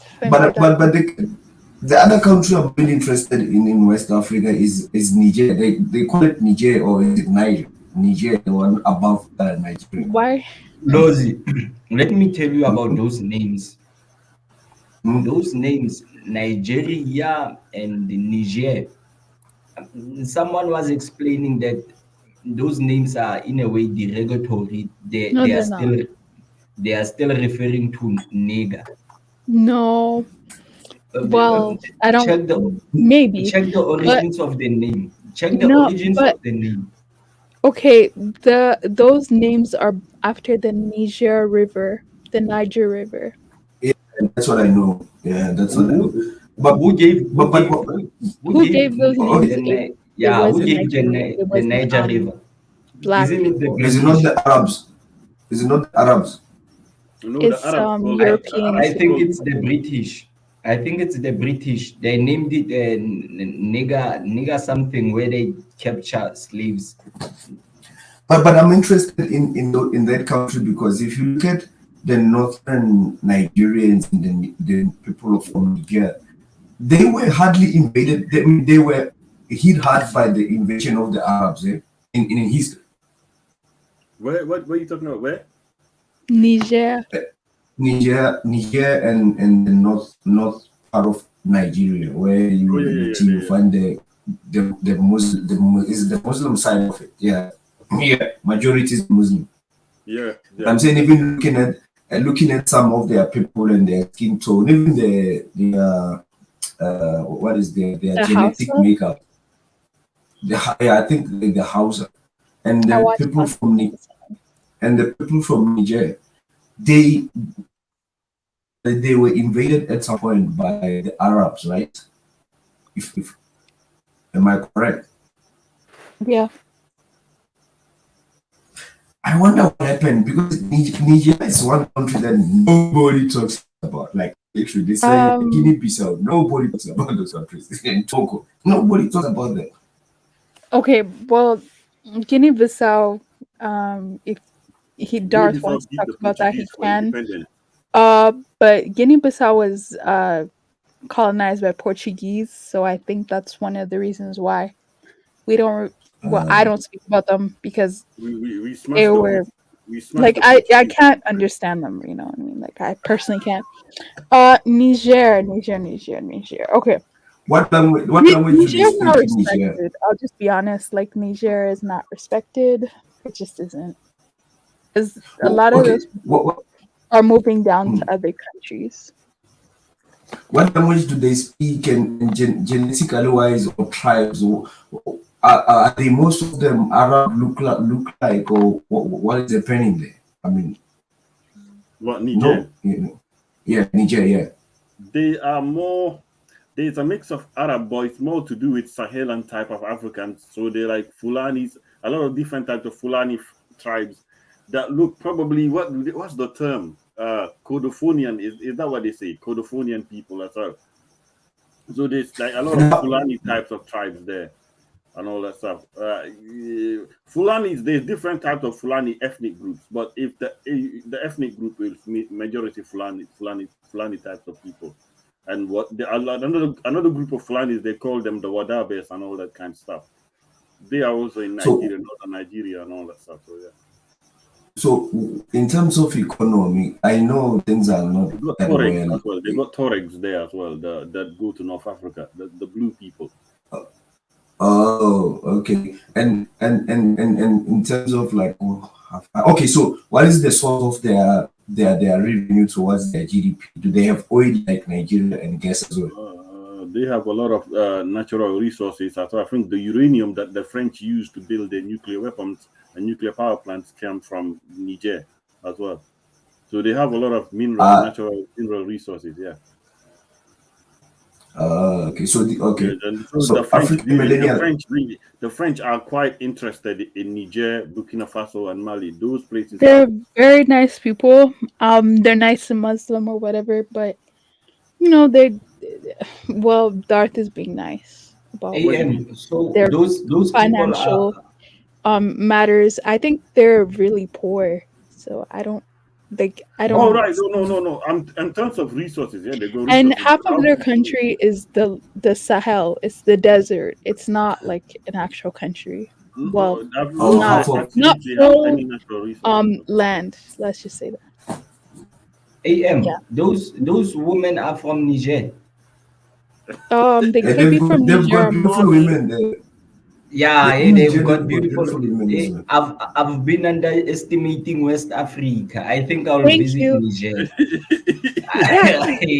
the other country I'm really interested in West Africa is Niger. They call it Niger, or is it Niger? Niger, the one above Nigeria. Why? Lozi, let me tell you about those names. Those names, Nigeria and Niger. Someone was explaining that those names are in a way derogatory. They are still referring to nigger. No. Well, I don't. Check the origins of the name. Check the origins of the name. Okay, those names are after the Niger River, the Niger River. Yeah, that's what I know. Yeah, that's what I know. But who gave those names? Who gave the Niger River? Black people. Is it not the Arabs? Is it not the Arabs? No, it's European. I think it's the British. They named it nigger something where they capture slaves. But I'm interested in that country because if you look at the northern Nigerians and the people from Niger, they were hardly invaded. They were hit hard by the invasion of the Arabs in history. What are you talking about? Where? Niger and the north part of Nigeria, where you find the Muslim side of it. Yeah, majority is Muslim. Yeah. I'm saying even looking at some of their people and their skin tone, even their what is their genetic makeup. I think the Hausa and the people from Niger. They were invaded at some point by the Arabs, right? Am I correct? Yeah. I wonder what happened because Niger is one country that nobody talks about. Like literally, they say Guinea-Bissau. Nobody talks about those countries. And Togo, nobody talks about them. Okay, well, Guinea-Bissau, Darth wants to talk about that. He can. independence. But Guinea-Bissau was colonized by Portuguese, so I think that's one of the reasons why we don't. Well, I don't speak about them because We they smashed were we smashed like the I Portuguese. can't understand them. You know what I mean? Like I personally can't. Niger. Okay. What language do they Niger is not speak in Niger? respected. I'll just be honest. Like Niger is not respected. It just isn't. Because a lot of those people are moving down to other countries. What language do they speak, and genetically wise, or tribes? Are they, most of them, Arab look like, or what is happening there? I mean, What, Niger? No, yeah, Niger, yeah. They are more. There's a mix of Arab, but it's more to do with Sahelan type of Africans. So they're like Fulanis, a lot of different types of Fulani tribes that look probably what's the term? Cordofonian, is that what they say? Cordofonian people as well. So there's like a lot of Fulani types of tribes there and all that stuff. Fulanis, there's different types of Fulani ethnic groups, but if the ethnic group is majority Fulani types of people. And another group of Fulanis, they call them the Wadabes and all that kind of stuff. They are also in Nigeria, northern Nigeria and all that stuff. So yeah. So in terms of economy, I know things are not that Tuaregs well. as well. They got Tuaregs there as well, that go to North Africa, the blue people. Oh, okay. And in terms of like, okay, so what is the source of their revenue towards their GDP? Do they have oil like Nigeria and gas as well? They have a lot of natural resources. So I think the uranium that the French used to build their nuclear weapons and nuclear power plants came from Niger as well. So they have a lot of natural mineral resources. Yeah. Okay. So the French are quite interested in Niger, Burkina Faso, and Mali. Those places. They're very nice people. They're nice and Muslim or whatever, but you know Darth is being nice about So their those financial people are, matters. I think they're really poor, so I don't. Oh right, no. In terms of resources, yeah, they go. And half of their country is the Sahel. It's the desert. It's not like an actual country. Well, not full land. Let's just say that. Yeah. Those women are from Niger. They could be from They've Niger. got beautiful women there. Yeah, they've got beautiful women. I've been underestimating West Africa. I think I'll visit Niger.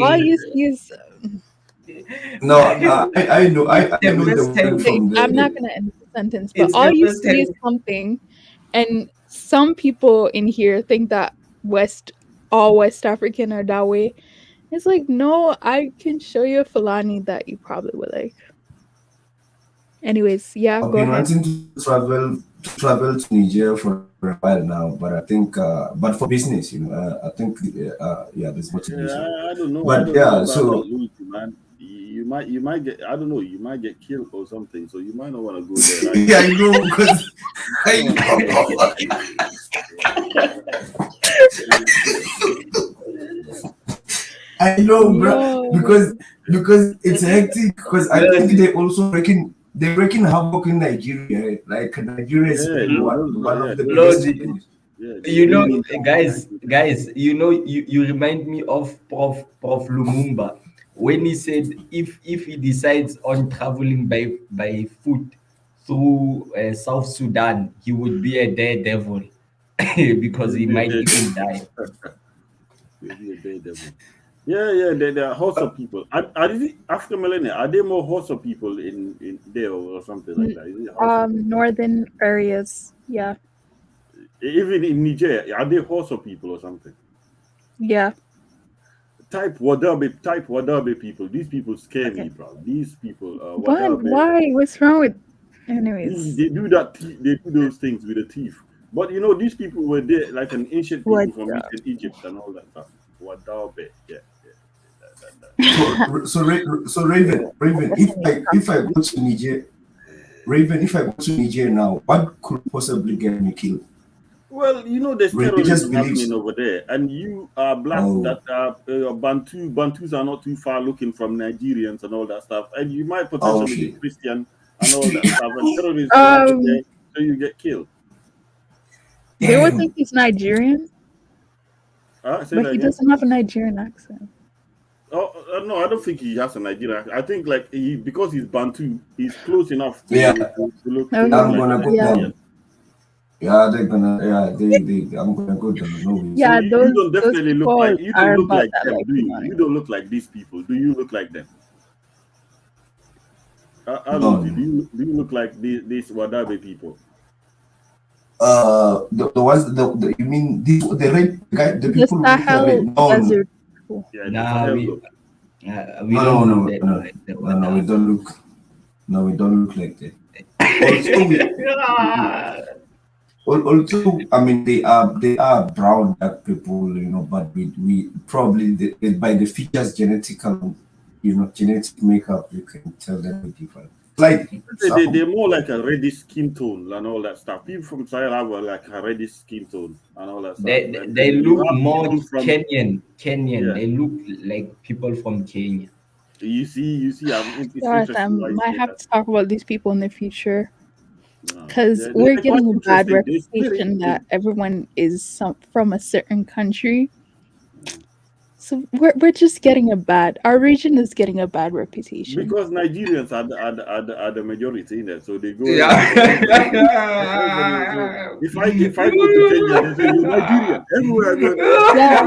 All you see is. No, I know. I know the women from there. I'm not gonna end the sentence, but all you see is something, and some people in here think that all West African are that way. It's like, no, I can show you a Fulani that you probably would like. Anyways, yeah, I've go been ahead. wanting to travel to Niger for a while now, but I think, but for business, I think, there's much business. I don't know. But So man, you might get. I don't know. You might get killed or something. So you might not want to go there. Right? Yeah, I know because I know, bro. Because it's hectic. Because I think they're breaking havoc in Nigeria. Like Nigeria is one of the biggest. You know, guys, you remind me of Prof Lumumba when he said if he decides on traveling by foot through South Sudan, he would be a daredevil because he might even die. Yeah, there are hosts of people. Are these African millennia? Are there more hosts of people in there or something like that? Northern areas, yeah. Even in Niger, are there hosts of people or something? Yeah. Type Wadabe people. These people scare me, bro. These people. What? Why? What's wrong with? Anyways, they do that. They do those things with the teeth. But these people were there, like an ancient people from ancient Egypt and all that stuff. Wadabe, yeah. So Raven, if I go to Niger, if I go to Niger now, what could possibly get me killed? Well, you know, there's religious terrorism beliefs. happening over there, and you are black. Oh. That Bantus are not too far looking from Nigerians and all that stuff, and you might Oh potentially shit. be Christian and all that stuff, and terrorists will get there, so you get killed. They would think he's Nigerian, Say but that he again. doesn't have a Nigerian accent. Oh no, I don't think he has a Nigerian accent. I think like because he's Bantu, he's close enough to Yeah. to look Okay. like I'm gonna go Nigerian. down. Yeah, they're gonna. Yeah, they. I'm gonna go down. No way. Yeah, So you don't those definitely look people like you don't are look about like that them, life, do you you? know. You don't look like these people. Do you look like them? No. Do you look like these Wadabe people? The ones the you mean the red guy, the The people with the Sahel red? No, no. desert people. Yeah, Nah, we No, don't no, look no, that no, like that. no, we don't look. No, we don't look like that. Also, I mean, they are brown dark people, you know, but we probably by the features genetic makeup, you can tell them different. Like They're more like a reddish skin tone and all that stuff. People from Sahel have like a reddish skin tone and all that stuff. They And look you have more people from Kenyan. Yeah. They look like people from Kenya. You see, it's Guys, interesting I why you might say have that. to talk about these people in the future No. because Yeah, we're they're quite getting a bad interesting. reputation that everyone is from a certain country. So we're just getting our region is getting a bad reputation. Because Nigerians are the majority in there, so they go. Yeah. If I go to Kenya, they say you're Nigerian. Everywhere I go. Yeah,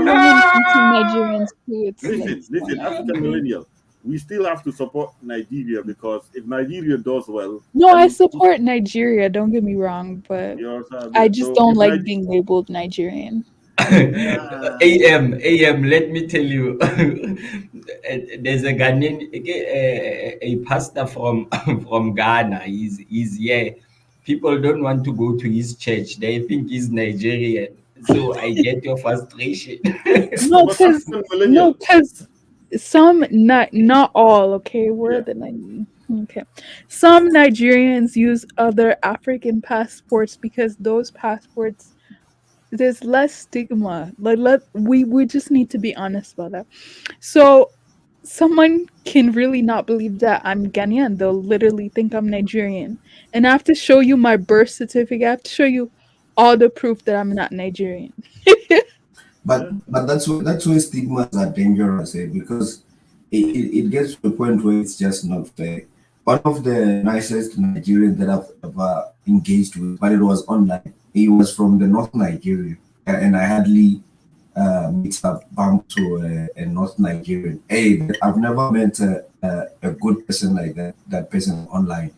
Nigerians too. It's Listen, African millennial. We still have to support Nigeria because if Nigeria does well, No, I support Nigeria. Don't get me wrong, but I just don't like being labeled Nigerian. AM, let me tell you, there's a Ghanaian, a pastor from from Ghana. He's here. People don't want to go to his church. They think he's Nigerian. So I get your frustration. No, because some not all. Okay, we're the okay. Some Nigerians use other African passports because those passports there's less stigma. Like we just need to be honest about that. So someone can really not believe that I'm Ghanaian. They'll literally think I'm Nigerian, and I have to show you my birth certificate. I have to show you all the proof that I'm not Nigerian. But that's where stigmas are dangerous, because it gets to a point where it's just not fair. One of the nicest Nigerians that I've ever engaged with, but it was online. He was from the North Nigeria, and I hardly meet up bump to a North Nigerian. Hey, I've never met a good person like that person online.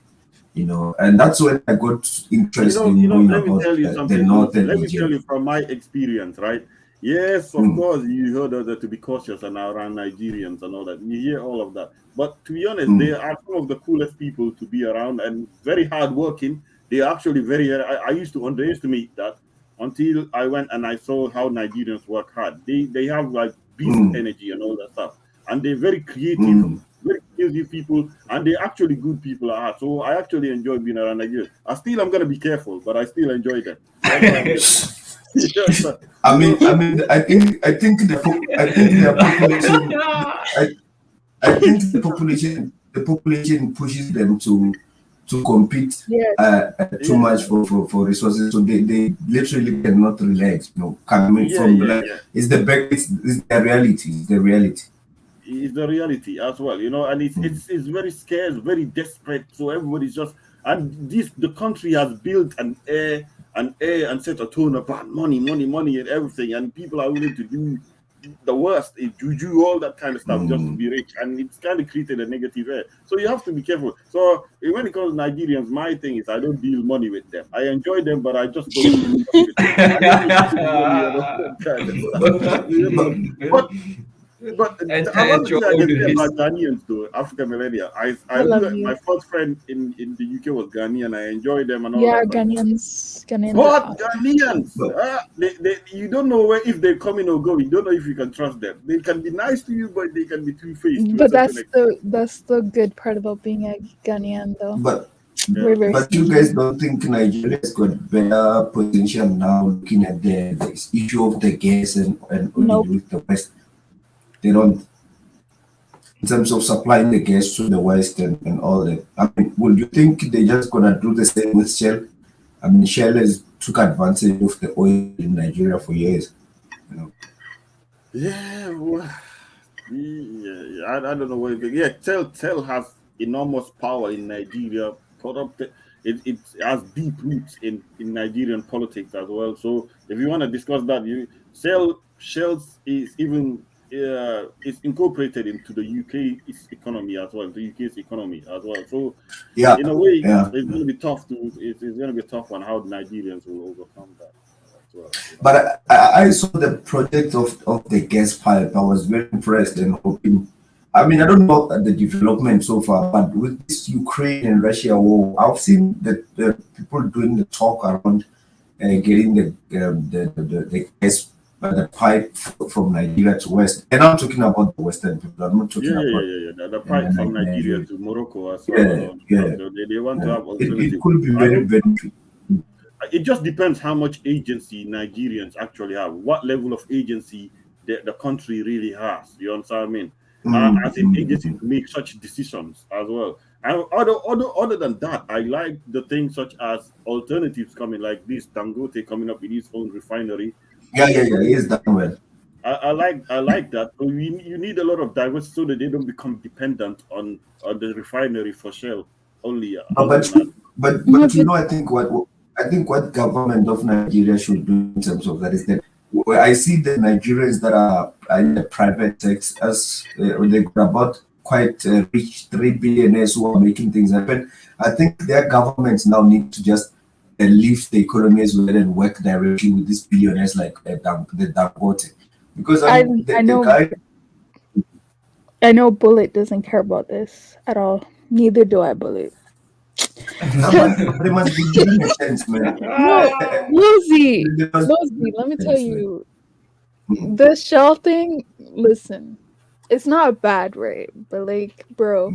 You know, and that's when I got interested in knowing let me about tell you the something. northern Let me Nigeria. tell you from my experience, right? Yes, of course, you heard that to be cautious and around Nigerians and all that. You hear all of that. But to be honest, they are some of the coolest people to be around and very hardworking. They are actually very. I used to underestimate that until I went and I saw how Nigerians work hard. They have like beast energy and all that stuff, and they're very creative. Very creative people, and they're actually good people at heart. So I actually enjoy being around Nigeria. I'm gonna be careful, but I still enjoy them. I think the population pushes them to compete too much for resources, so they literally cannot relax. You know, coming from it's the reality. It's the reality. It's the reality as well, and it's very scarce, very desperate. So everybody's just, and the country has built an air and set a tone about money and everything, and people are willing to do the worst, juju, all that kind of stuff just to be rich, and it's kind of created a negative air. So you have to be careful. So when it comes to Nigerians, my thing is I don't deal money with them. I enjoy them, but I just don't deal money with them. I don't deal money and all that kind of stuff. But one thing I can say about Ghanaians, though, African millennial, I love my first friend in the UK was Ghanaian. I enjoy them and all Yeah, that. Ghanaians. What Ghanaians? You don't know if they're coming or going. You don't know if you can trust them. They can be nice to you, but they can be two-faced. But that's the good part about being a Ghanaian, though. But But you guys don't think Nigeria's got better potential now, looking at the issue of the gas and oil with the West? They don't, in terms of supplying the gas to the West and all that. I mean, would you think they're just gonna do the same with Shell? I mean, Shell has took advantage of the oil in Nigeria for years. You know. Yeah, well, yeah, I don't know what. Yeah, Tel has enormous power in Nigeria. Corrupted. It has deep roots in Nigerian politics as well. So if you want to discuss that, Shell is even is incorporated into the UK's economy as well. The UK's economy as well. So Yeah, in a way, yeah. it's going to be tough it's going to be tough on how the Nigerians will overcome that. Well, but I saw the project of the gas pipe. I was very impressed and hoping. I mean, I don't know the development so far, but with this Ukraine and Russia war, I've seen that the people doing the talk around getting the gas the pipe from Nigeria to West. And I'm talking about the Western people. I'm not talking about The pipe from Nigeria to Morocco as well. Yeah. They want to have alternatives. It could be very beneficial. It just depends how much agency Nigerians actually have, what level of agency the country really has. You understand what I mean? As an agency to make such decisions as well. And other than that, I like the things such as alternatives coming, like this Dangote coming up with his own refinery. He's done well. I like that. So you need a lot of diversity so that they don't become dependent on the refinery for Shell only. But you know, I think what government of Nigeria should do in terms of that is that I see the Nigerians that are in the private sector as they got about quite rich 3 billionaires who are making things happen. I think their governments now need to just lift the economy as well and work directly with these billionaires like the Dangote. Because I know Bullet doesn't care about this at all. Neither do I, Bullet. They must be giving a sense, man. No, Lizzie, let me tell you, the Shell thing. Listen, it's not bad, right? But like, bro,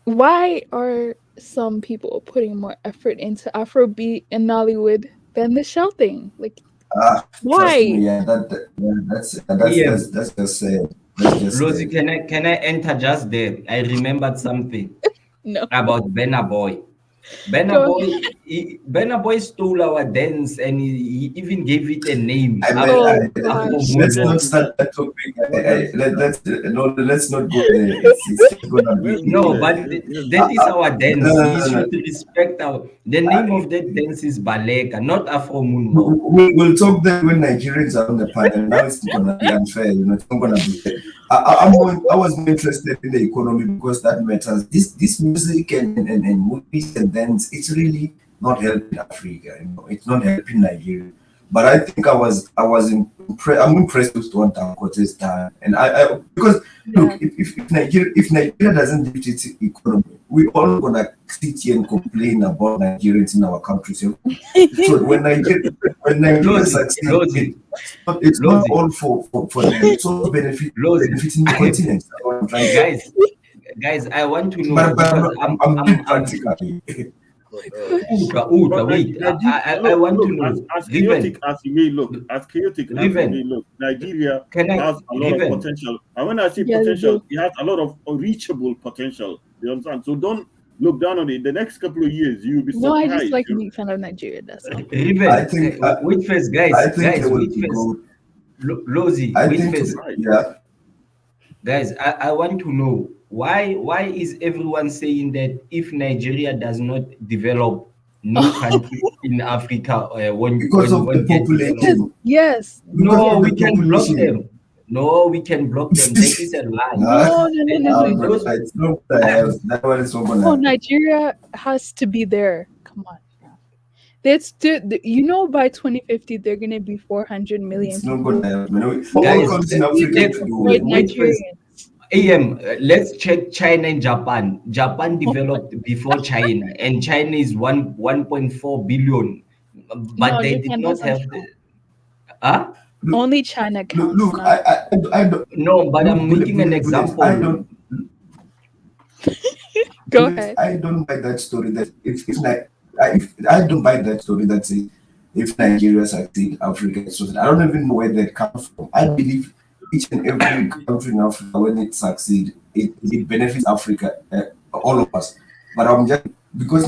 why are some people putting more effort into Afrobeat and Nollywood than the Shell thing? Like, why? Me, that's just sad. Rosie, can I enter just there? I remembered something about Benna Boy. Benna Boy stole our dance and he even gave it a name. Let's not start that topic. Let's not go there. It's gonna be but that is our dance. We should respect the name of that dance is Baleka, not Afro Moonwalk. We'll talk there when Nigerians are on the panel. Now it's gonna be unfair, it's not gonna be fair. I was more interested in the economy because that matters. This music and movies and dance, it's really not helping Africa. It's not helping Nigeria. But I think I'm impressed with what Dangote has done, and because look, if Nigeria doesn't lift its economy, we all gonna sit here and complain about Nigerians in our country. So when Nigeria succeeds, it's not all for it's all benefiting the continent. Guys, I want to know. I'm practically. Wait. I want to know. As chaotic as it may look, Nigeria has a lot of potential. And when I say potential, it has a lot of reachable potential. You understand? So don't look down on it. The next couple of years, you'll be surprised. No, I just like to make fun of Nigeria. That's all. I think. Wait first, guys. Wait first. Lozy, wait first. Yeah. Guys, I want to know. Why is everyone saying that if Nigeria does not develop new countries in Africa, because of the population? Yes. No, we can block them. No, we can block them. That is a lie. No. It's not that one is not gonna. Oh, Nigeria has to be there. Come on. That's by 2050 they're gonna be 400 million. It's not gonna happen. Nigerians. Let's check China and Japan. Japan developed before China, and China is 1.4 billion, but they did not have the. Only China counts. Look, I don't. No, but I'm making an example. Go ahead. I don't buy that story that if I don't buy that story that says if Nigeria succeed, Africa is succeed. I don't even know where that comes from. I believe each and every country in Africa, when it succeeds, it benefits Africa, all of us. But I'm just because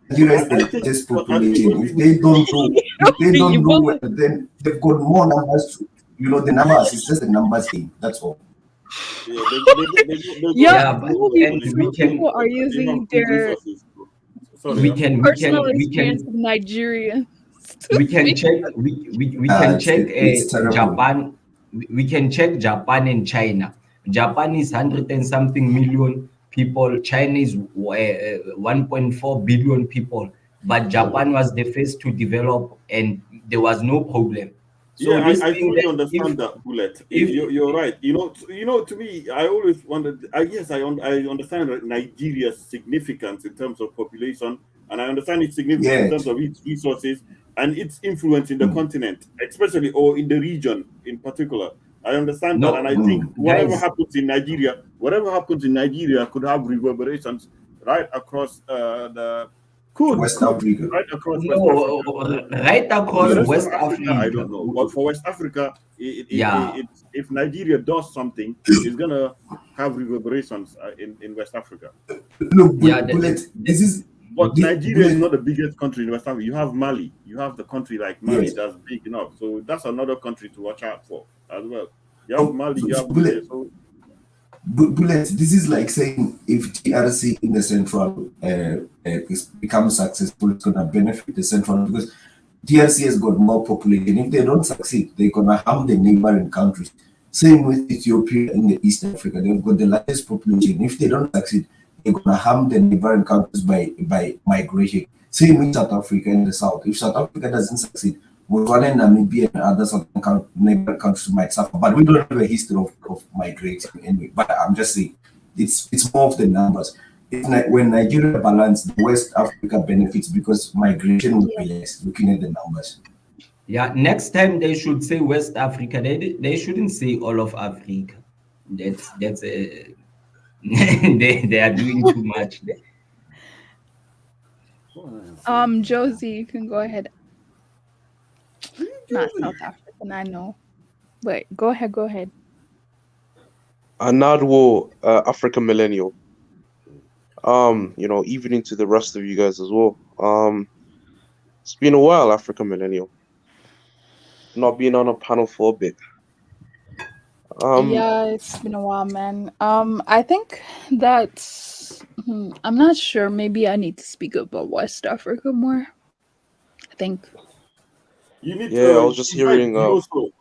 Nigeria is the largest population. If they don't know well, then they've got more numbers. The numbers. It's just the numbers game. That's all. People are using their personal experience of Nigeria. We can check Japan. We can check Japan and China. Japan is 100 and something million people. China is 1.4 billion people. But Japan was the first to develop, and there was no problem. So yeah, I fully understand that, Bullet. You're right. To me, I always wondered. I understand Nigeria's significance in terms of population, and I understand its significance in terms of its resources and its influence in the continent, especially or in the region in particular. I understand that, and I think whatever happens in Nigeria could have reverberations right across West Africa. Right across West Africa. I don't know. But for West Africa, if Nigeria does something, it's gonna have reverberations in West Africa. Look, this is. But Nigeria is not the biggest country in West Africa. You have Mali. You have the country like Mali that's big enough. So that's another country to watch out for as well. You have Mali. You have Bullet. Bullet, this is like saying if TRC in the central becomes successful, it's going to benefit the central because TRC has got more population. If they don't succeed, they're going to harm the neighboring countries. Same with Ethiopia in the East Africa. They've got the largest population. If they don't succeed, they're going to harm the neighboring countries by migration. Same with South Africa in the South. If South Africa doesn't succeed, Botswana and Namibia and other neighboring countries might suffer, but we don't have a history of migrating anyway. But I'm just saying, it's more of the numbers. When Nigeria balance, the West Africa benefits because migration will be less. Looking at the numbers. Yeah, next time they should say West Africa. They shouldn't say all of Africa. That's they are doing too much. Josie, you can go ahead. Not South African, I know. But go ahead. Anadwo, African millennial. Even into the rest of you guys as well. It's been a while, African millennial. Not being on a panel for a bit. Yeah, it's been a while, man. I think that's I'm not sure. Maybe I need to speak about West Africa more. I think. You need I was just hearing.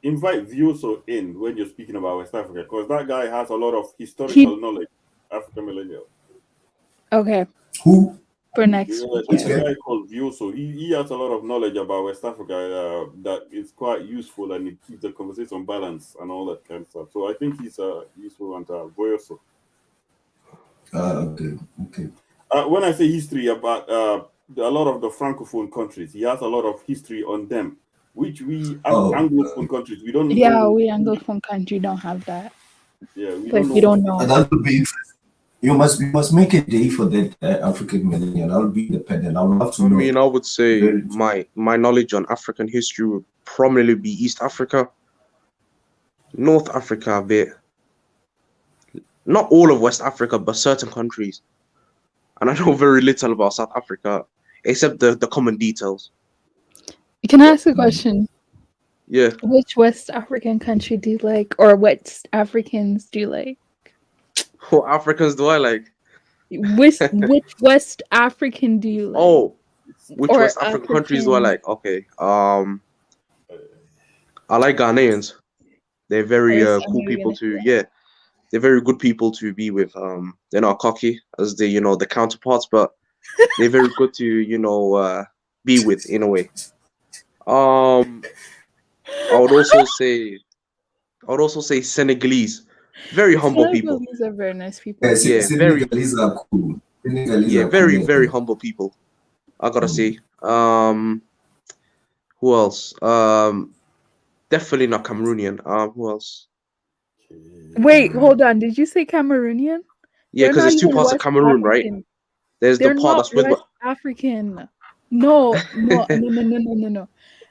Invite Vioso in when you're speaking about West Africa because that guy has a lot of historical knowledge. African millennial. Okay. Who? For next week. There's a guy called Vioso. He has a lot of knowledge about West Africa that is quite useful and it keeps the conversation balanced and all that kind of stuff. So I think he's useful and Vioso. Okay. When I say history about a lot of the Francophone countries, he has a lot of history on them, which we Anglophone countries, we don't know. Yeah, we Anglophone country don't have that. Yeah, we don't know. That would be interesting. You must make a day for that African millennial. I'll be independent. I would love to know. I mean, I would say my knowledge on African history would prominently be East Africa, North Africa a bit. Not all of West Africa, but certain countries. And I know very little about South Africa, except the common details. Can I ask a question? Yeah. Which West African country do you like, or West Africans do you like? What Africans do I like? Which West African do you like? Oh, which West African countries do I like? Okay. I like Ghanaians. They're very cool people to they're very good people to be with. They're not cocky as the counterparts, but they're very good to be with in a way. I would also say Senegalese. Very humble people. Senegalese are very nice people. Senegalese are cool. Very humble people. I gotta say. Who else? Definitely not Cameroonian. Who else? Wait, hold on. Did you say Cameroonian? Yeah, because there's two parts of Cameroon, right? There's They're the part not that's West. West African. No.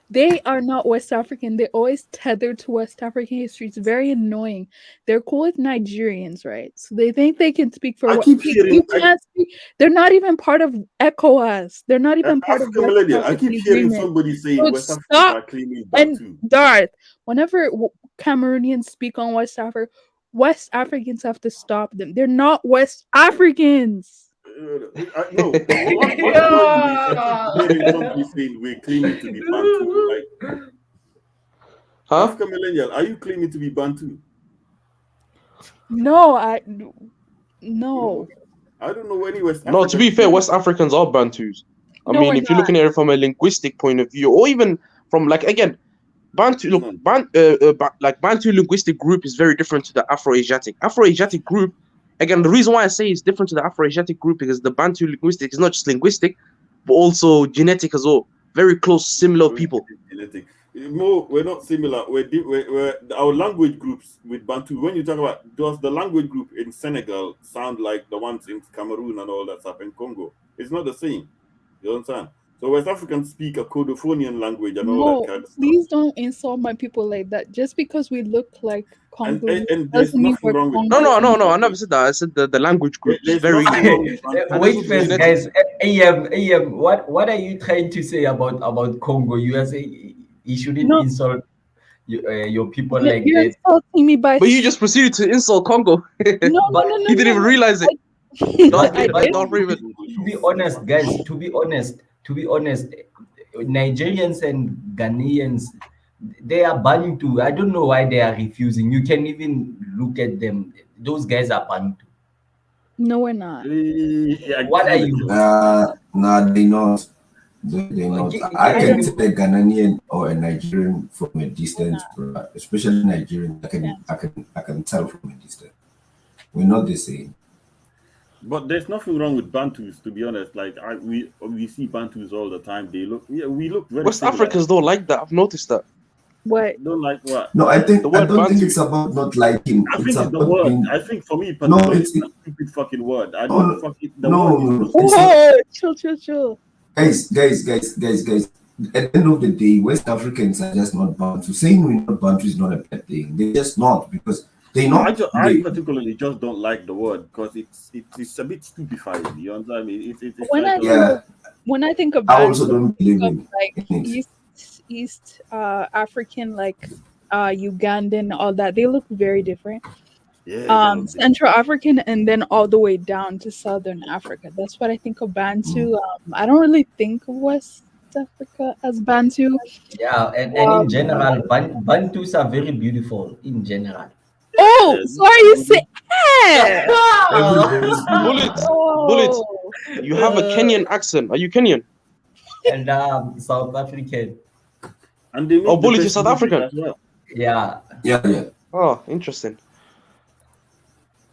They are not West African. They're always tethered to West African history. It's very annoying. They're cool with Nigerians, right? So they think they can speak for what you can't speak. They're not even part of ECOWAS. They're not even part of African West millennial. I African keep hearing agreement. somebody saying So West Africans stop. are claiming And Bantu. Darth, whenever Cameroonians speak on West Africans have to stop them. They're not West Africans. No, what annoys me is I keep hearing somebody saying we're claiming to be Bantu. Like, African millennial, are you claiming to be Bantu? No. I don't know any West No, to be fair, West Africans are Bantus. I mean, if you're looking at it from a linguistic point of view, or even from like again, Bantu Bantu linguistic group is very different to the Afro-Asiatic. Afro-Asiatic group, again, the reason why I say it's different to the Afro-Asiatic group because the Bantu linguistic is not just linguistic, but also genetic as well. Very close, similar people. Genetic. More, we're not similar. We're our language groups with Bantu. When you talk about, does the language group in Senegal sound like the ones in Cameroon and all that stuff in Congo? It's not the same. You understand? So West Africans speak a Codophonian language and all that kind of stuff. Please don't insult my people like that. Just because we look like Congolese and there's doesn't mean nothing we're wrong with Congolese. No, I never said that. I said the language group is very. Wait first, guys. AM, what are you trying to say about Congo? You are saying you shouldn't insult your people like You're that. insulting me by. But you just proceeded to insult Congo. No. He didn't even realize it. But to be honest, guys, to be honest, Nigerians and Ghanaians, they are Bantu. I don't know why they are refusing. You can even look at them. Those guys are Bantu. No, we're not. What are you? Nah, they not. They not. I can tell a Ghanaian or a Nigerian from a distance, bro. Especially Nigerian. I can tell from a distance. We're not the same. But there's nothing wrong with Bantus, to be honest. Like we see Bantus all the time. we look very West similar. Africans don't like that. I've noticed that. What? Don't like what? No, I don't think it's about not liking. I think it's the word. I think for me, it's a stupid fucking word. I don't fucking Chill. Guys. At the end of the day, West Africans are just not Bantu. Saying we're not Bantu is not a bad thing. They're just not because they not. I particularly just don't like the word because it's a bit stupefied. You understand me? When I think of I also don't believe in like East African, like Ugandan, all that, they look very different. Central African and then all the way down to Southern Africa. That's what I think of Bantu. I don't really think of West Africa as Bantu. Yeah, and in general, Bantus are very beautiful in general. Oh, sorry, you say Bullets. You have a Kenyan accent. Are you Kenyan? And South African. And they Bullet is South African. Well. Yeah. Oh, interesting.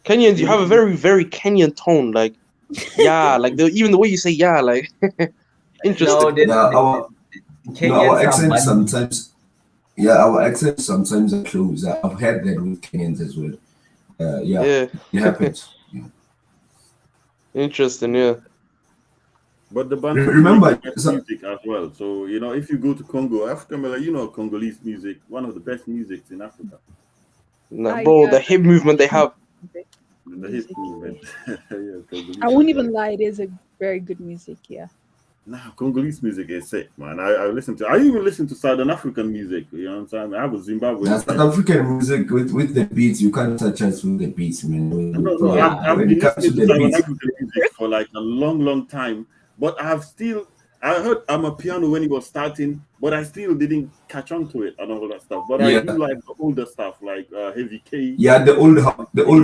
Kenyans, you have a very, very Kenyan tone. Like, like even the way you say like interesting. Our accent sometimes. Yeah, our accent sometimes are close. I've had that with Kenyans as well. It happens. Interesting, yeah. But the Bantu remember music as well. So if you go to Congo, Africa, Congolese music, one of the best musics in Africa. Nah, bro, the hip movement they have. The hip movement. I wouldn't even lie, it is a very good music, yeah. Nah, Congolese music is sick, man. I even listen to Southern African music. You know what I'm saying? I was Zimbabwean. South African music with the beats, you can't touch us with the beats, man. I've been listening to Southern African music for like a long time, but I heard Amapiano when it was starting, but I still didn't catch on to it and all that stuff. But I do like the older stuff, like Heavy K. Yeah, the old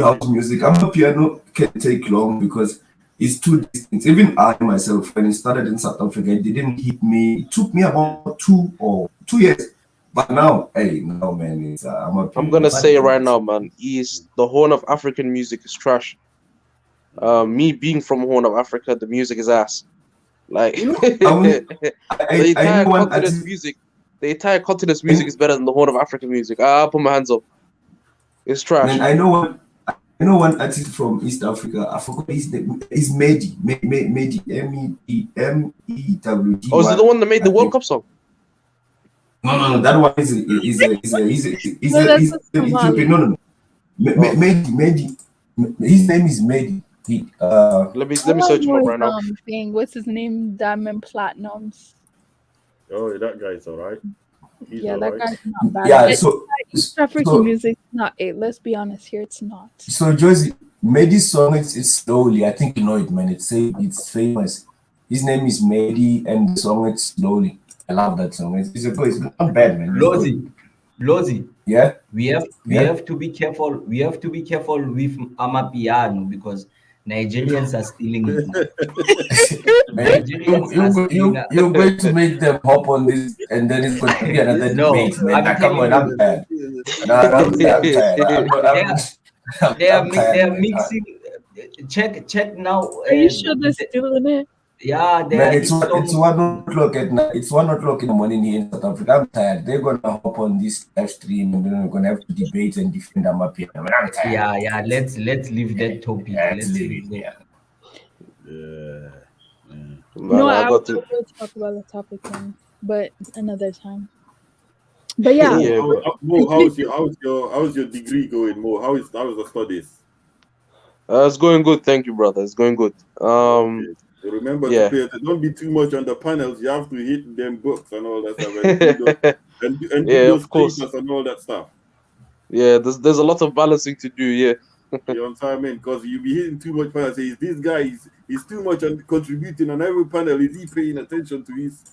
house music. Amapiano can take long because it's too distinct. Even I myself, when it started in South Africa, it didn't hit me. It took me about 2 years. But now, man, it's I'm gonna say it right now, man. The Horn of African music is trash. Me being from Horn of Africa, the music is ass. Like the entire continent's music is better than the Horn of Africa music. I'll put my hands up. It's trash. Man, I know You know one artist from East Africa, I forgot his name, is Mehdi. Mehdi, MEDWD. Oh, is it the one that made the World Cup song? No, that one is an Ethiopian. No. Mehdi. His name is Mehdi. Let me search him up right now. Thing. What's his name? Diamond Platinums. Oh, that guy's all right. Yeah, that guy's not bad. Yeah, East African music is not it. Let's be honest here, it's not. So Josie, Mehdi's song it's slowly. I think you know it, man. It's famous. His name is Mehdi, and the song it's slowly. I love that song. It's not bad, man. Lozi. Yeah. We have to be careful. We have to be careful with Amapiano because Nigerians are stealing it. You're going to make them hop on this, and then it's going to be another debate, man. Come on, I'm tired. They are mixing. Check now. Are you sure they're stealing it? Yeah, it's 1:00 at night. It's 1:00 in the morning here in South Africa. I'm tired. They're gonna hop on this live stream and then we're gonna have to debate and defend Amapiano. I'm tired. Yeah. Let's leave that topic. Let's leave it. No, I will talk about the topic then, but another time. But yeah. Mo, how's your degree going, Mo? How's the studies? It's going good, thank you, brother. It's going good. Okay. So remember to pay attention. Don't be too much on the panels. You have to hit them books and all that stuff, and do those of course, and all that stuff. Yeah, there's a lot of balancing to do. Yeah. You know what I'm saying? Because you be hitting too much panels. Say, this guy is too much on contributing on every panel. Is he paying attention to his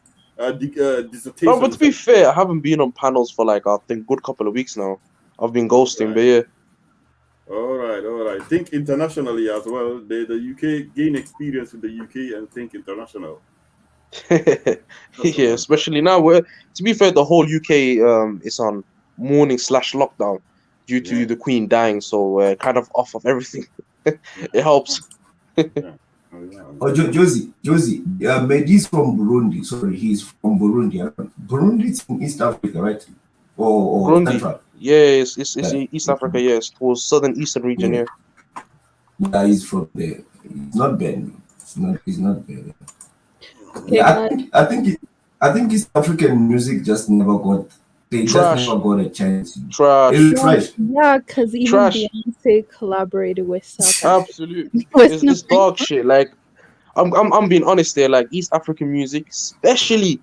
dissertation? No, but to be fair, I haven't been on panels for like I think good couple of weeks now. I've been ghosting, but yeah. All right. Think internationally as well. The UK gain experience with the UK and think international. Yeah, especially now where, to be fair, the whole UK is on mourning/lockdown due to the Queen dying, so we're kind of off of everything. It helps. Oh, Josie, Mehdi's from Burundi. Sorry, he's from Burundi. Burundi is in East Africa, right? Or Burundi. Central? Yeah, it's East Africa. Yes, towards southern eastern region. Yeah. Yeah, he's from there. It's not bad. He's not bad. Okay, Yeah, I think East African music just never got. They just never got a chance. Trash. Yeah, because even Beyonce collaborated with South Africa. Absolutely. It's dog shit. Like, I'm being honest there. Like, East African music, especially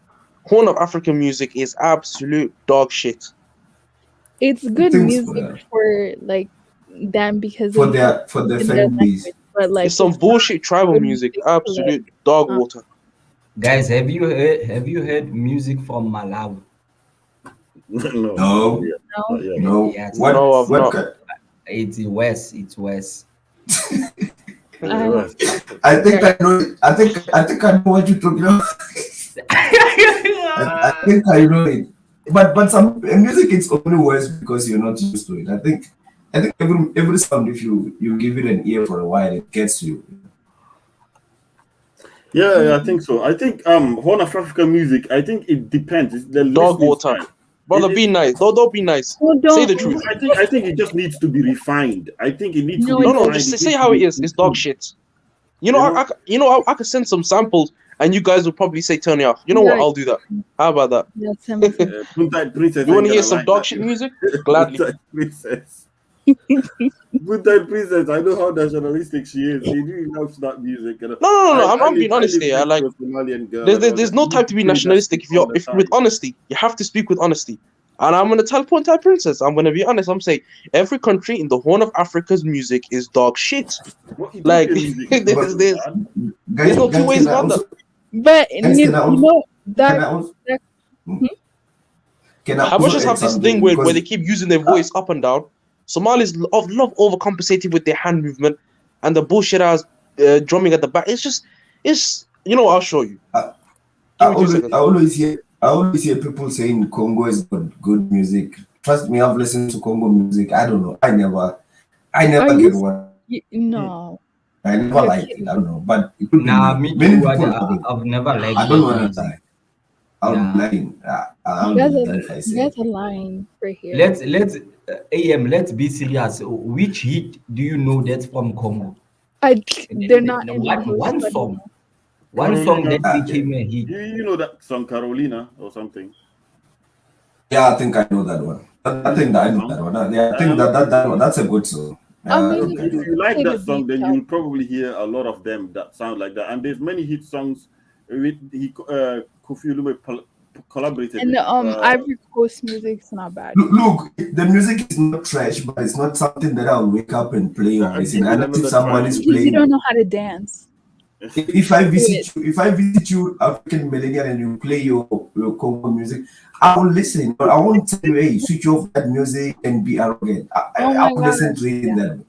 Horn of African music, is absolute dog shit. It's good music for like them because for their fan base. But like it's some bullshit tribal music, absolute dog water. Guys, have you heard music from Malawi? No. Yes. What? It's West. It's West. I think I know. I think I know what you're talking about. I think I know it. But some music it's only worse because you're not used to it. I think every sound, if you give it an ear for a while, it gets you. Yeah, I think so. I think Horn of African music, I think it depends. It's the dog water. Brother, be nice. Don't be nice. Say the truth. I think it just needs to be refined. I think it needs to be refined. No, just say how it is. It's dog shit. You know, I could send some samples and you guys will probably say turn it off. You know what? I'll do that. How about that? Yeah, you want to hear some dog shit music? Gladly. Buddha Princess, I know how nationalistic she is. She really loves that music. No. I'm being honest here. Like, there's no time to be nationalistic. If with honesty, you have to speak with honesty. And I'm gonna tell Punta Princess. I'm gonna be honest. I'm saying every country in the Horn of Africa's music is dog shit. Like there's no two ways about that. But you know that. How much just have this thing where they keep using their voice up and down? Somalis love overcompensating with their hand movement and the bullshit ass drumming at the back. It's I'll show you. I always hear people saying Congo is good music. Trust me, I've listened to Congo music. I don't know. I never get one. No. I never liked it. I don't know. But me too. I've never liked I don't know. I'll Yeah. be lying. I'll That's be a lying if I say. that's a line right here. Let's AM. Let's be serious. Which hit do you know that's from Congo? They're not in One English. one but song. One song that became a hit. You know that song Carolina or something? Yeah, I think I know that one. I think that I know that one. Yeah, I think that's a good song. I mean, think I If know you like play the that song, beat then out. you'll probably hear a lot of them that sound like that. And there's many hit songs with Kofi Olomide collaborated And with. the Ivory Coast music's not bad. Look, the music is not trash, but it's not something that I'll wake up and play or listen. Unless if someone is Because you playing. don't know how to dance. If I visit you, African millennial, and you play your Congo music, I will listen. But I won't tell you, hey, switch off that music and be arrogant. I will listen to it in that way.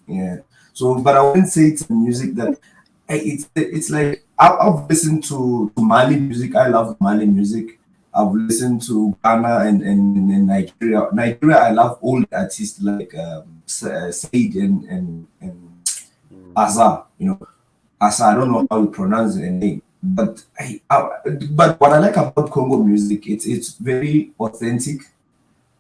Yeah. So, but I wouldn't say it's a music that it's like I've listened to Mali music. I love Mali music. I've listened to Ghana and Nigeria. Nigeria, I love old artists like Said and Azar. You know, Azar. I don't know how you pronounce the name, but but what I like about Congo music, it's very authentic.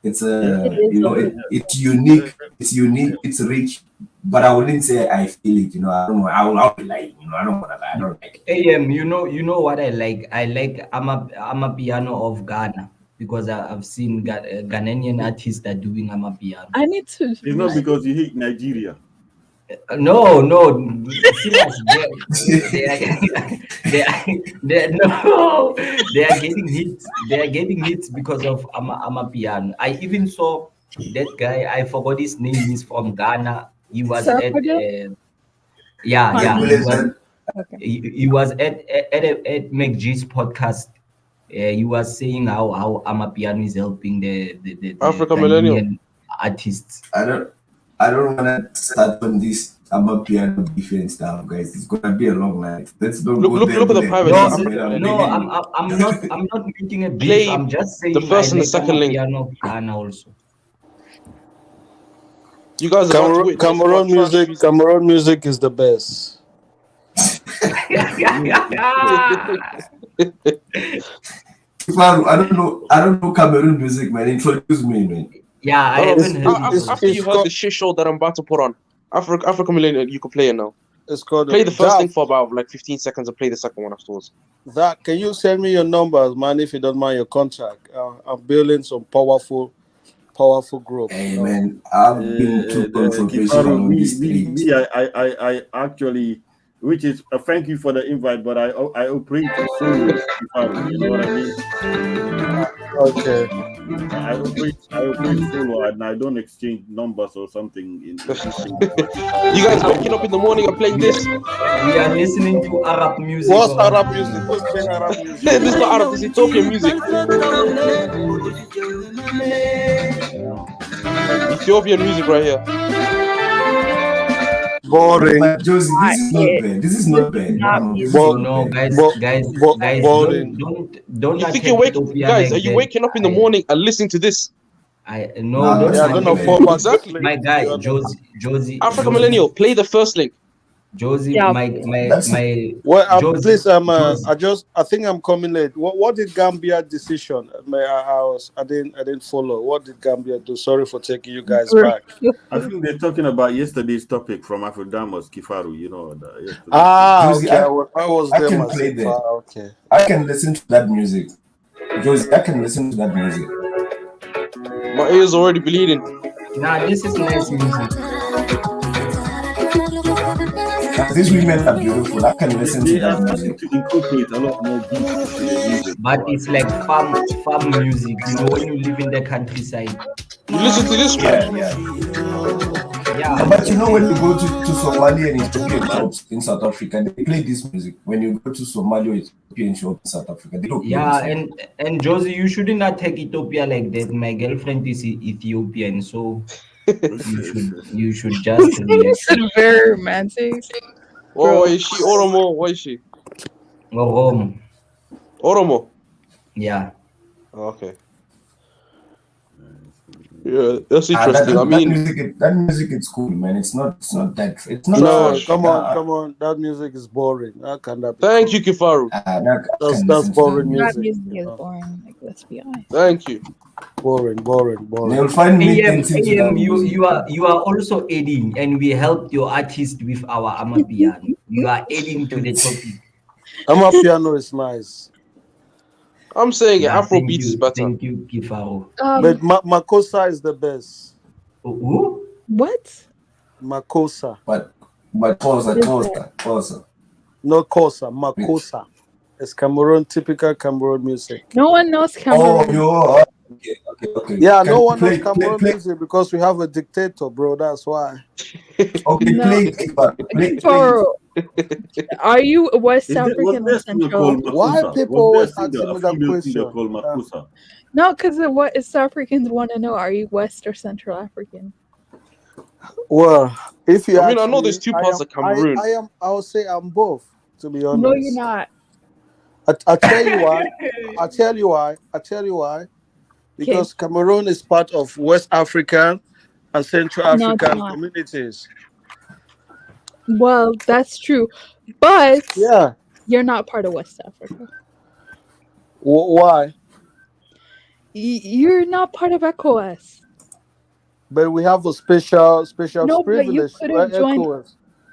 It's it's unique. It's unique. It's rich. But I wouldn't say I feel it. You know, I don't know. I'll be like, you know, I don't want to lie. I don't like it. AM, you know what I like? I like Amapiano of Ghana because I've seen Ghanaian artists that are doing Amapiano. I need to. It's not because you hate Nigeria. No, serious. They are getting hits. They are getting hits because of Amapiano. I even saw that guy. I forgot his name. He's from Ghana. He was at he was at McG's podcast. He was saying how Amapiano is helping the African millennial Ghanaian artists. I don't want to start on this Amapiano defense stuff, guys. It's gonna be a long night. Let's not look at the private. I'm not making a beef. I'm just saying the first and the second link. Ghana also. You guys are Cameroon music is the best. I don't know Cameroon music, man. Introduce me, man. Yeah, I haven't heard after you heard the shit show that I'm about to put on, African Millennial, you can play it now. It's called play the first thing for about like 15 seconds and play the second one afterwards. That can you send me your numbers, man? If you don't mind your contract, I'm building some powerful group. Hey, man, I've been too controversial on this stage. I actually, which is thank you for the invite, but I operate solo. You know what I mean? Okay. I operate solo and I don't exchange numbers or something. You guys waking up in the morning and playing this? We are listening to Arab music. What's Arab music? What's playing Arab music? This is not Arab, this is Ethiopian music. Ethiopian music right here. Boring. But Josie, this is not bad. No, guys, don't. You think you're waking, guys? Are you waking up in the morning and listening to this? I don't know exactly. My guy, Josie. African Millennial, play the first link. Josie, Well, please, I think I'm coming late. What did Gambia decision? I didn't follow. What did Gambia do? Sorry for taking you guys back. I think they're talking about yesterday's topic from Afrodamas Kifaru. You know Josie, okay. I was there. I can play that. Okay. I can listen to that music. Josie, I can listen to that music. My ears already bleeding. Nah, this is nice music. These women are beautiful. I can listen to that music. To incorporate a lot more beats. But it's like farm music. You know, when you live in the countryside. You listen to this track. Yeah. But you know, when you go to Somalia and Ethiopian shops in South Africa, they play this music. When you go to Somalia or Ethiopian shop in South Africa, they don't play this. And Josie, you shouldn't attack Ethiopia like that. My girlfriend is Ethiopian, so you should just This is very romantic. Oh, is she Oromo? What is she? Oromo. Oromo? Yeah. Oh, okay. Yeah, that's interesting. I mean, that music is cool, man. It's not that. It's not trash. Come on. That music is boring. How can that be? Thank you, Kifaru. That's boring That music. music is boring. Like, let's be honest. Thank you. Boring. You'll find me AM, dancing to that music. you are also aiding, and we helped your artist with our Amapiano. You are aiding to the topic. Amapiano is nice. I'm saying Yeah, Afrobeat is better. Thank you, Kifaro. But Makosa is the best. Who? What? Makosa. But Tosa. No Kosa, Makosa. It's Cameroon, typical Cameroon music. No one knows Cameroon. Oh, okay. Yeah, no one knows Cameroon music because we have a dictator, bro. That's why. Okay, play. Are you West African or Central? Why people always asking me that question? No, because West Africans want to know: are you West or Central African? Well, if you I know there's two parts of Cameroon. I would say I'm both, to be honest. No, you're not. I tell you why. I tell you why. Because Cameroon is part of West African and Central African communities. Well, that's true, but yeah, you're not part of West Africa. Why? You're not part of ECOWAS. But we have a special No, privilege. but you could have joined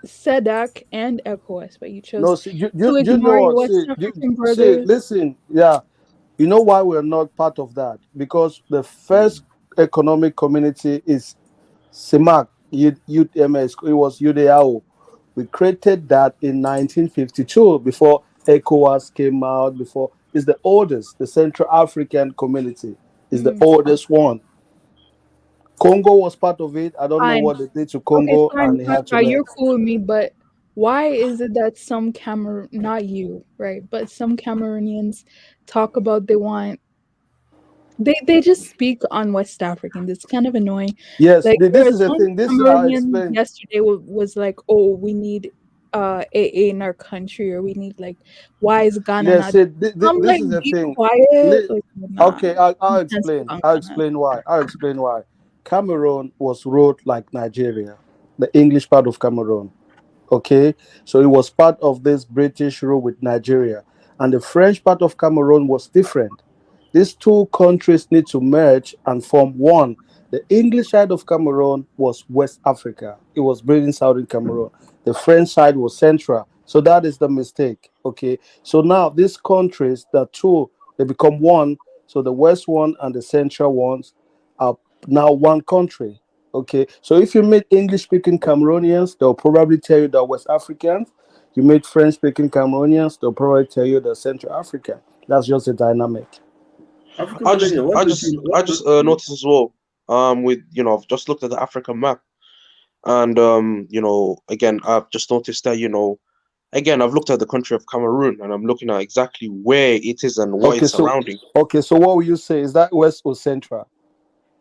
SEDAC and ECOWAS, but you chose to ignore your West African brothers. Listen, yeah. You know why we're not part of that? Because the first economic community is CEMAC, UTMS. It was UDAO. We created that in 1952 before ECOWAS came out. It's the oldest. The Central African community is the oldest one. Congo was part of it. I don't know what they did to Congo. You're cool with me, but why is it that some not you, right? But some Cameroonians talk about they just speak on West Africans. It's kind of annoying. Yes, like, this is the thing. This is how I explain. Yesterday was like, oh, we need AA in our country, or we need why is Ghana not? This is the thing. Quiet. Okay, I'll explain. I'll explain why. Cameroon was ruled like Nigeria, the English part of Cameroon. Okay, so it was part of this British rule with Nigeria, and the French part of Cameroon was different. These two countries need to merge and form one. The English side of Cameroon was West Africa. It was British Southern Cameroon. The French side was Central. So that is the mistake. Okay, so now these countries, they become one. So the West one and the Central ones are now one country. Okay, so if you meet English-speaking Cameroonians, they'll probably tell you they're West Africans. You meet French-speaking Cameroonians, they'll probably tell you they're Central African. That's just a dynamic. I just noticed as well. With I've just looked at the African map, and again, I've just noticed that again, I've looked at the country of Cameroon, and I'm looking at exactly where it is and what it's surrounding. Okay, so what would you say? Is that West or Central?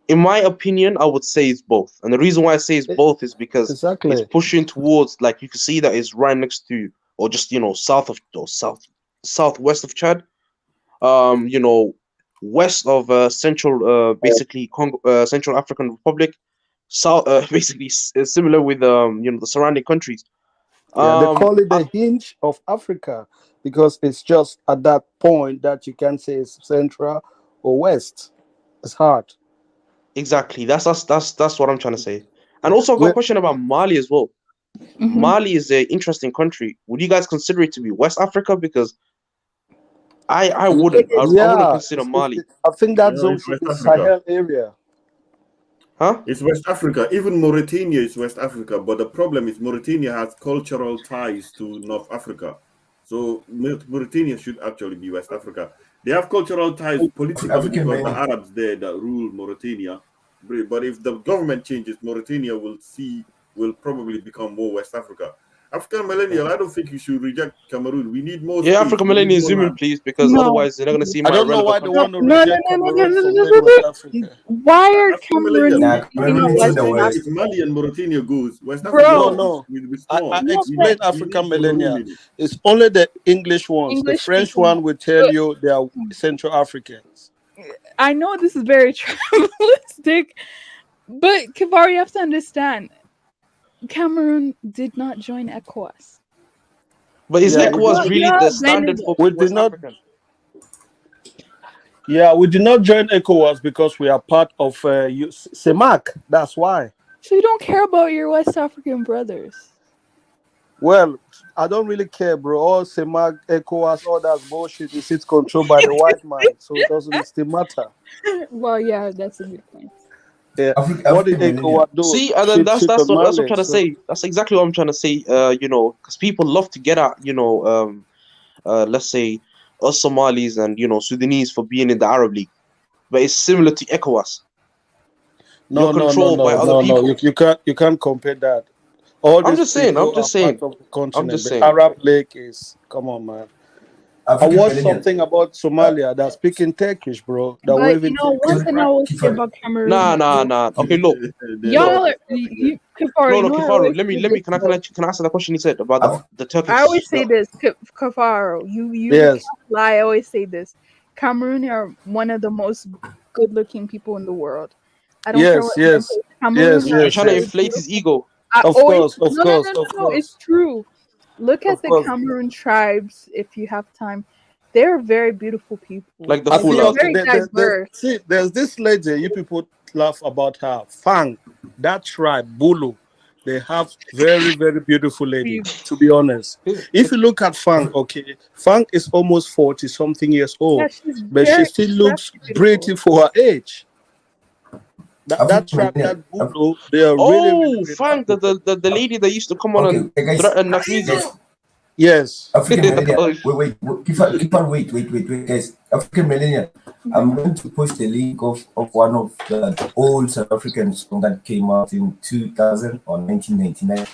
In my opinion, I would say it's both, and the reason why I say it's both is because it's pushing towards, like, you can see that it's right next to, or just southwest of Chad, west of Central, basically Central African Republic, south, basically similar with the surrounding countries. They call it the hinge of Africa because it's just at that point that you can say it's Central or West. It's hard. Exactly. That's what I'm trying to say. And also, I've got a question about Mali as well. Mm-hmm. Mali is an interesting country. Would you guys consider it to be West Africa? Because I wouldn't. I wouldn't consider Mali. I think that's also the Sahel area. Huh? It's West Africa. Even Mauritania is West Africa. But the problem is Mauritania has cultural ties to North Africa. So Mauritania should actually be West Africa. They have cultural ties politically because the Arabs there that rule Mauritania. But if the government changes, Mauritania will probably become more West Africa. African millennial, I don't think you should reject Cameroon. We need more. Yeah, African millennial, zoom in, please, because otherwise they're not going to see my. I don't know why they want to reject Cameroon. Why are Cameroonians? If Mali and Mauritania goes, West Africa. No. I explain African millennial. It's only the English ones. The French one will tell you they are Central Africans. I know this is very tribalistic, but Kivar, you have to understand, Cameroon did not join ECOWAS. But is Yeah, ECOWAS really the standard for we did West not. African? Yeah, we did not join ECOWAS because we are part of CEMAC. That's why. So you don't care about your West African brothers? Well, I don't really care, bro. All CEMAC, ECOWAS, all that's bullshit. It's controlled by the white man, so it doesn't still matter. Well, yeah, that's a good point. Yeah. What did ECOWAS do? See, and then that's Shit what on I'm Mali, trying to so- say. That's exactly what I'm trying to say. Because people love to get at, let's say us Somalis and Sudanese for being in the Arab League, but it's similar to ECOWAS. You're controlled by other people. No. You can't compare that. All I'm these just saying. people I'm just are saying. part of the continent. I'm just The saying. Arab League is, come on, man. I African watched millennial. something about Somalia. They're speaking Turkish, bro. They're But waving one Turkish. thing I will say about Cameroon. Nah. Okay, look. Y'all are Kafar, No, I Kifaru. always Let me. say Can I answer the question he said about the Turkish? I always say this, Kafaro. You Yes. can't lie. I always say this. Cameroon are one of the most good-looking people in the world. I don't care what anyone says. Cameroon You're are trying to very inflate his beautiful. ego. I Of always, course, of no, course. it's true. Look at the course. Cameroon tribes if you have time. They're very beautiful people. Like the I see, Fula. They're very diverse. there's this lady, you people laugh about her. Fang, that tribe, Bulu, they have very, very beautiful lady, to be honest. If you look at Fang, okay, Fang is almost 40-something years old, Yeah, she's but she very still looks beautiful. pretty for her age. That tribe, that Bulu, they are really, really Fang, the lady that used to come on and guys, threaten Nakmizi. Yes. African millennial. Wait, guys. African millennial. I'm going to post a link of one of the old South African song that came out in 2000 or 1999.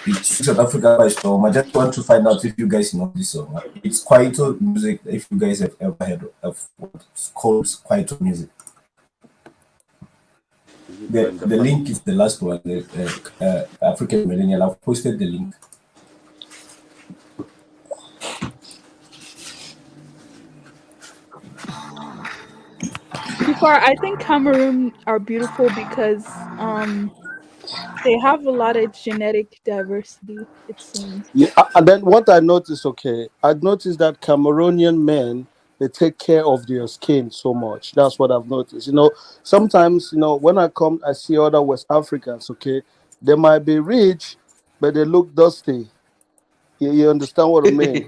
It's South Africa by Storm. I just want to find out if you guys know this song. It's Kwaito music. If you guys have ever heard of what's called Kwaito music. The link is the last one. The African millennial. I've posted the link. Before, I think Cameroon are beautiful because they have a lot of genetic diversity, it seems. Yeah, and then what I noticed, I noticed that Cameroonian men, they take care of their skin so much. That's what I've noticed. Sometimes, when I come, I see other West Africans, they might be rich, but they look dusty. You understand what I mean?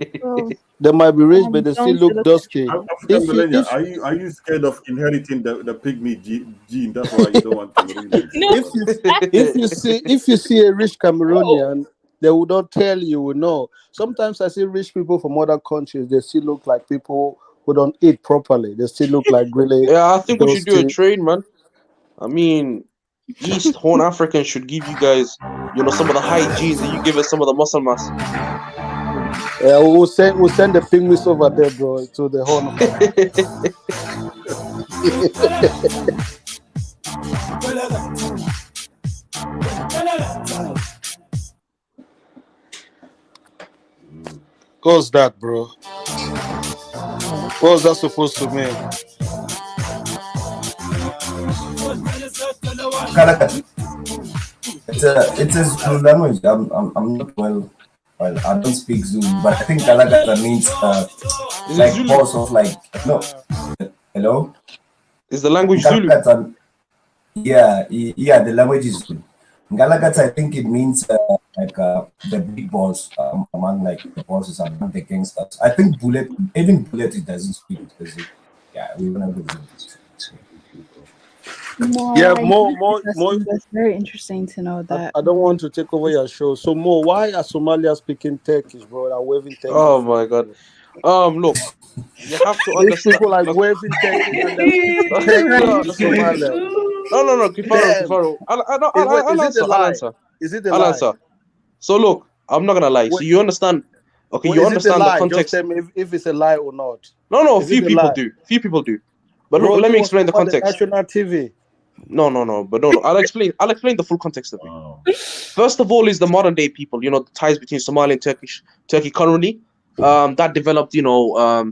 They might be rich, but they still look dusty. African millennial, are you scared of inheriting the pygmy gene? That's why you don't want Cameroonians. If you see a rich Cameroonian, they would not tell you, no. Sometimes I see rich people from other countries, they still look like people who don't eat properly. They still look like really. Yeah, I think we should do a dusty. trade, man. I mean, East Horn Africans should give you guys, some of the hygiene, and you give us some of the muscle mass. Yeah, we'll send the pygmies over there, bro, to the Horn of What's that, bro? What's that supposed to mean? Karakat. It's a Zulu language. I'm not well. Well, I don't speak Zulu, but I think Galagata means like pause of like no. Hello. Is the language Zulu? Yeah, the language is Zulu. Galagata, I think it means the big boss among like the bosses among the gangsters. I think Bullet, it doesn't speak because yeah, we want to go. That's very interesting to know that. I don't want to take over your show. So, Mo, why are Somalia speaking Turkish, bro? They're waving Turkish. Oh my God. Look, you have to These understand. people like waving Turkish and they're speaking Turkish in Somalia. No, Kifaru. I'll answer. Is it a I'll lie? answer. So look, I'm not gonna lie. So you understand? Okay, Well, you is it a understand the lie? context. Just tell me if it's a lie or not. No, Is few it a people lie? do. Few people do. But Bro, look, let you me was explain the on context. National TV. No. But no. I'll explain the full context of it. First of all, is the modern day people. The ties between Somalia and Turkey currently. That developed.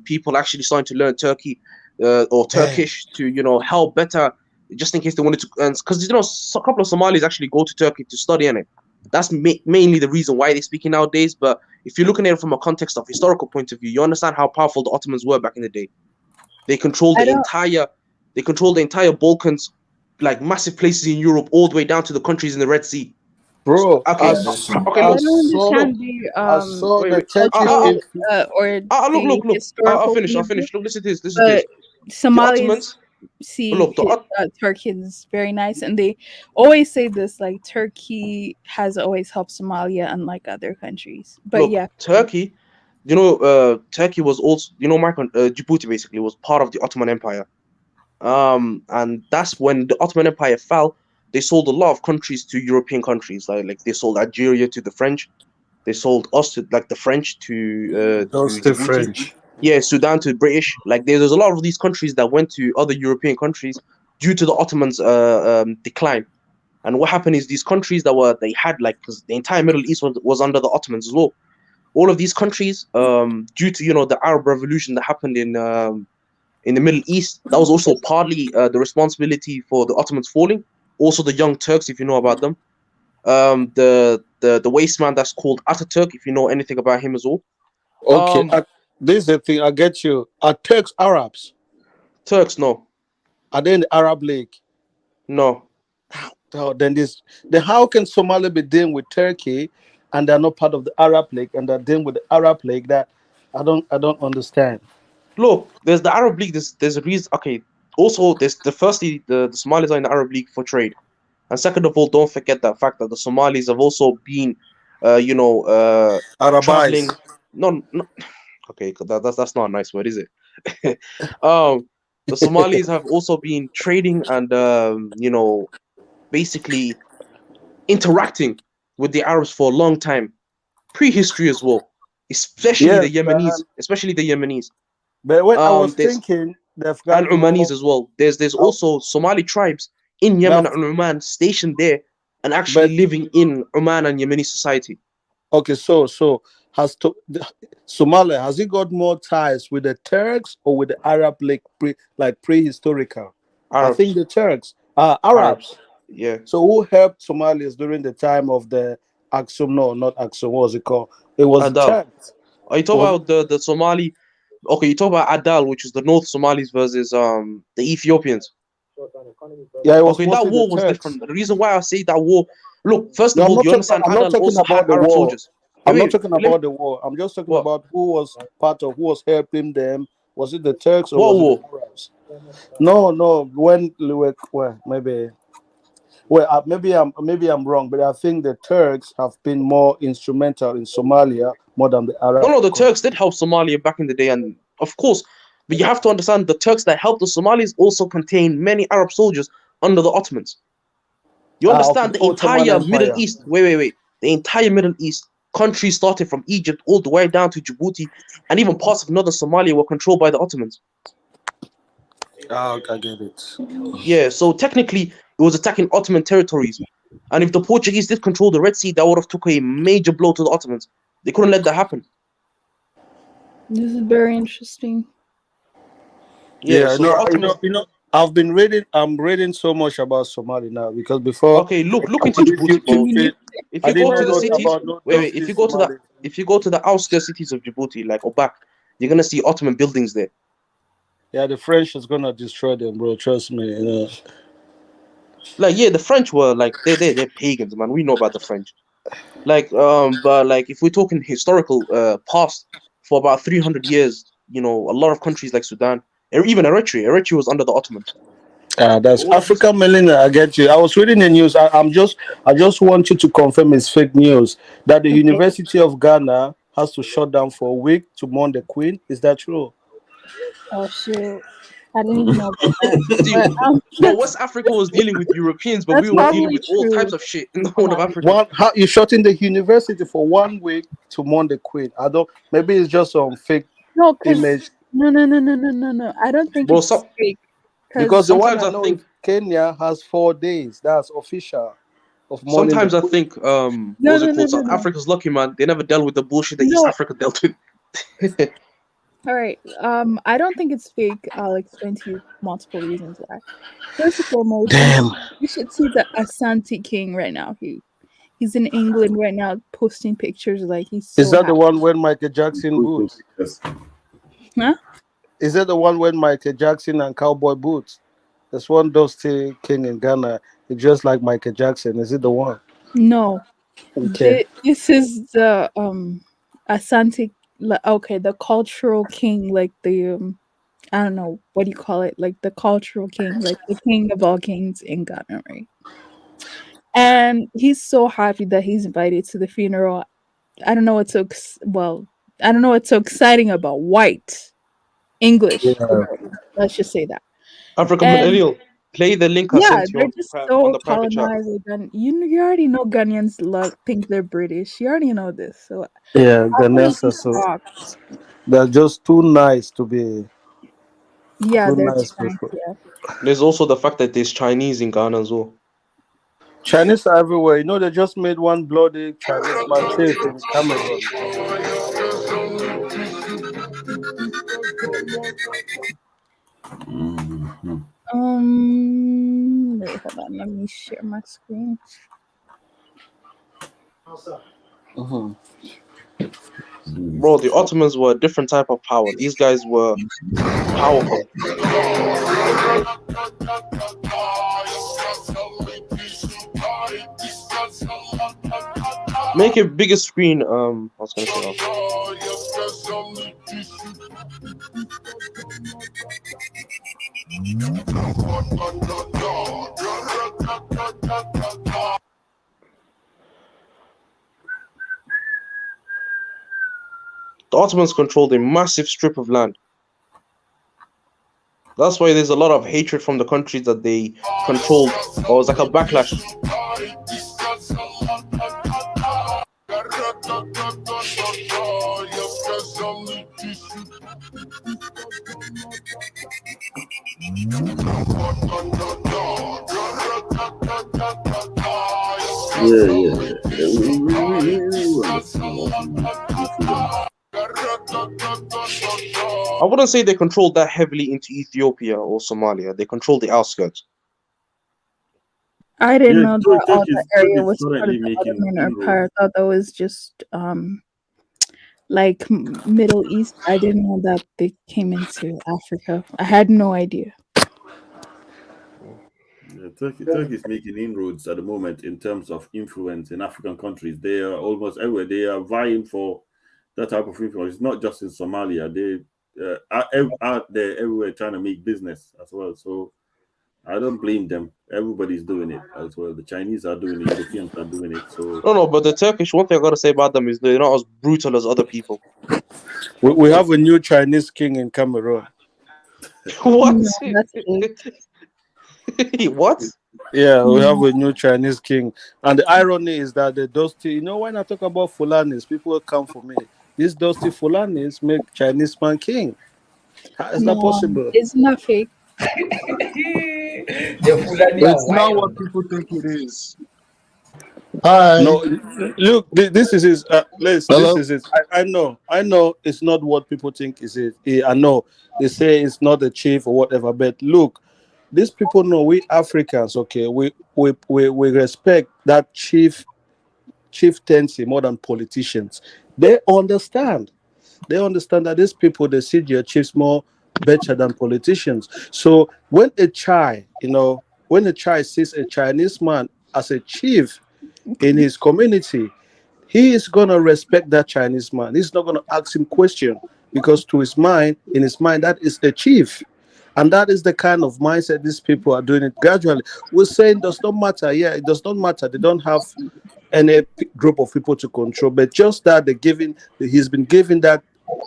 People actually starting to learn Turkey. or Turkish to, you know, help better, just in case they wanted to, because, you know, a couple of Somalis actually go to Turkey to study in it. That's mainly the reason why they're speaking nowadays. But if you're looking at it from a context of historical point of view, you understand how powerful the Ottomans were back in the day. They controlled the entire Balkans, like massive places in Europe, all the way down to the countries in the Red Sea. Bro, Okay, I don't understand the cultural or the historical I'll point finish. of view, Look, listen to this. but The Somalis Ottomans. see Look, Turkey's very nice, and they always say this, like Turkey has always helped Somalia, unlike other countries. But look, yeah, Turkey. You know, Turkey was also, you know, Djibouti basically was part of the Ottoman Empire. And that's when the Ottoman Empire fell. They sold a lot of countries to European countries. Like they sold Algeria to the French. They sold us to, like, the French to Those the Djibouti. French. Yeah, Sudan to British. Like there's a lot of these countries that went to other European countries due to the Ottomans' decline. And what happened is these countries they had, like, because the entire Middle East was under the Ottomans as well. All of these countries, due to, you know, the Arab Revolution that happened in the Middle East, that was also partly the responsibility for the Ottomans falling. Also, the Young Turks, if you know about them. The waste man that's called Ataturk, if you know anything about him as well. Okay, this is the thing. I get you. Are Turks Arabs? Turks, no. Are they in the Arab League? No. Oh, then how can Somalia be dealing with Turkey, and they're not part of the Arab League, and they're dealing with the Arab League? That I don't understand. Look, there's the Arab League. There's a reason. Okay. Also, there's firstly the Somalis are in the Arab League for trade, and second of all, don't forget the fact that the Somalis have also been, traveling. Arabized. No. Okay, that's not a nice word, is it? The Somalis have also been trading and basically interacting with the Arabs for a long time, prehistory as well, especially the Yemenis. But when I was thinking, and Omanis as well. There's also Somali tribes in Yemen and Oman stationed there and actually living in Oman and Yemeni society. Okay, so Somalia, has it got more ties with the Turks or with the Arab League, prehistorical? Arabs. I think the Turks are Arabs. Yeah. So who helped Somalis during the time of the Aksum? No, not Aksum. What was it called? It was Adal. the Turks. Are you talking about the Somali? Okay, you talk about Adal, which is the North Somalis versus the Ethiopians. Yeah, it was okay. That war was different. The reason why I say that war, look, first of all, you understand Adal also had Arab soldiers. I'm not talking about the war. I'm just talking about who was helping them. Was it the Turks or what was war? it the Arabs? No. Maybe I'm wrong, but I think the Turks have been more instrumental in Somalia more than the Arabs. No, the Turks did help Somalia back in the day, and of course, but you have to understand the Turks that helped the Somalis also contained many Arab soldiers under the Ottomans. You understand the entire Middle East? Wait. The entire Middle East, countries started from Egypt all the way down to Djibouti, and even parts of northern Somalia were controlled by the Ottomans. I get it. Yeah, so technically it was attacking Ottoman territories, and if the Portuguese did control the Red Sea, that would have took a major blow to the Ottomans. They couldn't let that happen. This is very interesting. Yeah, so I've been reading. I'm reading so much about Somalia now because before. Okay, look into Djibouti, bro. If you go to the cities, wait. If you go to the outskirts cities of Djibouti, like Obak, you're gonna see Ottoman buildings there. Yeah, the French is gonna destroy them, bro. Trust me. Like, yeah, the French were like they're pagans, man. We know about the French. But like if we're talking historical past, for about 300 years, a lot of countries like Sudan, or even Eritrea was under the Ottomans. That's African millionaire. I get you. I was reading the news. I just want you to confirm it's fake news that the University of Ghana has to shut down for a week to mourn the Queen. Is that true? Oh shit! I didn't even know about that. But West Africa was dealing with Europeans, but we were dealing with all types of shit in the whole of Africa. How you shutting the university for 1 week to mourn the Queen? I don't. Maybe it's just some fake image. No. I don't think it's fake. Because the one I know in Kenya has 4 days. That's official. Sometimes I think South Africa's lucky, man. They never dealt with the bullshit that East Africa dealt with. All right. I don't think it's fake. I'll explain to you multiple reasons why. First and foremost, Damn. you should see the Asante King right now. He's in England right now, posting pictures like he's Is so that the happy. one when Michael Jackson boots? Huh? Is that the one when Michael Jackson and cowboy boots? There's one Dusty King in Ghana. It's just like Michael Jackson. Is it the one? No, Okay. this is the Asante. Okay, the cultural king, like the I don't know what do you call it, like the cultural king, like the king of all kings in Ghana, right? And he's so happy that he's invited to the funeral. I don't know what's so I don't know what's so exciting about white English. Yeah. Let's just say that. African And Millennial, play the link I yeah, sent you they're on just on so the private chat. colonized. And you already know Ghanaians love think they're British. You already know this. So Yeah, I wouldn't Ghanaians be are so shocked. they're just too nice to be Yeah, too they're too nice nice. people. Yeah. There's also the fact that there's Chinese in Ghana as well. Chinese are everywhere. You know, they just made one bloody Chinese man chief in Cameroon. Wait, hold on. Let me share my screen. Mhm. Bro, the Ottomans were a different type of power. These guys were powerful. Make a bigger screen. I was gonna say that. The Ottomans controlled a massive strip of land. That's why there's a lot of hatred from the countries that they controlled, or it's like a backlash. I wouldn't say they controlled that heavily into Ethiopia or Somalia. They controlled the outskirts. I didn't Yeah, know that all Turkey that area is was part of currently the making Ottoman inroads. Empire. I thought that was just like Middle East. I didn't know that they came into Africa. I had no idea. Yeah, Turkey is making inroads at the moment in terms of influence in African countries. They are almost everywhere. They are vying for that type of influence. It's not just in Somalia. They are out there everywhere trying to make business as well. So I don't blame them. Everybody's doing it as well. The Chinese are doing it. Europeans are doing it. So No, but the Turkish, one thing I gotta say about them is they're not as brutal as other people. We have a new Chinese king in Cameroon. What? No, that's fake. What? Yeah, we have a new Chinese king. And the irony is that the Dusty, you know, when I talk about Fulanis, people will come for me. These Dusty Fulanis make Chinese man king. How is that No, possible? it's not fake. It's not what people think it is. Hi. No, look, this is his. This Hello. is it. I know it's not what people think is it. I know they say it's not a chief or whatever, but look, these people know we Africans. Okay, we respect that chieftaincy more than politicians. They understand. They understand that these people they see their chiefs more better than politicians. So when a child, when a child sees a Chinese man as a chief in his community, he is gonna respect that Chinese man. He's not gonna ask him question because in his mind, that is a chief. And that is the kind of mindset these people are doing it gradually. We're saying does not matter. Yeah, it does not matter. They don't have any group of people to control, but just that he's been given that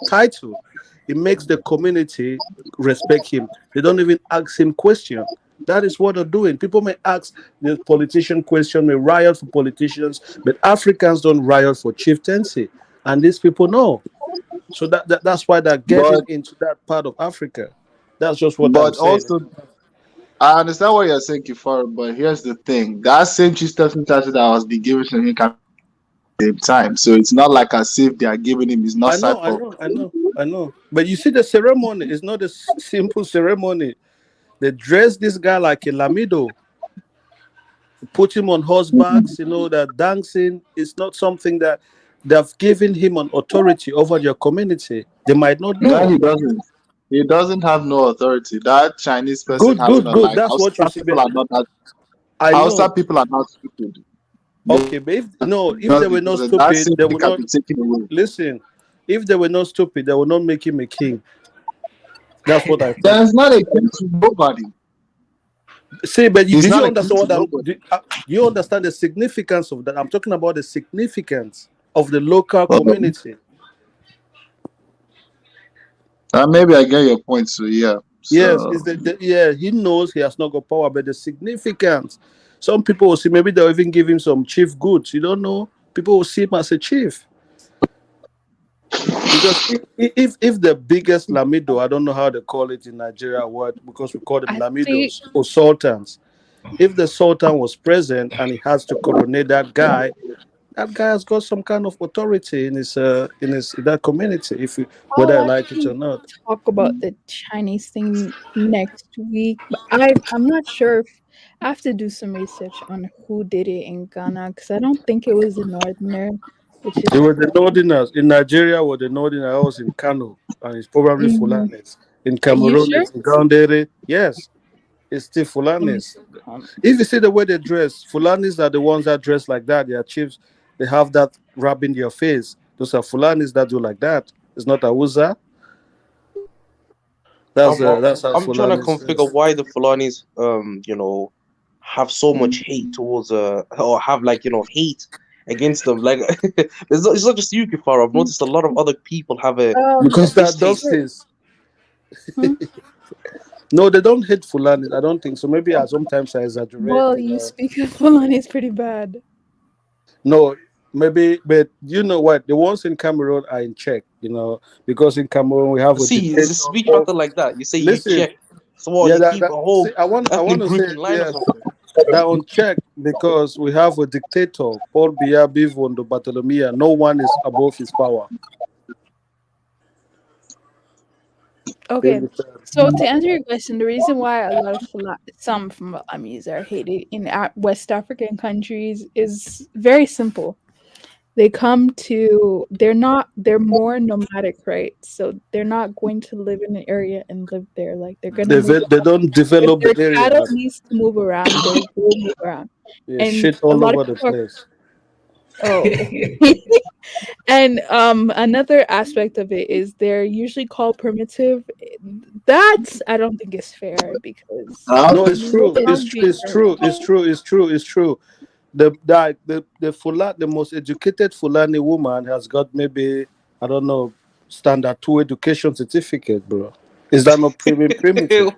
title. It makes the community respect him. They don't even ask him question. That is what they're doing. People may ask the politician question, may riot for politicians, but Africans don't riot for chieftaincy, and these people know. So that's why they're getting But into that part of Africa. That's just what I'm but saying. also I understand what you're saying, Kifar, but here's the thing. That same chieftain title that was being given to him can at the same time. So it's not like as if they are giving him is not I know, side I for know, I know. But you see, the ceremony is not a simple ceremony. They dress this guy like a lamido, put him on horsebacks. That dancing is not something that they've given him an authority over your community. They might not No, know. he doesn't. He doesn't have no authority. That Chinese person Good, has good, not good. like That's what you Hausa see. people are not that. I Hausa know. people are not stupid. Okay, but if they were not That stupid, they simply would can not be taken away. listen. If they were not stupid, they would not make him a king. That's what I think. There's not a king to nobody. See, but He's did not you a king understand to what I'm? nobody. Do you understand the significance of that? I'm talking about the significance of the local Well, community. maybe I get your point. So yeah. Yes, So is he knows he has not got power, but the significance. Some people will see maybe they'll even give him some chief goods. You don't know. People will see him as a chief. Because if the biggest lamido, I don't know how they call it in Nigeria, because we call them lamidos or sultans. If the sultan was present and he has to coronate that guy has got some kind of authority in that community, whether I like it or not. Talk about the Chinese thing next week, but I'm not sure if I have to do some research on who did it in Ghana because I don't think it was the Northerner, which is It was the Northerners in Nigeria. Were the Northerners? I was in Kano, and it's probably Fulanis. In Are you Cameroon, sure? it's in Gaundere. Yes, it's still Fulanis. If you see the way they dress, Fulanis are the ones that dress like that. They are chiefs. They have that rubbing their face. Those are Fulanis that do like that. It's not Awuza. That's how I'm trying to Fulanis configure is. why the Fulanis, have so much hate towards or have hate against them. Like it's not just you, Kifar. I've noticed a lot of other people have a Because that distaste. things. No, they don't hate Fulanis. I don't think so. Maybe sometimes I exaggerate. Well, you speak of Fulani is pretty bad. No, maybe, but you know what? The ones in Cameroon are in check, because in Cameroon we have a See, dictator. it's speech pattern like that. You say you Listen, check. So what? yeah, You keep a whole see, I want ethnic to group say in line or yes, something. they're on check because we have a dictator, Paul Biya Bivondo Bartolomea. No one is above his power. Okay, so to answer your question, the reason why a lot of some Fulanis are hated in West African countries is very simple. They're more nomadic, right? So they're not going to live in an area and live there. Like they're gonna move. They don't develop If the their area. cattle needs to move around, they will move around. Yeah, And shit a all lot of over the people place. and another aspect of it is they're usually called primitive. That's I don't think is fair because No, it's true. they don't do It's true. The the most educated Fulani woman has got maybe, I don't know, standard 2 education certificate, bro. Is that not primitive?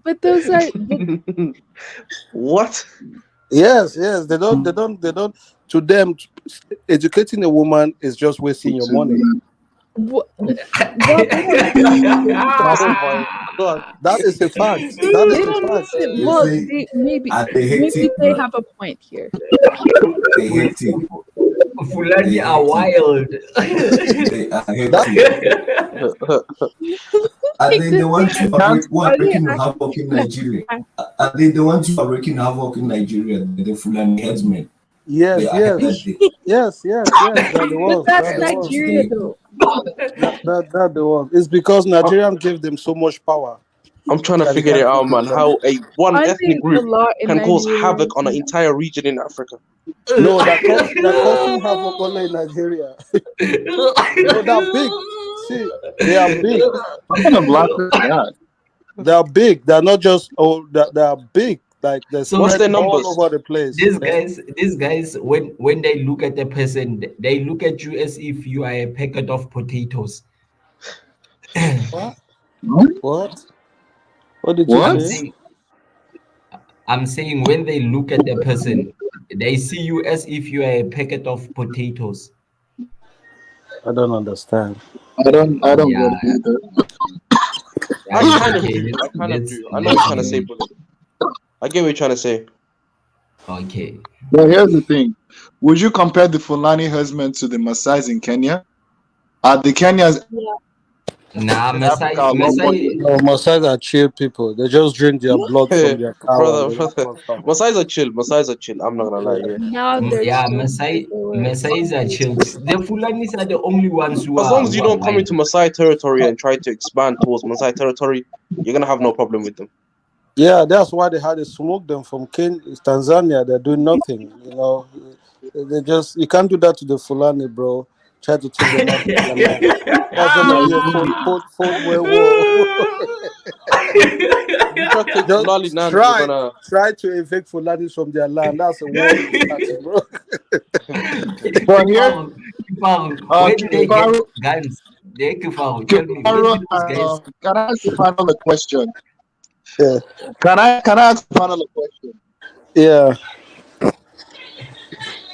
But those are what? Yes, they don't. To them, educating a woman is just wasting your money. Well, Oh my God, that is a fact. They don't listen. Well, they maybe they have a point here. Fulani are wild. They are Are they the ones who are wreaking havoc in Nigeria? Are they the ones who are wreaking havoc in Nigeria? The Fulani headsmen. Yes. They're the ones. But that's Nigeria, though. That the ones. It's because Nigerian gave them so much power. I'm trying to figure it out, man. How one I ethnic think a group lot in can cause Nigeria havoc on an entire region in Africa. No, they're causing havoc only in Nigeria. No, they're big. See, they are big. I'm gonna block that. They are big. They're not just they are big. Like they're What's their numbers? all over the place. These guys, when they look at a person, they look at you as if you are a packet of potatoes. What? What did you say? I'm saying when they look at a person, they see you as if you are a packet of potatoes. I don't understand. I don't get it either. I kind of do. I know what you're trying to say, but I get what you're trying to say. Okay. But here's the thing. Would you compare the Fulani herdsmen to the Maasais in Kenya? Are the Kenyans Nah, in Africa a lot more? No, Maasai are chill people. They just drink their blood from their cow and brother, they just brother. cross down. Masai's are chill. Masai's are chill. I'm not gonna lie. Yeah. Now they're Yeah, chill. Masais are chill. The Fulanis are the only ones As long as you who are don't come wild. into Maasai territory and try to expand towards Maasai territory, you're gonna have no problem with them. Yeah, that's why they had to smoke them from Tanzania. They're doing nothing. You know, they just you can't do that to the Fulani, bro. Try to take them out of their land. That's gonna be a fourth world war. If you try to take Fulani Just land, you're gonna. try to evict Fulanis from their land. That's a war in fact, bro. But here, Where did they get Kifaru, guns? Kifaru, tell me, where did those guys? can I ask the final a question? Yeah. Can I ask the final a question? Yeah.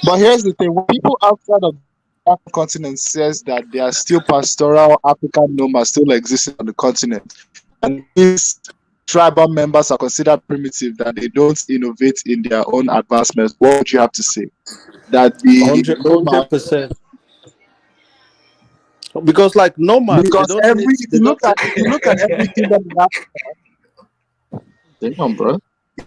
But here's the thing: when people outside of the African continent says that there are still pastoral African nomads still existing on the continent, and these tribal members are considered primitive, that they don't innovate in their own advancements, what would you have to say? That the 100%. Because like nomads, because they don't every need, if you look at every kingdom in Africa, damn, bro.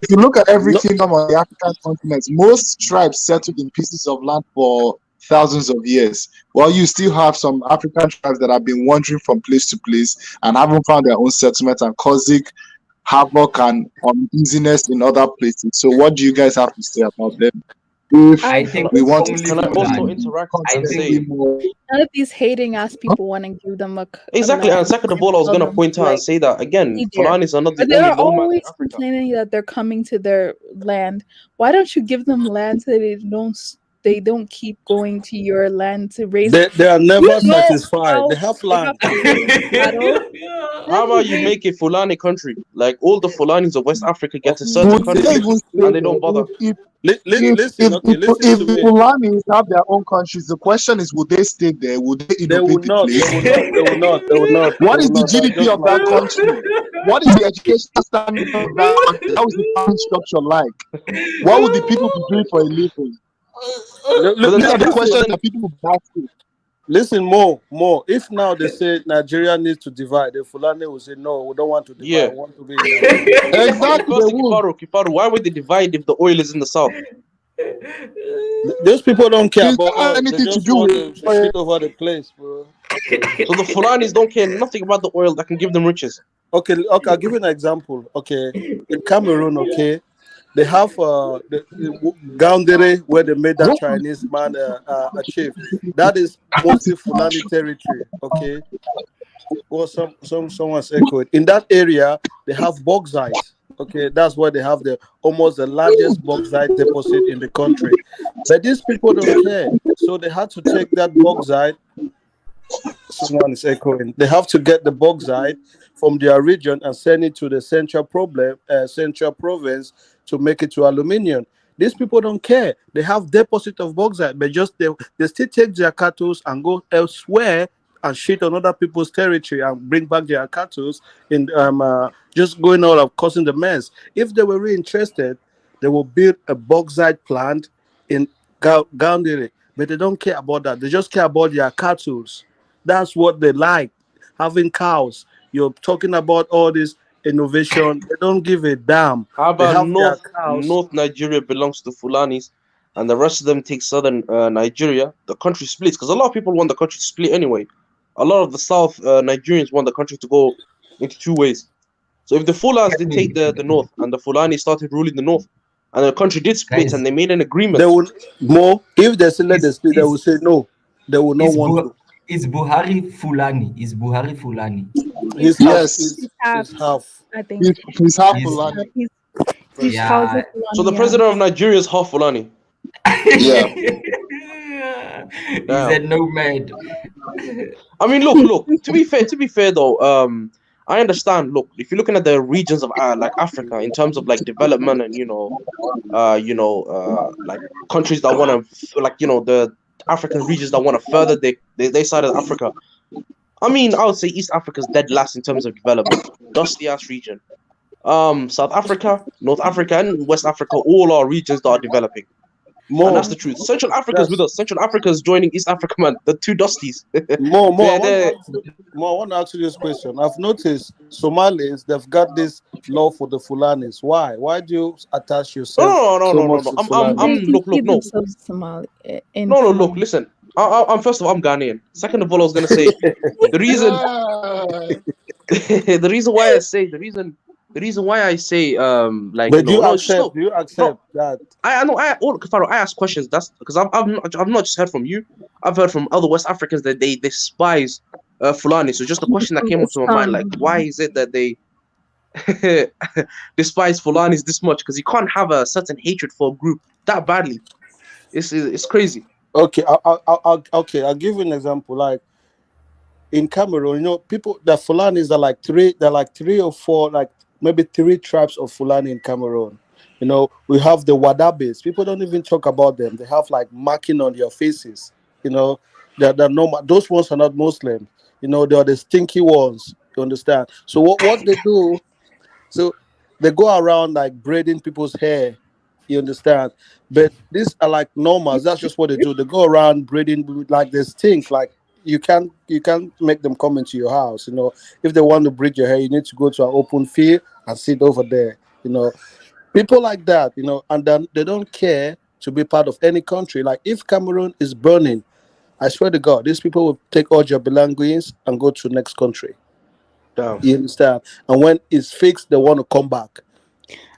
If you look at every kingdom on the African continent, most tribes settled in pieces of land for thousands of years. While you still have some African tribes that have been wandering from place to place and haven't found their own settlement and causing havoc and uneasiness in other places. So, what do you guys have to say about them? If I think we want to Can I also interact and say None of these hating ass people want to give them a exactly? And land. second of all, I was Tell gonna them, point out and like, say that again. be there. Fulanis are not the But only they're nomads in always Africa. complaining that they're coming to their land. Why don't you give them land so they don't keep going to your land to raise? They are never You know satisfied. how They have they have land. to raise cattle. How about you make it Fulani country? Like all the Fulanis of West Africa get a certain would they country even stay and they there don't bother. Listen, okay, listen if to me. Fulanis have their own countries, the question is, would they stay there? Would they They will innovate the not. place? They will not. They will not. They will not. What They is will the not. That's GDP just of that like country? What is the educational standard of that country? How is the family structure like? What would the people be doing for a living? These are the questions that people would be asking. Listen, more. If now they say Nigeria needs to divide, the Fulani will say no, we don't want to divide. Yeah. We want to be in Nigeria. Exactly. First, Kifaru, why would they divide if the oil is in the south? Those people don't care It's about not oil. They anything to just do want with to shit over the place, bro. So the Fulanis don't care nothing about the oil that can give them riches. Okay. I'll give you an example. Okay, in Cameroon, okay, they have the Gaundere where they made that Chinese man a chief. That is mostly Fulani territory. Okay, or someone's echoed. In that area, they have bauxite. Okay, that's where they have almost the largest bauxite deposit in the country. But these people don't care, so they had to take that bauxite. Someone is echoing. They have to get the bauxite from their region and send it to the central province to make it to aluminium. These people don't care. They have deposit of bauxite, but just they still take their cattle and go elsewhere and shit on other people's territory and bring back their cattle in just going out of causing the mess. If they were really interested, they will build a bauxite plant in Gaundere, but they don't care about that. They just care about their cattle. That's what they like, having cows. You're talking about all this innovation. They don't give a damn. How They about have their cows. North Nigeria belongs to Fulanis, and the rest of them take southern Nigeria. The country splits because a lot of people want the country to split anyway. A lot of the South Nigerians want the country to go into two ways. So if the Fulans did take the north and the Fulani started ruling the north, and the country did split Guys, and they made an agreement, They will if they say let them split, they will say no. They will not want to. It's Buhari Fulani. It's Buhari Fulani. He's Yes. Half, He's half. I think. He's half He's- Fulani. He's Yeah. Hausa so the Fulani, president of Nigeria is half Fulani. Yeah. He's Damn. a nomad. I mean, look. To be fair though, I understand. Look, if you're looking at the regions of like Africa in terms of like development and like countries that want to like the African regions that want to further their side of Africa. I mean, I would say East Africa's dead last in terms of development. Dusty ass region. South Africa, North Africa, and West Africa all are regions that are developing. And that's the truth. Central Africa's with us. Central Africa's joining East Africa, man. The two dusties. More, I want to ask you this question. I've noticed Somalis, they've got this love for the Fulanis. Why? Why do you attach yourself so much to Fulani? Look, no. Somali. No, look, listen. I'm first of all, I'm Ghanaian. Second of all, I was gonna say the reason the reason why I say like But do you no, accept? Do you accept that? I know Faro, I ask questions. That's because I've not just heard from you. I've heard from other West Africans that they despise Fulani. So just the question that came up to my mind, like, why is it that they despise Fulanis this much? Because you can't have a certain hatred for a group that badly. It's crazy. Okay, I'll give you an example. Like in Cameroon, people, the Fulanis are like three or four, like maybe 3 tribes of Fulani in Cameroon. We have the Wadabes. People don't even talk about them. They have like marking on their faces. They're normal. Those ones are not Muslim. They are the stinky ones. You understand? So what they do? So they go around like braiding people's hair. You understand? But these are like normals. That's just what they do. They go around braiding, like they stink. Like you can't make them come into your house. If they want to braid your hair, you need to go to an open field and sit over there. People like that. And then they don't care to be part of any country. Like if Cameroon is burning, I swear to God, these people will take all your belongings and go to the next country. Damn. You understand? And when it's fixed, they want to come back.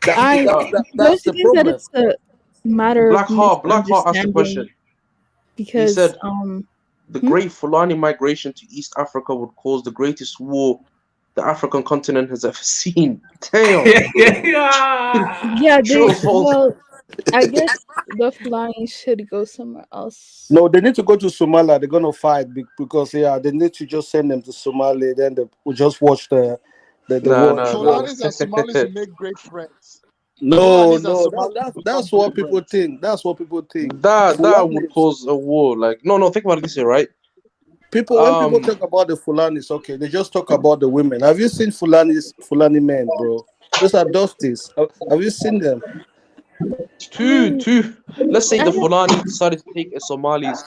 That's the problem. That it's a matter Black of Heart asked the question. Because he said the great Fulani migration to East Africa would cause the greatest war the African continent has ever seen. Damn. Yeah, well, I guess the Fulani should go somewhere else. No, they need to go to Somalia. They're gonna fight because they need to just send them to Somalia. Then they will just watch the war. Fulanis and Somalis will make great friends. No, that's what people think. That's what people think. That would cause a war. Like no, think about it this way, right? When people talk about the Fulanis, okay, they just talk about the women. Have you seen Fulani men, bro? Those are dusties. Have you seen them? Two. Let's say the Fulani decided to take a Somali's,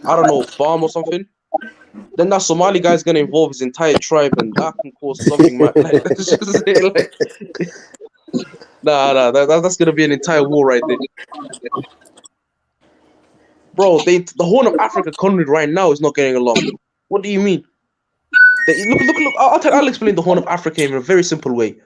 I don't know, farm or something. Then that Somali guy's gonna involve his entire tribe, and that can cause something. Let's just say, like, that's gonna be an entire war right there, bro. The Horn of Africa country right now is not getting along. What do you mean? Look. I'll explain the Horn of Africa in a very simple way.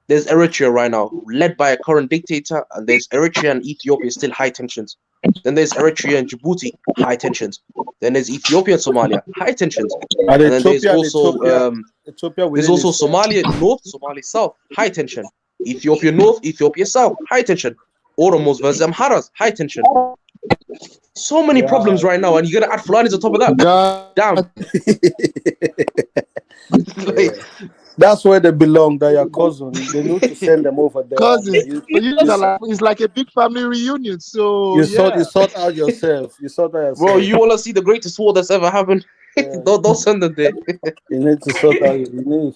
There's Eritrea right now, led by a current dictator, and there's Eritrea and Ethiopia, still high tensions. Then there's Eritrea and Djibouti, high tensions. Then there's Ethiopia and Somalia, high tensions. And then there's also Somalia North, Somalia South, high tension. Ethiopia North, Ethiopia South, high tension. Oromos versus Amharas, high tension. So many problems right now, and you're gonna add Fulanis on top of that. Damn. That's where they belong. They're your cousin. They need to send them over there. Cousins. It's like a big family reunion. So you sort out yourself. Bro, you want to see the greatest war that's ever happened? Don't send them there. You need to sort out. You need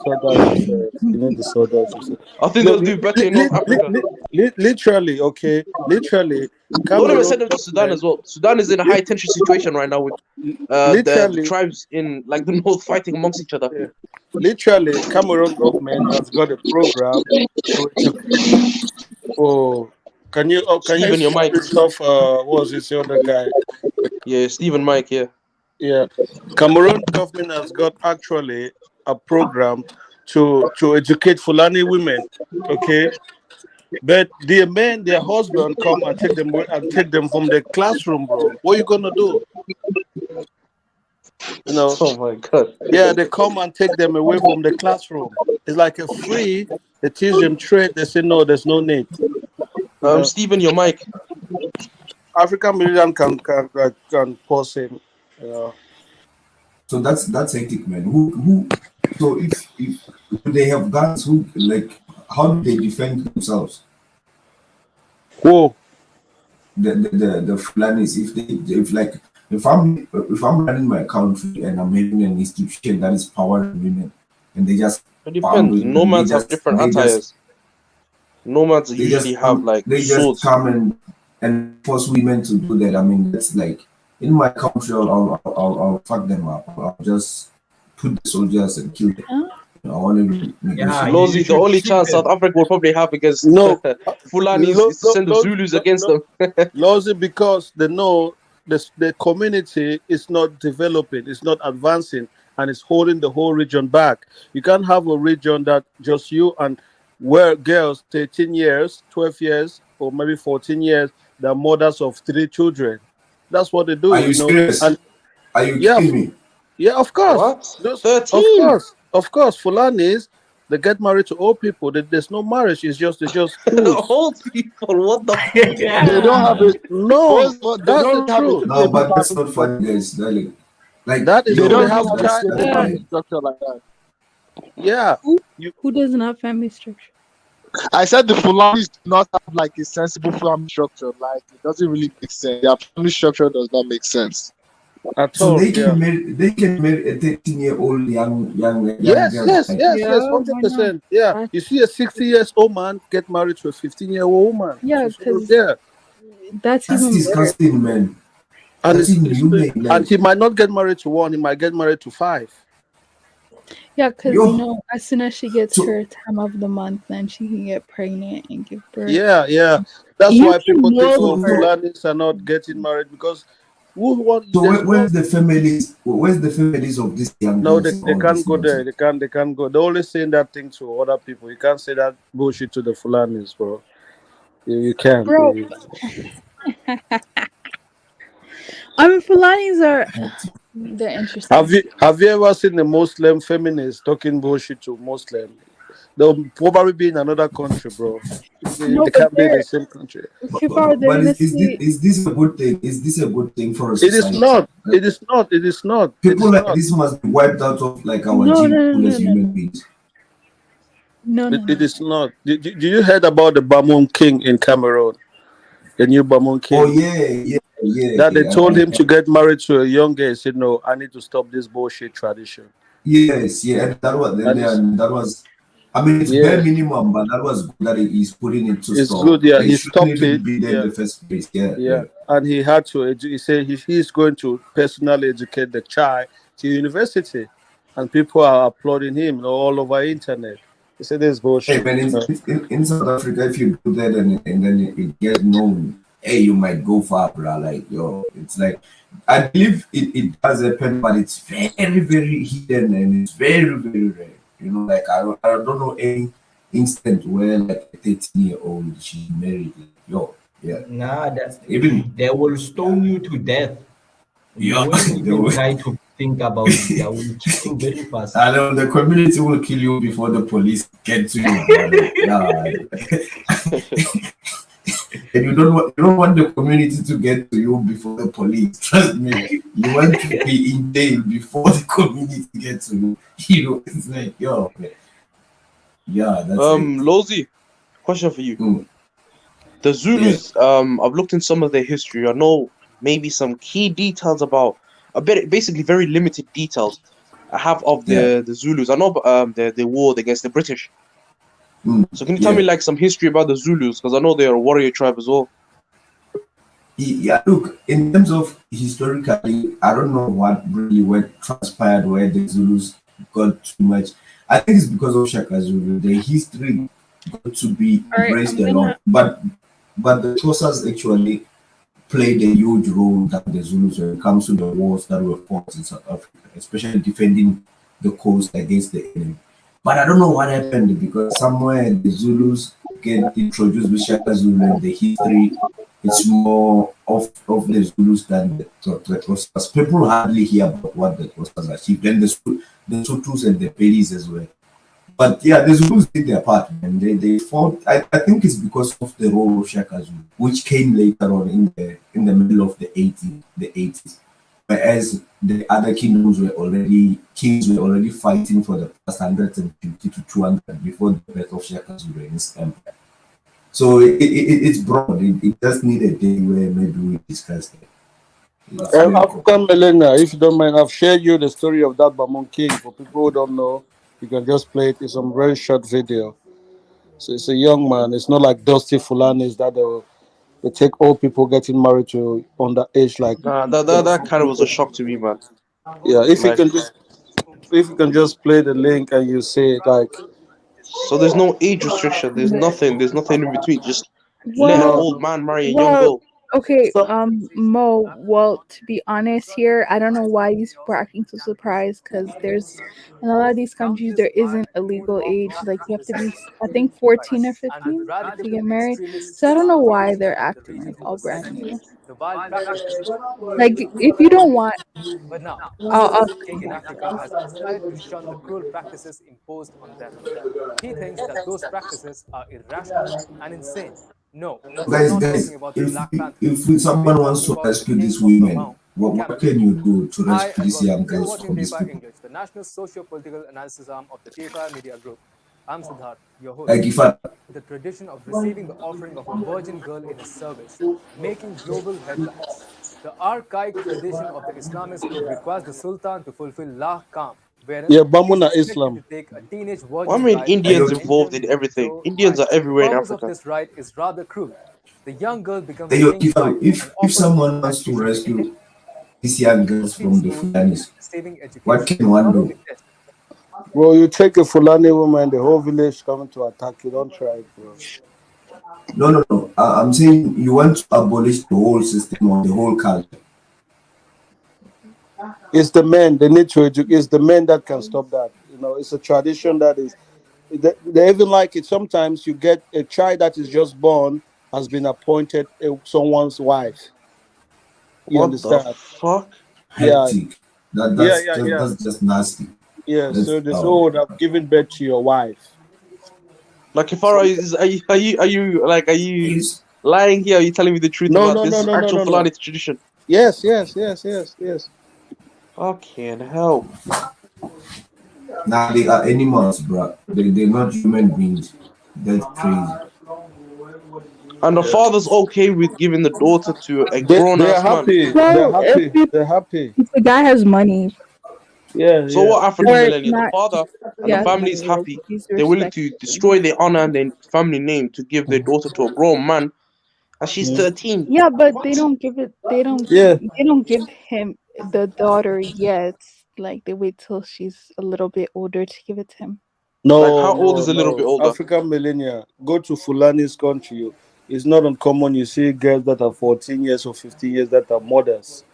to sort out yourself. I think they'll do better in North Africa. Literally, okay. Literally. Don't even send them to Sudan as well. Sudan is in a high tension situation right now with the tribes in like the north fighting amongst each other. Yeah. Literally, Cameroon government has got a program. Can you Stephen, your mic. What was this other guy? Yeah, Stephen Mike. Yeah. Cameroon government has got actually a program to educate Fulani women. Okay. But their men, their husband come and take them from the classroom, bro. What are you gonna do? Oh my God. Yeah, they come and take them away from the classroom. It's like a free. They teach them trade. They say no, there's no need. Stephen, your mic. African Million can pause him. So that's hectic, man. Who? So if they have guns, how do they defend themselves? Who? The Fulanis. If I'm running my country and I'm having an institution that is powering women, and they just it depends. Nomads have different attires. Nomads usually have like they swords. just come and force women to do that. I mean, that's like in my country, I'll fuck them up. I'll just put the soldiers and kill them. I want to negotiate. Lozi, the only chance South Africa will probably have against Fulanis is to send the Zulus against them. Largely because they know the community is not developing, it's not advancing, and it's holding the whole region back. You can't have a region that just you and where girls 13 years, 12 years, or maybe 14 years, they're mothers of 3 children. That's what they do. Are you serious? And Are you yeah, kidding me? yeah, of course. What? Those, 13? Of course. Fulanis, they get married to old people. There's no marriage. It's just old people. What the? They don't have it. No, that's the truth. No, but that's not funny, guys. Like that is they don't they have have a stable family structure like that. Yeah. Who doesn't have family structure? I said the Fulanis do not have like a sensible family structure. Like it doesn't really make sense. Their family structure does not make sense. So they can marry a 13-year-old young Yes, girl. yes, Like, yes, yes, 100%. Yeah, you see a 60-year-old man get married to a 15-year-old woman. Yeah, because That's even disgusting, man. And, That's inhumane. and he might not get married to 1, he might get married to 5. Yeah, because as soon as she gets her time of the month, then she can get pregnant and give birth. Yeah. That's You why can people think mold her. Fulanis are not getting married because where's the families? Where's the families of this young No, girls? they can't go there. They can't go. They're only saying that thing to other people. You can't say that bullshit to the Fulanis, bro. You can't. Bro. I mean, Fulanis are they're interesting. Have you ever seen a Muslim feminist talking bullshit to Muslim? They'll probably be in another country, bro. No, They can't be in the same country. But is this a good thing? Is this a good thing for a It society? is not. It is not. It is not. People like this must be wiped out of like our gene pool as human beings. It is not. Did you heard about the Bamoun King in Cameroon? The new Bamoun King. Oh yeah. That they told him to get married to a young girl. He said, "No, I need to stop this bullshit tradition." Yes, and that was. I mean, it's bare minimum, but that was good that he's putting it to It's stop. good, yeah. Like, He shouldn't stopped even it. be there in the first place. Yeah. And he had to. He said he's going to personally educate the child to university, and people are applauding him all over internet. He said this bullshit. Hey, man, in South Africa, if you do that and then it gets known, hey, you might go far, bro. Like, yo, it's like, I believe it does happen, but it's very, very hidden and it's very, very rare. You know, like, I don't know any instant where, like, a 13-year-old, she married. Like, yo, yeah. Nah, that's even they will stone you to death. You Yeah, won't they even will. try to think about it. They will kill you very fast. I know the community will kill you before the police get to you, brother. Yeah. And you don't want the community to get to you before the police. Trust me, you want to be in jail before the community gets to you. You know, it's like, yo, man. Yeah, that's it. Lozi, question for you. The Zulus, I've looked in some of their history. I know maybe some key details about basically very limited details I have of the Zulus. I know the war against the British. So can you tell me like some history about the Zulus? Because I know they're a warrior tribe as well. Yeah, look, in terms of historically, I don't know what really transpired where the Zulus got too much. I think it's because of Shaka Zulu. The history got to be embraced a lot. But the Xhosas actually played a huge role that the Zulus when it comes to the wars that were fought in South Africa, especially defending the coast against the enemy. But I don't know what happened because somewhere the Zulus get introduced with Shaka Zulu and the history it's more of the Zulus than the Xhosas. People hardly hear about what the Xhosas achieved, and the Sotus and the Pelis as well. But yeah, the Zulus did their part, and they fought. I think it's because of the role of Shaka Zulu, which came later on in the middle of the 80s. Whereas the other kings were already fighting for the past 150 to 200 before the birth of Shaka Zulu in his empire. So it's broad. It just need a day where maybe we discuss it. African Millennia, if you don't mind, I've shared you the story of that Bamoun King. For people who don't know, you can just play it. It's a very short video. So it's a young man. It's not like Dusty Fulanis that They take old people getting married to underage, like Nah, that kind of was a shock to me, man. yeah. Like, If you can just play the link and you say it, like so there's no age restriction. There's nothing. There's nothing in between. Just let an Well, old man marry a young well, girl. okay, Mo. Well, to be honest, here, I don't know why these people are acting so surprised because there's in a lot of these countries there isn't a legal age. Like you have to be, I think, 14 or 15 to get married. So I don't know why they're acting like all brand new. Like if you don't want, But now, I'll Salva Kiir in Africa has decided to shun the cruel practices imposed on them. He thinks that those practices are irrational and insane. No, he's not talking about the Black Panthers. If someone We're wants talking to about the rescue King these of women, Kamau what can campaign. you do to I rescue am these young Gautam. You're girls watching from these TEFA people? English, the national socio-political analysis arm of the TEFA Media Group. I'm Siddharth, your host. Like if I The tradition of receiving the offering of a virgin girl in his service, making global headlines. The archaic tradition of the Islamist group requires the Sultan to fulfill La Kam, wherein yeah, he is Bamuna expected Islam. to take a teenage Why virgin are bride Indians and paint involved him in everything? so Indians fine. are The everywhere in purpose of Africa. this rite is rather cruel. The young girl becomes the Hey, king's bride and if offered food someone and wants to kissing in rescue these young girls free from the schools, Fulanis, saving what education. can one Not do? only this, Bro, you take a Fulani woman, the whole village coming to attack you. Don't try it, bro. No. I'm saying you want to abolish the whole system or the whole culture. It's the men. They need to educate. It's the men that can stop that. You know, it's a tradition that is. They even like it. Sometimes you get a child that is just born has been appointed someone's wife. You What the understand? fuck? Yeah, Hectic. yeah, yeah, yeah. That's just nasty. Yeah. That's So this oh, I've given birth to your wife. Like, if So, are you lying here? Are you telling me the truth no, about no, no, this no, no, actual no, no. Fulani tradition? Yes. Fucking hell. Nah, they are animals, bro. They're not human beings. That's crazy. And the father's okay with giving the daughter to a grown They are ass man. happy. They're well, happy. They're happy. if the guy has money Yeah, So yeah. what African or millennial? The not, father and the yeah, family is happy. he's They're willing to respected. destroy their honor and their family name to give their daughter to a grown man, and she's 13. Yeah, but they What? don't give it. Yeah. They don't give him the daughter yet. Like they wait till she's a little bit older to give it to him. Like, No, how old no, is a little bit no. older? African millennia. Go to Fulani's country. It's not uncommon. You see girls that are 14 years or 15 years that are mothers.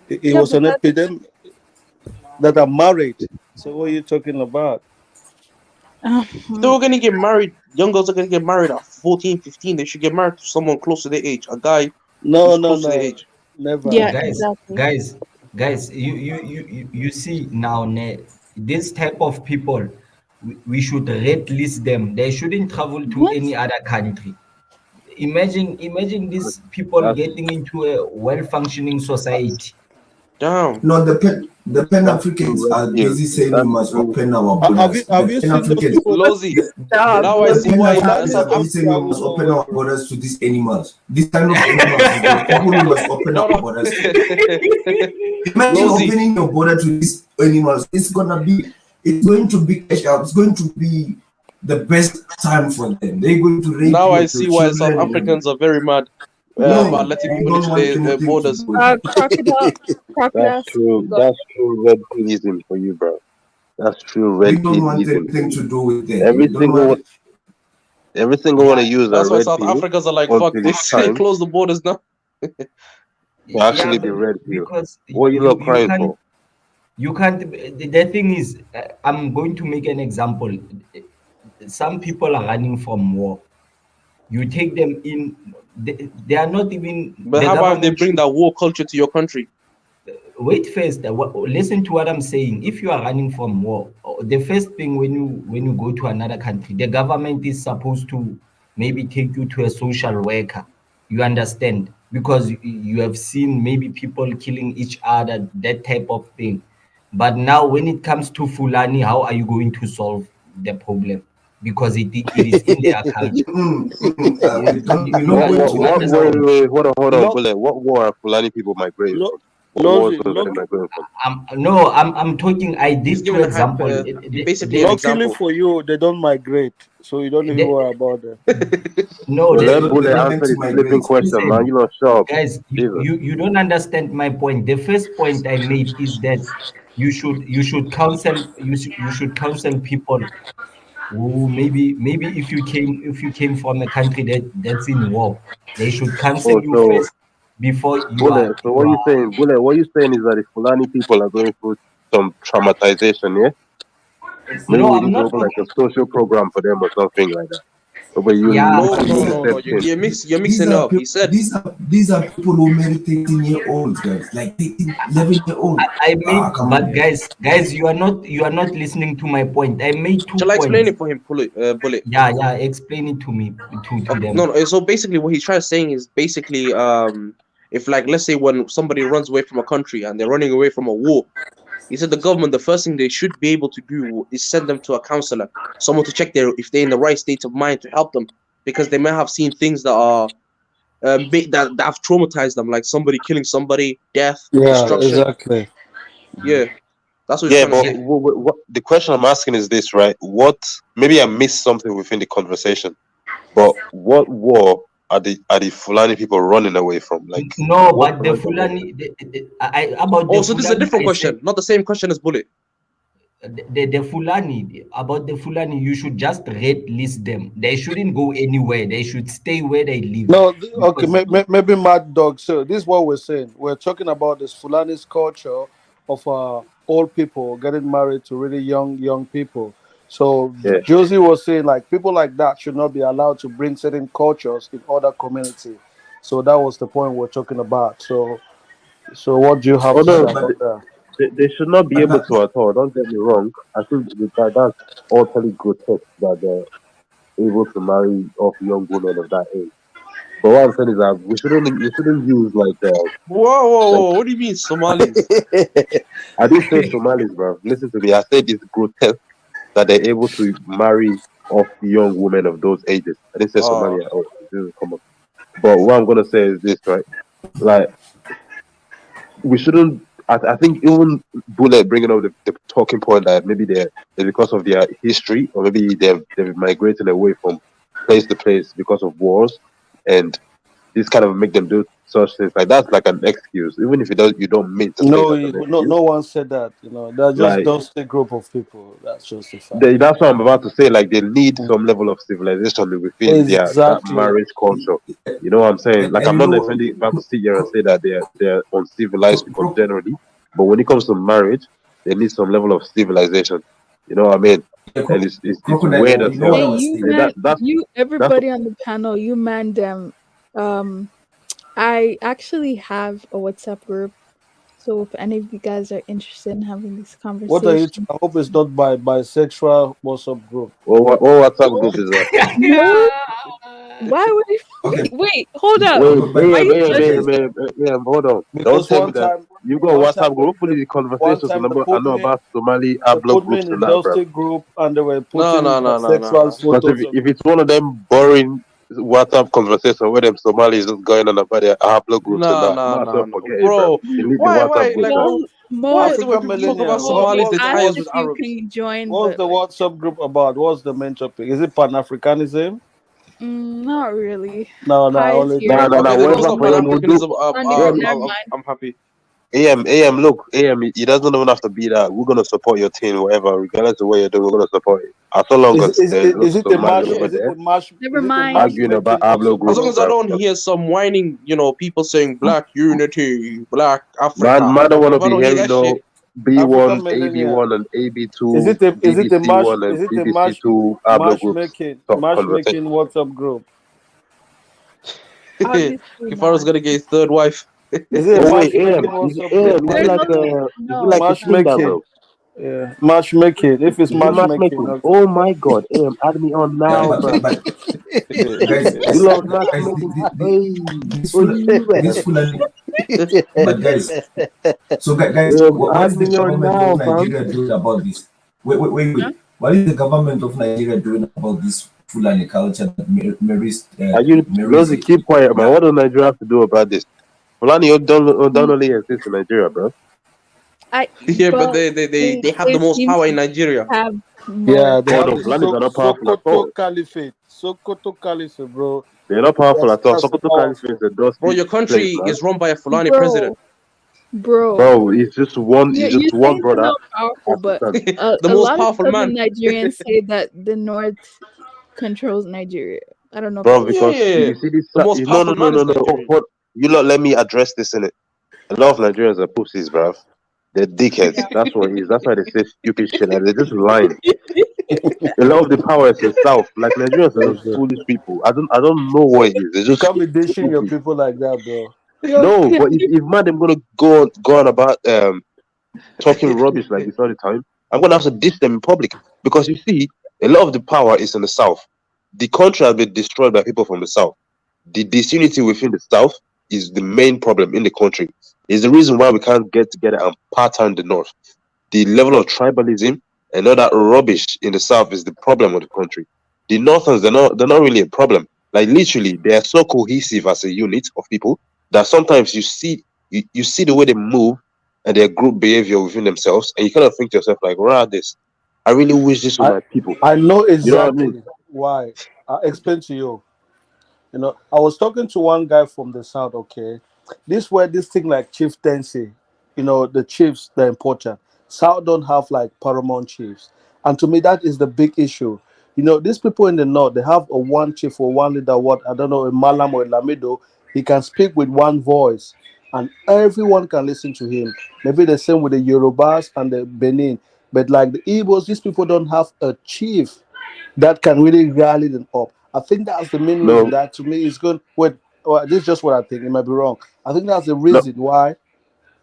It Yeah, was but an that's epidemic that are married. So what are you talking about? They were gonna get married. Young girls are gonna get married at 14, 15. They should get married to someone close to their age. A guy No, who's no, close to their no. age. Never. yeah, guys exactly. guys guys you see now, this type of people, we should red list them. They shouldn't travel to What? any other country. Imagine these people That's getting into a well-functioning society. Damn. No, the Pan That's Africans true are rescue. busy saying we That's must true. open our Have you borders. have The you Pan seen those Africans, people? Lozy. Stop. Now I the see Pan why Africans South are Fulanis busy Africa. saying we travel must open our nowhere, bro. borders to these animals. This kind of animals is the people we must open No, our no. borders to. Imagine Lozy. opening your border to these animals. It's going to be cash out. It's going to be the best time for them. They're going to rape Now I your see why South children and everything. Africans are very mad Yeah. about No, letting we people don't into want their anything to borders. do with it. Crocodile. That's true red pillism for you, bro. That's true We red don't want pillism for anything you. to do with them. Every We don't single want one, it. every single one of you is a That's why red South pill Africans are like, fuck until it's this. time Close the borders now. to Yeah, actually be but red pill. because What you not you crying can't for? the thing is, I'm going to make an example. Some people are running from war. You take them in, they are not even, But the how about if they government bring should that war culture to your country? wait first. Listen to what I'm saying. If you are running from war, the first thing when you go to another country, the government is supposed to maybe take you to a social worker. You understand? Because you have seen maybe people killing each other, that type of thing. But now when it comes to Fulani, how are you going to solve the problem? Because it is in their culture. We're not You What going what to what understand? wait, open wait, our. wait, hold on, Lo- Bullet. What war are Fulani people migrating lo- from? Wars where am I going from? No, I'm talking. I did two examples. Basically an Luckily example. for you, they don't migrate, so you don't even worry about them. No, Well, let they Bullet don't answer the flipping migrate. question, man. Listen, You not sharp. guys, you don't understand my point. The first point I made is that you should counsel people who maybe if you came from a country that's in war, they should counsel Oh, you so first before you Bullet. are So what you saying, Bullet? What you saying is that the Fulani people are going through some traumatization, yeah? Maybe No, we I'm need to not open like a talking. social program for them or something like that. So, but you Yeah, No, literally no, no, no. stepped in. You're mixing it up. He said These are people who marry 13-year-olds, guys, like 11-year-olds. I made, Come but on, guys, you are not listening to my point. I made 2 shall I explain points. it for him, Bullet? Yeah, explain it to me, to Okay, them. no, no. So basically, what he's trying to saying is basically, if like let's say when somebody runs away from a country and they're running away from a war, he said the government, the first thing they should be able to do is send them to a counselor, someone to check if they're in the right state of mind to help them, because they may have seen things that are that have traumatized them, like somebody killing somebody, death, Yeah, destruction. exactly. Yeah, that's what he's Yeah, trying to but say. the question I'm asking is this, right? What? Maybe I missed something within the conversation, but what war are the Fulani people running away from? Like, No, what but the prevents them? Fulani, about the Oh, so this is a Fulani, different I said question, not the same question as Bullet. the Fulani, about the Fulani, you should just red list them. They shouldn't go anywhere. They should stay where they live. No, okay, Because maybe Mad Dog. So this is what we're saying. We're talking about this Fulani's culture of old people getting married to really young people. So Yeah. Josie was saying like people like that should not be allowed to bring certain cultures in other community. So that was the point we're talking about. So what do you have Oh to say no, about that? they should not be able to at all. Don't get me wrong. I think that's utterly grotesque that they're able to marry off young women of that age. But what I'm saying is that we shouldn't use Whoa! What do you mean, Somalis? I didn't say Somalis, bro. Listen to me. I said it's grotesque that they're able to marry off young women of those ages. I didn't say Oh, Somalia. Oh, this is common. But what I'm gonna say is this, right? Like we shouldn't. I think even Bullet bringing up the talking point that maybe they're because of their history, or maybe they've migrated away from place to place because of wars, and this kind of make them do such things. Like that's like an excuse, even if you don't mean to say No, that's an excuse. no one said that. They're just Like those group of people. That's just a fact. that's what I'm about to say. Like they need some level of civilization within that Exactly. marriage culture. You know what I'm saying? Like And I'm you not know, necessarily about to sit here and say that they're uncivilized people generally, but when it comes to marriage, they need some level of civilization. You know what I mean? And it's weird as hell. Hey, you And man, that's everybody on the panel, you man them. I actually have a WhatsApp group, so if any of you guys are interested in having this What are you? conversation, I hope it's not by bisexual WhatsApp group. what WhatsApp group is that? what? Why would you? Wait, hold up. Wait, Why are you judging? hold on. Don't Because tell me that you got a WhatsApp group. Hopefully the one conversations time I know about Somali they Ablo put me groups in and that, bro. industry group and they were no, putting sexual Because photos. if it's one of them boring WhatsApp conversations where them Somalis just going on about their Ablo groups and that, might as well forget it, bro. bro. Delete the Why? WhatsApp group, Like, man. why is it when African people talk about millennial. Somalis, they tie us Asked with if you Arabs? can join, What's but the WhatsApp group about? What's the main topic? Is it Pan Africanism? not really. No, I Pies only here. know. Okay, then Whatever. just go Pan We'll do. Africanism. Never mind. I'm happy. AM, look, AM, it doesn't even have to be that. We're gonna support your team, whatever, regardless of what you're doing, we're gonna support it. As long Is, as is, there's is it a Somali match? over Is it there a match? Never Is it a mind. arguing matchmaking about Ablo WhatsApp As groups, long group? as I bro. don't hear some whining, people saying Black Unity, Black Man, Africa. man don't wanna If I be don't hear hearing that shit, no B1, African millennial. AB1 and Is AB2, it a BBC1 and BBC2 Ablo groups talk conversation. matchmaking WhatsApp group? Obviously if I was not. gonna get his third wife. Is it a Oh wait, AM, matchmaking WhatsApp group? is it There's like nothing. is it No. like a Tinder, Matchmaking. bro? Yeah, matchmaking. If it's Is it matchmaking, matchmaking? okay. Oh my god, AM, add me on now, bro. You love matchmaking? Hey, oh shit. AM, add me on now, fam. Huh? What is the government of Nigeria doing about this Fulani culture that marries? Are you Rosie? Keep quiet, man. What does Nigeria have to do about this? Fulani don't only exist in Nigeria, bro. Yeah, but But they have the most seem power in to Nigeria. have Yeah, more. they Oh have no, the Fulanis are not powerful at Sokoto all. Caliphate. Sokoto Caliphate, bro. They're not powerful at all. That's Sokoto Caliphate is powerful. a Bro, dusty your place, country man. is run by a Fulani president. Bro. Bro, it's just one. You're, It's just you're one saying they're brother. not powerful, but African. The a most lot of powerful southern man. Nigerians say that the North controls Nigeria. I don't know if Bro, that's Yeah, true. because yeah, yeah. you see this. The most No, no, powerful no, man no, is no. Oh, Nigerian. you lot, let me address this in it. A lot of Nigerians are pussies, bro. They're dickheads. That's what it is. That's why they say stupid shit. Like they're just lying. A lot of the power is in South. Like Nigerians are just foolish people. I don't know what it is. They're You just can't be dishing your stupid. people like that, bro. No, but if man, I'm gonna go on about talking rubbish like this all the time, I'm gonna have to diss them in public because you see, a lot of the power is in the South. The country has been destroyed by people from the South. The disunity within the South is the main problem in the country. Is the reason why we can't get together and pattern the North. The level of tribalism and all that rubbish in the South is the problem of the country. The Northerns, they're not really a problem. Like literally, they are so cohesive as a unit of people that sometimes you see the way they move and their group behavior within themselves, and you kind of think to yourself like, "Wow, this! I really wish this was I my people." I know You know what I mean? exactly why. I'll explain to you. You know, I was talking to one guy from the south, okay? This where this thing like chieftaincy, the chiefs, they're important. South don't have like paramount chiefs. And to me, that is the big issue. These people in the north, they have a one chief or one leader, what I don't know, a Malam or a Lamido. He can speak with one voice and everyone can listen to him. Maybe the same with the Yorubas and the Benin. But like the Igbos, these people don't have a chief that can really rally them up. I think that's the main reason No, that to me is good. Well, this is just what I think. It might be wrong. I think that's the no, reason why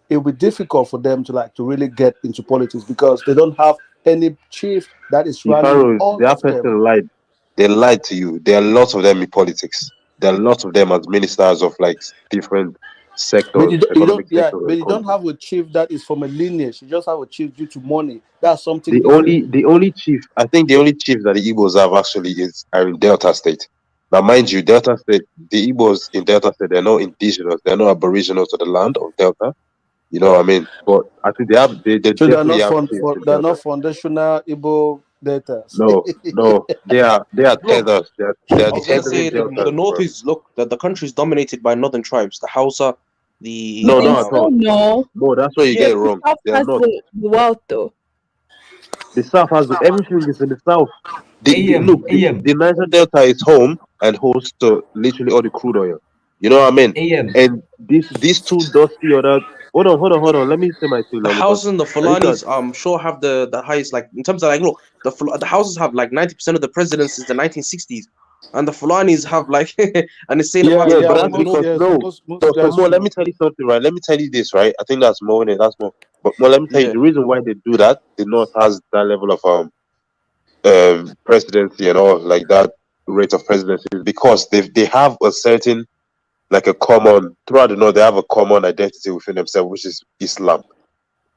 it will be difficult for them to really get into politics because they don't have any chief that is rallying Ifaro, all that of them. person lied. They lied to you. There are lots of them in politics. There are lots of them as ministers of like different But sectors, you don't, economic yeah. sectors of But the you don't country. have a chief that is from a lineage. You just have a chief due to money. That's something The different. only the only chief, I think the only chief that the Igbos have actually are in Delta State. Now, mind you, Delta State, the Igbos in Delta State, they're not indigenous, they're not aboriginal to the land of Delta. You know what I mean? But I think they So definitely have chiefs in they're not Delta. foundational Igbo data. No, no, they are Look, tethers. They're I was gonna tethering say the Deltas, north bro. is look the country is dominated by northern tribes, the Hausa, the No, And not at so all. no. No, that's where you yeah, get it wrong. South They are has not. the wealth though. The South has everything is in the South. Look, AM, AM, the Niger Delta is home and host to literally all the crude oil. You know what I mean? AM. And these two dusty other. Hold on. Let me say my thing the now because Hausas and the I need to. Fulanis sure have the highest, like in terms of like look the Hausas have like 90% of the presidents since the 1960s, and the Fulanis have like an insane Yeah, amount of Yeah, but power yeah, in that's the most north. because yes, no. most So guys more, let true. me tell you something, right? Let me tell you this, right? I think that's more. That's more. But more, let me tell you Yeah, the reason why they do that. The North has that level of presidency and all like that rate of presidency is because they have a certain like a common throughout the North they have a common identity within themselves, which is Islam.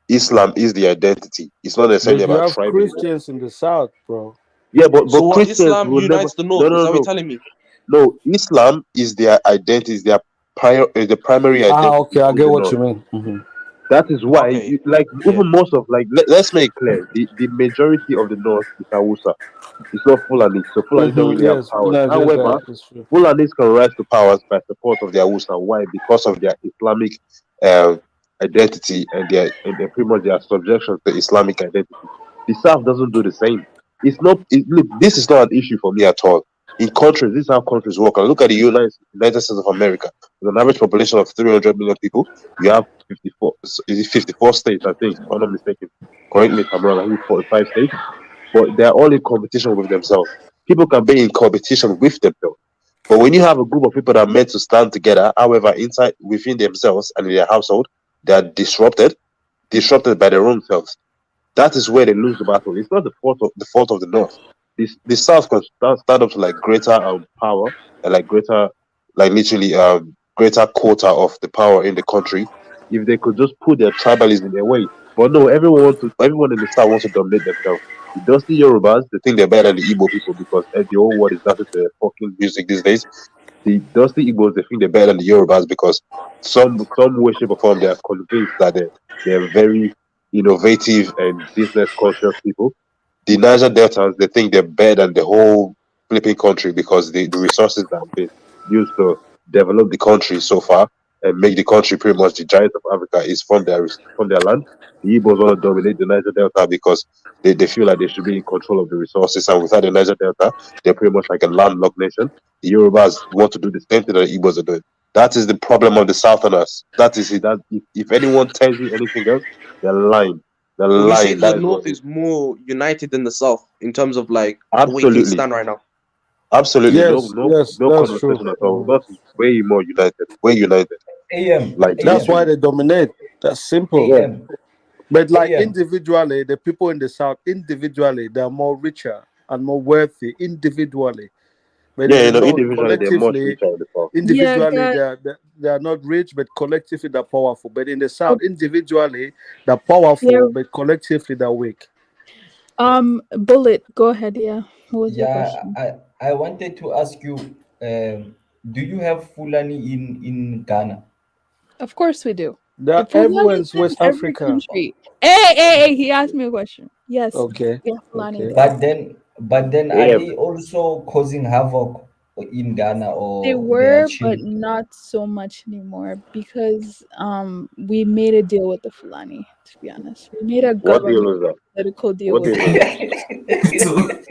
Islam is the identity. It's not necessarily But you about have tribalism. Christians in the south, bro. Yeah, but so what Christians Islam will never. unites the No, north, is no, that what you're no, telling me? no. Islam is their identity. Is their prior, the primary Ah, identity okay, I in get the what North. you mean. Hmm. That is why, Okay, like, yeah, even most of, like, let's make it clear, the majority of the North is Hausa. It's not Fulani, so Fulani don't really have Yes, powers. no, I get However, that. It's true. Fulanis can rise to powers by support of their Hausa. Why? Because of their Islamic uh, identity and pretty much their subjection to Islamic identity. The South doesn't do the same. Look, this is not an issue for me at all. In countries, this is how countries work. And look at the United States of America. With an average population of 300 million people, you have 54, is it 54 states, I think, if I'm not mistaken. Correct me if I'm wrong, I think it's 45 states. But they're all in competition with themselves. People can be in competition with themselves. But when you have a group of people that are meant to stand together, however, inside within themselves and in their household, they are disrupted by their own selves. That is where they lose the battle. It's not the fault of the North. The South can stand up to like greater power and like greater, like literally greater quota of the power in the country if they could just put their tribalism away. But no, everyone in the South wants to dominate themselves. The dusty Yorubas, they think they're better than the Igbo people because the whole world is dancing to their fucking music these days. those the Igbos, they think they're better than the Yorubas because some way, shape, or form they are convinced that they're very innovative and business conscious people. The Niger Deltans, they think they're better than the whole flipping country because the resources that have been used to develop the country so far and make the country pretty much the giant of Africa is from their land. The Igbos want to dominate the Niger Delta because they feel like they should be in control of the resources, and without the Niger Delta, they're pretty much like a landlocked nation. The Yorubas want to do the same thing that the Igbos are doing. That is the problem of the Southerners. That is it. That if anyone tells you anything else, they're lying. They're Would you say lying. the That is North what it is. is more united than the South in terms of like the way things Absolutely. stand right now? Absolutely. Yes, yes, No that's true. conversation at all. North is way more united. Way united. Like That's why literally. they dominate. That's simple. Yeah. But like individually, the people in the South, individually, they are more richer and more wealthy individually. But in Yeah, the North, individually they're much collectively, richer in the South. individually they are not rich, but collectively they're powerful. But in the South, individually they're powerful, but collectively they're weak. Bullet, go ahead. Yeah. What was your Yeah, question? I wanted to ask you, do you have Fulani in Ghana? Of course we do. They're The Fulani everywhere in is in West every Africa. country. Hey, he asked me a question. Yes. Okay. We have Fulani there. But then are Yeah. they also causing havoc in Ghana, They or they are were, but chill? not so much anymore because we made a deal with the Fulani, to be honest. We made a What deal government is that? political deal What with deal them. is that?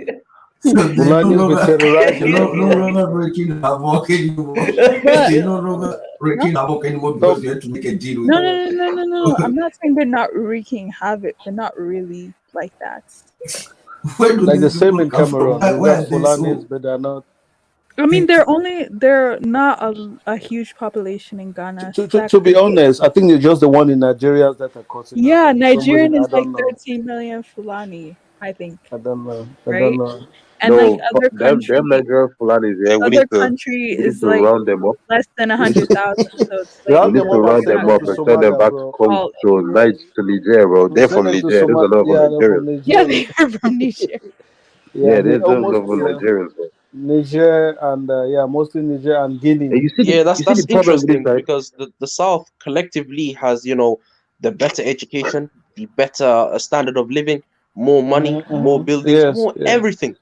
They're no Fulani be longer, terrorizing no everyone. longer breaking havoc anymore. But They're no longer breaking havoc anymore because they had to make a deal with no. I'm not saying they're not wreaking havoc. They're not really like that. Where do Like the these same people in come from? Cameroon. Why We have are they Fulanis, so? but they're not. I mean, they're not a huge population in Ghana. To be honest, I think it's just the one in Nigeria that are causing Yeah, havoc. For some reason, Nigerian I is like don't know. 13 million Fulani, I think. I don't know. I don't Right? know. And like No, other them country, Nigerian Fulanis, yeah, other country we need is to like round them up. less than 100,000. So it's like We Round need them to up and round send them them up to and send them Somalia, back bro. to Niger, bro. We They're send from them to Niger. Those are Somalia. not Yeah, even they're from Nigerians. yeah, Nigeria. they're from Niger. Yeah, Yeah, they those are almost not Nigerians, bro. Niger and yeah, mostly Niger and Guinea. And Yeah, that's you see the problem with this, interesting right? because the South collectively has, the better education, the better standard of living, more money, more buildings, Yes, more yeah. everything.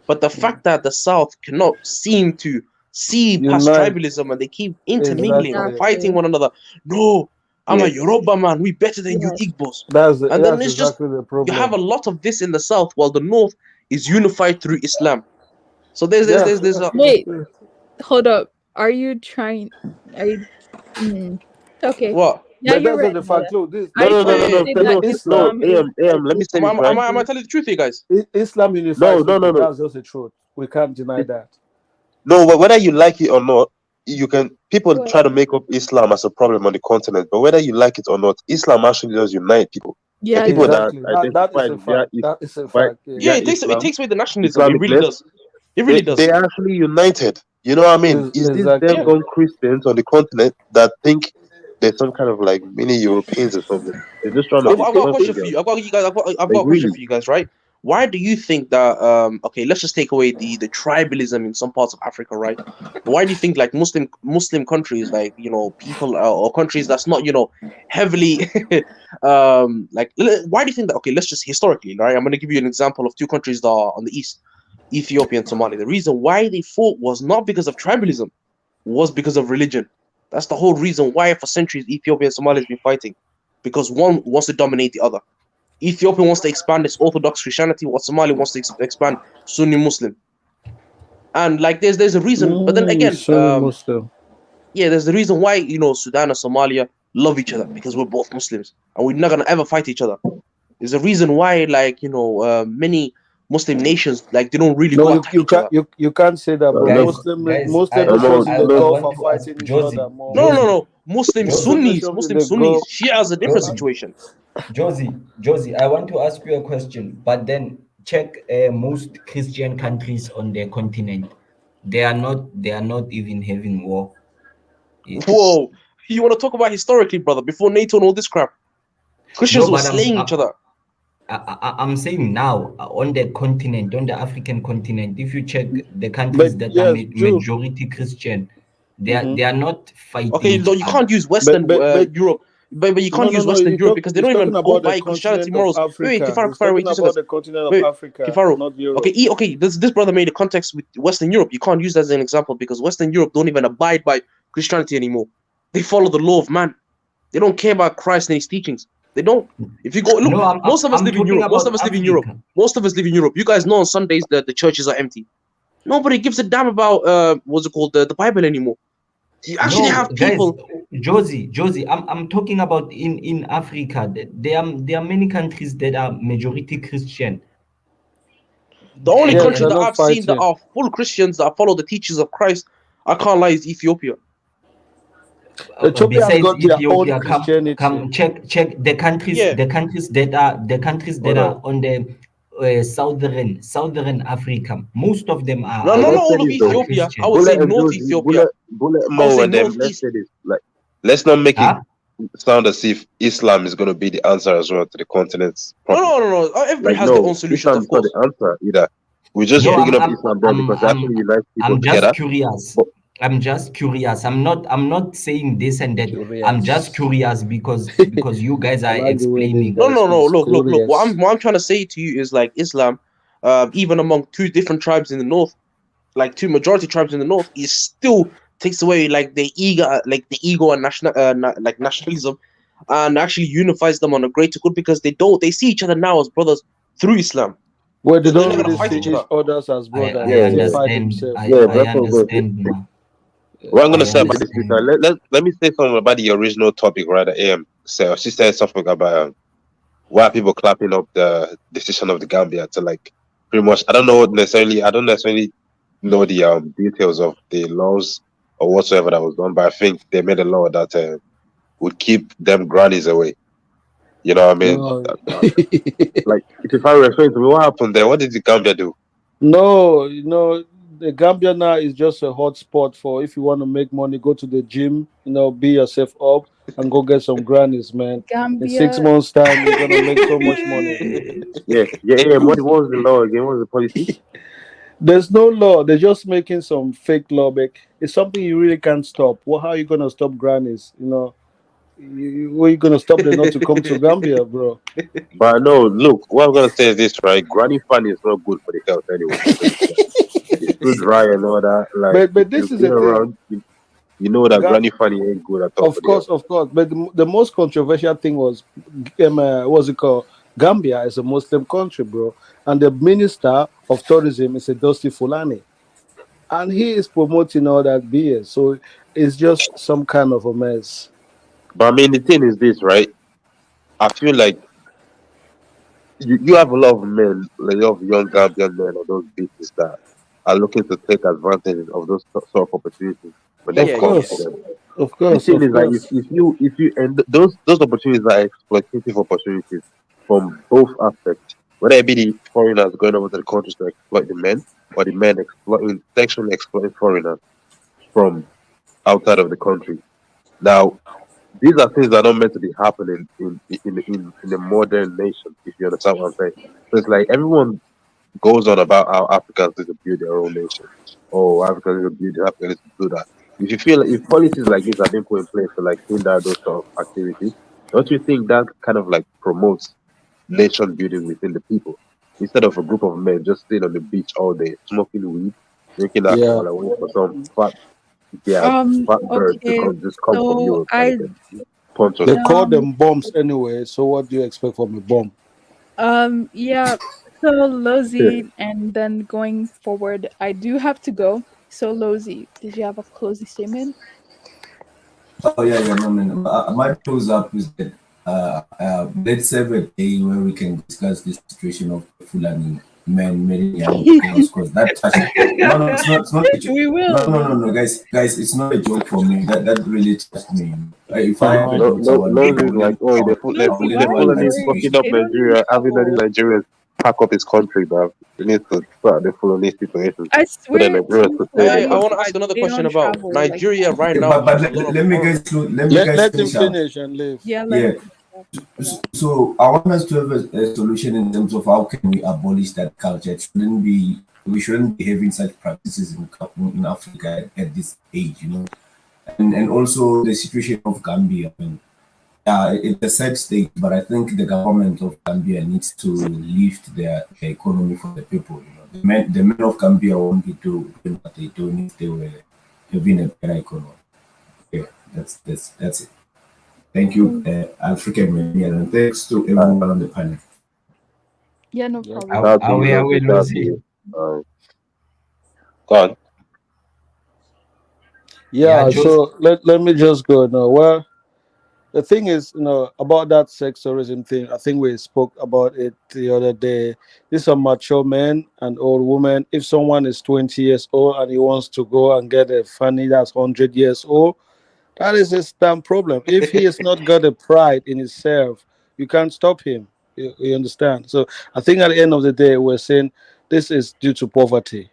But the fact that the South cannot seem to see past Unite. tribalism and they keep intermingling and Exactly. fighting one another. No, I'm a Yeah. Yoruba man. We better than you Yes. Igbos. That's And then it's just exactly the you have a problem. lot of this in the South, while the North is unified through Islam. So there's Yeah. a Wait, hold up. Are you trying? Are you? Okay. what? Yeah, But you're that's not right. the fact. Bullet. Look, this Are you trying to Hey, say that No, Islam is AM, let me tell you, right? am I telling the truth, you guys? Islam unifies people. That's just the truth. We can't deny that. No, but whether you like it or not, you can. People What? try to make up Islam as a problem on the continent, but whether you like it or not, Islam actually does unite people. Yeah, The people Exactly. that That is identify a fact. That is a fact. Yeah. Yeah, via it Islam, takes away the nationalism. It really Islamicness, does. It really does. they are actually united. You know what I mean? It's these damn Yeah. gone Christians on the continent that think there's some kind of like mini Europeans or something. They're just trying to I've be got a perfect, question for girl. you. I've got you guys. I've got Like a question really. for you guys. Right? Why do you think that? Okay, let's just take away the tribalism in some parts of Africa, right? Why do you think like Muslim countries, like people or countries that's not heavily why do you think that? Okay, let's just historically, right? I'm gonna give you an example of two countries that are on the east, Ethiopia and Somalia. The reason why they fought was not because of tribalism, was because of religion. That's the whole reason why for centuries Ethiopia and Somalia has been fighting, because one wants to dominate the other. Ethiopia wants to expand its Orthodox Christianity, while Somalia wants to expand Sunni Muslim. And like there's a reason, but then again, Sunni Muslim. yeah, there's the reason why Sudan and Somalia love each other, because we're both Muslims and we're not gonna ever fight each other. There's a reason why many Muslim nations they don't really No, go you, attack you each other. can't you can't say that, bro. Look, Muslim nations in the Gulf are fighting each other more. No. Muslim Muslim Sunnis, nations in Muslim the Sunnis. Gulf. Shia is a different situation. Josie, I want to ask you a question, but then check most Christian countries on the continent. They are not even having war. Whoa, you want to talk about historically, brother? Before NATO and all this crap, Christians No, were but slaying each other. I'm saying now on the continent, on the African continent, if you check the countries But that yes, are majority Christian, They are not fighting. Okay, no, you can't use Western Europe. But you can't use Western Europe because they don't even go by Christianity morals. Wait, Kifaro, wait, about the continent of Africa, Kifaro. not Europe. Okay, this brother made a context with Western Europe. You can't use that as an example because Western Europe don't even abide by Christianity anymore. They follow the law of man. They don't care about Christ and his teachings. They don't. If you go look, most of us live in Europe. Most of us live in Europe. Most of us live in Europe. You guys know on Sundays that the churches are empty. Nobody gives a damn about what's it called, the Bible anymore. You actually have people. Guys, Josie, I'm talking about in Africa. There are many countries that are majority Christian. The only country that I've seen that are full Christians that follow the teachings of Christ, I can't lie, is Ethiopia. Ethiopia has got their own Ethiopia, Christianity. come check the countries. The countries that are on the southern Africa. Most of them are. No, not all of Ethiopia. I would say North Ethiopia. Let's say this. Like, let's not make it sound as if Islam is going to be the answer as well to the continent's problem. No. Everybody has their own solution. Islam is not the answer either. We're just bringing up Islam there because it actually unites people together. I'm just curious. I'm not saying this and that. I'm just curious because you guys are explaining. No. Look. What I'm trying to say to you is like Islam, even among two different tribes in the north, like two majority tribes in the north, it still takes away like the ego and nationalism, and actually unifies them on a greater good because they see each other now as brothers through Islam. Well, they don't really see each others as brothers. I understand. I understand now. What I'm gonna say about this is let me say something about the original topic, right? So she said something about why people clapping up the decision of the Gambia to like pretty much. I don't necessarily know the details of the laws or whatsoever that was done, but I think they made a law that would keep them grannies away. You know what I mean? Like if I refer to me, what happened there? What did the Gambia do? No, the Gambia now is just a hot spot for if you want to make money, go to the gym, be yourself up and go get some grannies, man. Gambia. In 6 months' time, you're gonna make so much money. Yeah. What was the law again? What was the policy? There's no law. They're just making some fake law. It's something you really can't stop. How are you gonna stop grannies? Where are you gonna stop them not to come to Gambia, bro? But no, look, what I'm gonna say is this, right? Granny funny is not good for the health anyway. It's too dry and all that. Like, but this is the thing. You know that Granny funny ain't good at all. Of course. But the most controversial thing was, what's it called? Gambia is a Muslim country, bro, and the minister of tourism is a Dusty Fulani, and he is promoting all that BS. So it's just some kind of a mess. But I mean, the thing is this, right? I feel like you have a lot of men, a lot of young Gambian men or those bitches that are looking to take advantage of those sort of opportunities when they come to them. Of course. The thing is like if you and those opportunities are exploitative opportunities from both aspects, whether it be the foreigners going over to the countries to exploit the men, or the men sexually exploiting foreigners from outside of the country. Now, these are things that are not meant to be happening in a modern nation, if you understand what I'm saying. So it's like everyone goes on about how Africans need to build their own nation. Oh, Africans need to build it, Africans need to do that. If you feel if policies like this are being put in place to like hinder those sort of activities, don't you think that kind of like promotes nation building within the people? Instead of a group of men just sitting on the beach all day, smoking weed, drinking alcohol, and waiting for some fat bird to just come from you. They call them bombs anyway. So what do you expect from a bomb? Yeah. So Lozi, and then going forward, I do have to go. So Lozi, did you have a closing statement? Oh yeah, no. My close up is that let's have a day where we can discuss the situation of Fulani men marrying young girls, because that touches. No, it's not a joke. We will. No, guys, it's not a joke for me. That really touched me. If I like, the Fulani fucking up Nigeria, having any Nigerians pack up his country, bro. We need to start the Fulani situation. I swear. I want to ask another question about Nigeria right now. But let me guys let him finish and leave. Yeah. So I want us to have a solution in terms of how can we abolish that culture. We shouldn't be having such practices in Africa at this age, and also the situation of Gambia. I mean, yeah, it's a sad state, but I think the government of Gambia needs to lift their economy for the people. You know, the men of Gambia won't be doing what they do if they were having a better economy. Yeah, that's it. Thank you, African Millennial, and thanks to everyone on the panel. Yeah, no problem. Shout out to you, Lucy. Shout out to you. Go on. Yeah, so let me just go now. Well, the thing is, about that sex tourism thing, I think we spoke about it the other day. These are mature men and old women. If someone is 20 years old and he wants to go and get a fanny that's 100 years old, that is his damn problem. If he has not got a pride in himself, you can't stop him. You understand? So I think at the end of the day, we're saying this is due to poverty.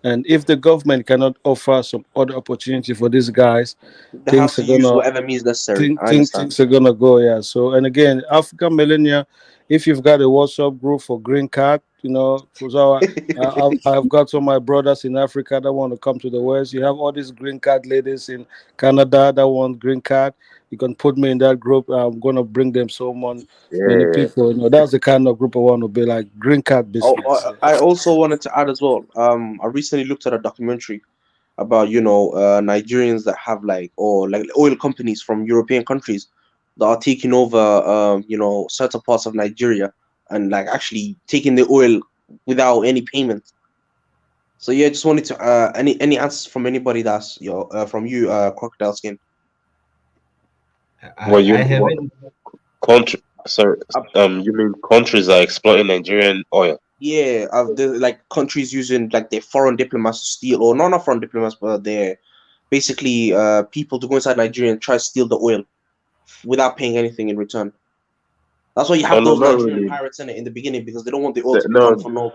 And if the government cannot offer some other opportunity for these guys, They have things are to use gonna whatever means necessary. I understand. things are gonna go. Yeah. So and again, African millennia, if you've got a WhatsApp group for green card, so I've got some of my brothers in Africa that want to come to the West. You have all these green card ladies in Canada that want green card. You can put me in that group. I'm gonna bring them many Yeah. people. That's the kind of group I want to be like green card Oh, business. I also wanted to add as well. I recently looked at a documentary about Nigerians that have like oil companies from European countries that are taking over certain parts of Nigeria and like actually taking the oil without any payment. So yeah, just wanted to any answers from anybody that's from you Crocodile Skin. Well, you I haven't. country? Sorry, you mean countries are exploiting Nigerian oil? Yeah, like countries using like their foreign diplomats to steal, or not foreign diplomats, but they're basically people to go inside Nigeria and try to steal the oil without paying anything in return. That's why you Oh have no, those not Nigerian really. pirates in it in the beginning because they don't want the oil to No, become for no.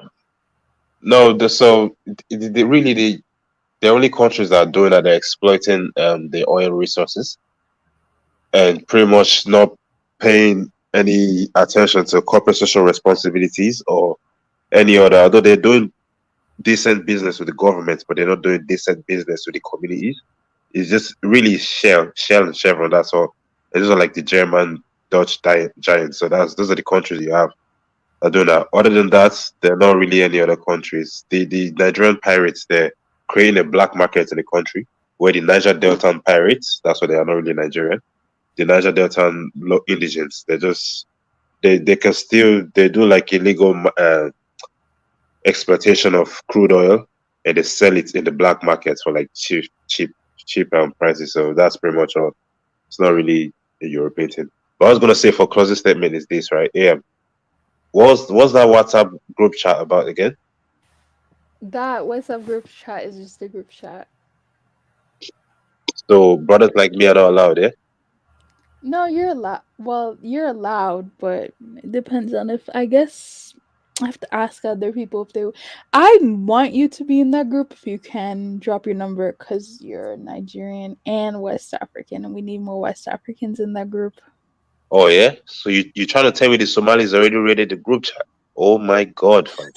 no. The only countries that are doing that are exploiting the oil resources and pretty much not paying any attention to corporate social responsibilities or any other. Although they're doing decent business with the government, but they're not doing decent business with the communities. It's just really Shell and Chevron. That's all. Those are like the German, Dutch giants. So those are the countries you have that are doing that. Other than that, there are not really any other countries. The Nigerian pirates, they're creating a black market in the country where the Niger Delta pirates. That's why they are not really Nigerian. The Niger Delta indigents. They can still they do like illegal exploitation of crude oil and they sell it in the black market for like cheap prices. So that's pretty much all. It's not really a European thing. But I was gonna say for closing statement is this, right? Yeah. What's that WhatsApp group chat about again? That WhatsApp group chat is just a group chat. So brothers like me are not allowed, yeah? No, you're allowed. Well, you're allowed, but it depends on if I guess I have to ask other people if they. I want you to be in that group if you can drop your number because you're Nigerian and West African, and we need more West Africans in that group. Oh yeah? So you trying to tell me the Somalis already raided the group chat? Oh my god, fam.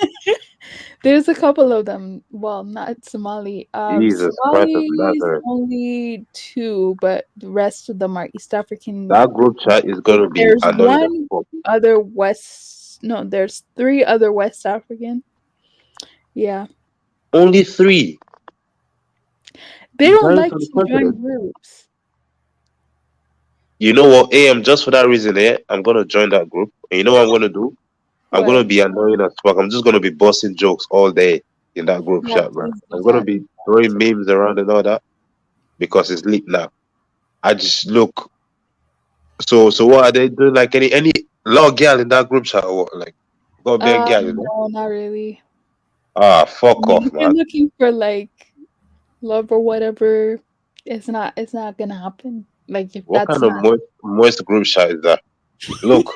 There's a couple of them. Well, not Somali. Jesus Christ of Somalis Nazareth. only 2, but the rest of them are East African. That group chat is gonna be There's annoying as one fuck. other West. No, there's 3 other West African. Yeah, Only 3. they don't Giants like on the to join continent. groups. You know what, AM, just for that reason, I'm gonna join that group. And you know what I'm gonna do? I'm gonna What? be annoying as fuck. I'm just gonna be busting jokes all day in that group Yeah, chat, bro. please do I'm gonna that. be throwing memes around and all that because it's lit now. I just look. So what are they doing? Like any lot of girl in that group chat or what? Like got be a girl, you know? No, not really. Ah, I fuck mean, off, if you're man. looking for like love or whatever, it's not gonna happen. Like if What that's kind of not. moist group chat is that? Look,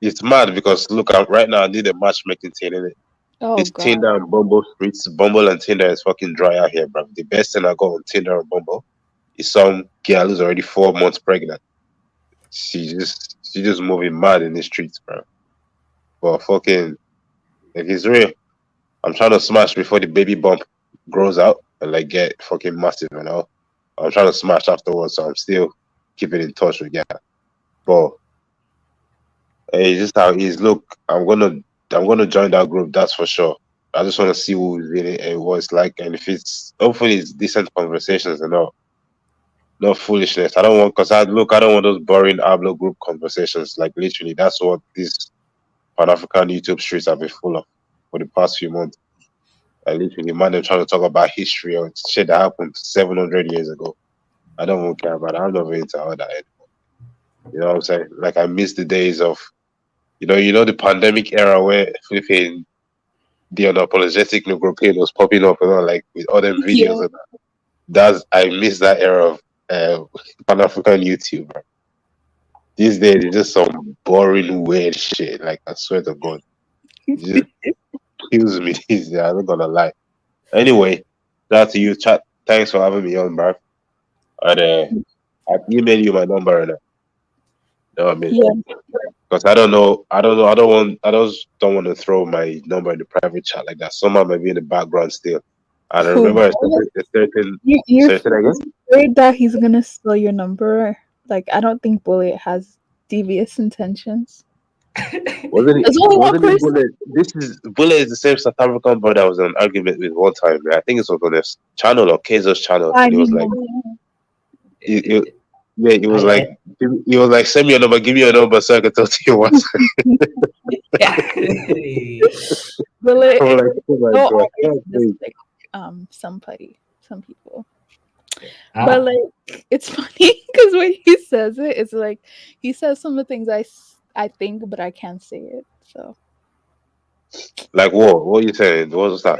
it's mad because look, right now I need a matchmaking thing, innit? Oh It's God. Tinder and Bumble streets. Bumble and Tinder is fucking dry out here, bro. The best thing I got on Tinder and Bumble is some girl who's already 4 months pregnant. She just moving mad in the streets, bro. But fucking, if it's real, I'm trying to smash before the baby bump grows out. and like get fucking massive, you know. I'm trying to smash afterwards, so I'm still keeping in touch with yeah. But it's just how it is. Look, I'm gonna join that group, that's for sure. I just want to see who really what it's like, and if it's hopefully it's decent conversations and all, no foolishness. I don't want because I don't want those boring Ablo group conversations. Like literally, that's what these Pan African YouTube streets have been full of for the past few months. I literally, man, they're trying to talk about history or shit that happened 700 years ago. I don't even care about it. I'm not really into all that anymore. You know what I'm saying? Like I miss the days of, the pandemic era where flipping the unapologetic Negro Pain was popping up and all, like with all them videos Yeah. and that. I miss that era of Pan African YouTube. Bro. These days it's just some boring weird shit. Like I swear to God, it just kills me. I'm not gonna lie. Anyway, that's you, chat. Thanks for having me on, bro. And I email you my number and you know what I mean? Yeah. Because I don't know, I just don't want to throw my number in the private chat like that. Someone might be in the background still. And I Who? remember Bullet? a certain You're certain again. afraid that he's gonna steal your number? Like, I don't think Bullet has devious intentions. Wasn't it There's only one wasn't it person. Bullet is the same South African boy that was in an argument with one time. Man. I think it was on this channel or Kaiser's channel, I and he was like know. yeah, he was like send me your number, give me your number so I can talk to you once. Bullet. I'm like, oh my No, God, always that's just like some people. But like, it's funny because when he says it, it's like he says some of the things I think, but I can't say it. So like what? What are you saying? What was that?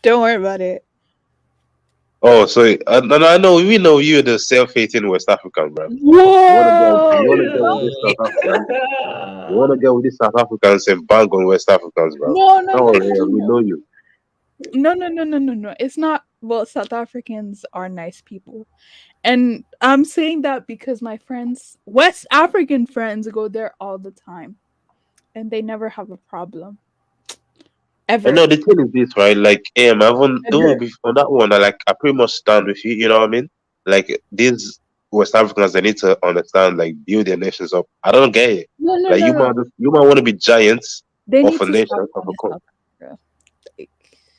don't worry about it. Oh, so I know we know you're the self-hating West African, bro. Whoa! You wanna get with this South African? You wanna get with these South Africans and bang on West Africans, bro? No, no, Don't no, worry, no, we no, know you. no. It's not. Well, South Africans are nice people, and I'm saying that because my friends, West African friends, go there all the time, and they never have a problem I know ever. the thing is this, right? Like, I haven't Ever. on that one. I pretty much stand with you. You know what I mean? Like these West Africans, they need to understand, like, build their nations up. I don't get it. No, no, Like, no, no. you might want to be giants They of need a to nation stop of a going to country. South Africa. Like,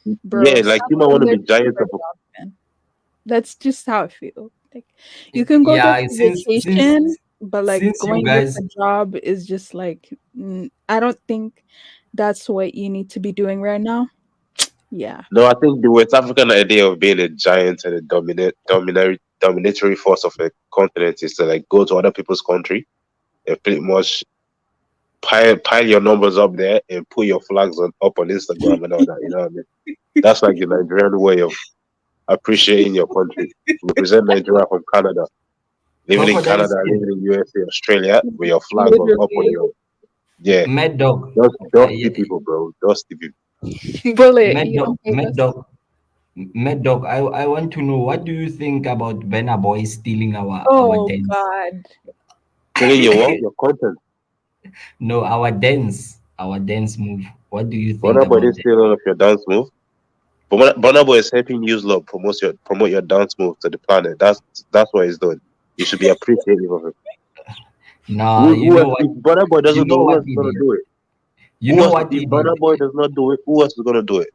Yeah, bro, like stop you might want going to there be to look giants for a of a. job, man. That's just how I feel. Like, you can go there Yeah, for since vacation, but like since you going there guys for job is just like I don't think that's what you need to be doing right now. Yeah. No, I think the West African idea of being a giant and a dominatory force of a continent is to like go to other people's country and pretty much pile your numbers up there and put your flags up on Instagram and all that. You know what I mean? That's like the Nigerian way of appreciating your country. Represent Nigeria from Canada, living in Crocodile Canada, skin. living in USA, Australia, with your flag up on Literally. your Mad Dog. Just Yeah, dusty people, bro. Dusty people. Bullet, you don't hate Mad us. Dog. Mad Dog, I want to know, what do you think about Burna Boy stealing our Oh dance? God. Telling you what? Your content. No, our dance move. What do you think Burna Boy about didn't that? steal all of your dance move. But Burna Boy is helping use love promote your dance move to the planet. That's what he's doing. You should be appreciative of it. Nah, you know what? If Burna Boy You doesn't do know it, who what else is he gonna did? do it? You know what he If did? Burna Boy does not do it, who else is gonna do it?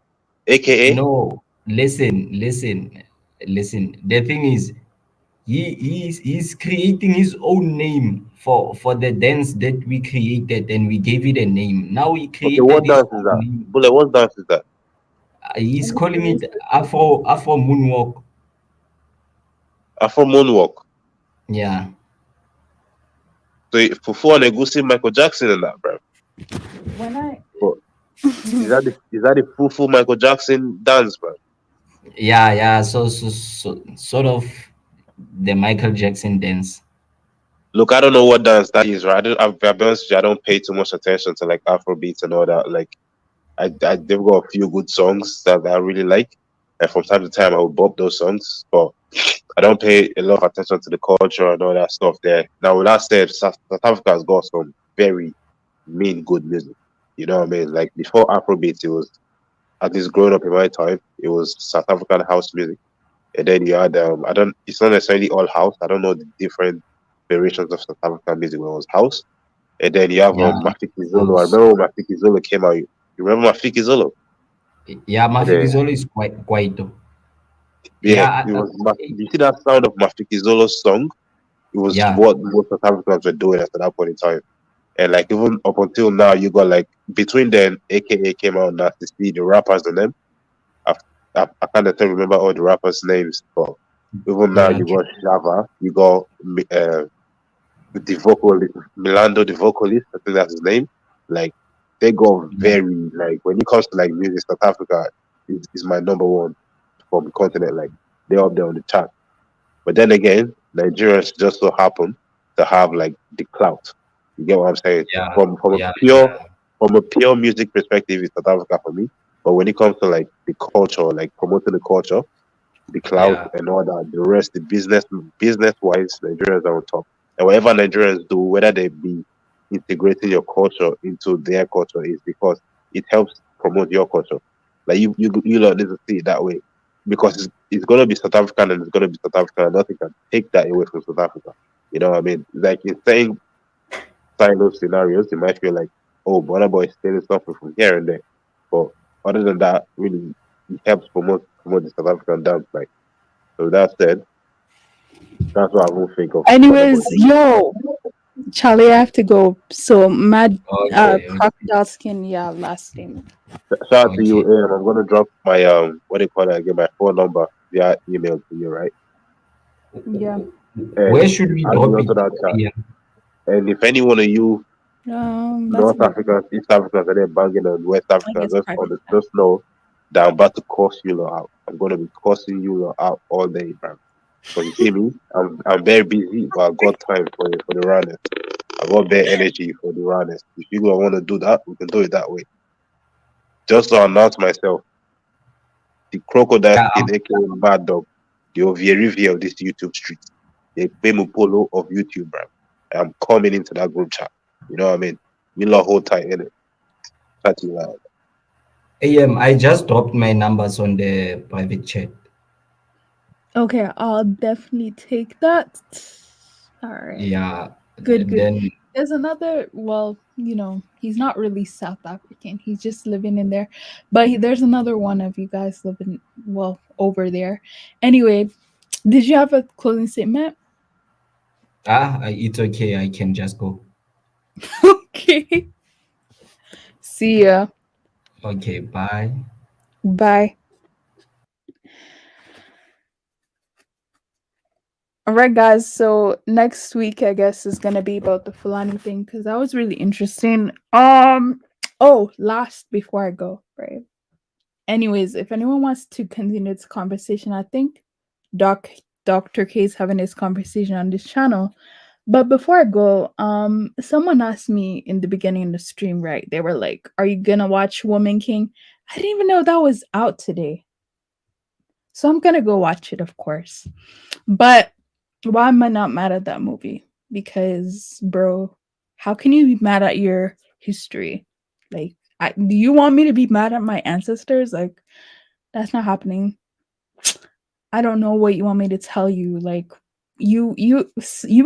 AKA No, listen. The thing is, he's creating his own name for the dance that we created, and we gave it a name. Now he okay, created what his dance is own that? name. Bullet, what dance is that? He's calling it Afro Moonwalk. Afro moonwalk. Yeah. So Fufu and Egusi, Michael Jackson and that, bro. When I But is that the Fufu Michael Jackson dance, bro? Yeah. So sort of the Michael Jackson dance. Look, I don't know what dance that is, right? I'll be honest with you, I don't pay too much attention to like Afro beats and all that. Like, they've got a few good songs that I really like, and from time to time I will bump those songs, but I don't pay a lot of attention to the culture and all that stuff there. Now, with that said, South Africa has got some very mean good music. You know what I mean? Like before Afrobeat, it was at least growing up in my time, it was South African house music. And then you had I don't it's not necessarily all house. I don't know the different variations of South African music when it was house. And then you have Yeah, Mafiki Zulu. I house. remember when Mafiki Zulu came out. You remember Mafiki Zulu? Yeah, And then, Mafikizolo is quite though. yeah, Yeah, it was. You see that sound of Mafiki Zulu's song? It was yeah, what most South Africans were doing at that point in time. And like even up until now, you got like between then, AKA came out now to see the rappers and them. I, I kind of don't remember all the rappers' names, but even now yeah, you got Shava, you got the vocalist, Milando, the vocalist. I think that's his name. Like they go yeah, very like when it comes to like music, South Africa is my number one from the continent. Like they're up there on the chart. But then again, Nigerians just so happen to have like the clout. You get what I'm saying? yeah, From a yeah, pure from a pure music perspective, it's South Africa for me. But when it comes to like the culture, like promoting the culture, the clout yeah, and all that, the rest, the business wise, Nigerians are on top. And whatever Nigerians do, whether they be integrating your culture into their culture, is because it helps promote your culture. Like you learn need to see it that way because it's gonna be South African and it's gonna be South African. And nothing can take that away from South Africa. You know what I mean? Like in saying silo scenarios, you might feel like, oh, Burna Boy is stealing something from here and there. But other than that, really, it helps promote the South African dance. Like so, that said, that's what I will think of Burna Boy. Anyways, yo, Charlie, I have to go. So mad okay, crocodile skin, yeah, last name. Shout out to you, okay. and I'm gonna drop my what do you call it again? My phone number via email to you, right? Yeah. Where And should we add me drop it? onto that chat. Yeah, And if any one of you That's a North bit. Africans, East Africans, and then banging on West I Africans, guess private. just know that I'm about to curse you lot out. I'm gonna be cursing you lot out all day, man. But you see me, I'm very busy, but I got time for the runners. I got bare energy for the runners. If you don't want to do that, we can do it that way. Just to announce myself, the crocodile yeah. skin, aka Bad Dog, the Ovierivi of this YouTube street, the Bemu Polo of YouTube, bro. I'm coming into that group chat. You know what I mean? You lot hold tight in it. Chat to you later. I just dropped my numbers on the private chat. Okay, I'll definitely take that. All right. Yeah, Good, good. then There's another, well, he's not really South African. He's just living in there. But there's another one of you guys living, well, over there. Anyway, did you have a closing statement? it's okay. I can just go. Okay. See ya. Okay, bye. Bye. All right, guys. So next week, I guess, is gonna be about the Fulani thing because that was really interesting. Oh, last before I go, right? Anyways, if anyone wants to continue this conversation, I think Dr. K is having this conversation on this channel. But before I go, someone asked me in the beginning of the stream, right? They were like, "Are you gonna watch Woman King?" I didn't even know that was out today. So I'm gonna go watch it, of course. But why am I not mad at that movie? Because, bro, how can you be mad at your history? Like, do you want me to be mad at my ancestors? Like, that's not happening. I don't know what you want me to tell you. Like, you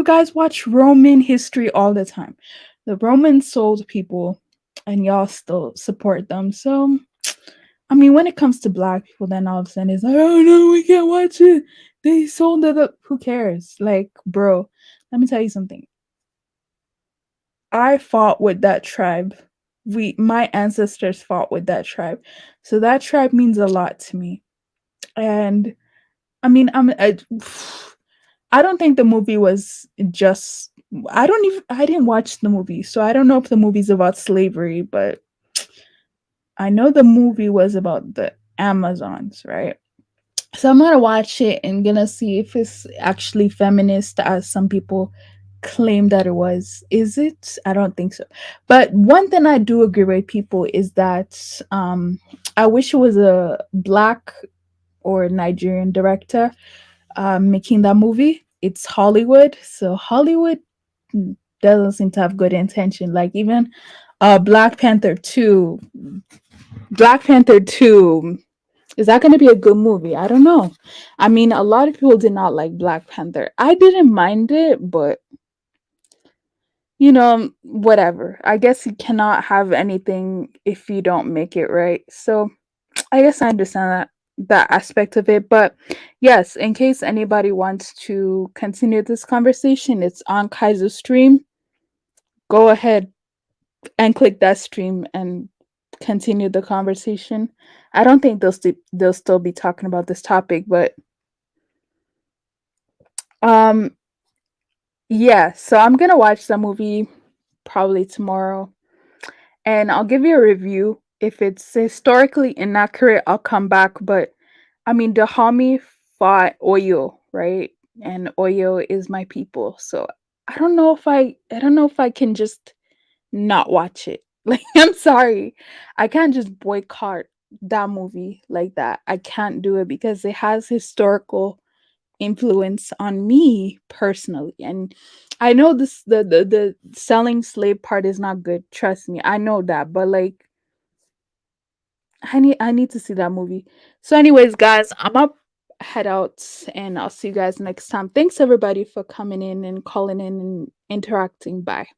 guys watch Roman history all the time. The Romans sold people, and y'all still support them. So I mean, when it comes to black people, then all of a sudden it's like, oh no, we can't watch it. They sold it up. Who cares? Like, bro, let me tell you something. I fought with that tribe. My ancestors fought with that tribe. So that tribe means a lot to me. And I mean, I don't think the movie was just I didn't watch the movie. So I don't know if the movie's about slavery, but I know the movie was about the Amazons, right? So I'm gonna watch it and gonna see if it's actually feminist as some people claim that it was. Is it? I don't think so. But one thing I do agree with people is that I wish it was a black or Nigerian director making that movie. It's Hollywood, so Hollywood doesn't seem to have good intention. Like even Black Panther 2 Black Panther 2. Is that going to be a good movie? I don't know. I mean, a lot of people did not like Black Panther. I didn't mind it, but whatever. I guess you cannot have anything if you don't make it right. So I guess I understand that aspect of it. But yes, in case anybody wants to continue this conversation, it's on Kaiser's stream. Go ahead and click that stream and continue the conversation. I don't think they'll still be talking about this topic, but um yeah, so I'm gonna watch the movie probably tomorrow, and I'll give you a review. If it's historically inaccurate, I'll come back. But I mean, Dahomey fought Oyo, right? And Oyo is my people, so I don't know if I can just not watch it. Like, I'm sorry, I can't just boycott that movie like that. I can't do it because it has historical influence on me personally. And I know this the selling slave part is not good, trust me, I know that, but like I need to see that movie. So anyways, guys, I'm up head out, and I'll see you guys next time. Thanks everybody for coming in and calling in and interacting. Bye.